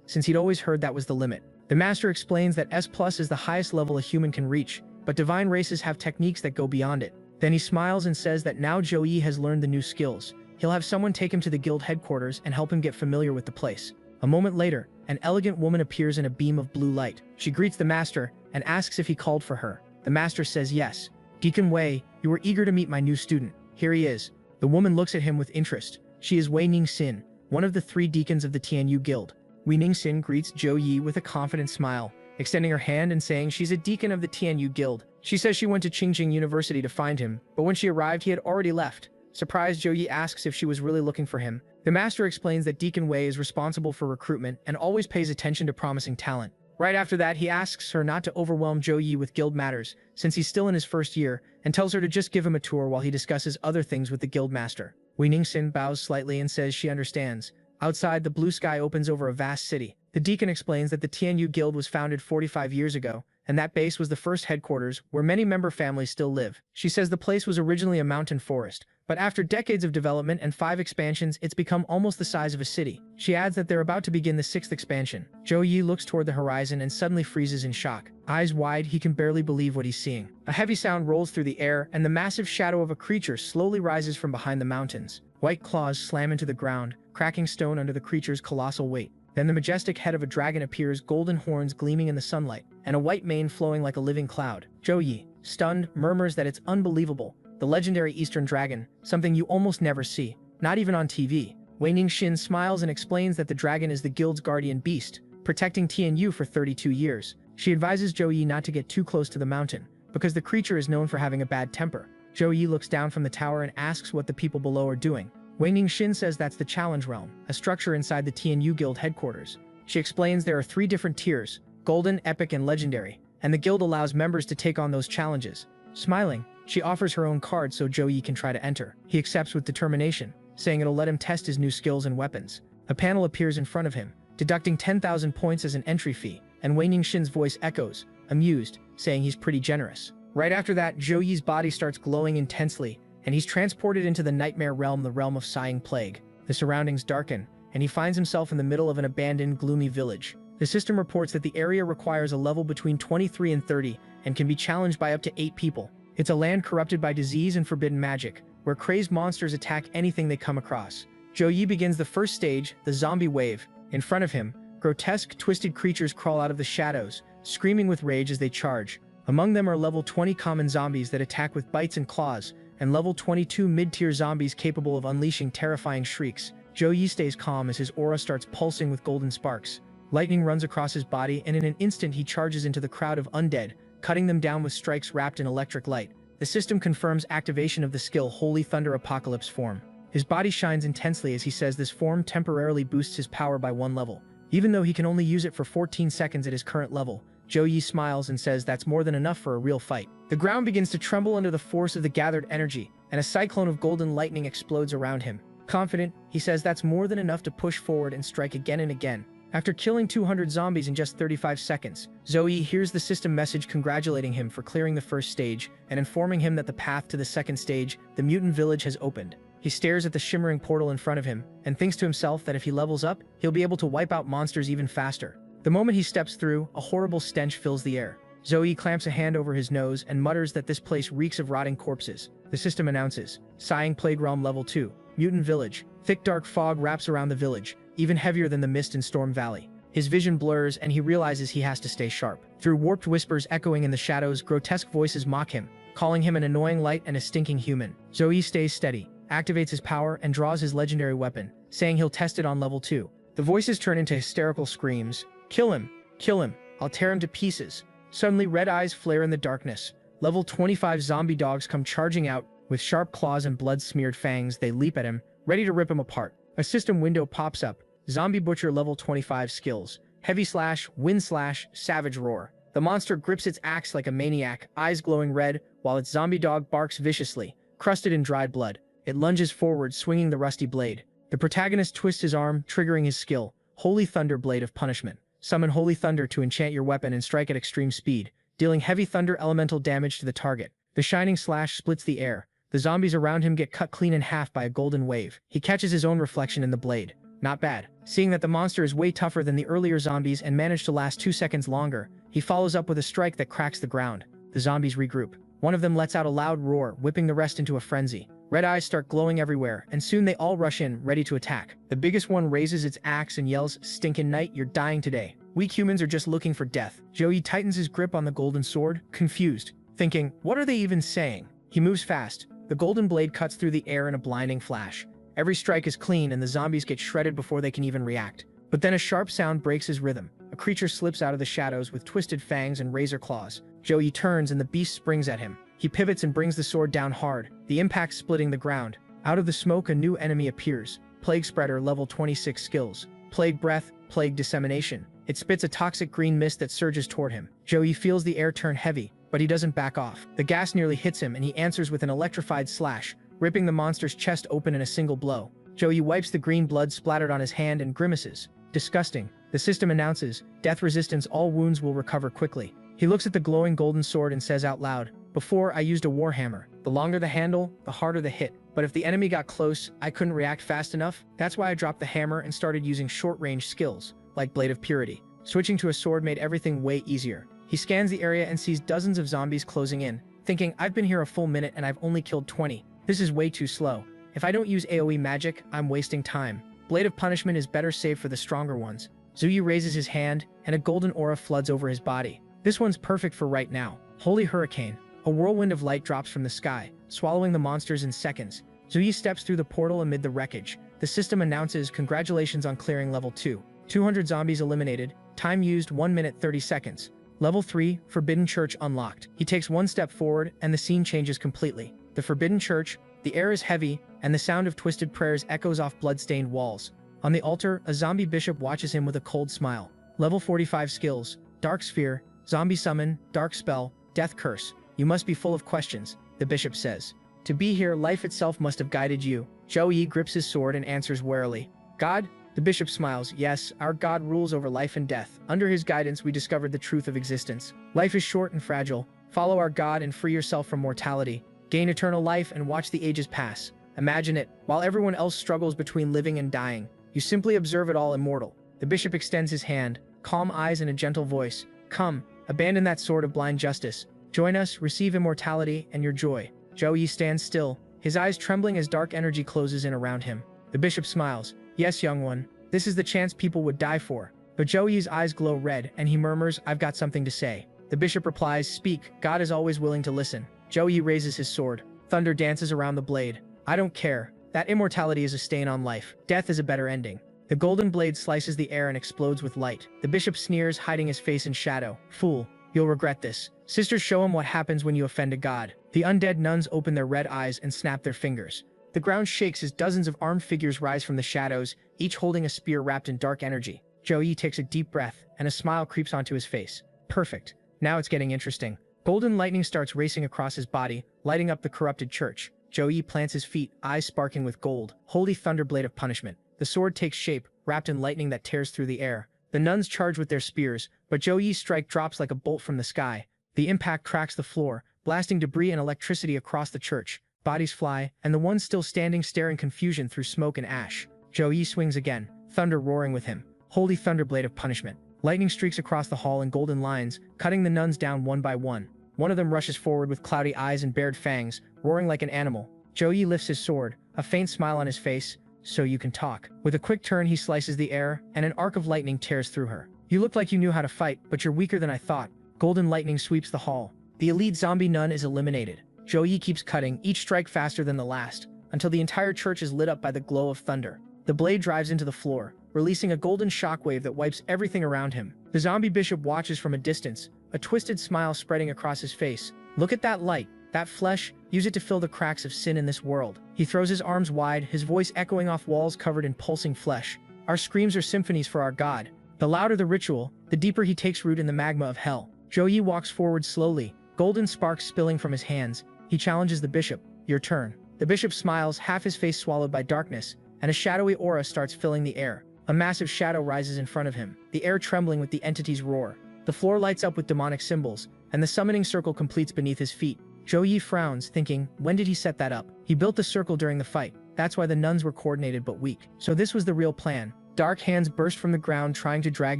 since he'd always heard that was the limit. The master explains that S+ is the highest level a human can reach, but divine races have techniques that go beyond it. Then he smiles and says that now Zhou Yi has learned the new skills, he'll have someone take him to the guild headquarters and help him get familiar with the place. A moment later, an elegant woman appears in a beam of blue light. She greets the master and asks if he called for her. The master says yes. "Deacon Wei, you were eager to meet my new student. Here he is." The woman looks at him with interest. She is Wei Ning-sin, one of the 3 deacons of the Tianyu Guild. Wei Ning-sin greets Zhou Yi with a confident smile, extending her hand and saying she's a deacon of the Tianyu Guild. She says she went to Qingjing University to find him, but when she arrived he had already left. Surprised, Zhou Yi asks if she was really looking for him. The master explains that Deacon Wei is responsible for recruitment and always pays attention to promising talent. Right after that, he asks her not to overwhelm Zhou Yi with guild matters, since he's still in his first year, and tells her to just give him a tour while he discusses other things with the guild master. Wei Ning-sin bows slightly and says she understands. Outside, the blue sky opens over a vast city. The deacon explains that the Tianyu Guild was founded 45 years ago, and that base was the first headquarters where many member families still live. She says the place was originally a mountain forest, but after decades of development and 5 expansions, it's become almost the size of a city. She adds that they're about to begin the 6th expansion. Zhou Yi looks toward the horizon and suddenly freezes in shock. Eyes wide, he can barely believe what he's seeing. A heavy sound rolls through the air, and the massive shadow of a creature slowly rises from behind the mountains. White claws slam into the ground, cracking stone under the creature's colossal weight. Then the majestic head of a dragon appears, golden horns gleaming in the sunlight, and a white mane flowing like a living cloud. Zhou Yi, stunned, murmurs that it's unbelievable. The legendary Eastern Dragon, something you almost never see, not even on TV. Wei Ning-sin smiles and explains that the dragon is the guild's guardian beast, protecting Tianyu for 32 years. She advises Zhou Yi not to get too close to the mountain, because the creature is known for having a bad temper. Zhou Yi looks down from the tower and asks what the people below are doing. Wei Ning-sin says that's the Challenge Realm, a structure inside the Tianyu Guild headquarters. She explains there are 3 different tiers, Golden, Epic, and Legendary, and the guild allows members to take on those challenges. Smiling, she offers her own card so Zhou Yi can try to enter. He accepts with determination, saying it'll let him test his new skills and weapons. A panel appears in front of him, deducting 10,000 points as an entry fee, and Wei Ning-sin's voice echoes, amused, saying he's pretty generous. Right after that, Zhou Yi's body starts glowing intensely, and he's transported into the nightmare realm, the realm of sighing plague. The surroundings darken, and he finds himself in the middle of an abandoned, gloomy village. The system reports that the area requires a level between 23 and 30, and can be challenged by up to 8 people. It's a land corrupted by disease and forbidden magic, where crazed monsters attack anything they come across. Zhou Yi begins the first stage, the zombie wave. In front of him, grotesque, twisted creatures crawl out of the shadows, screaming with rage as they charge. Among them are level 20 common zombies that attack with bites and claws, and level 22 mid-tier zombies capable of unleashing terrifying shrieks. Zhou Yi stays calm as his aura starts pulsing with golden sparks. Lightning runs across his body, and in an instant he charges into the crowd of undead, cutting them down with strikes wrapped in electric light. The system confirms activation of the skill Holy Thunder Apocalypse form. His body shines intensely as he says this form temporarily boosts his power by 1 level. Even though he can only use it for 14 seconds at his current level, Zhou Yi smiles and says that's more than enough for a real fight. The ground begins to tremble under the force of the gathered energy, and a cyclone of golden lightning explodes around him. Confident, he says that's more than enough to push forward and strike again and again. After killing 200 zombies in just 35 seconds, Zhou Yi hears the system message congratulating him for clearing the first stage and informing him that the path to the second stage, the mutant village, has opened. He stares at the shimmering portal in front of him and thinks to himself that if he levels up, he'll be able to wipe out monsters even faster. The moment he steps through, a horrible stench fills the air. Zhou Yi clamps a hand over his nose and mutters that this place reeks of rotting corpses. The system announces, Sighing Plague Realm Level 2, Mutant Village. Thick dark fog wraps around the village, even heavier than the mist in Storm Valley. His vision blurs and he realizes he has to stay sharp. Through warped whispers echoing in the shadows, grotesque voices mock him, calling him an annoying light and a stinking human. Zhou Yi stays steady, activates his power, and draws his legendary weapon, saying he'll test it on level 2. The voices turn into hysterical screams. Kill him! Kill him! I'll tear him to pieces! Suddenly, red eyes flare in the darkness. Level 25 zombie dogs come charging out. With sharp claws and blood-smeared fangs, they leap at him, ready to rip him apart. A system window pops up. Zombie Butcher level 25 skills. Heavy Slash, Wind Slash, Savage Roar. The monster grips its axe like a maniac, eyes glowing red, while its zombie dog barks viciously, crusted in dried blood. It lunges forward, swinging the rusty blade. The protagonist twists his arm, triggering his skill, Holy Thunder Blade of Punishment. Summon Holy Thunder to enchant your weapon and strike at extreme speed, dealing heavy thunder elemental damage to the target. The shining slash splits the air. The zombies around him get cut clean in half by a golden wave. He catches his own reflection in the blade. Not bad. Seeing that the monster is way tougher than the earlier zombies and managed to last 2 seconds longer, he follows up with a strike that cracks the ground. The zombies regroup. One of them lets out a loud roar, whipping the rest into a frenzy. Red eyes start glowing everywhere, and soon they all rush in, ready to attack. The biggest one raises its axe and yells, "Stinkin' night, you're dying today. Weak humans are just looking for death." Zhou Yi tightens his grip on the golden sword, confused, thinking, what are they even saying? He moves fast, The golden blade cuts through the air in a blinding flash. Every strike is clean and the zombies get shredded before they can even react. But then a sharp sound breaks his rhythm. A creature slips out of the shadows with twisted fangs and razor claws. Joey turns and the beast springs at him. He pivots and brings the sword down hard, the impact splitting the ground. Out of the smoke, a new enemy appears. Plague Spreader, level 26 skills. Plague Breath, Plague Dissemination. It spits a toxic green mist that surges toward him. Joey feels the air turn heavy, but he doesn't back off. The gas nearly hits him and he answers with an electrified slash, ripping the monster's chest open in a single blow. Joey wipes the green blood splattered on his hand and grimaces. Disgusting. The system announces, death resistance, all wounds will recover quickly. He looks at the glowing golden sword and says out loud, before I used a warhammer. The longer the handle, the harder the hit. But if the enemy got close, I couldn't react fast enough. That's why I dropped the hammer and started using short-range skills, like Blade of Purity. Switching to a sword made everything way easier. He scans the area and sees dozens of zombies closing in, thinking, I've been here a full minute and I've only killed 20. This is way too slow. If I don't use AoE magic, I'm wasting time. Blade of Punishment is better saved for the stronger ones. Zuyu raises his hand, and a golden aura floods over his body. This one's perfect for right now. Holy Hurricane. A whirlwind of light drops from the sky, swallowing the monsters in seconds. Zuyu steps through the portal amid the wreckage. The system announces, congratulations on clearing level 2. 200 zombies eliminated. Time used 1 minute 30 seconds. Level 3, Forbidden Church unlocked. He takes one step forward, and the scene changes completely. The Forbidden Church, the air is heavy, and the sound of twisted prayers echoes off blood-stained walls. On the altar, a zombie bishop watches him with a cold smile. Level 45 skills. Dark Sphere, Zombie Summon, Dark Spell, Death Curse. You must be full of questions, the bishop says. To be here, life itself must have guided you. Joey grips his sword and answers warily. God? The bishop smiles. Yes, our God rules over life and death. Under his guidance, we discovered the truth of existence. Life is short and fragile. Follow our God and free yourself from mortality. Gain eternal life and watch the ages pass. Imagine it, while everyone else struggles between living and dying. You simply observe it all immortal. The bishop extends his hand, calm eyes and a gentle voice. Come, abandon that sword of blind justice. Join us, receive immortality and your joy. Joey stands still, his eyes trembling as dark energy closes in around him. The bishop smiles. Yes, young one, this is the chance people would die for. But Joey's eyes glow red and he murmurs, I've got something to say. The bishop replies, speak, God is always willing to listen. Joey raises his sword. Thunder dances around the blade. I don't care. That immortality is a stain on life. Death is a better ending. The golden blade slices the air and explodes with light. The bishop sneers, hiding his face in shadow. Fool, you'll regret this. Sisters show him what happens when you offend a god. The undead nuns open their red eyes and snap their fingers. The ground shakes as dozens of armed figures rise from the shadows, each holding a spear wrapped in dark energy. Joey takes a deep breath, and a smile creeps onto his face. Perfect. Now it's getting interesting. Golden lightning starts racing across his body, lighting up the corrupted church. Joey plants his feet, eyes sparking with gold. Holy thunder blade of punishment. The sword takes shape, wrapped in lightning that tears through the air. The nuns charge with their spears, but Joey's strike drops like a bolt from the sky. The impact cracks the floor, blasting debris and electricity across the church. Bodies fly, and the ones still standing stare in confusion through smoke and ash. Joey swings again, thunder roaring with him. Holy thunder blade of punishment. Lightning streaks across the hall in golden lines, cutting the nuns down one by one. One of them rushes forward with cloudy eyes and bared fangs, roaring like an animal. Joey lifts his sword, a faint smile on his face. So you can talk. With a quick turn, he slices the air, and an arc of lightning tears through her. You look like you knew how to fight, but you're weaker than I thought. Golden lightning sweeps the hall. The elite zombie nun is eliminated. Joey keeps cutting, each strike faster than the last, until the entire church is lit up by the glow of thunder. The blade drives into the floor, releasing a golden shockwave that wipes everything around him. The zombie bishop watches from a distance, a twisted smile spreading across his face. Look at that light, that flesh, use it to fill the cracks of sin in this world. He throws his arms wide, his voice echoing off walls covered in pulsing flesh. Our screams are symphonies for our God. The louder the ritual, the deeper he takes root in the magma of hell. Joey walks forward slowly, golden sparks spilling from his hands. He challenges the bishop. Your turn. The bishop smiles, half his face swallowed by darkness, and a shadowy aura starts filling the air. A massive shadow rises in front of him, the air trembling with the entity's roar. The floor lights up with demonic symbols, and the summoning circle completes beneath his feet. Joey frowns, thinking, when did he set that up? He built the circle during the fight. That's why the nuns were coordinated but weak. So this was the real plan. Dark hands burst from the ground trying to drag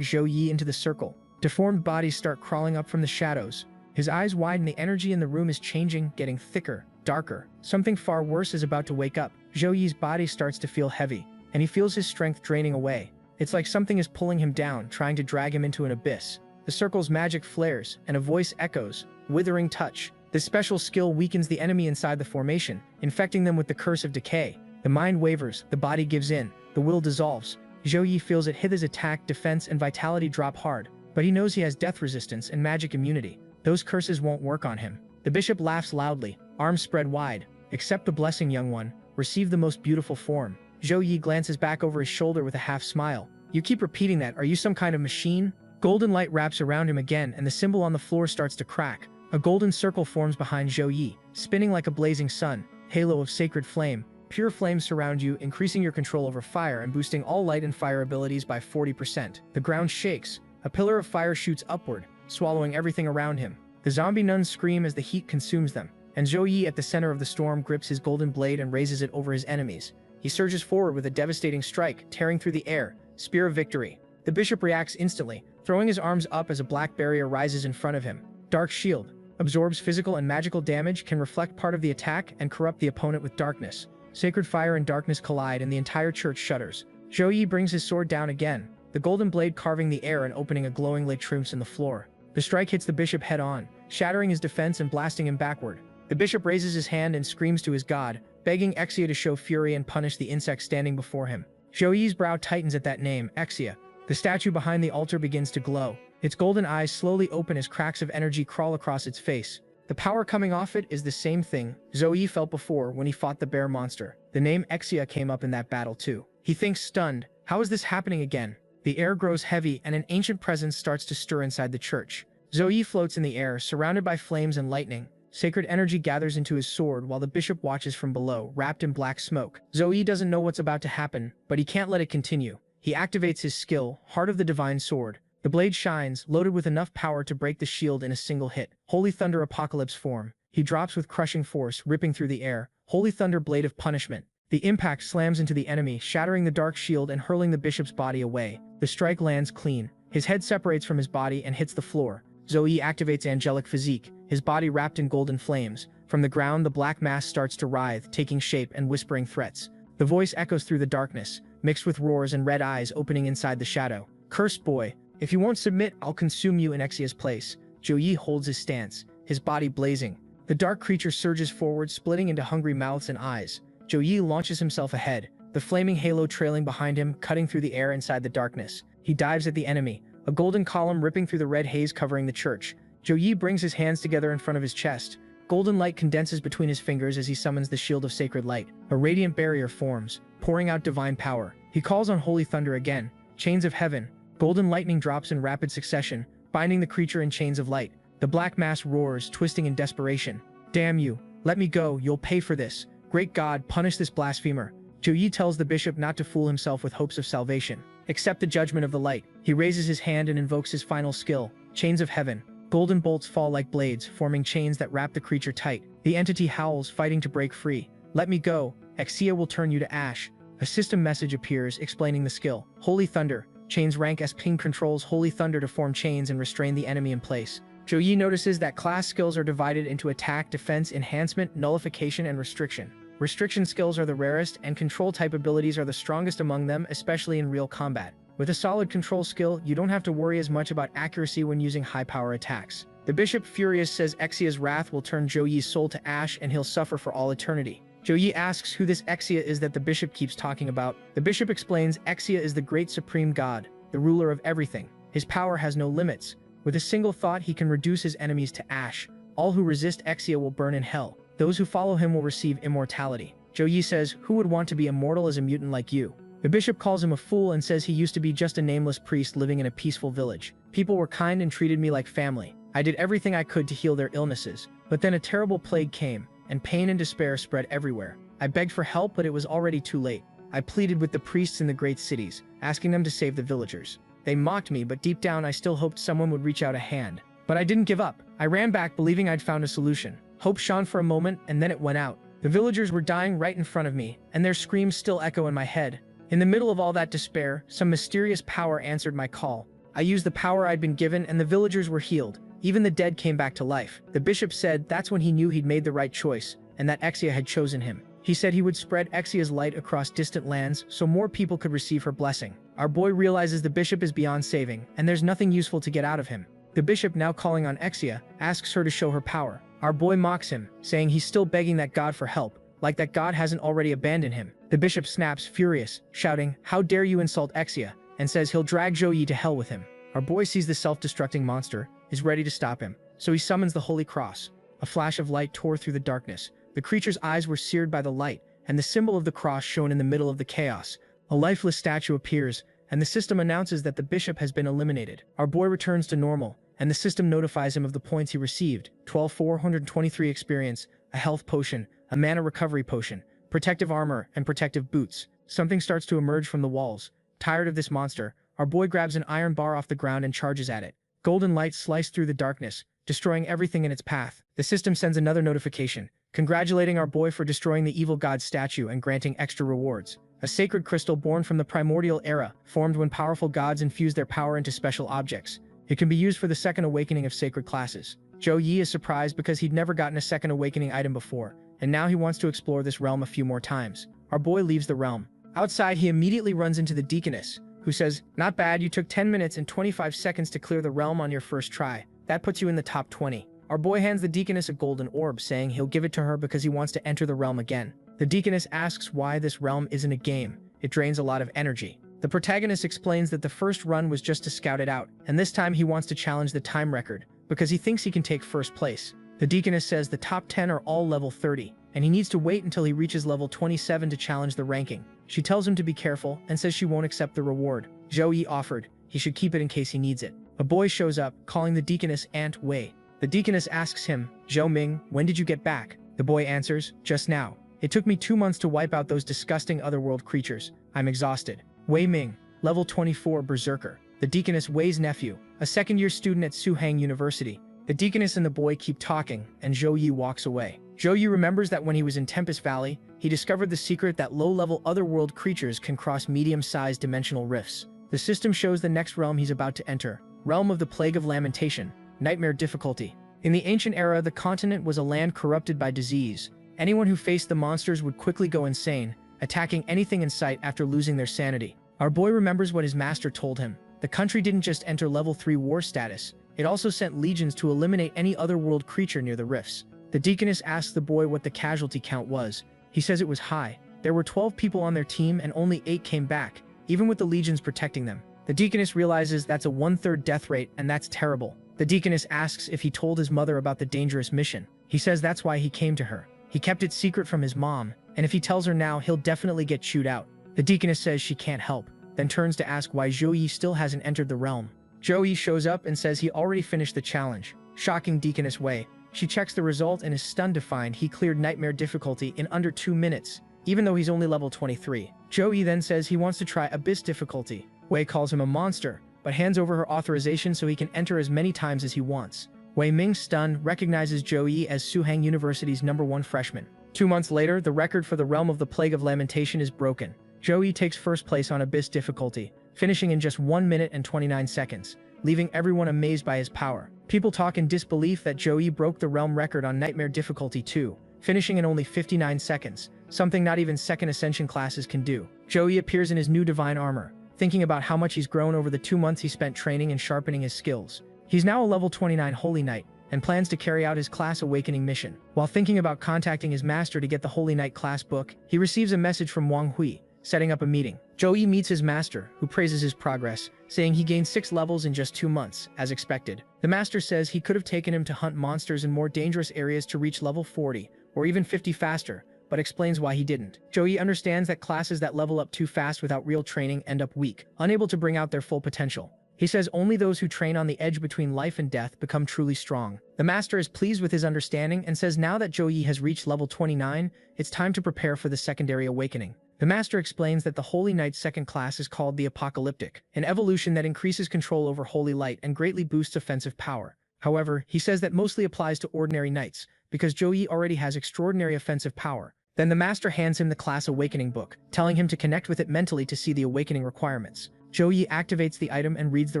Joey into the circle. Deformed bodies start crawling up from the shadows. His eyes widen, the energy in the room is changing, getting thicker, darker. Something far worse is about to wake up. Joey's body starts to feel heavy, and he feels his strength draining away. It's like something is pulling him down, trying to drag him into an abyss. The circle's magic flares, and a voice echoes, withering touch. This special skill weakens the enemy inside the formation, infecting them with the curse of decay. The mind wavers, the body gives in, the will dissolves. Zhou Yi feels it hit his attack, defense, and vitality drop hard, but he knows he has death resistance and magic immunity. Those curses won't work on him. The bishop laughs loudly, arms spread wide. Accept the blessing, young one. Receive the most beautiful form. Zhou Yi glances back over his shoulder with a half smile. You keep repeating that, are you some kind of machine? Golden light wraps around him again and the symbol on the floor starts to crack. A golden circle forms behind Zhou Yi, spinning like a blazing sun. Halo of sacred flame. Pure flames surround you, increasing your control over fire and boosting all light and fire abilities by 40%. The ground shakes. A pillar of fire shoots upward, swallowing everything around him. The zombie nuns scream as the heat consumes them, and Zhou Yi at the center of the storm grips his golden blade and raises it over his enemies. He surges forward with a devastating strike, tearing through the air. Spear of victory. The bishop reacts instantly, throwing his arms up as a black barrier rises in front of him. Dark shield. Absorbs physical and magical damage, can reflect part of the attack and corrupt the opponent with darkness. Sacred fire and darkness collide and the entire church shudders. Zhou Yi brings his sword down again, the golden blade carving the air and opening a glowing latrumps in the floor. The strike hits the bishop head on, shattering his defense and blasting him backward. The bishop raises his hand and screams to his god, begging Exia to show fury and punish the insect standing before him. Zhou Yi's brow tightens at that name, Exia. The statue behind the altar begins to glow. Its golden eyes slowly open as cracks of energy crawl across its face. The power coming off it is the same thing Zhou Yi felt before when he fought the bear monster. The name Exia came up in that battle too. He thinks stunned, how is this happening again? The air grows heavy and an ancient presence starts to stir inside the church. Zhou Yi floats in the air, surrounded by flames and lightning. Sacred energy gathers into his sword while the bishop watches from below, wrapped in black smoke. Zhou Yi doesn't know what's about to happen, but he can't let it continue. He activates his skill, Heart of the Divine Sword. The blade shines, loaded with enough power to break the shield in a single hit. Holy Thunder Apocalypse form. He drops with crushing force, ripping through the air. Holy Thunder Blade of Punishment. The impact slams into the enemy, shattering the dark shield and hurling the bishop's body away. The strike lands clean. His head separates from his body and hits the floor. Zhou Yi activates Angelic Physique, his body wrapped in golden flames. From the ground, the black mass starts to writhe, taking shape and whispering threats. The voice echoes through the darkness, mixed with roars and red eyes opening inside the shadow. Cursed boy, if you won't submit, I'll consume you in Exia's place. Zhou Yi holds his stance, his body blazing. The dark creature surges forward, splitting into hungry mouths and eyes. Zhou Yi launches himself ahead, the flaming halo trailing behind him, cutting through the air inside the darkness. He dives at the enemy, a golden column ripping through the red haze covering the church. Zhou Yi brings his hands together in front of his chest. Golden light condenses between his fingers as he summons the Shield of Sacred Light. A radiant barrier forms, pouring out divine power. He calls on Holy Thunder again. Chains of Heaven. Golden lightning drops in rapid succession, binding the creature in chains of light. The black mass roars, twisting in desperation. Damn you! Let me go, you'll pay for this. Great God, punish this blasphemer. Zhou Yi tells the bishop not to fool himself with hopes of salvation. Accept the judgment of the light. He raises his hand and invokes his final skill. Chains of Heaven. Golden bolts fall like blades, forming chains that wrap the creature tight. The entity howls, fighting to break free. Let me go. Exia will turn you to ash. A system message appears, explaining the skill. Holy Thunder. Chains rank as ping controls Holy Thunder to form chains and restrain the enemy in place. Zhou Yi notices that class skills are divided into attack, defense, enhancement, nullification, and restriction. Restriction skills are the rarest, and control type abilities are the strongest among them, especially in real combat. With a solid control skill, you don't have to worry as much about accuracy when using high-power attacks. The bishop, furious, says Exia's wrath will turn Zhou Yi's soul to ash and he'll suffer for all eternity. Zhou Yi asks who this Exia is that the bishop keeps talking about. The bishop explains Exia is the great supreme god, the ruler of everything. His power has no limits. With a single thought, he can reduce his enemies to ash. All who resist Exia will burn in hell. Those who follow him will receive immortality. Zhou Yi says, who would want to be immortal as a mutant like you? The bishop calls him a fool and says he used to be just a nameless priest living in a peaceful village. People were kind and treated me like family. I did everything I could to heal their illnesses. But then a terrible plague came, and pain and despair spread everywhere. I begged for help, but it was already too late. I pleaded with the priests in the great cities, asking them to save the villagers. They mocked me, but deep down I still hoped someone would reach out a hand. But I didn't give up. I ran back, believing I'd found a solution. Hope shone for a moment, and then it went out. The villagers were dying right in front of me, and their screams still echo in my head. In the middle of all that despair, some mysterious power answered my call. I used the power I'd been given, and the villagers were healed. Even the dead came back to life. The bishop said that's when he knew he'd made the right choice, and that Exia had chosen him. He said he would spread Exia's light across distant lands so more people could receive her blessing. Our boy realizes the bishop is beyond saving, and there's nothing useful to get out of him. The bishop, now calling on Exia, asks her to show her power. Our boy mocks him, saying he's still begging that god for help, like that god hasn't already abandoned him. The bishop snaps, furious, shouting, "How dare you insult Exia," and says he'll drag Zhou to hell with him. Our boy sees the self-destructing monster, is ready to stop him, so he summons the Holy Cross. A flash of light tore through the darkness. The creature's eyes were seared by the light, and the symbol of the cross shone in the middle of the chaos. A lifeless statue appears, and the system announces that the bishop has been eliminated. Our boy returns to normal, and the system notifies him of the points he received: 12,423 experience, a health potion, a mana recovery potion, protective armor, and protective boots. Something starts to emerge from the walls. Tired of this monster, our boy grabs an iron bar off the ground and charges at it. Golden light slice through the darkness, destroying everything in its path. The system sends another notification, congratulating our boy for destroying the evil god's statue and granting extra rewards. A sacred crystal born from the primordial era, formed when powerful gods infused their power into special objects. It can be used for the second awakening of sacred classes. Zhou Yi is surprised because he'd never gotten a second awakening item before, and now he wants to explore this realm a few more times. Our boy leaves the realm. Outside, he immediately runs into the deaconess, who says, "Not bad, you took 10 minutes and 25 seconds to clear the realm on your first try. That puts you in the top 20. Our boy hands the deaconess a golden orb, saying he'll give it to her because he wants to enter the realm again. The deaconess asks why this realm isn't a game. It drains a lot of energy. The protagonist explains that the first run was just to scout it out, and this time he wants to challenge the time record, because he thinks he can take first place. The deaconess says the top 10 are all level 30, and he needs to wait until he reaches level 27 to challenge the ranking. She tells him to be careful, and says she won't accept the reward. Zhou Yi offered, he should keep it in case he needs it. A boy shows up, calling the deaconess Aunt Wei. The deaconess asks him, "Zhou Ming, when did you get back?" The boy answers, "Just now. It took me 2 months to wipe out those disgusting otherworld creatures. I'm exhausted." Wei Ming, level 24 berserker. The deaconess Wei's nephew, a second-year student at Suhang University. The deaconess and the boy keep talking, and Zhou Yi walks away. Zhou Yi remembers that when he was in Tempest Valley, he discovered the secret that low-level otherworld creatures can cross medium-sized dimensional rifts. The system shows the next realm he's about to enter, Realm of the Plague of Lamentation, Nightmare Difficulty. In the ancient era, the continent was a land corrupted by disease. Anyone who faced the monsters would quickly go insane, attacking anything in sight after losing their sanity. Our boy remembers what his master told him. The country didn't just enter level 3 war status, it also sent legions to eliminate any otherworld creature near the rifts. The deaconess asks the boy what the casualty count was. He says it was high. There were 12 people on their team and only 8 came back, even with the legions protecting them. The deaconess realizes that's a 1/3 death rate, and that's terrible. The deaconess asks if he told his mother about the dangerous mission. He says that's why he came to her. He kept it secret from his mom, and if he tells her now, he'll definitely get chewed out. The deaconess says she can't help, then turns to ask why Zhou Yi still hasn't entered the realm. Zhou Yi shows up and says he already finished the challenge. Shocking deaconess Wei. She checks the result and is stunned to find he cleared Nightmare Difficulty in under 2 minutes, even though he's only level 23. Zhou Yi then says he wants to try Abyss Difficulty. Wei calls him a monster, but hands over her authorization so he can enter as many times as he wants. Wei Ming, stunned, recognizes Zhou Yi as Suhang University's #1 freshman. 2 months later, the record for the Realm of the Plague of Lamentation is broken. Zhou Yi takes first place on Abyss Difficulty, finishing in just 1 minute and 29 seconds, leaving everyone amazed by his power. People talk in disbelief that Zhou Yi broke the realm record on Nightmare Difficulty 2, finishing in only 59 seconds, something not even second Ascension classes can do. Zhou Yi appears in his new divine armor, thinking about how much he's grown over the 2 months he spent training and sharpening his skills. He's now a level 29 Holy Knight, and plans to carry out his class awakening mission. While thinking about contacting his master to get the Holy Knight class book, he receives a message from Wang Hui, setting up a meeting. Zhou Yi meets his master, who praises his progress, saying he gained 6 levels in just 2 months, as expected. The master says he could have taken him to hunt monsters in more dangerous areas to reach level 40, or even 50 faster, but explains why he didn't. Zhou Yi understands that classes that level up too fast without real training end up weak, unable to bring out their full potential. He says only those who train on the edge between life and death become truly strong. The master is pleased with his understanding and says now that Zhou Yi has reached level 29, it's time to prepare for the secondary awakening. The master explains that the Holy Knight's second class is called the Apocalyptic, an evolution that increases control over holy light and greatly boosts offensive power. However, he says that mostly applies to ordinary knights, because Zhou Yi already has extraordinary offensive power. Then the master hands him the class awakening book, telling him to connect with it mentally to see the awakening requirements. Zhou Yi activates the item and reads the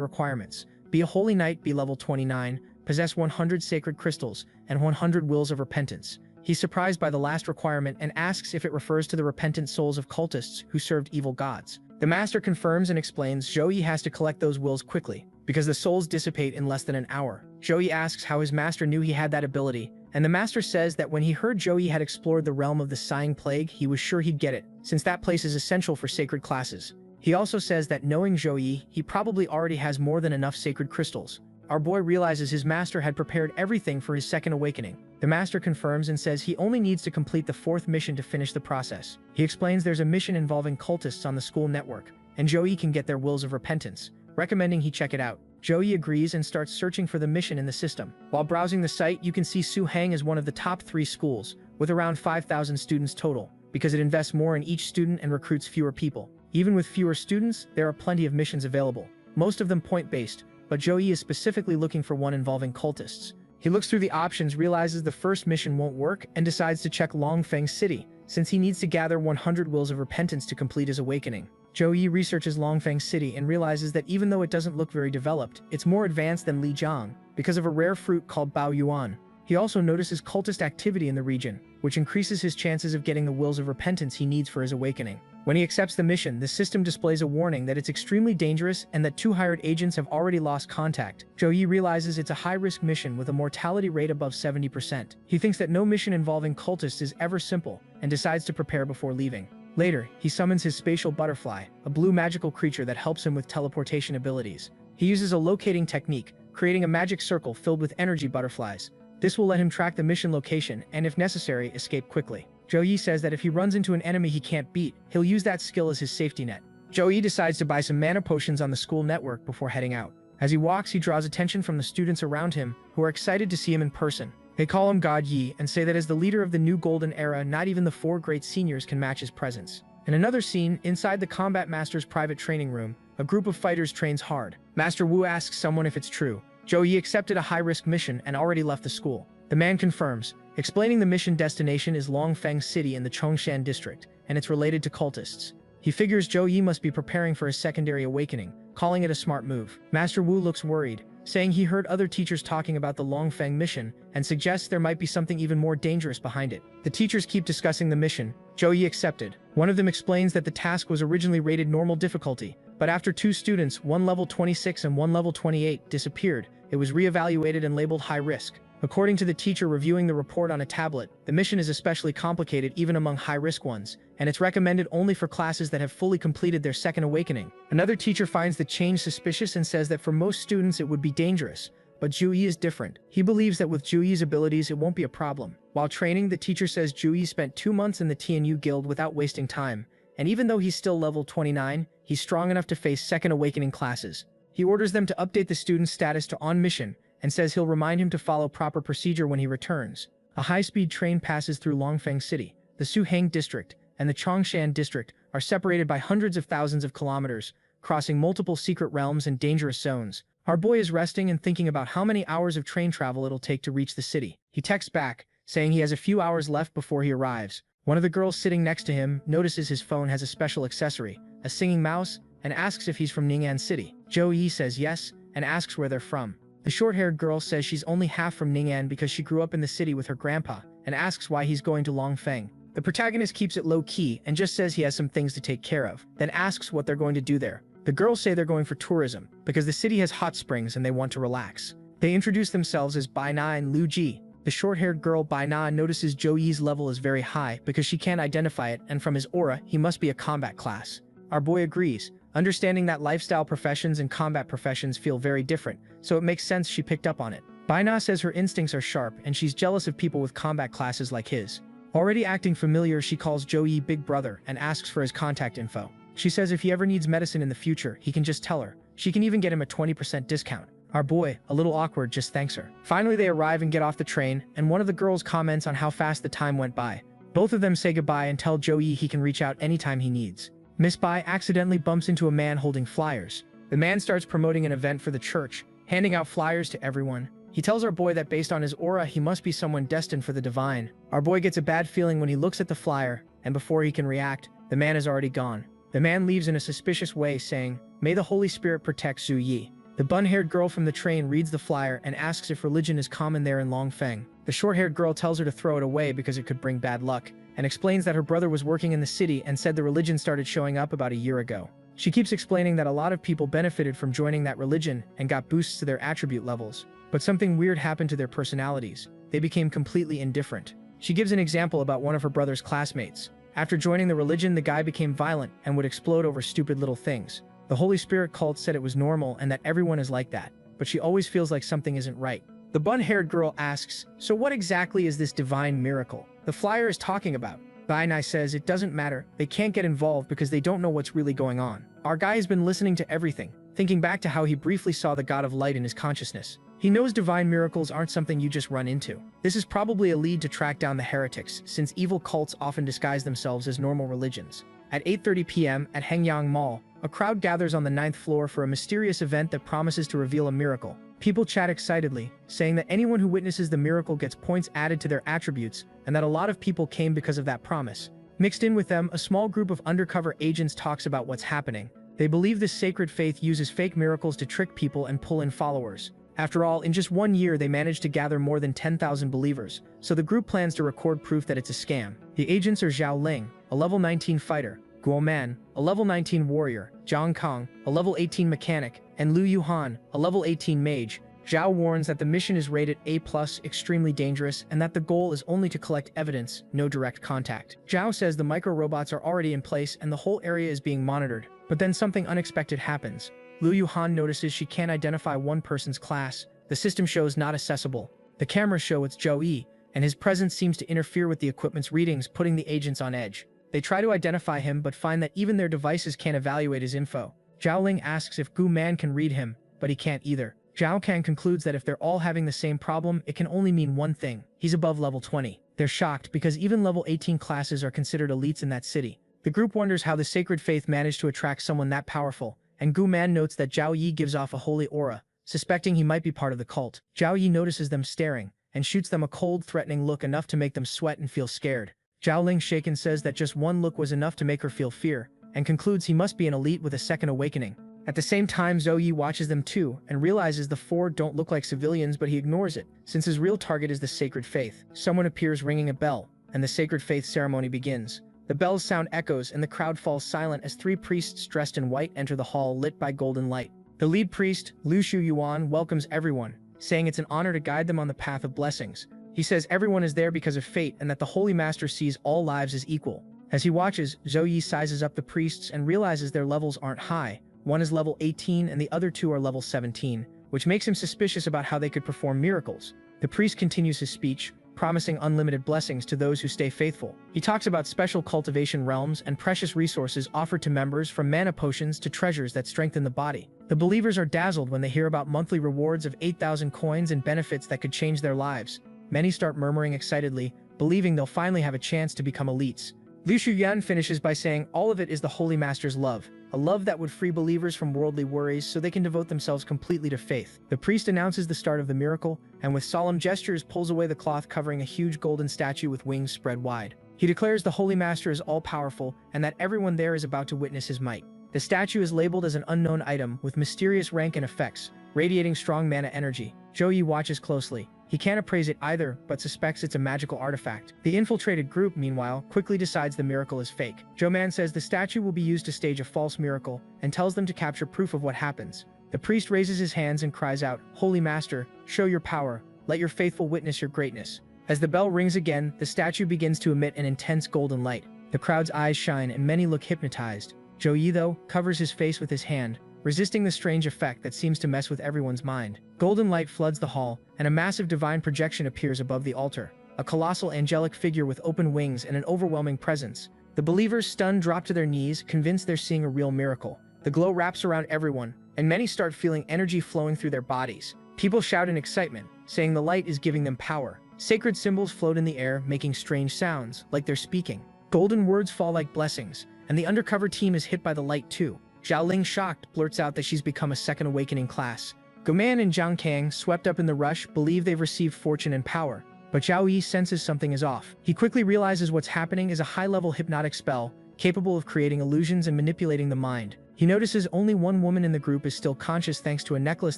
requirements. Be a holy knight, be level 29, possess 100 sacred crystals, and 100 wills of repentance. He's surprised by the last requirement and asks if it refers to the repentant souls of cultists who served evil gods. The master confirms and explains Zhou Yi has to collect those wills quickly, because the souls dissipate in less than an hour. Zhou Yi asks how his master knew he had that ability, and the master says that when he heard Zhou had explored the realm of the Sighing Plague, he was sure he'd get it, since that place is essential for sacred classes. He also says that knowing Zhou, he probably already has more than enough sacred crystals. Our boy realizes his master had prepared everything for his second awakening. The master confirms and says he only needs to complete the 4th mission to finish the process. He explains there's a mission involving cultists on the school network, and Zhou can get their wills of repentance, recommending he check it out. Zhou agrees and starts searching for the mission in the system. While browsing the site, you can see Su Hang is one of the top 3 schools, with around 5,000 students total, because it invests more in each student and recruits fewer people. Even with fewer students, there are plenty of missions available, most of them point-based, but Zhou is specifically looking for one involving cultists. He looks through the options, realizes the first mission won't work, and decides to check Longfeng City, since he needs to gather 100 wills of repentance to complete his awakening. Zhou researches Longfeng City and realizes that even though it doesn't look very developed, it's more advanced than Lijiang, because of a rare fruit called Bao Yuan. He also notices cultist activity in the region, which increases his chances of getting the wills of repentance he needs for his awakening. When he accepts the mission, the system displays a warning that it's extremely dangerous and that 2 hired agents have already lost contact. Zhou realizes it's a high-risk mission with a mortality rate above 70%. He thinks that no mission involving cultists is ever simple, and decides to prepare before leaving. Later, he summons his spatial butterfly, a blue magical creature that helps him with teleportation abilities. He uses a locating technique, creating a magic circle filled with energy butterflies. This will let him track the mission location and, if necessary, escape quickly. Zhou says that if he runs into an enemy he can't beat, he'll use that skill as his safety net. Zhou decides to buy some mana potions on the school network before heading out. As he walks, he draws attention from the students around him, who are excited to see him in person. They call him God Yi and say that as the leader of the new golden era, not even the 4 great seniors can match his presence. In another scene, inside the combat master's private training room, a group of fighters trains hard. Master Wu asks someone if it's true. Zhou accepted a high-risk mission and already left the school. The man confirms, explaining the mission destination is Longfeng City in the Chongshan district, and it's related to cultists. He figures Zhou must be preparing for his secondary awakening, calling it a smart move. Master Wu looks worried, saying he heard other teachers talking about the Longfeng mission, and suggests there might be something even more dangerous behind it. The teachers keep discussing the mission. Zhou accepted. One of them explains that the task was originally rated normal difficulty, but after 2 students, one level 26 and one level 28, disappeared, it was re-evaluated and labeled high risk. According to the teacher reviewing the report on a tablet, the mission is especially complicated even among high-risk ones, and it's recommended only for classes that have fully completed their second awakening. Another teacher finds the change suspicious and says that for most students it would be dangerous, but Zhu is different. He believes that with Zhu's abilities it won't be a problem. While training, the teacher says Zhu spent 2 months in the TNU guild without wasting time, and even though he's still level 29, he's strong enough to face second awakening classes. He orders them to update the student's status to on mission, and says he'll remind him to follow proper procedure when he returns. A high-speed train passes through Longfeng City. The Suhang district and the Chongshan district are separated by hundreds of thousands of kilometers, crossing multiple secret realms and dangerous zones. Our boy is resting and thinking about how many hours of train travel it'll take to reach the city. He texts back, saying he has a few hours left before he arrives. One of the girls sitting next to him notices his phone has a special accessory, a singing mouse, and asks if he's from Ning'an City. Zhou says yes, and asks where they're from. The short-haired girl says she's only half from Ning'an because she grew up in the city with her grandpa, and asks why he's going to Longfeng. The protagonist keeps it low-key and just says he has some things to take care of, then asks what they're going to do there. The girls say they're going for tourism, because the city has hot springs and they want to relax. They introduce themselves as Bai Na and Lu Ji. The short-haired girl Bai Na notices Zhou Yi's level is very high because she can't identify it, and from his aura, he must be a combat class. Our boy agrees, understanding that lifestyle professions and combat professions feel very different, so it makes sense she picked up on it. Bai Na says her instincts are sharp and she's jealous of people with combat classes like his. Already acting familiar, she calls Zhou Yi Big Brother and asks for his contact info. She says if he ever needs medicine in the future, he can just tell her. She can even get him a 20% discount. Our boy, a little awkward, just thanks her. Finally, they arrive and get off the train, and one of the girls comments on how fast the time went by. Both of them say goodbye and tell Zhou Yi he can reach out anytime he needs. Miss Bai accidentally bumps into a man holding flyers. The man starts promoting an event for the church, handing out flyers to everyone. He tells our boy that based on his aura, he must be someone destined for the divine. Our boy gets a bad feeling when he looks at the flyer, and before he can react, the man is already gone. The man leaves in a suspicious way, saying, "May the Holy Spirit protect Zhu Yi." The bun-haired girl from the train reads the flyer and asks if religion is common there in Longfeng. The short-haired girl tells her to throw it away because it could bring bad luck, and explains that her brother was working in the city and said the religion started showing up about a year ago. She keeps explaining that a lot of people benefited from joining that religion and got boosts to their attribute levels. But something weird happened to their personalities. They became completely indifferent. She gives an example about one of her brother's classmates. After joining the religion, the guy became violent and would explode over stupid little things. The Holy Spirit cult said it was normal and that everyone is like that, but she always feels like something isn't right. The bun-haired girl asks, "So what exactly is this divine miracle the flyer is talking about?" Bainai says it doesn't matter, they can't get involved because they don't know what's really going on. Our guy has been listening to everything, thinking back to how he briefly saw the god of light in his consciousness. He knows divine miracles aren't something you just run into. This is probably a lead to track down the heretics, since evil cults often disguise themselves as normal religions. At 8:30 p.m. at Hengyang Mall, a crowd gathers on the 9th floor for a mysterious event that promises to reveal a miracle. People chat excitedly, saying that anyone who witnesses the miracle gets points added to their attributes, and that a lot of people came because of that promise. Mixed in with them, a small group of undercover agents talks about what's happening. They believe this sacred faith uses fake miracles to trick people and pull in followers. After all, in just 1 year they managed to gather more than 10,000 believers, so the group plans to record proof that it's a scam. The agents are Zhao Ling, a level 19 fighter, Guo Man, a level 19 warrior, Zhang Kong, a level 18 mechanic, and Lu Yuhan, a level 18 mage. Zhao warns that the mission is rated A+, extremely dangerous, and that the goal is only to collect evidence, no direct contact. Zhao says the micro-robots are already in place and the whole area is being monitored, but then something unexpected happens. Lu Yuhan notices she can't identify one person's class. The system shows not accessible. The cameras show it's Zhou Yi, and his presence seems to interfere with the equipment's readings, putting the agents on edge. They try to identify him but find that even their devices can't evaluate his info. Zhao Ling asks if Gu Man can read him, but he can't either. Zhao Kang concludes that if they're all having the same problem, it can only mean one thing: he's above level 20. They're shocked because even level 18 classes are considered elites in that city. The group wonders how the sacred faith managed to attract someone that powerful, and Gu Man notes that Zhao Yi gives off a holy aura, suspecting he might be part of the cult. Zhao Yi notices them staring, and shoots them a cold, threatening look enough to make them sweat and feel scared. Zhao Ling shaken says that just one look was enough to make her feel fear, and concludes he must be an elite with a second awakening. At the same time, Zhou Yi watches them too, and realizes the four don't look like civilians, but he ignores it, since his real target is the sacred faith. Someone appears ringing a bell, and the sacred faith ceremony begins. The bell's sound echoes, and the crowd falls silent as 3 priests dressed in white enter the hall lit by golden light. The lead priest, Lu Shu Yuan, welcomes everyone, saying it's an honor to guide them on the path of blessings. He says everyone is there because of fate and that the Holy Master sees all lives as equal. As he watches, Zhou Yi sizes up the priests and realizes their levels aren't high. One is level 18 and the other 2 are level 17, which makes him suspicious about how they could perform miracles. The priest continues his speech, promising unlimited blessings to those who stay faithful. He talks about special cultivation realms and precious resources offered to members, from mana potions to treasures that strengthen the body. The believers are dazzled when they hear about monthly rewards of 8,000 coins and benefits that could change their lives. Many start murmuring excitedly, believing they'll finally have a chance to become elites. Liu Shuyan finishes by saying all of it is the Holy Master's love, a love that would free believers from worldly worries so they can devote themselves completely to faith. The priest announces the start of the miracle, and with solemn gestures pulls away the cloth covering a huge golden statue with wings spread wide. He declares the Holy Master is all-powerful and that everyone there is about to witness his might. The statue is labeled as an unknown item with mysterious rank and effects, radiating strong mana energy. Zhou Yi watches closely. He can't appraise it either, but suspects it's a magical artifact. The infiltrated group, meanwhile, quickly decides the miracle is fake. Zhou Man says the statue will be used to stage a false miracle, and tells them to capture proof of what happens. The priest raises his hands and cries out, "Holy Master, show your power. Let your faithful witness your greatness." As the bell rings again, the statue begins to emit an intense golden light. The crowd's eyes shine and many look hypnotized. Zhou Yi, though, covers his face with his hand, resisting the strange effect that seems to mess with everyone's mind. Golden light floods the hall, and a massive divine projection appears above the altar. A colossal angelic figure with open wings and an overwhelming presence. The believers, stunned, drop to their knees, convinced they're seeing a real miracle. The glow wraps around everyone, and many start feeling energy flowing through their bodies. People shout in excitement, saying the light is giving them power. Sacred symbols float in the air, making strange sounds, like they're speaking. Golden words fall like blessings, and the undercover team is hit by the light too. Zhao Ling, shocked, blurts out that she's become a second awakening class. Guman and Zhang Kang, swept up in the rush, believe they've received fortune and power. But Zhao Yi senses something is off. He quickly realizes what's happening is a high-level hypnotic spell, capable of creating illusions and manipulating the mind. He notices only one woman in the group is still conscious thanks to a necklace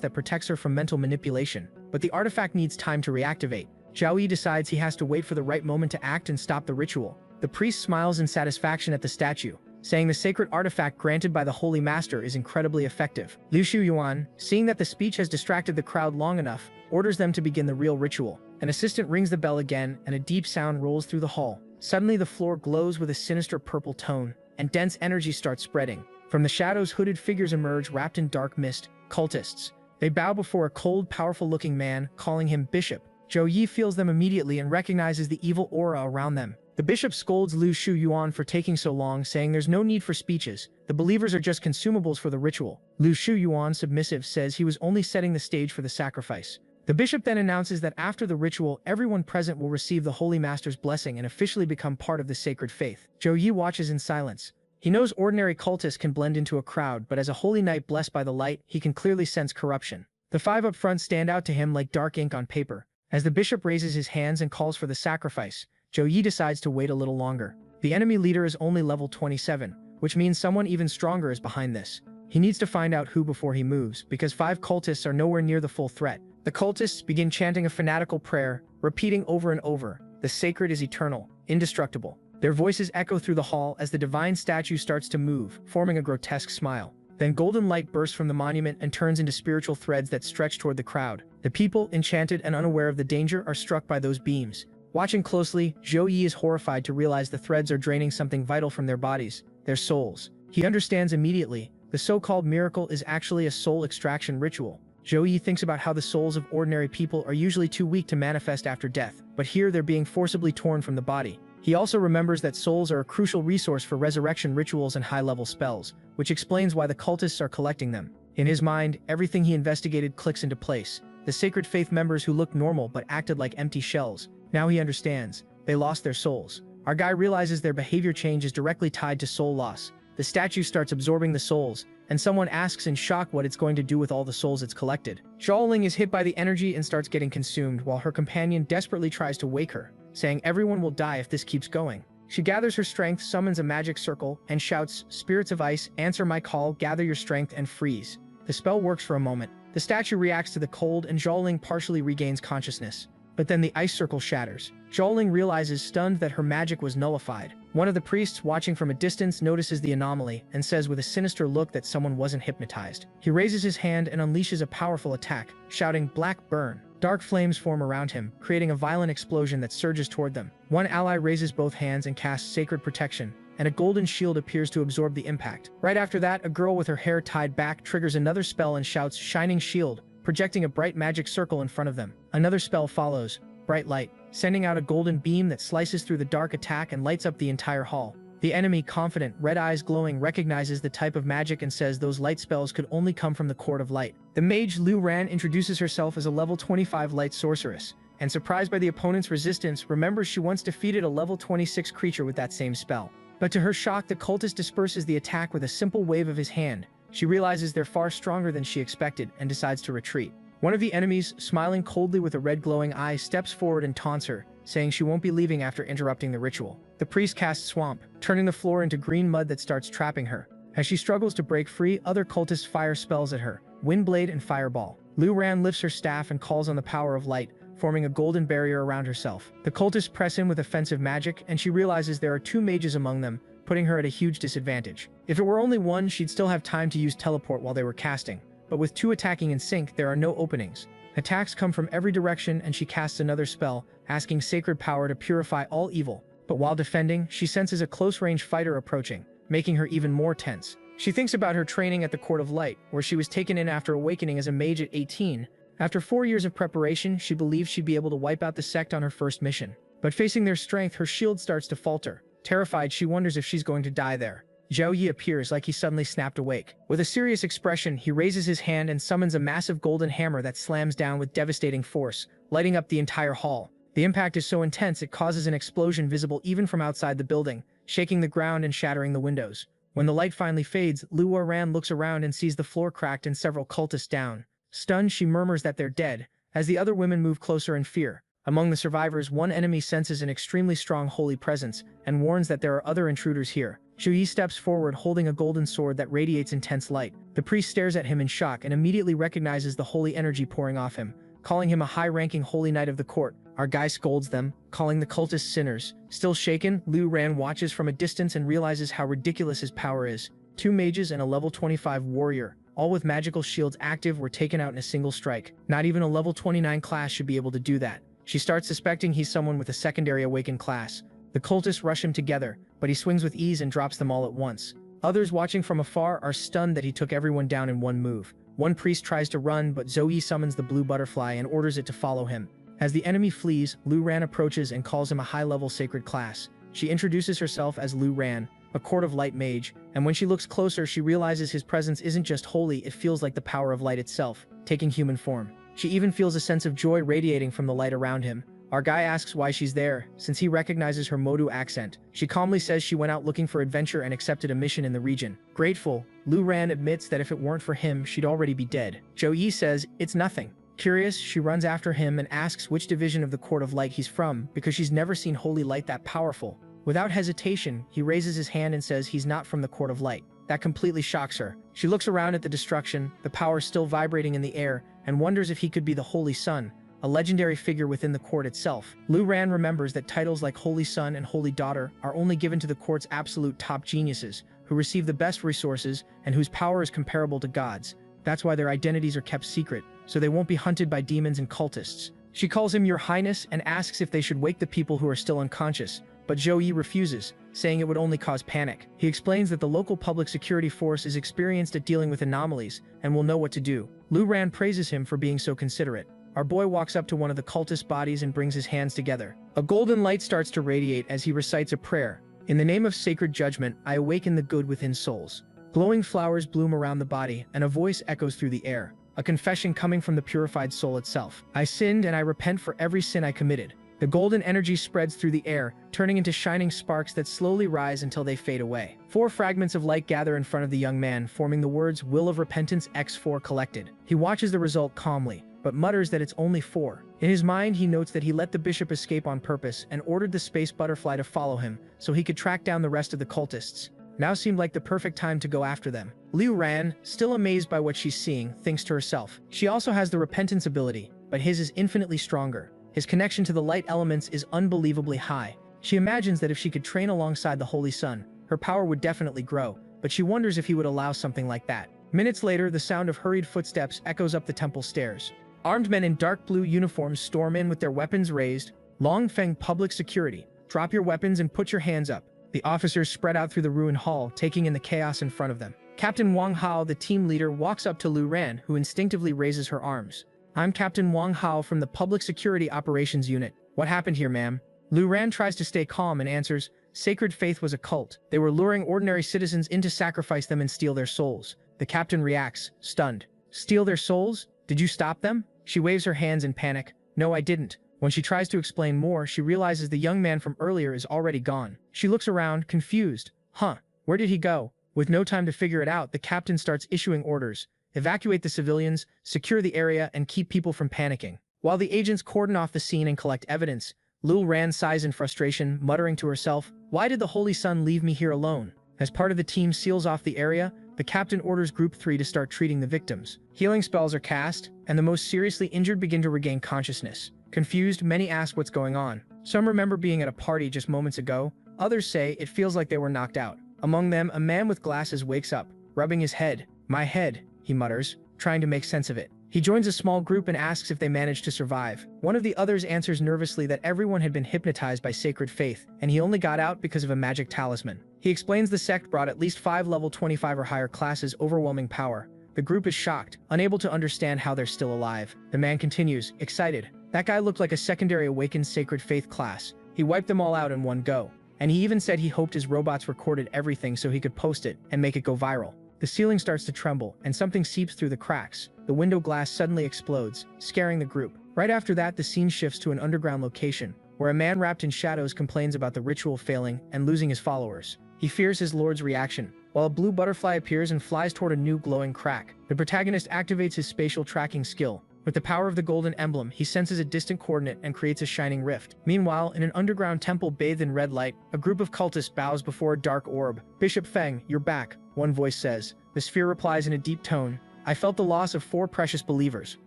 that protects her from mental manipulation, but the artifact needs time to reactivate. Zhao Yi decides he has to wait for the right moment to act and stop the ritual. The priest smiles in satisfaction at the statue, saying the sacred artifact granted by the Holy Master is incredibly effective. Liu Shuyuan, seeing that the speech has distracted the crowd long enough, orders them to begin the real ritual. An assistant rings the bell again, and a deep sound rolls through the hall. Suddenly, the floor glows with a sinister purple tone, and dense energy starts spreading. From the shadows, hooded figures emerge wrapped in dark mist, cultists. They bow before a cold, powerful-looking man, calling him Bishop. Zhou Yi feels them immediately and recognizes the evil aura around them. The bishop scolds Liu Shuyuan for taking so long, saying there's no need for speeches. The believers are just consumables for the ritual. Liu Shuyuan, submissive, says he was only setting the stage for the sacrifice. The bishop then announces that after the ritual, everyone present will receive the Holy Master's blessing and officially become part of the sacred faith. Zhou Yi watches in silence. He knows ordinary cultists can blend into a crowd, but as a holy knight blessed by the light, he can clearly sense corruption. The five up front stand out to him like dark ink on paper. As the bishop raises his hands and calls for the sacrifice, Zhou Yi decides to wait a little longer. The enemy leader is only level 27, which means someone even stronger is behind this. He needs to find out who before he moves, because 5 cultists are nowhere near the full threat. The cultists begin chanting a fanatical prayer, repeating over and over, "The sacred is eternal, indestructible." Their voices echo through the hall as the divine statue starts to move, forming a grotesque smile. Then golden light bursts from the monument and turns into spiritual threads that stretch toward the crowd. The people, enchanted and unaware of the danger, are struck by those beams. Watching closely, Zhou Yi is horrified to realize the threads are draining something vital from their bodies, their souls. He understands immediately. The so-called miracle is actually a soul extraction ritual. Zhou Yi thinks about how the souls of ordinary people are usually too weak to manifest after death, but here they're being forcibly torn from the body. He also remembers that souls are a crucial resource for resurrection rituals and high-level spells, which explains why the cultists are collecting them. In his mind, everything he investigated clicks into place. The sacred faith members who looked normal but acted like empty shells. Now he understands. They lost their souls. Our guy realizes their behavior change is directly tied to soul loss. The statue starts absorbing the souls, and someone asks in shock what it's going to do with all the souls it's collected. Xiaoling is hit by the energy and starts getting consumed, while her companion desperately tries to wake her, saying everyone will die if this keeps going. She gathers her strength, summons a magic circle, and shouts, "Spirits of ice, answer my call, gather your strength and freeze." The spell works for a moment. The statue reacts to the cold, and Xiaoling partially regains consciousness. But then the ice circle shatters. Xiaoling realizes, stunned, that her magic was nullified. One of the priests, watching from a distance, notices the anomaly and says with a sinister look that someone wasn't hypnotized. He raises his hand and unleashes a powerful attack, shouting, "Black burn." Dark flames form around him, creating a violent explosion that surges toward them. One ally raises both hands and casts sacred protection, and a golden shield appears to absorb the impact. Right after that, a girl with her hair tied back triggers another spell and shouts, "Shining shield," projecting a bright magic circle in front of them. Another spell follows, Bright light, sending out a golden beam that slices through the dark attack and lights up the entire hall. The enemy, confident, red eyes glowing, recognizes the type of magic and says those light spells could only come from the Court of Light. The mage Liu Ran introduces herself as a level 25 light sorceress, and surprised by the opponent's resistance, remembers she once defeated a level 26 creature with that same spell. But to her shock, the cultist disperses the attack with a simple wave of his hand. She realizes they're far stronger than she expected and decides to retreat. One of the enemies, smiling coldly with a red glowing eye, steps forward and taunts her, saying she won't be leaving after interrupting the ritual. The priest casts Swamp, turning the floor into green mud that starts trapping her. As she struggles to break free, other cultists fire spells at her, Windblade and Fireball. Liu Ran lifts her staff and calls on the power of light, forming a golden barrier around herself. The cultists press in with offensive magic, and she realizes there are 2 mages among them, putting her at a huge disadvantage. If it were only one, she'd still have time to use teleport while they were casting. But with 2 attacking in sync, there are no openings. Attacks come from every direction, and she casts another spell, asking sacred power to purify all evil. But while defending, she senses a close-range fighter approaching, making her even more tense. She thinks about her training at the Court of Light, where she was taken in after awakening as a mage at 18. After 4 years of preparation, she believed she'd be able to wipe out the sect on her first mission. But facing their strength, her shield starts to falter. Terrified, she wonders if she's going to die there. Zhou Yi appears like he suddenly snapped awake. With a serious expression, he raises his hand and summons a massive golden hammer that slams down with devastating force, lighting up the entire hall. The impact is so intense it causes an explosion visible even from outside the building, shaking the ground and shattering the windows. When the light finally fades, Liu Ran looks around and sees the floor cracked and several cultists down. Stunned, she murmurs that they're dead, as the other women move closer in fear. Among the survivors, one enemy senses an extremely strong holy presence and warns that there are other intruders here. Zhou Yi steps forward holding a golden sword that radiates intense light. The priest stares at him in shock and immediately recognizes the holy energy pouring off him, calling him a high-ranking holy knight of the court. Our guy scolds them, calling the cultists sinners. Still shaken, Lu Ran watches from a distance and realizes how ridiculous his power is. 2 mages and a level 25 warrior, all with magical shields active, were taken out in a single strike. Not even a level 29 class should be able to do that. She starts suspecting he's someone with a secondary awakened class. The cultists rush him together, but he swings with ease and drops them all at once. Others watching from afar are stunned that he took everyone down in one move. One priest tries to run, but Zoe summons the blue butterfly and orders it to follow him. As the enemy flees, Lu Ran approaches and calls him a high-level sacred class. She introduces herself as Lu Ran, a court of light mage, and when she looks closer, she realizes his presence isn't just holy, it feels like the power of light itself, taking human form. She even feels a sense of joy radiating from the light around him. Our guy asks why she's there, since he recognizes her Modu accent. She calmly says she went out looking for adventure and accepted a mission in the region. Grateful, Lu Ran admits that if it weren't for him, she'd already be dead. Jo Yi says, it's nothing. Curious, she runs after him and asks which division of the Court of Light he's from, because she's never seen holy light that powerful. Without hesitation, he raises his hand and says he's not from the Court of Light. That completely shocks her. She looks around at the destruction, the power still vibrating in the air, and wonders if he could be the Holy Sun, a legendary figure within the court itself. Lu Ran remembers that titles like Holy Son and Holy Daughter are only given to the court's absolute top geniuses, who receive the best resources and whose power is comparable to God's. That's why their identities are kept secret, so they won't be hunted by demons and cultists. She calls him Your Highness and asks if they should wake the people who are still unconscious, but Zhou Yi refuses, saying it would only cause panic. He explains that the local public security force is experienced at dealing with anomalies and will know what to do. Lu Ran praises him for being so considerate. Our boy walks up to one of the cultist bodies and brings his hands together. A golden light starts to radiate as he recites a prayer. In the name of sacred judgment, I awaken the good within souls. Glowing flowers bloom around the body, and a voice echoes through the air. A confession coming from the purified soul itself. I sinned and I repent for every sin I committed. The golden energy spreads through the air, turning into shining sparks that slowly rise until they fade away. 4 fragments of light gather in front of the young man, forming the words Will of Repentance X4 collected. He watches the result calmly, but mutters that it's only 4. In his mind, he notes that he let the bishop escape on purpose and ordered the space butterfly to follow him so he could track down the rest of the cultists. Now seemed like the perfect time to go after them. Lu Ran, still amazed by what she's seeing, thinks to herself. She also has the repentance ability, but his is infinitely stronger. His connection to the light elements is unbelievably high. She imagines that if she could train alongside the Holy Sun, her power would definitely grow, but she wonders if he would allow something like that. Minutes later, the sound of hurried footsteps echoes up the temple stairs. Armed men in dark blue uniforms storm in with their weapons raised. Long Feng public security. Drop your weapons and put your hands up. The officers spread out through the ruined hall, taking in the chaos in front of them. Captain Wang Hao, the team leader, walks up to Lu Ran, who instinctively raises her arms. I'm Captain Wang Hao from the Public Security Operations Unit. What happened here, ma'am? Lu Ran tries to stay calm and answers, Sacred Faith was a cult. They were luring ordinary citizens in to sacrifice them and steal their souls. The captain reacts, stunned. Steal their souls? Did you stop them? She waves her hands in panic. No, I didn't. When she tries to explain more, she realizes the young man from earlier is already gone. She looks around, confused. Huh, where did he go? With no time to figure it out, the captain starts issuing orders. Evacuate the civilians, secure the area, and keep people from panicking. While the agents cordon off the scene and collect evidence, Lil Ran sighs in frustration, muttering to herself, why did the Holy Sun leave me here alone? As part of the team seals off the area, the captain orders Group 3 to start treating the victims. Healing spells are cast, and the most seriously injured begin to regain consciousness. Confused, many ask what's going on. Some remember being at a party just moments ago. Others say it feels like they were knocked out. Among them, a man with glasses wakes up, rubbing his head. My head, he mutters, trying to make sense of it. He joins a small group and asks if they managed to survive. One of the others answers nervously that everyone had been hypnotized by sacred faith, and he only got out because of a magic talisman. He explains the sect brought at least 5 level 25 or higher classes overwhelming power. The group is shocked, unable to understand how they're still alive. The man continues, excited. That guy looked like a secondary awakened sacred faith class. He wiped them all out in one go. And he even said he hoped his robots recorded everything so he could post it and make it go viral. The ceiling starts to tremble, and something seeps through the cracks. The window glass suddenly explodes, scaring the group. Right after that, the scene shifts to an underground location, where a man wrapped in shadows complains about the ritual failing and losing his followers. He fears his lord's reaction, while a blue butterfly appears and flies toward a new glowing crack. The protagonist activates his spatial tracking skill. With the power of the golden emblem, he senses a distant coordinate and creates a shining rift. Meanwhile, in an underground temple bathed in red light, a group of cultists bows before a dark orb. Bishop Feng, you're back, one voice says. The sphere replies in a deep tone, I felt the loss of 4 precious believers.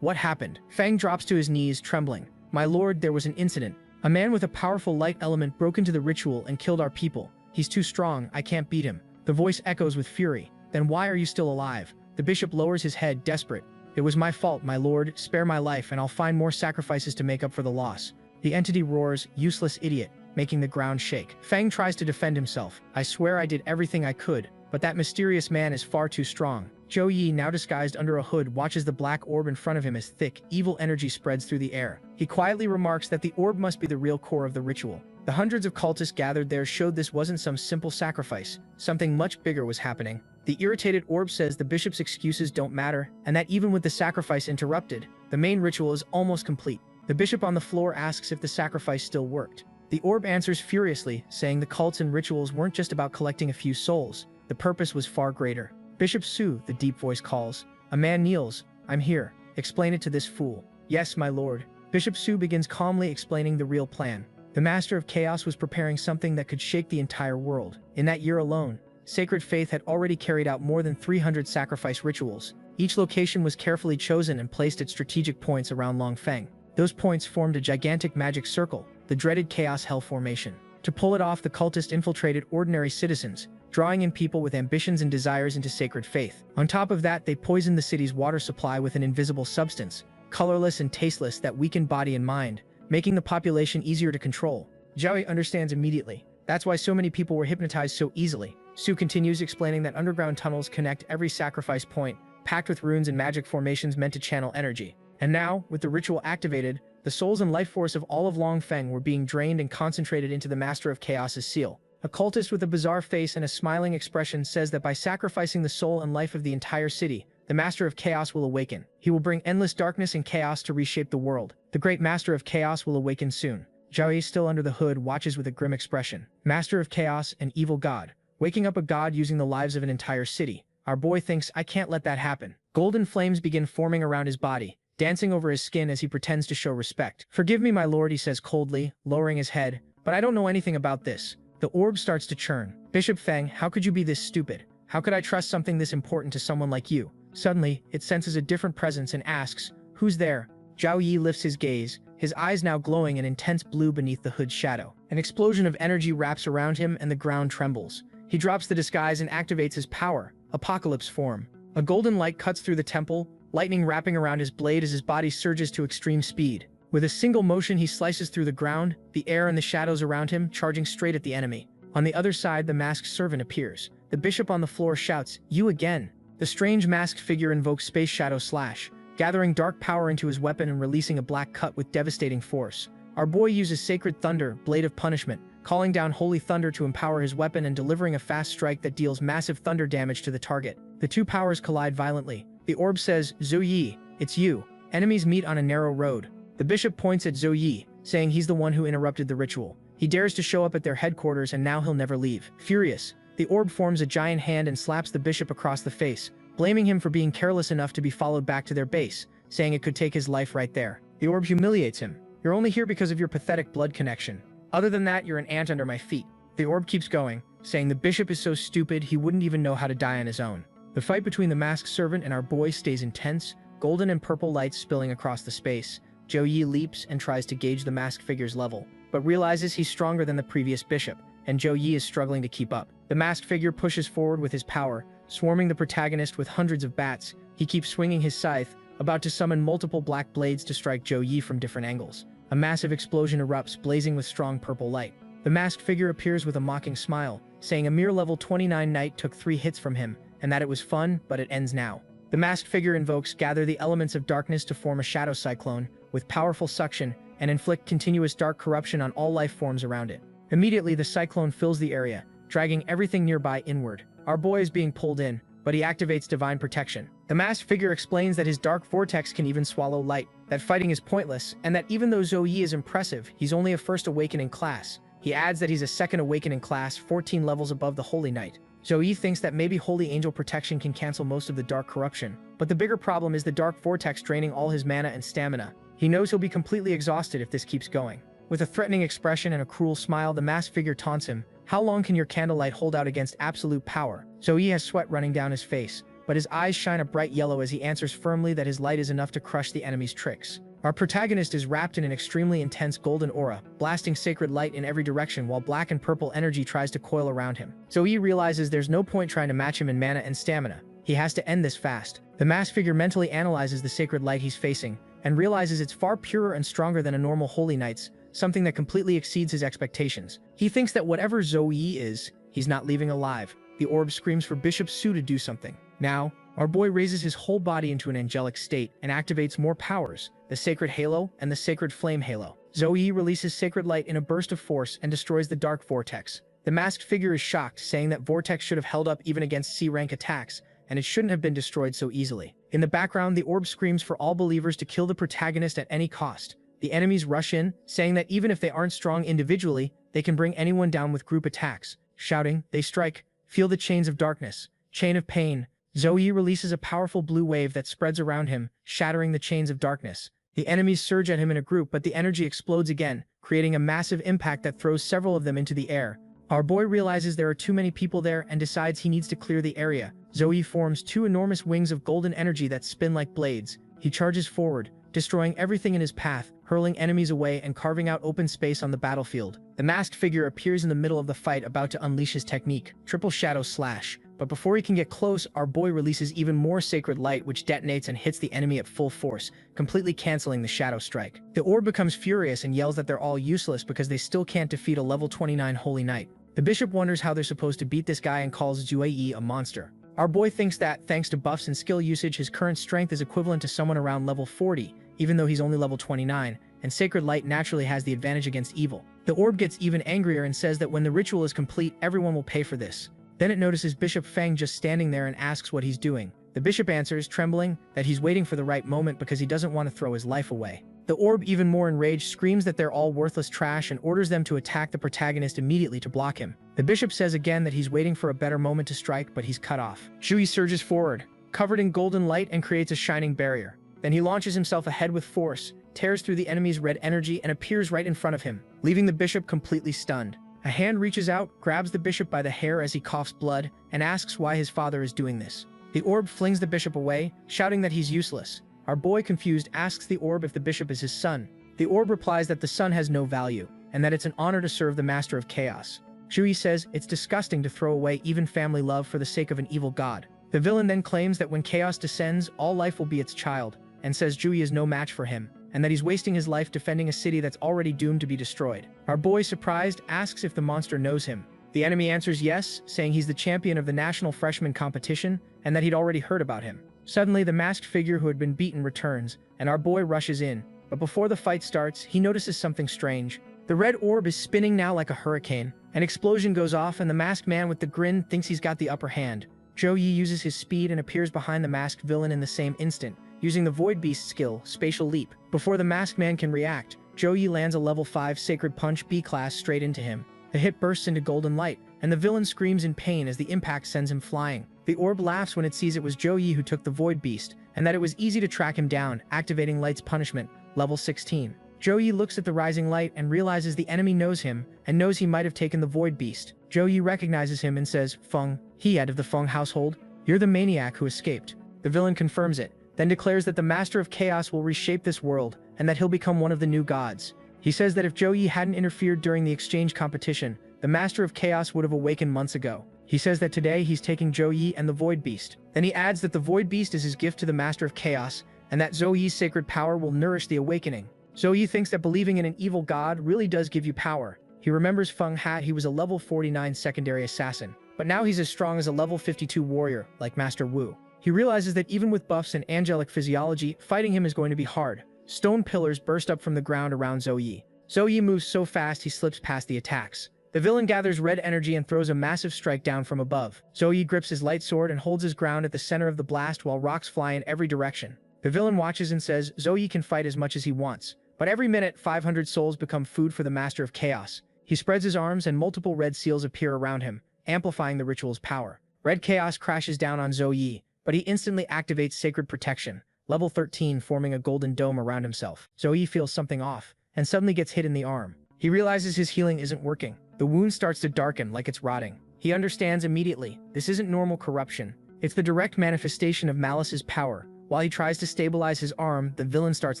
What happened? Fang drops to his knees, trembling. My lord, there was an incident. A man with a powerful light element broke into the ritual and killed our people. He's too strong, I can't beat him. The voice echoes with fury. Then why are you still alive? The bishop lowers his head, desperate. It was my fault, my lord. Spare my life and I'll find more sacrifices to make up for the loss. The entity roars, useless idiot, making the ground shake. Fang tries to defend himself. I swear I did everything I could, but that mysterious man is far too strong. Zhou Yi, now disguised under a hood, watches the black orb in front of him as thick, evil energy spreads through the air. He quietly remarks that the orb must be the real core of the ritual. The hundreds of cultists gathered there showed this wasn't some simple sacrifice. Something much bigger was happening. The irritated orb says the bishop's excuses don't matter, and that even with the sacrifice interrupted, the main ritual is almost complete. The bishop on the floor asks if the sacrifice still worked. The orb answers furiously, saying the cults and rituals weren't just about collecting a few souls. The purpose was far greater. Bishop Su, the deep voice calls. A man kneels. I'm here. Explain it to this fool. Yes, my lord. Bishop Su begins calmly explaining the real plan. The Master of Chaos was preparing something that could shake the entire world. In that year alone, Sacred Faith had already carried out more than 300 sacrifice rituals. Each location was carefully chosen and placed at strategic points around Longfeng. Those points formed a gigantic magic circle, the dreaded Chaos Hell Formation. To pull it off, the cultists infiltrated ordinary citizens, drawing in people with ambitions and desires into Sacred Faith. On top of that, they poisoned the city's water supply with an invisible substance, colorless and tasteless, that weakened body and mind, making the population easier to control. Zhao Yi understands immediately. That's why so many people were hypnotized so easily. Su continues, explaining that underground tunnels connect every sacrifice point, packed with runes and magic formations meant to channel energy. And now, with the ritual activated, the souls and life force of all of Longfeng were being drained and concentrated into the Master of Chaos's seal. A cultist with a bizarre face and a smiling expression says that by sacrificing the soul and life of the entire city, the Master of Chaos will awaken. He will bring endless darkness and chaos to reshape the world. The great Master of Chaos will awaken soon. Zhao Yi, still under the hood, watches with a grim expression. Master of Chaos, an evil god. Waking up a god using the lives of an entire city. Our boy thinks, I can't let that happen. Golden flames begin forming around his body, dancing over his skin as he pretends to show respect. Forgive me, my lord, he says coldly, lowering his head, but I don't know anything about this. The orb starts to churn. Bishop Feng, how could you be this stupid? How could I trust something this important to someone like you? Suddenly, it senses a different presence and asks, who's there? Zhao Yi lifts his gaze, his eyes now glowing an intense blue beneath the hood's shadow. An explosion of energy wraps around him and the ground trembles. He drops the disguise and activates his power, Apocalypse form. A golden light cuts through the temple, lightning wrapping around his blade as his body surges to extreme speed. With a single motion, he slices through the ground, the air and the shadows around him, charging straight at the enemy. On the other side, the masked servant appears. The bishop on the floor shouts, "You again!" The strange masked figure invokes Space Shadow Slash, gathering dark power into his weapon and releasing a black cut with devastating force. Our boy uses Sacred Thunder, Blade of Punishment, calling down Holy Thunder to empower his weapon and delivering a fast strike that deals massive thunder damage to the target. The two powers collide violently. The orb says, Zhou Yi, it's you. Enemies meet on a narrow road. The bishop points at Zhou Yi, saying he's the one who interrupted the ritual. He dares to show up at their headquarters and now he'll never leave. Furious, the orb forms a giant hand and slaps the bishop across the face, blaming him for being careless enough to be followed back to their base, saying it could take his life right there. The orb humiliates him. You're only here because of your pathetic blood connection. Other than that, you're an ant under my feet. The orb keeps going, saying the bishop is so stupid he wouldn't even know how to die on his own. The fight between the masked servant and our boy stays intense, golden and purple lights spilling across the space. Zhou Yi leaps and tries to gauge the masked figure's level, but realizes he's stronger than the previous bishop, and Zhou Yi is struggling to keep up. The masked figure pushes forward with his power, swarming the protagonist with hundreds of bats. He keeps swinging his scythe, about to summon multiple black blades to strike Zhou Yi from different angles. A massive explosion erupts, blazing with strong purple light. The masked figure appears with a mocking smile, saying a mere level 29 knight took 3 hits from him, and that it was fun, but it ends now. The masked figure invokes Gather the Elements of Darkness to form a shadow cyclone, with powerful suction, and inflict continuous dark corruption on all life forms around it. Immediately, the cyclone fills the area, dragging everything nearby inward. Our boy is being pulled in, but he activates Divine Protection. The masked figure explains that his dark vortex can even swallow light, that fighting is pointless, and that even though Zhou Yi is impressive, he's only a first awakening class. He adds that he's a second awakening class, 14 levels above the Holy Knight. Zhou Yi thinks that maybe Holy Angel Protection can cancel most of the dark corruption, but the bigger problem is the dark vortex draining all his mana and stamina. He knows he'll be completely exhausted if this keeps going. With a threatening expression and a cruel smile, the masked figure taunts him. How long can your candlelight hold out against absolute power? Zhou Yi has sweat running down his face, but his eyes shine a bright yellow as he answers firmly that his light is enough to crush the enemy's tricks. Our protagonist is wrapped in an extremely intense golden aura, blasting sacred light in every direction while black and purple energy tries to coil around him. Zoe realizes there's no point trying to match him in mana and stamina. He has to end this fast. The masked figure mentally analyzes the sacred light he's facing and realizes it's far purer and stronger than a normal Holy Knight's, something that completely exceeds his expectations. He thinks that whatever Zoe is, he's not leaving alive. The orb screams for Bishop Su to do something. Now, our boy raises his whole body into an angelic state and activates more powers, the Sacred Halo and the Sacred Flame Halo. Zoe releases Sacred Light in a burst of force and destroys the Dark Vortex. The masked figure is shocked, saying that Vortex should have held up even against C-rank attacks, and it shouldn't have been destroyed so easily. In the background, the orb screams for all believers to kill the protagonist at any cost. The enemies rush in, saying that even if they aren't strong individually, they can bring anyone down with group attacks. Shouting, they strike. Feel the chains of darkness. Chain of pain. Zoe releases a powerful blue wave that spreads around him, shattering the chains of darkness. The enemies surge at him in a group, but the energy explodes again, creating a massive impact that throws several of them into the air. Our boy realizes there are too many people there and decides he needs to clear the area. Zoe forms two enormous wings of golden energy that spin like blades. He charges forward, destroying everything in his path, hurling enemies away and carving out open space on the battlefield. The masked figure appears in the middle of the fight, about to unleash his technique, Triple Shadow Slash. But before he can get close, our boy releases even more sacred light, which detonates and hits the enemy at full force, completely canceling the Shadow Strike. The orb becomes furious and yells that they're all useless because they still can't defeat a level 29 Holy Knight. The bishop wonders how they're supposed to beat this guy and calls Zue a monster. Our boy thinks that, thanks to buffs and skill usage, his current strength is equivalent to someone around level 40, even though he's only level 29, and Sacred Light naturally has the advantage against evil. The orb gets even angrier and says that when the ritual is complete, everyone will pay for this. Then it notices Bishop Feng just standing there and asks what he's doing. The bishop answers, trembling, that he's waiting for the right moment because he doesn't want to throw his life away. The orb, even more enraged, screams that they're all worthless trash and orders them to attack the protagonist immediately to block him. The bishop says again that he's waiting for a better moment to strike, but he's cut off. Zhui surges forward, covered in golden light, and creates a shining barrier. Then he launches himself ahead with force, tears through the enemy's red energy, and appears right in front of him, leaving the bishop completely stunned. A hand reaches out, grabs the bishop by the hair as he coughs blood, and asks why his father is doing this. The orb flings the bishop away, shouting that he's useless. Our boy, confused, asks the orb if the bishop is his son. The orb replies that the son has no value, and that it's an honor to serve the master of chaos. Zhui says it's disgusting to throw away even family love for the sake of an evil god. The villain then claims that when chaos descends, all life will be its child, and says Zhui is no match for him, and that he's wasting his life defending a city that's already doomed to be destroyed. Our boy, surprised, asks if the monster knows him. The enemy answers yes, saying he's the champion of the national freshman competition, and that he'd already heard about him. Suddenly, the masked figure who had been beaten returns, and our boy rushes in. But before the fight starts, he notices something strange. The red orb is spinning now like a hurricane. An explosion goes off, and the masked man with the grin thinks he's got the upper hand. Zhou Yi uses his speed and appears behind the masked villain in the same instant, using the Void Beast skill, Spatial Leap. Before the masked man can react, Zhou Yi lands a level 5 Sacred Punch B-class straight into him. The hit bursts into golden light, and the villain screams in pain as the impact sends him flying. The orb laughs when it sees it was Zhou Yi who took the Void Beast, and that it was easy to track him down, activating Light's punishment, level 16. Zhou Yi looks at the rising light and realizes the enemy knows him, and knows he might have taken the Void Beast. Zhou Yi recognizes him and says, Feng, he head of the Feng household, you're the maniac who escaped. The villain confirms it, then declares that the Master of Chaos will reshape this world, and that he'll become one of the new gods. He says that if Zhou Yi hadn't interfered during the exchange competition, the Master of Chaos would have awakened months ago. He says that today he's taking Zhou Yi and the Void Beast. Then he adds that the Void Beast is his gift to the Master of Chaos, and that Zhou Yi's sacred power will nourish the awakening. Zhou Yi thinks that believing in an evil god really does give you power. He remembers Feng Hat, he was a level 49 secondary assassin, but now he's as strong as a level 52 warrior, like Master Wu. He realizes that even with buffs and angelic physiology, fighting him is going to be hard. Stone pillars burst up from the ground around Zhou Yi. Zhou Yi moves so fast he slips past the attacks. The villain gathers red energy and throws a massive strike down from above. Zhou Yi grips his light sword and holds his ground at the center of the blast while rocks fly in every direction. The villain watches and says Zhou Yi can fight as much as he wants, but every minute 500 souls become food for the Master of Chaos. He spreads his arms and multiple red seals appear around him, amplifying the ritual's power. Red chaos crashes down on Zhou Yi, but he instantly activates Sacred Protection, level 13, forming a golden dome around himself. Zhou Yi feels something off, and suddenly gets hit in the arm. He realizes his healing isn't working. The wound starts to darken like it's rotting. He understands immediately, this isn't normal corruption. It's the direct manifestation of Malice's power. While he tries to stabilize his arm, the villain starts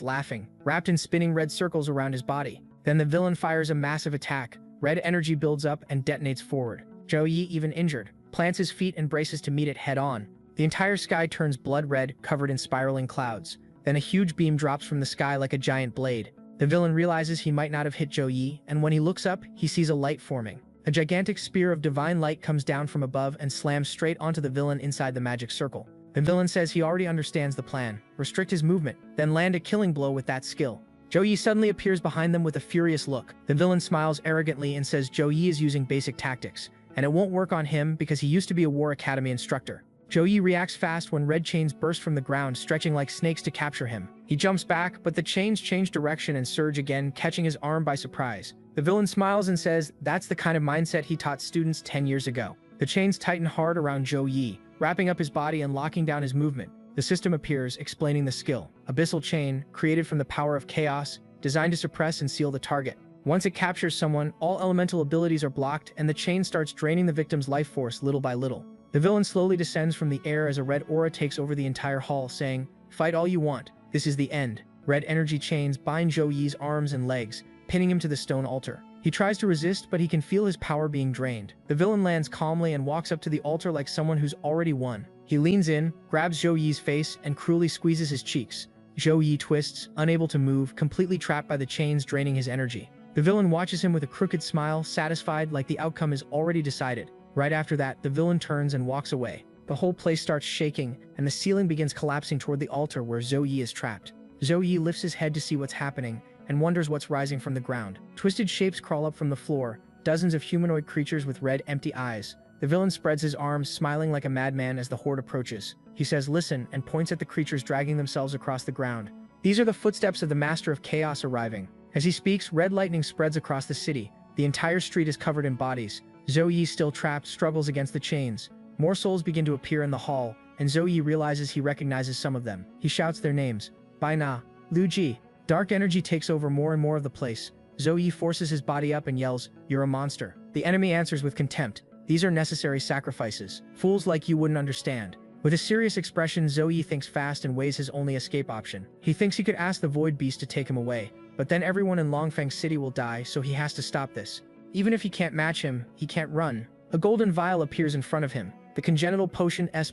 laughing, wrapped in spinning red circles around his body. Then the villain fires a massive attack. Red energy builds up and detonates forward. Zhou, even injured, plants his feet and braces to meet it head-on. The entire sky turns blood red, covered in spiraling clouds. Then a huge beam drops from the sky like a giant blade. The villain realizes he might not have hit Zhou, and when he looks up, he sees a light forming. A gigantic spear of divine light comes down from above and slams straight onto the villain inside the magic circle. The villain says he already understands the plan. Restrict his movement, then land a killing blow with that skill. Zhou suddenly appears behind them with a furious look. The villain smiles arrogantly and says Zhou is using basic tactics, and it won't work on him because he used to be a War Academy instructor. Zhou reacts fast when red chains burst from the ground, stretching like snakes to capture him. He jumps back, but the chains change direction and surge again, catching his arm by surprise. The villain smiles and says that's the kind of mindset he taught students 10 years ago. The chains tighten hard around Zhou, wrapping up his body and locking down his movement. The system appears, explaining the skill. Abyssal chain, created from the power of chaos, designed to suppress and seal the target. Once it captures someone, all elemental abilities are blocked and the chain starts draining the victim's life force little by little. The villain slowly descends from the air as a red aura takes over the entire hall, saying, "Fight all you want. This is the end." Red energy chains bind Zhou arms and legs, pinning him to the stone altar. He tries to resist, but he can feel his power being drained. The villain lands calmly and walks up to the altar like someone who's already won. He leans in, grabs Zhou face, and cruelly squeezes his cheeks. Zhou twists, unable to move, completely trapped by the chains draining his energy. The villain watches him with a crooked smile, satisfied like the outcome is already decided. Right after that, the villain turns and walks away. The whole place starts shaking, and the ceiling begins collapsing toward the altar where Zhou is trapped. Zhou lifts his head to see what's happening, and wonders what's rising from the ground. Twisted shapes crawl up from the floor, dozens of humanoid creatures with red, empty eyes. The villain spreads his arms, smiling like a madman as the horde approaches. He says, "Listen," and points at the creatures dragging themselves across the ground. These are the footsteps of the Master of Chaos arriving. As he speaks, red lightning spreads across the city. The entire street is covered in bodies. Zhou, still trapped, struggles against the chains. More souls begin to appear in the hall, and Zhou realizes he recognizes some of them. He shouts their names. Bai Na, Lu Ji. Dark energy takes over more and more of the place. Zhou forces his body up and yells, "You're a monster." The enemy answers with contempt. "These are necessary sacrifices. Fools like you wouldn't understand." With a serious expression, Zhou thinks fast and weighs his only escape option. He thinks he could ask the Void Beast to take him away, but then everyone in Longfeng City will die, so he has to stop this. Even if he can't match him, he can't run. A golden vial appears in front of him, the congenital potion S+,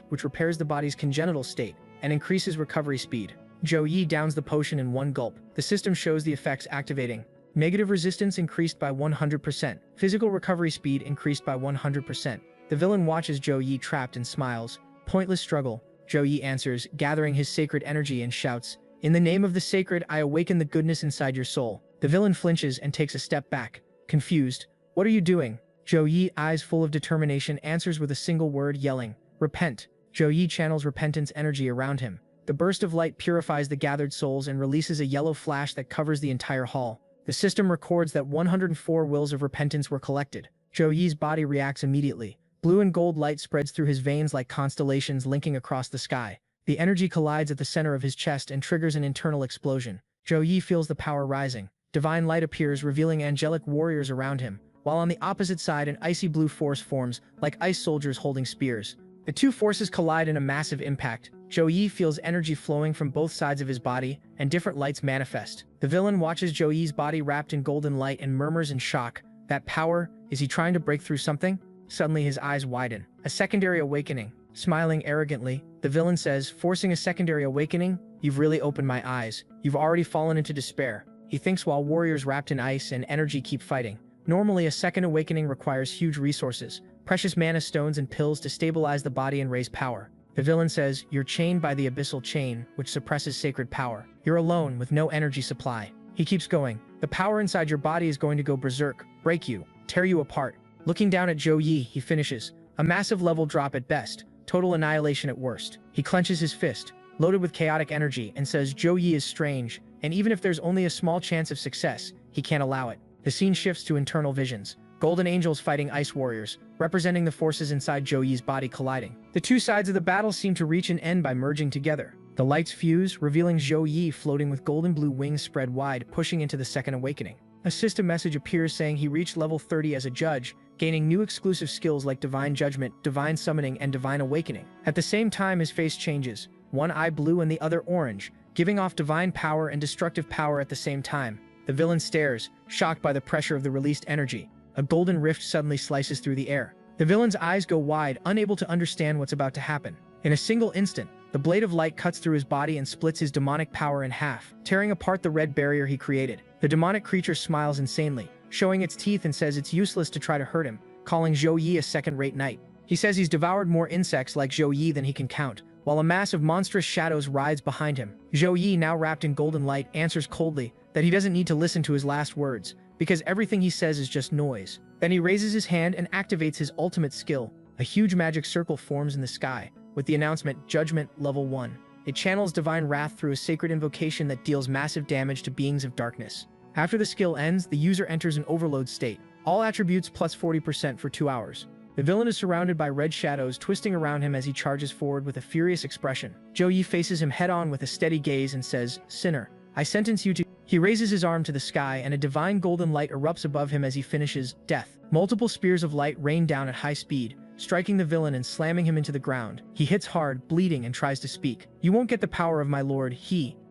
which repairs the body's congenital state and increases recovery speed. Zhou downs the potion in one gulp. The system shows the effects activating. Negative resistance increased by 100%. Physical recovery speed increased by 100%. The villain watches Zhou trapped and smiles. Pointless struggle. Zhou answers, gathering his sacred energy and shouts, "In the name of the sacred, I awaken the goodness inside your soul." The villain flinches and takes a step back. Confused. "What are you doing?" Zhou, eyes full of determination, answers with a single word, yelling, "Repent." Zhou channels repentance energy around him. The burst of light purifies the gathered souls and releases a yellow flash that covers the entire hall. The system records that 104 wills of repentance were collected. Zhou's body reacts immediately. Blue and gold light spreads through his veins like constellations linking across the sky. The energy collides at the center of his chest and triggers an internal explosion. Zhou feels the power rising. Divine light appears, revealing angelic warriors around him, while on the opposite side an icy blue force forms, like ice soldiers holding spears. The two forces collide in a massive impact. Zhou feels energy flowing from both sides of his body, and different lights manifest. The villain watches Zhou's body wrapped in golden light and murmurs in shock. That power, is he trying to break through something? Suddenly his eyes widen. A secondary awakening. Smiling arrogantly, the villain says, "Forcing a secondary awakening? You've really opened my eyes. You've already fallen into despair." He thinks while warriors wrapped in ice and energy keep fighting. Normally, a second awakening requires huge resources, precious mana stones and pills to stabilize the body and raise power. The villain says, "You're chained by the abyssal chain, which suppresses sacred power. You're alone with no energy supply." He keeps going. "The power inside your body is going to go berserk, break you, tear you apart." Looking down at Zhou, he finishes. A massive level drop at best, total annihilation at worst. He clenches his fist, loaded with chaotic energy, and says Zhou is strange, and even if there's only a small chance of success, he can't allow it. The scene shifts to internal visions. Golden angels fighting ice warriors, representing the forces inside Zhou's body colliding. The two sides of the battle seem to reach an end by merging together. The lights fuse, revealing Zhou floating with golden blue wings spread wide, pushing into the second awakening. A system message appears saying he reached level 30 as a judge, gaining new exclusive skills like Divine Judgment, Divine Summoning, and Divine Awakening. At the same time, his face changes, one eye blue and the other orange, giving off divine power and destructive power at the same time. The villain stares, shocked by the pressure of the released energy. A golden rift suddenly slices through the air. The villain's eyes go wide, unable to understand what's about to happen. In a single instant, the blade of light cuts through his body and splits his demonic power in half, tearing apart the red barrier he created. The demonic creature smiles insanely, showing its teeth, and says it's useless to try to hurt him, calling Zhou Yi a second-rate knight. He says he's devoured more insects like Zhou Yi than he can count, while a mass of monstrous shadows rides behind him. Zhou Yi, now wrapped in golden light, answers coldly that he doesn't need to listen to his last words, because everything he says is just noise. Then he raises his hand and activates his ultimate skill. A huge magic circle forms in the sky, with the announcement, Judgment Level 1. It channels divine wrath through a sacred invocation that deals massive damage to beings of darkness. After the skill ends, the user enters an overload state. All attributes plus 40% for 2 hours. The villain is surrounded by red shadows twisting around him as he charges forward with a furious expression. Zhou Yi faces him head-on with a steady gaze and says, "Sinner, I sentence you to..." He raises his arm to the sky and a divine golden light erupts above him as he finishes, "Death." Multiple spears of light rain down at high speed, striking the villain and slamming him into the ground. He hits hard, bleeding, and tries to speak. "You won't get the power of my lord."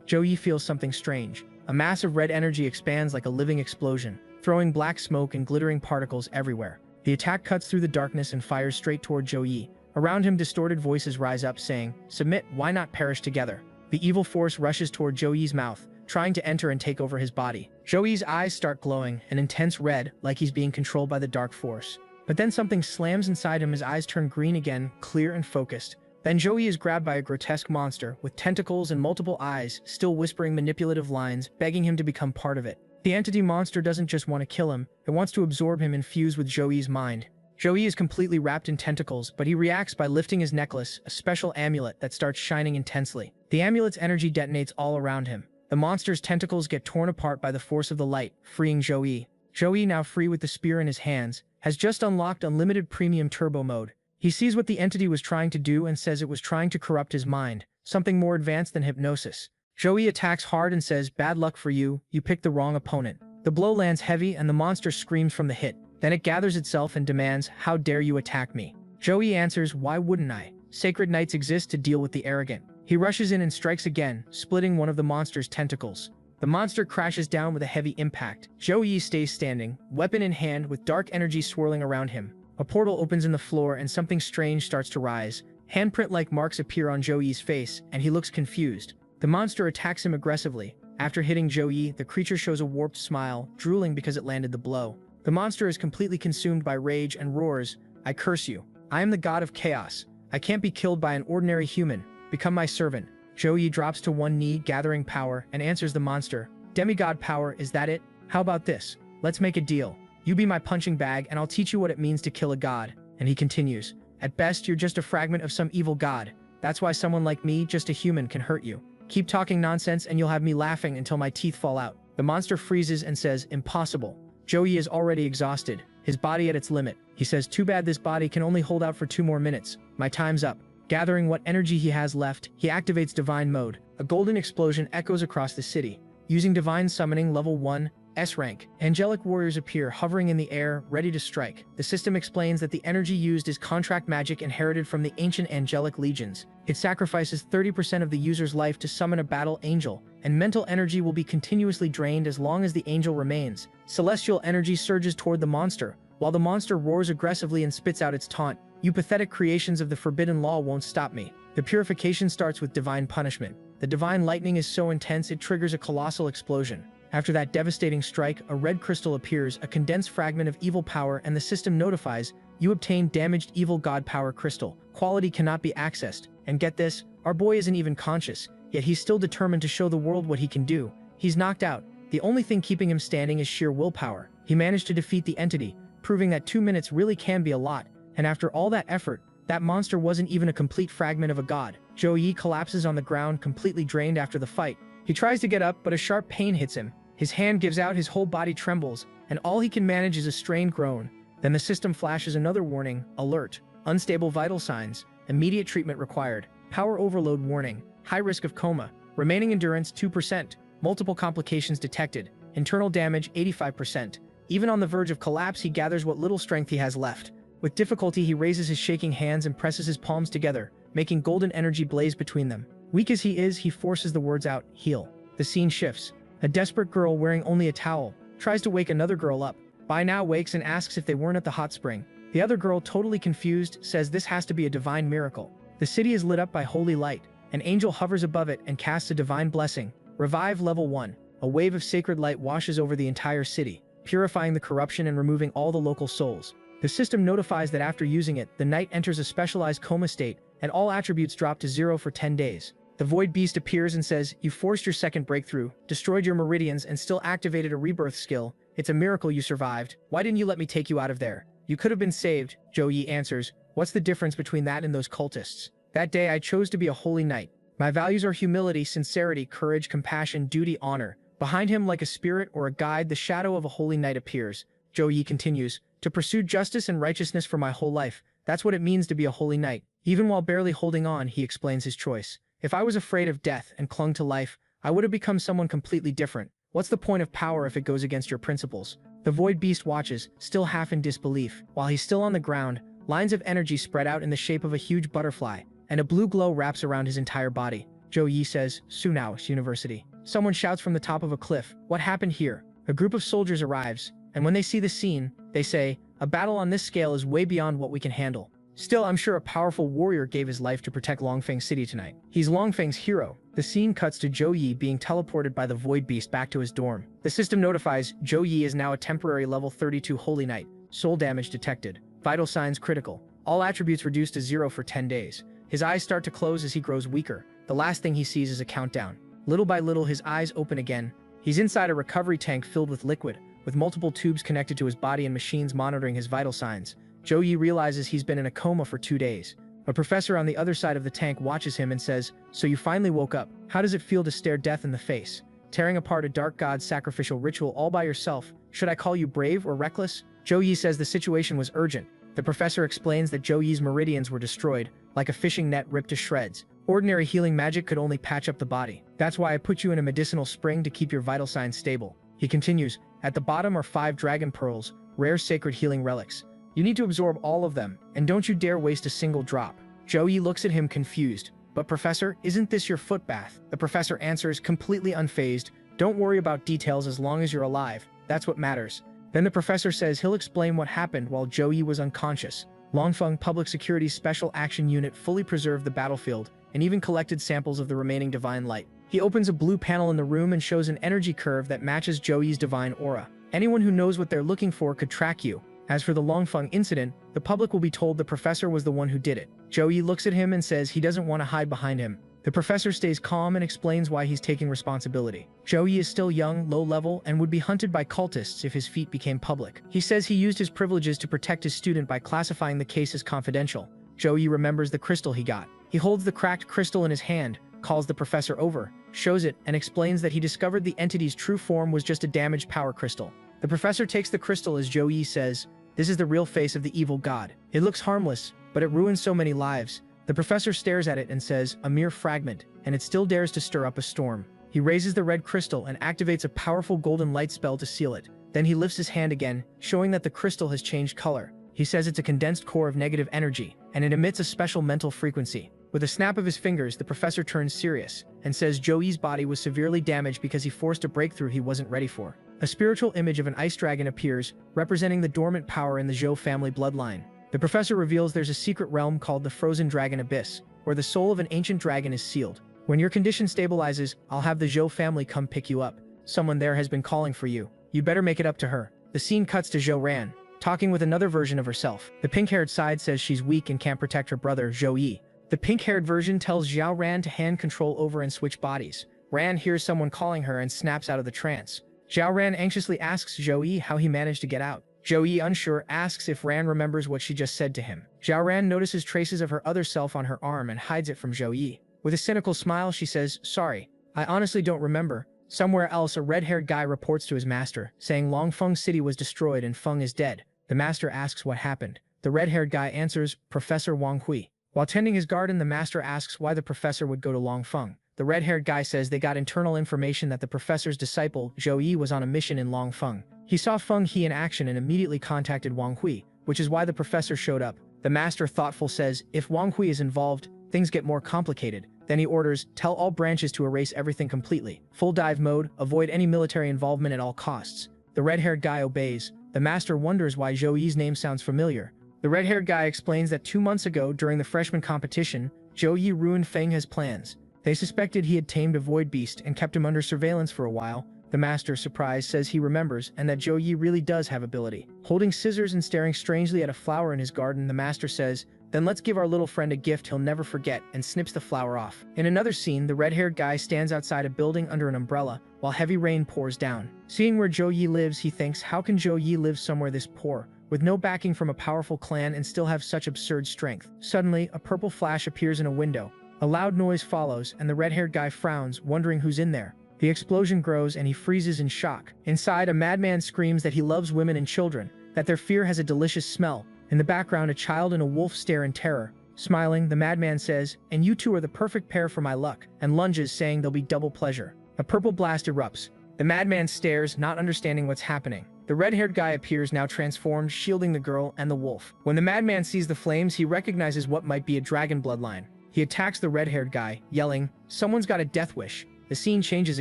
Zhou Yi feels something strange. A mass of red energy expands like a living explosion, throwing black smoke and glittering particles everywhere. The attack cuts through the darkness and fires straight toward Zhou Yi. Around him, distorted voices rise up saying, "Submit, why not perish together?" The evil force rushes toward Zhou Yi's mouth, trying to enter and take over his body. Zhou Yi's eyes start glowing, an intense red, like he's being controlled by the dark force. But then something slams inside him, his eyes turn green again, clear and focused. Then Zhou Yi is grabbed by a grotesque monster, with tentacles and multiple eyes, still whispering manipulative lines, begging him to become part of it. The entity monster doesn't just want to kill him, it wants to absorb him and fuse with Zhou Yi's mind. Zhou Yi is completely wrapped in tentacles, but he reacts by lifting his necklace, a special amulet that starts shining intensely. The amulet's energy detonates all around him. The monster's tentacles get torn apart by the force of the light, freeing Zhou Yi. Zhou Yi, now free with the spear in his hands, has just unlocked unlimited premium turbo mode. He sees what the entity was trying to do and says it was trying to corrupt his mind, something more advanced than hypnosis. Zhou Yi attacks hard and says, "Bad luck for you, you picked the wrong opponent." The blow lands heavy and the monster screams from the hit. Then it gathers itself and demands, "How dare you attack me?" Zhou Yi answers, "Why wouldn't I? Sacred knights exist to deal with the arrogant." He rushes in and strikes again, splitting one of the monster's tentacles. The monster crashes down with a heavy impact. Zhou Yi stays standing, weapon in hand, with dark energy swirling around him. A portal opens in the floor and something strange starts to rise. Handprint-like marks appear on Zhou Yi's face, and he looks confused. The monster attacks him aggressively. After hitting Zhou Yi, the creature shows a warped smile, drooling because it landed the blow. The monster is completely consumed by rage and roars, "I curse you. I am the god of chaos. I can't be killed by an ordinary human. Become my servant." Zhou Yi drops to one knee, gathering power, and answers the monster, "Demigod power, is that it? How about this? Let's make a deal. You be my punching bag and I'll teach you what it means to kill a god." And he continues, "At best, you're just a fragment of some evil god. That's why someone like me, just a human, can hurt you. Keep talking nonsense and you'll have me laughing until my teeth fall out." The monster freezes and says, "Impossible." Zhou Yi is already exhausted, his body at its limit. He says, "Too bad this body can only hold out for 2 more minutes. My time's up." Gathering what energy he has left, he activates Divine Mode. A golden explosion echoes across the city. Using Divine Summoning Level 1, S rank, angelic warriors appear, hovering in the air, ready to strike. The system explains that the energy used is contract magic inherited from the ancient angelic legions. It sacrifices 30% of the user's life to summon a battle angel, and mental energy will be continuously drained as long as the angel remains. Celestial energy surges toward the monster, while the monster roars aggressively and spits out its taunt, "You pathetic creations of the forbidden law won't stop me." The purification starts with divine punishment. The divine lightning is so intense it triggers a colossal explosion. After that devastating strike, a red crystal appears, a condensed fragment of evil power, and the system notifies, "You obtained damaged evil god power crystal. Quality cannot be accessed." And get this, our boy isn't even conscious, yet he's still determined to show the world what he can do. He's knocked out. The only thing keeping him standing is sheer willpower. He managed to defeat the entity, proving that 2 minutes really can be a lot. And after all that effort, that monster wasn't even a complete fragment of a god. Zhou Yi collapses on the ground, completely drained after the fight. He tries to get up, but a sharp pain hits him. His hand gives out, his whole body trembles, and all he can manage is a strained groan. Then the system flashes another warning, "Alert, unstable vital signs, immediate treatment required, power overload warning, high risk of coma, remaining endurance 2%, multiple complications detected, internal damage 85%. Even on the verge of collapse, he gathers what little strength he has left. With difficulty, he raises his shaking hands and presses his palms together, making golden energy blaze between them. Weak as he is, he forces the words out, heal. The scene shifts. A desperate girl wearing only a towel tries to wake another girl up. Bai now wakes and asks if they weren't at the hot spring. The other girl, totally confused, says this has to be a divine miracle. The city is lit up by holy light. An angel hovers above it and casts a divine blessing. Revive level 1. A wave of sacred light washes over the entire city, purifying the corruption and removing all the local souls. The system notifies that after using it, the knight enters a specialized coma state, and all attributes drop to 0 for 10 days. The Void Beast appears and says, you forced your second breakthrough, destroyed your meridians, and still activated a rebirth skill. It's a miracle you survived. Why didn't you let me take you out of there? You could have been saved. Zhou Yi answers, what's the difference between that and those cultists? That day I chose to be a holy knight. My values are humility, sincerity, courage, compassion, duty, honor. Behind him, like a spirit or a guide, the shadow of a holy knight appears. Zhou Yi continues, to pursue justice and righteousness for my whole life. That's what it means to be a holy knight. Even while barely holding on, he explains his choice. If I was afraid of death and clung to life, I would have become someone completely different. What's the point of power if it goes against your principles? The Void Beast watches, still half in disbelief. While he's still on the ground, lines of energy spread out in the shape of a huge butterfly, and a blue glow wraps around his entire body. Zhou Yi says, Sunaos University. Someone shouts from the top of a cliff, what happened here? A group of soldiers arrives, and when they see the scene, they say, a battle on this scale is way beyond what we can handle. Still, I'm sure a powerful warrior gave his life to protect Longfeng City tonight. He's Longfeng's hero. The scene cuts to Zhou Yi being teleported by the Void Beast back to his dorm. The system notifies Zhou Yi is now a temporary level 32 Holy Knight. Soul damage detected. Vital signs critical. All attributes reduced to 0 for 10 days. His eyes start to close as he grows weaker. The last thing he sees is a countdown. Little by little, his eyes open again. He's inside a recovery tank filled with liquid, with multiple tubes connected to his body and machines monitoring his vital signs. Zhou Yi realizes he's been in a coma for 2 days. A professor on the other side of the tank watches him and says, so you finally woke up. How does it feel to stare death in the face? Tearing apart a dark god's sacrificial ritual all by yourself? Should I call you brave or reckless? Zhou Yi says the situation was urgent. The professor explains that Zhou Yi's meridians were destroyed, like a fishing net ripped to shreds. Ordinary healing magic could only patch up the body. That's why I put you in a medicinal spring to keep your vital signs stable. He continues, at the bottom are 5 dragon pearls, rare sacred healing relics. You need to absorb all of them, and don't you dare waste a single drop. Zhou Yi looks at him confused. But professor, isn't this your foot bath? The professor answers, completely unfazed, don't worry about details as long as you're alive. That's what matters. Then the professor says he'll explain what happened while Zhou Yi was unconscious. Longfeng Public Security's Special Action Unit fully preserved the battlefield, and even collected samples of the remaining divine light. He opens a blue panel in the room and shows an energy curve that matches Zhou Yi's divine aura. Anyone who knows what they're looking for could track you. As for the Longfeng incident, the public will be told the professor was the one who did it. Zhou Yi looks at him and says he doesn't want to hide behind him. The professor stays calm and explains why he's taking responsibility. Zhou Yi is still young, low-level, and would be hunted by cultists if his feat became public. He says he used his privileges to protect his student by classifying the case as confidential. Zhou Yi remembers the crystal he got. He holds the cracked crystal in his hand, calls the professor over, shows it, and explains that he discovered the entity's true form was just a damaged power crystal. The professor takes the crystal as Zhou Yi says, this is the real face of the evil god. It looks harmless, but it ruins so many lives. The professor stares at it and says, a mere fragment, and it still dares to stir up a storm. He raises the red crystal and activates a powerful golden light spell to seal it. Then he lifts his hand again, showing that the crystal has changed color. He says it's a condensed core of negative energy, and it emits a special mental frequency. With a snap of his fingers, the professor turns serious, and says Zhou Yi's body was severely damaged because he forced a breakthrough he wasn't ready for. A spiritual image of an ice dragon appears, representing the dormant power in the Zhou family bloodline. The professor reveals there's a secret realm called the Frozen Dragon Abyss, where the soul of an ancient dragon is sealed. When your condition stabilizes, I'll have the Zhou family come pick you up. Someone there has been calling for you. You better make it up to her. The scene cuts to Zhou Ran, talking with another version of herself. The pink-haired side says she's weak and can't protect her brother, Zhou Yi. The pink-haired version tells Xiao Ran to hand control over and switch bodies. Ran hears someone calling her and snaps out of the trance. Xiao Ran anxiously asks Zhou Yi how he managed to get out. Zhou Yi, unsure, asks if Ran remembers what she just said to him. Xiao Ran notices traces of her other self on her arm and hides it from Zhou Yi. With a cynical smile, she says, sorry, I honestly don't remember. Somewhere else, a red-haired guy reports to his master, saying Longfeng City was destroyed and Feng is dead. The master asks what happened. The red-haired guy answers, Professor Wang Hui. While tending his garden, the master asks why the professor would go to Longfeng. The red-haired guy says they got internal information that the professor's disciple, Zhou Yi, was on a mission in Longfeng. He saw Feng He in action and immediately contacted Wang Hui, which is why the professor showed up. The master thoughtful says, if Wang Hui is involved, things get more complicated. Then he orders, tell all branches to erase everything completely. Full dive mode, avoid any military involvement at all costs. The red-haired guy obeys. The master wonders why Zhou Yi's name sounds familiar. The red-haired guy explains that 2 months ago, during the freshman competition, Zhou Yi ruined Feng He's plans. They suspected he had tamed a void beast and kept him under surveillance for a while. The master, surprised, says he remembers and that Zhou Yi really does have ability. Holding scissors and staring strangely at a flower in his garden, the master says, then let's give our little friend a gift he'll never forget, and snips the flower off. In another scene, the red-haired guy stands outside a building under an umbrella while heavy rain pours down. Seeing where Zhou Yi lives, he thinks, how can Zhou Yi live somewhere this poor, with no backing from a powerful clan and still have such absurd strength? Suddenly, a purple flash appears in a window. A loud noise follows, and the red-haired guy frowns, wondering who's in there. The explosion grows and he freezes in shock. Inside, a madman screams that he loves women and children, that their fear has a delicious smell. In the background, a child and a wolf stare in terror. Smiling, the madman says, and you two are the perfect pair for my luck, and lunges, saying there'll be double pleasure. A purple blast erupts. The madman stares, not understanding what's happening. The red-haired guy appears, now transformed, shielding the girl and the wolf. When the madman sees the flames, he recognizes what might be a dragon bloodline. He attacks the red-haired guy, yelling, someone's got a death wish. The scene changes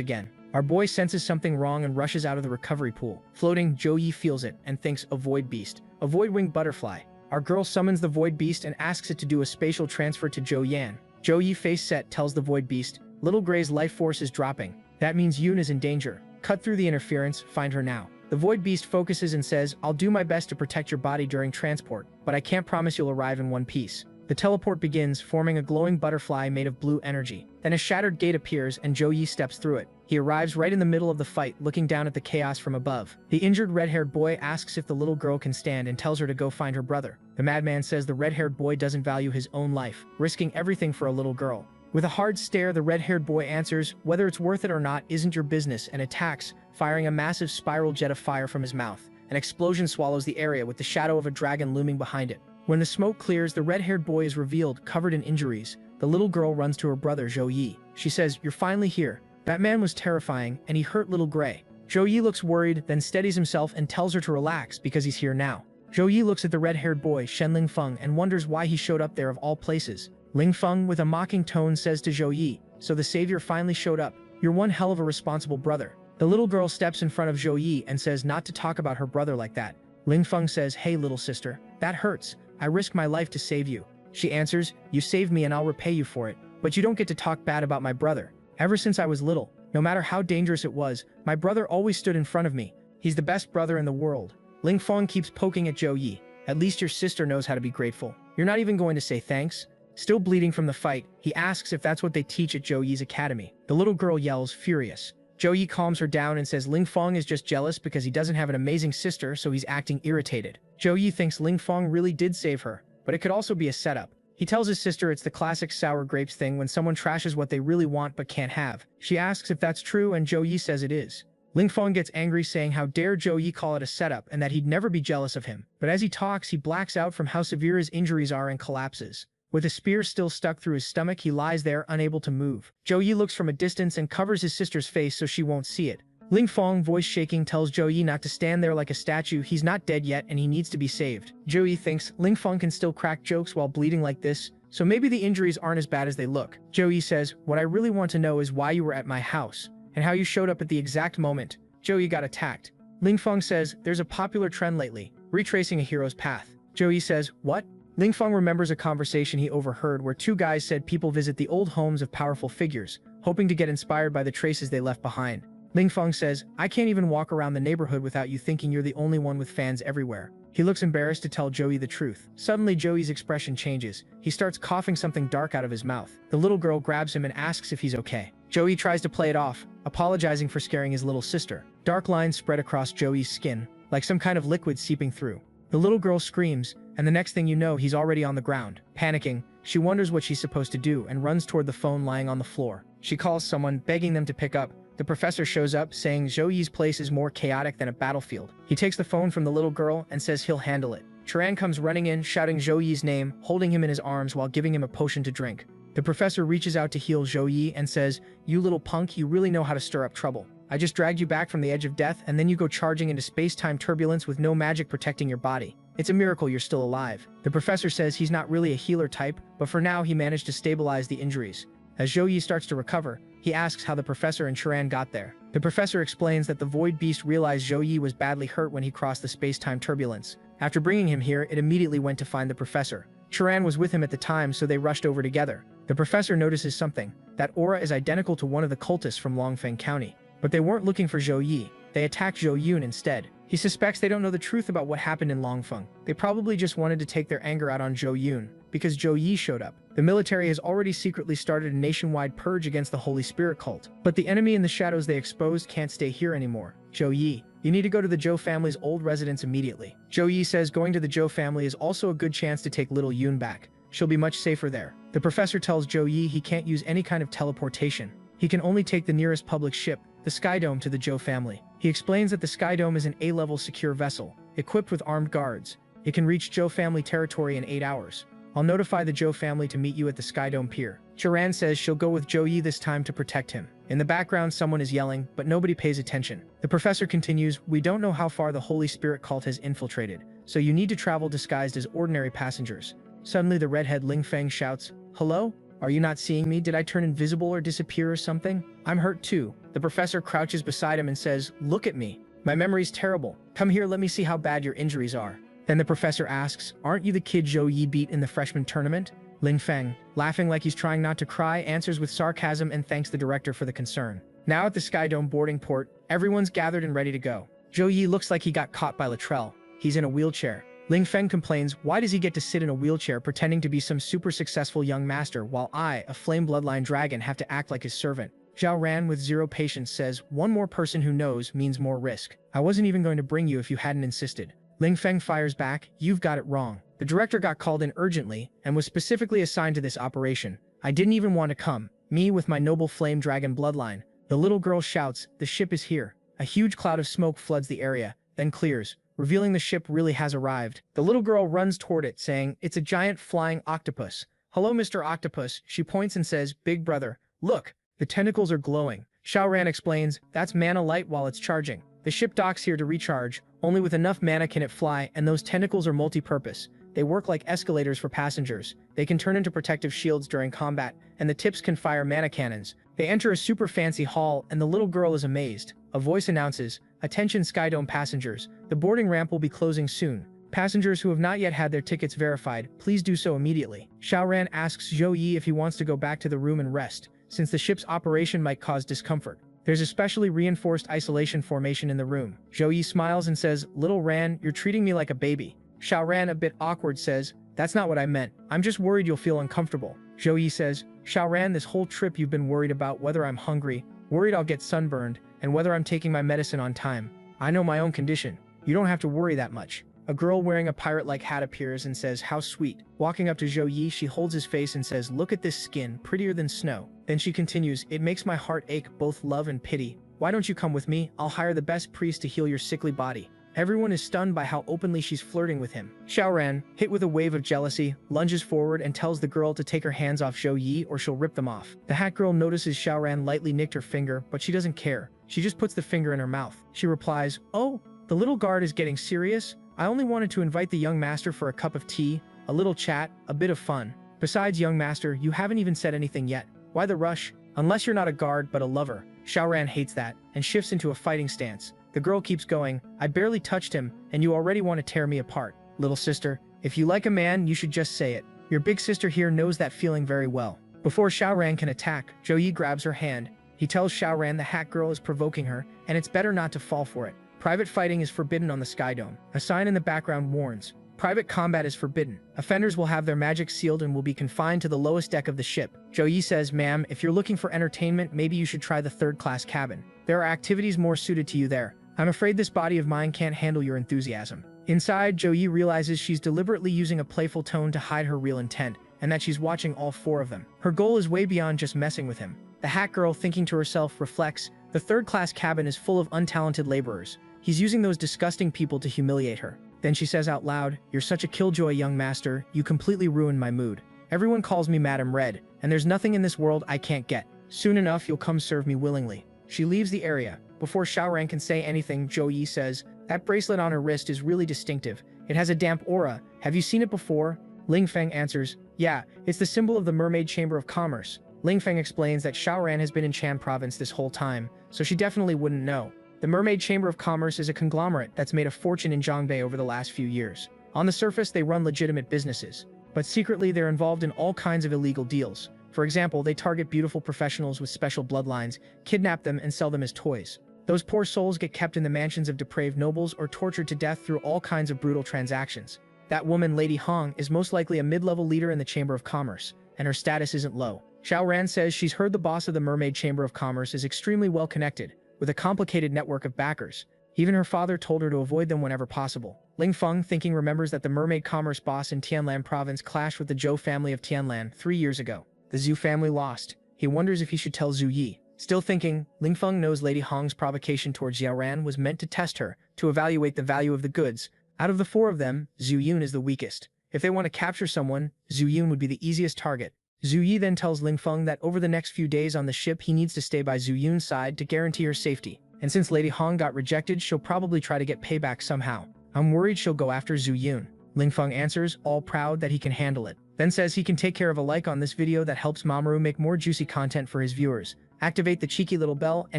again. Our boy senses something wrong and rushes out of the recovery pool. Floating, Zhou Yi feels it and thinks, a void beast. A void-winged butterfly. Our girl summons the void beast and asks it to do a spatial transfer to Zhou Yan. Zhou Yi, face set, tells the void beast, little Gray's life force is dropping. That means Yoon is in danger. Cut through the interference, find her now. The void beast focuses and says, I'll do my best to protect your body during transport, but I can't promise you'll arrive in one piece. The teleport begins, forming a glowing butterfly made of blue energy. Then a shattered gate appears and Zhou Yi steps through it. He arrives right in the middle of the fight, looking down at the chaos from above. The injured red-haired boy asks if the little girl can stand and tells her to go find her brother. The madman says the red-haired boy doesn't value his own life, risking everything for a little girl. With a hard stare, the red-haired boy answers, whether it's worth it or not isn't your business, and attacks, firing a massive spiral jet of fire from his mouth. An explosion swallows the area with the shadow of a dragon looming behind it. When the smoke clears, the red-haired boy is revealed, covered in injuries. The little girl runs to her brother, Zhou Yi. She says, you're finally here. That man was terrifying, and he hurt little Gray. Zhou Yi looks worried, then steadies himself and tells her to relax because he's here now. Zhou Yi looks at the red-haired boy, Shen Lingfeng, and wonders why he showed up there of all places. Lingfeng, with a mocking tone, says to Zhou Yi, so the savior finally showed up. You're one hell of a responsible brother. The little girl steps in front of Zhou Yi and says not to talk about her brother like that. Lingfeng says, hey little sister, that hurts. I risked my life to save you. She answers, you saved me and I'll repay you for it, but you don't get to talk bad about my brother. Ever since I was little, no matter how dangerous it was, my brother always stood in front of me. He's the best brother in the world. Lingfeng keeps poking at Zhou Yi. At least your sister knows how to be grateful. You're not even going to say thanks? Still bleeding from the fight, he asks if that's what they teach at Zhou Yi's academy. The little girl yells, furious. Zhou Yi calms her down and says Lingfeng is just jealous because he doesn't have an amazing sister, so he's acting irritated. Zhou Yi thinks Lingfeng really did save her, but it could also be a setup. He tells his sister it's the classic sour grapes thing when someone trashes what they really want but can't have. She asks if that's true and Zhou Yi says it is. Lingfeng gets angry, saying how dare Zhou Yi call it a setup and that he'd never be jealous of him. But as he talks, he blacks out from how severe his injuries are and collapses. With a spear still stuck through his stomach, he lies there, unable to move. Zhou Yi looks from a distance and covers his sister's face so she won't see it. Lingfeng, voice shaking, tells Zhou Yi not to stand there like a statue. He's not dead yet and he needs to be saved. Zhou Yi thinks Lingfeng can still crack jokes while bleeding like this, so maybe the injuries aren't as bad as they look. Zhou Yi says, what I really want to know is why you were at my house, and how you showed up at the exact moment Zhou Yi got attacked. Lingfeng says, there's a popular trend lately, retracing a hero's path. Zhou Yi says, what? Lingfeng remembers a conversation he overheard where two guys said people visit the old homes of powerful figures, hoping to get inspired by the traces they left behind. Lingfeng says, I can't even walk around the neighborhood without you thinking you're the only one with fans everywhere. He looks embarrassed to tell Zhou Yi the truth. Suddenly, Zhou Yi's expression changes. He starts coughing something dark out of his mouth. The little girl grabs him and asks if he's okay. Zhou Yi tries to play it off, apologizing for scaring his little sister. Dark lines spread across Zhou Yi's skin, like some kind of liquid seeping through. The little girl screams, and the next thing you know, he's already on the ground. Panicking, she wonders what she's supposed to do and runs toward the phone lying on the floor. She calls someone, begging them to pick up. The professor shows up, saying Zhou Yi's place is more chaotic than a battlefield. He takes the phone from the little girl and says he'll handle it. Charan comes running in, shouting Zhou Yi's name, holding him in his arms while giving him a potion to drink. The professor reaches out to heal Zhou Yi and says, you little punk, you really know how to stir up trouble. I just dragged you back from the edge of death and then you go charging into space-time turbulence with no magic protecting your body. It's a miracle you're still alive. The professor says he's not really a healer type, but for now he managed to stabilize the injuries. As Zhou Yi starts to recover, he asks how the professor and Chiran got there. The professor explains that the Void Beast realized Zhou Yi was badly hurt when he crossed the space-time turbulence. After bringing him here, it immediately went to find the professor. Chiran was with him at the time, so they rushed over together. The professor notices something. That aura is identical to one of the cultists from Longfeng County. But they weren't looking for Zhou Yi. They attacked Zhou Yun instead. He suspects they don't know the truth about what happened in Longfeng. They probably just wanted to take their anger out on Zhou Yun, because Zhou Yi showed up. The military has already secretly started a nationwide purge against the Holy Spirit cult. But the enemy in the shadows they exposed can't stay here anymore. Zhou Yi, you need to go to the Zhou family's old residence immediately. Zhou Yi says going to the Zhou family is also a good chance to take little Yun back. She'll be much safer there. The professor tells Zhou Yi he can't use any kind of teleportation. He can only take the nearest public ship, the Skydome, to the Zhou family. He explains that the Skydome is an A-level secure vessel, equipped with armed guards. It can reach Zhou family territory in 8 hours. I'll notify the Zhou family to meet you at the Skydome pier. Chiran says she'll go with Zhou Yi this time to protect him. In the background, someone is yelling, but nobody pays attention. The professor continues, we don't know how far the Holy Spirit cult has infiltrated, so you need to travel disguised as ordinary passengers. Suddenly the redhead Ling Feng shouts, hello? Are you not seeing me? Did I turn invisible or disappear or something? I'm hurt too. The professor crouches beside him and says, look at me. My memory's terrible. Come here, let me see how bad your injuries are. Then the professor asks, aren't you the kid Zhou Yi beat in the freshman tournament? Ling Feng, laughing like he's trying not to cry, answers with sarcasm and thanks the director for the concern. Now at the Skydome boarding port, everyone's gathered and ready to go. Zhou Yi looks like he got caught by Latrell. He's in a wheelchair. Ling Feng complains, why does he get to sit in a wheelchair pretending to be some super successful young master while I, a flame bloodline dragon, have to act like his servant? Zhao Ran with zero patience says, one more person who knows means more risk. I wasn't even going to bring you if you hadn't insisted. Ling Feng fires back, you've got it wrong. The director got called in urgently and was specifically assigned to this operation. I didn't even want to come. Me with my noble flame dragon bloodline. The little girl shouts, the ship is here. A huge cloud of smoke floods the area, then clears, revealing the ship really has arrived. The little girl runs toward it, saying, it's a giant flying octopus. Hello, Mr. Octopus. She points and says, big brother, look, the tentacles are glowing. Xiao Ran explains, that's mana light while it's charging. The ship docks here to recharge. Only with enough mana can it fly, and those tentacles are multi-purpose. They work like escalators for passengers. They can turn into protective shields during combat, and the tips can fire mana cannons. They enter a super fancy hall, and the little girl is amazed. A voice announces, attention Skydome passengers, the boarding ramp will be closing soon. Passengers who have not yet had their tickets verified, please do so immediately. Xiao Ran asks Zhou Yi if he wants to go back to the room and rest, since the ship's operation might cause discomfort. There's a specially reinforced isolation formation in the room. Zhou Yi smiles and says, little Ran, you're treating me like a baby. Xiao Ran, a bit awkward, says, that's not what I meant. I'm just worried you'll feel uncomfortable. Zhou Yi says, Xiao Ran, this whole trip you've been worried about whether I'm hungry, worried I'll get sunburned, and whether I'm taking my medicine on time. I know my own condition. You don't have to worry that much. A girl wearing a pirate-like hat appears and says, how sweet. Walking up to Zhou Yi, she holds his face and says, look at this skin, prettier than snow. Then she continues, it makes my heart ache, both love and pity. Why don't you come with me? I'll hire the best priest to heal your sickly body. Everyone is stunned by how openly she's flirting with him. Xiao Ran, hit with a wave of jealousy, lunges forward and tells the girl to take her hands off Zhou Yi or she'll rip them off. The hat girl notices Xiao Ran lightly nicked her finger, but she doesn't care. She just puts the finger in her mouth. She replies, oh, the little guard is getting serious? I only wanted to invite the young master for a cup of tea, a little chat, a bit of fun. Besides, young master, you haven't even said anything yet. Why the rush? Unless you're not a guard but a lover. Xiao Ran hates that and shifts into a fighting stance. The girl keeps going, I barely touched him, and you already want to tear me apart. Little sister, if you like a man, you should just say it. Your big sister here knows that feeling very well. Before Xiao Ran can attack, Zhou Yi grabs her hand. He tells Xiao Ran the hat girl is provoking her, and it's better not to fall for it. Private fighting is forbidden on the Skydome. A sign in the background warns, private combat is forbidden. Offenders will have their magic sealed and will be confined to the lowest deck of the ship. Zhou Yi says, ma'am, if you're looking for entertainment, maybe you should try the third-class cabin. There are activities more suited to you there. I'm afraid this body of mine can't handle your enthusiasm. Inside, Zhou Yi realizes she's deliberately using a playful tone to hide her real intent, and that she's watching all four of them. Her goal is way beyond just messing with him. The hat girl, thinking to herself, reflects, the third-class cabin is full of untalented laborers. He's using those disgusting people to humiliate her. Then she says out loud, you're such a killjoy, young master, you completely ruined my mood. Everyone calls me Madam Red, and there's nothing in this world I can't get. Soon enough, you'll come serve me willingly. She leaves the area. Before Xiaoran can say anything, Zhou Yi says, "That bracelet on her wrist is really distinctive. It has a damp aura. Have you seen it before?" Ling Feng answers, "Yeah, it's the symbol of the Mermaid Chamber of Commerce." Ling Feng explains that Xiaoran has been in Chan province this whole time, so she definitely wouldn't know. The Mermaid Chamber of Commerce is a conglomerate that's made a fortune in Zhongbei over the last few years. On the surface, they run legitimate businesses, but secretly they're involved in all kinds of illegal deals. For example, they target beautiful professionals with special bloodlines, kidnap them, and sell them as toys. Those poor souls get kept in the mansions of depraved nobles or tortured to death through all kinds of brutal transactions. That woman, Lady Hong, is most likely a mid-level leader in the Chamber of Commerce, and her status isn't low. Xiaoran says she's heard the boss of the Mermaid Chamber of Commerce is extremely well connected, with a complicated network of backers. Even her father told her to avoid them whenever possible. Ling Feng, thinking, remembers that the Mermaid Commerce boss in Tianlan province clashed with the Zhou family of Tianlan 3 years ago. The Zhu family lost. He wonders if he should tell Zhu Yi. Still thinking, Ling Feng knows Lady Hong's provocation towards Xiaoran was meant to test her, to evaluate the value of the goods. Out of the 4 of them, Zhu Yun is the weakest. If they want to capture someone, Zhu Yun would be the easiest target. Zhu Yi then tells Ling Feng that over the next few days on the ship he needs to stay by Zhu Yun's side to guarantee her safety. And since Lady Hong got rejected, she'll probably try to get payback somehow. I'm worried she'll go after Zhu Yun. Ling Feng answers, all proud that he can handle it. Then says he can take care of a like on this video that helps Mamoru make more juicy content for his viewers. Activate the cheeky little bell and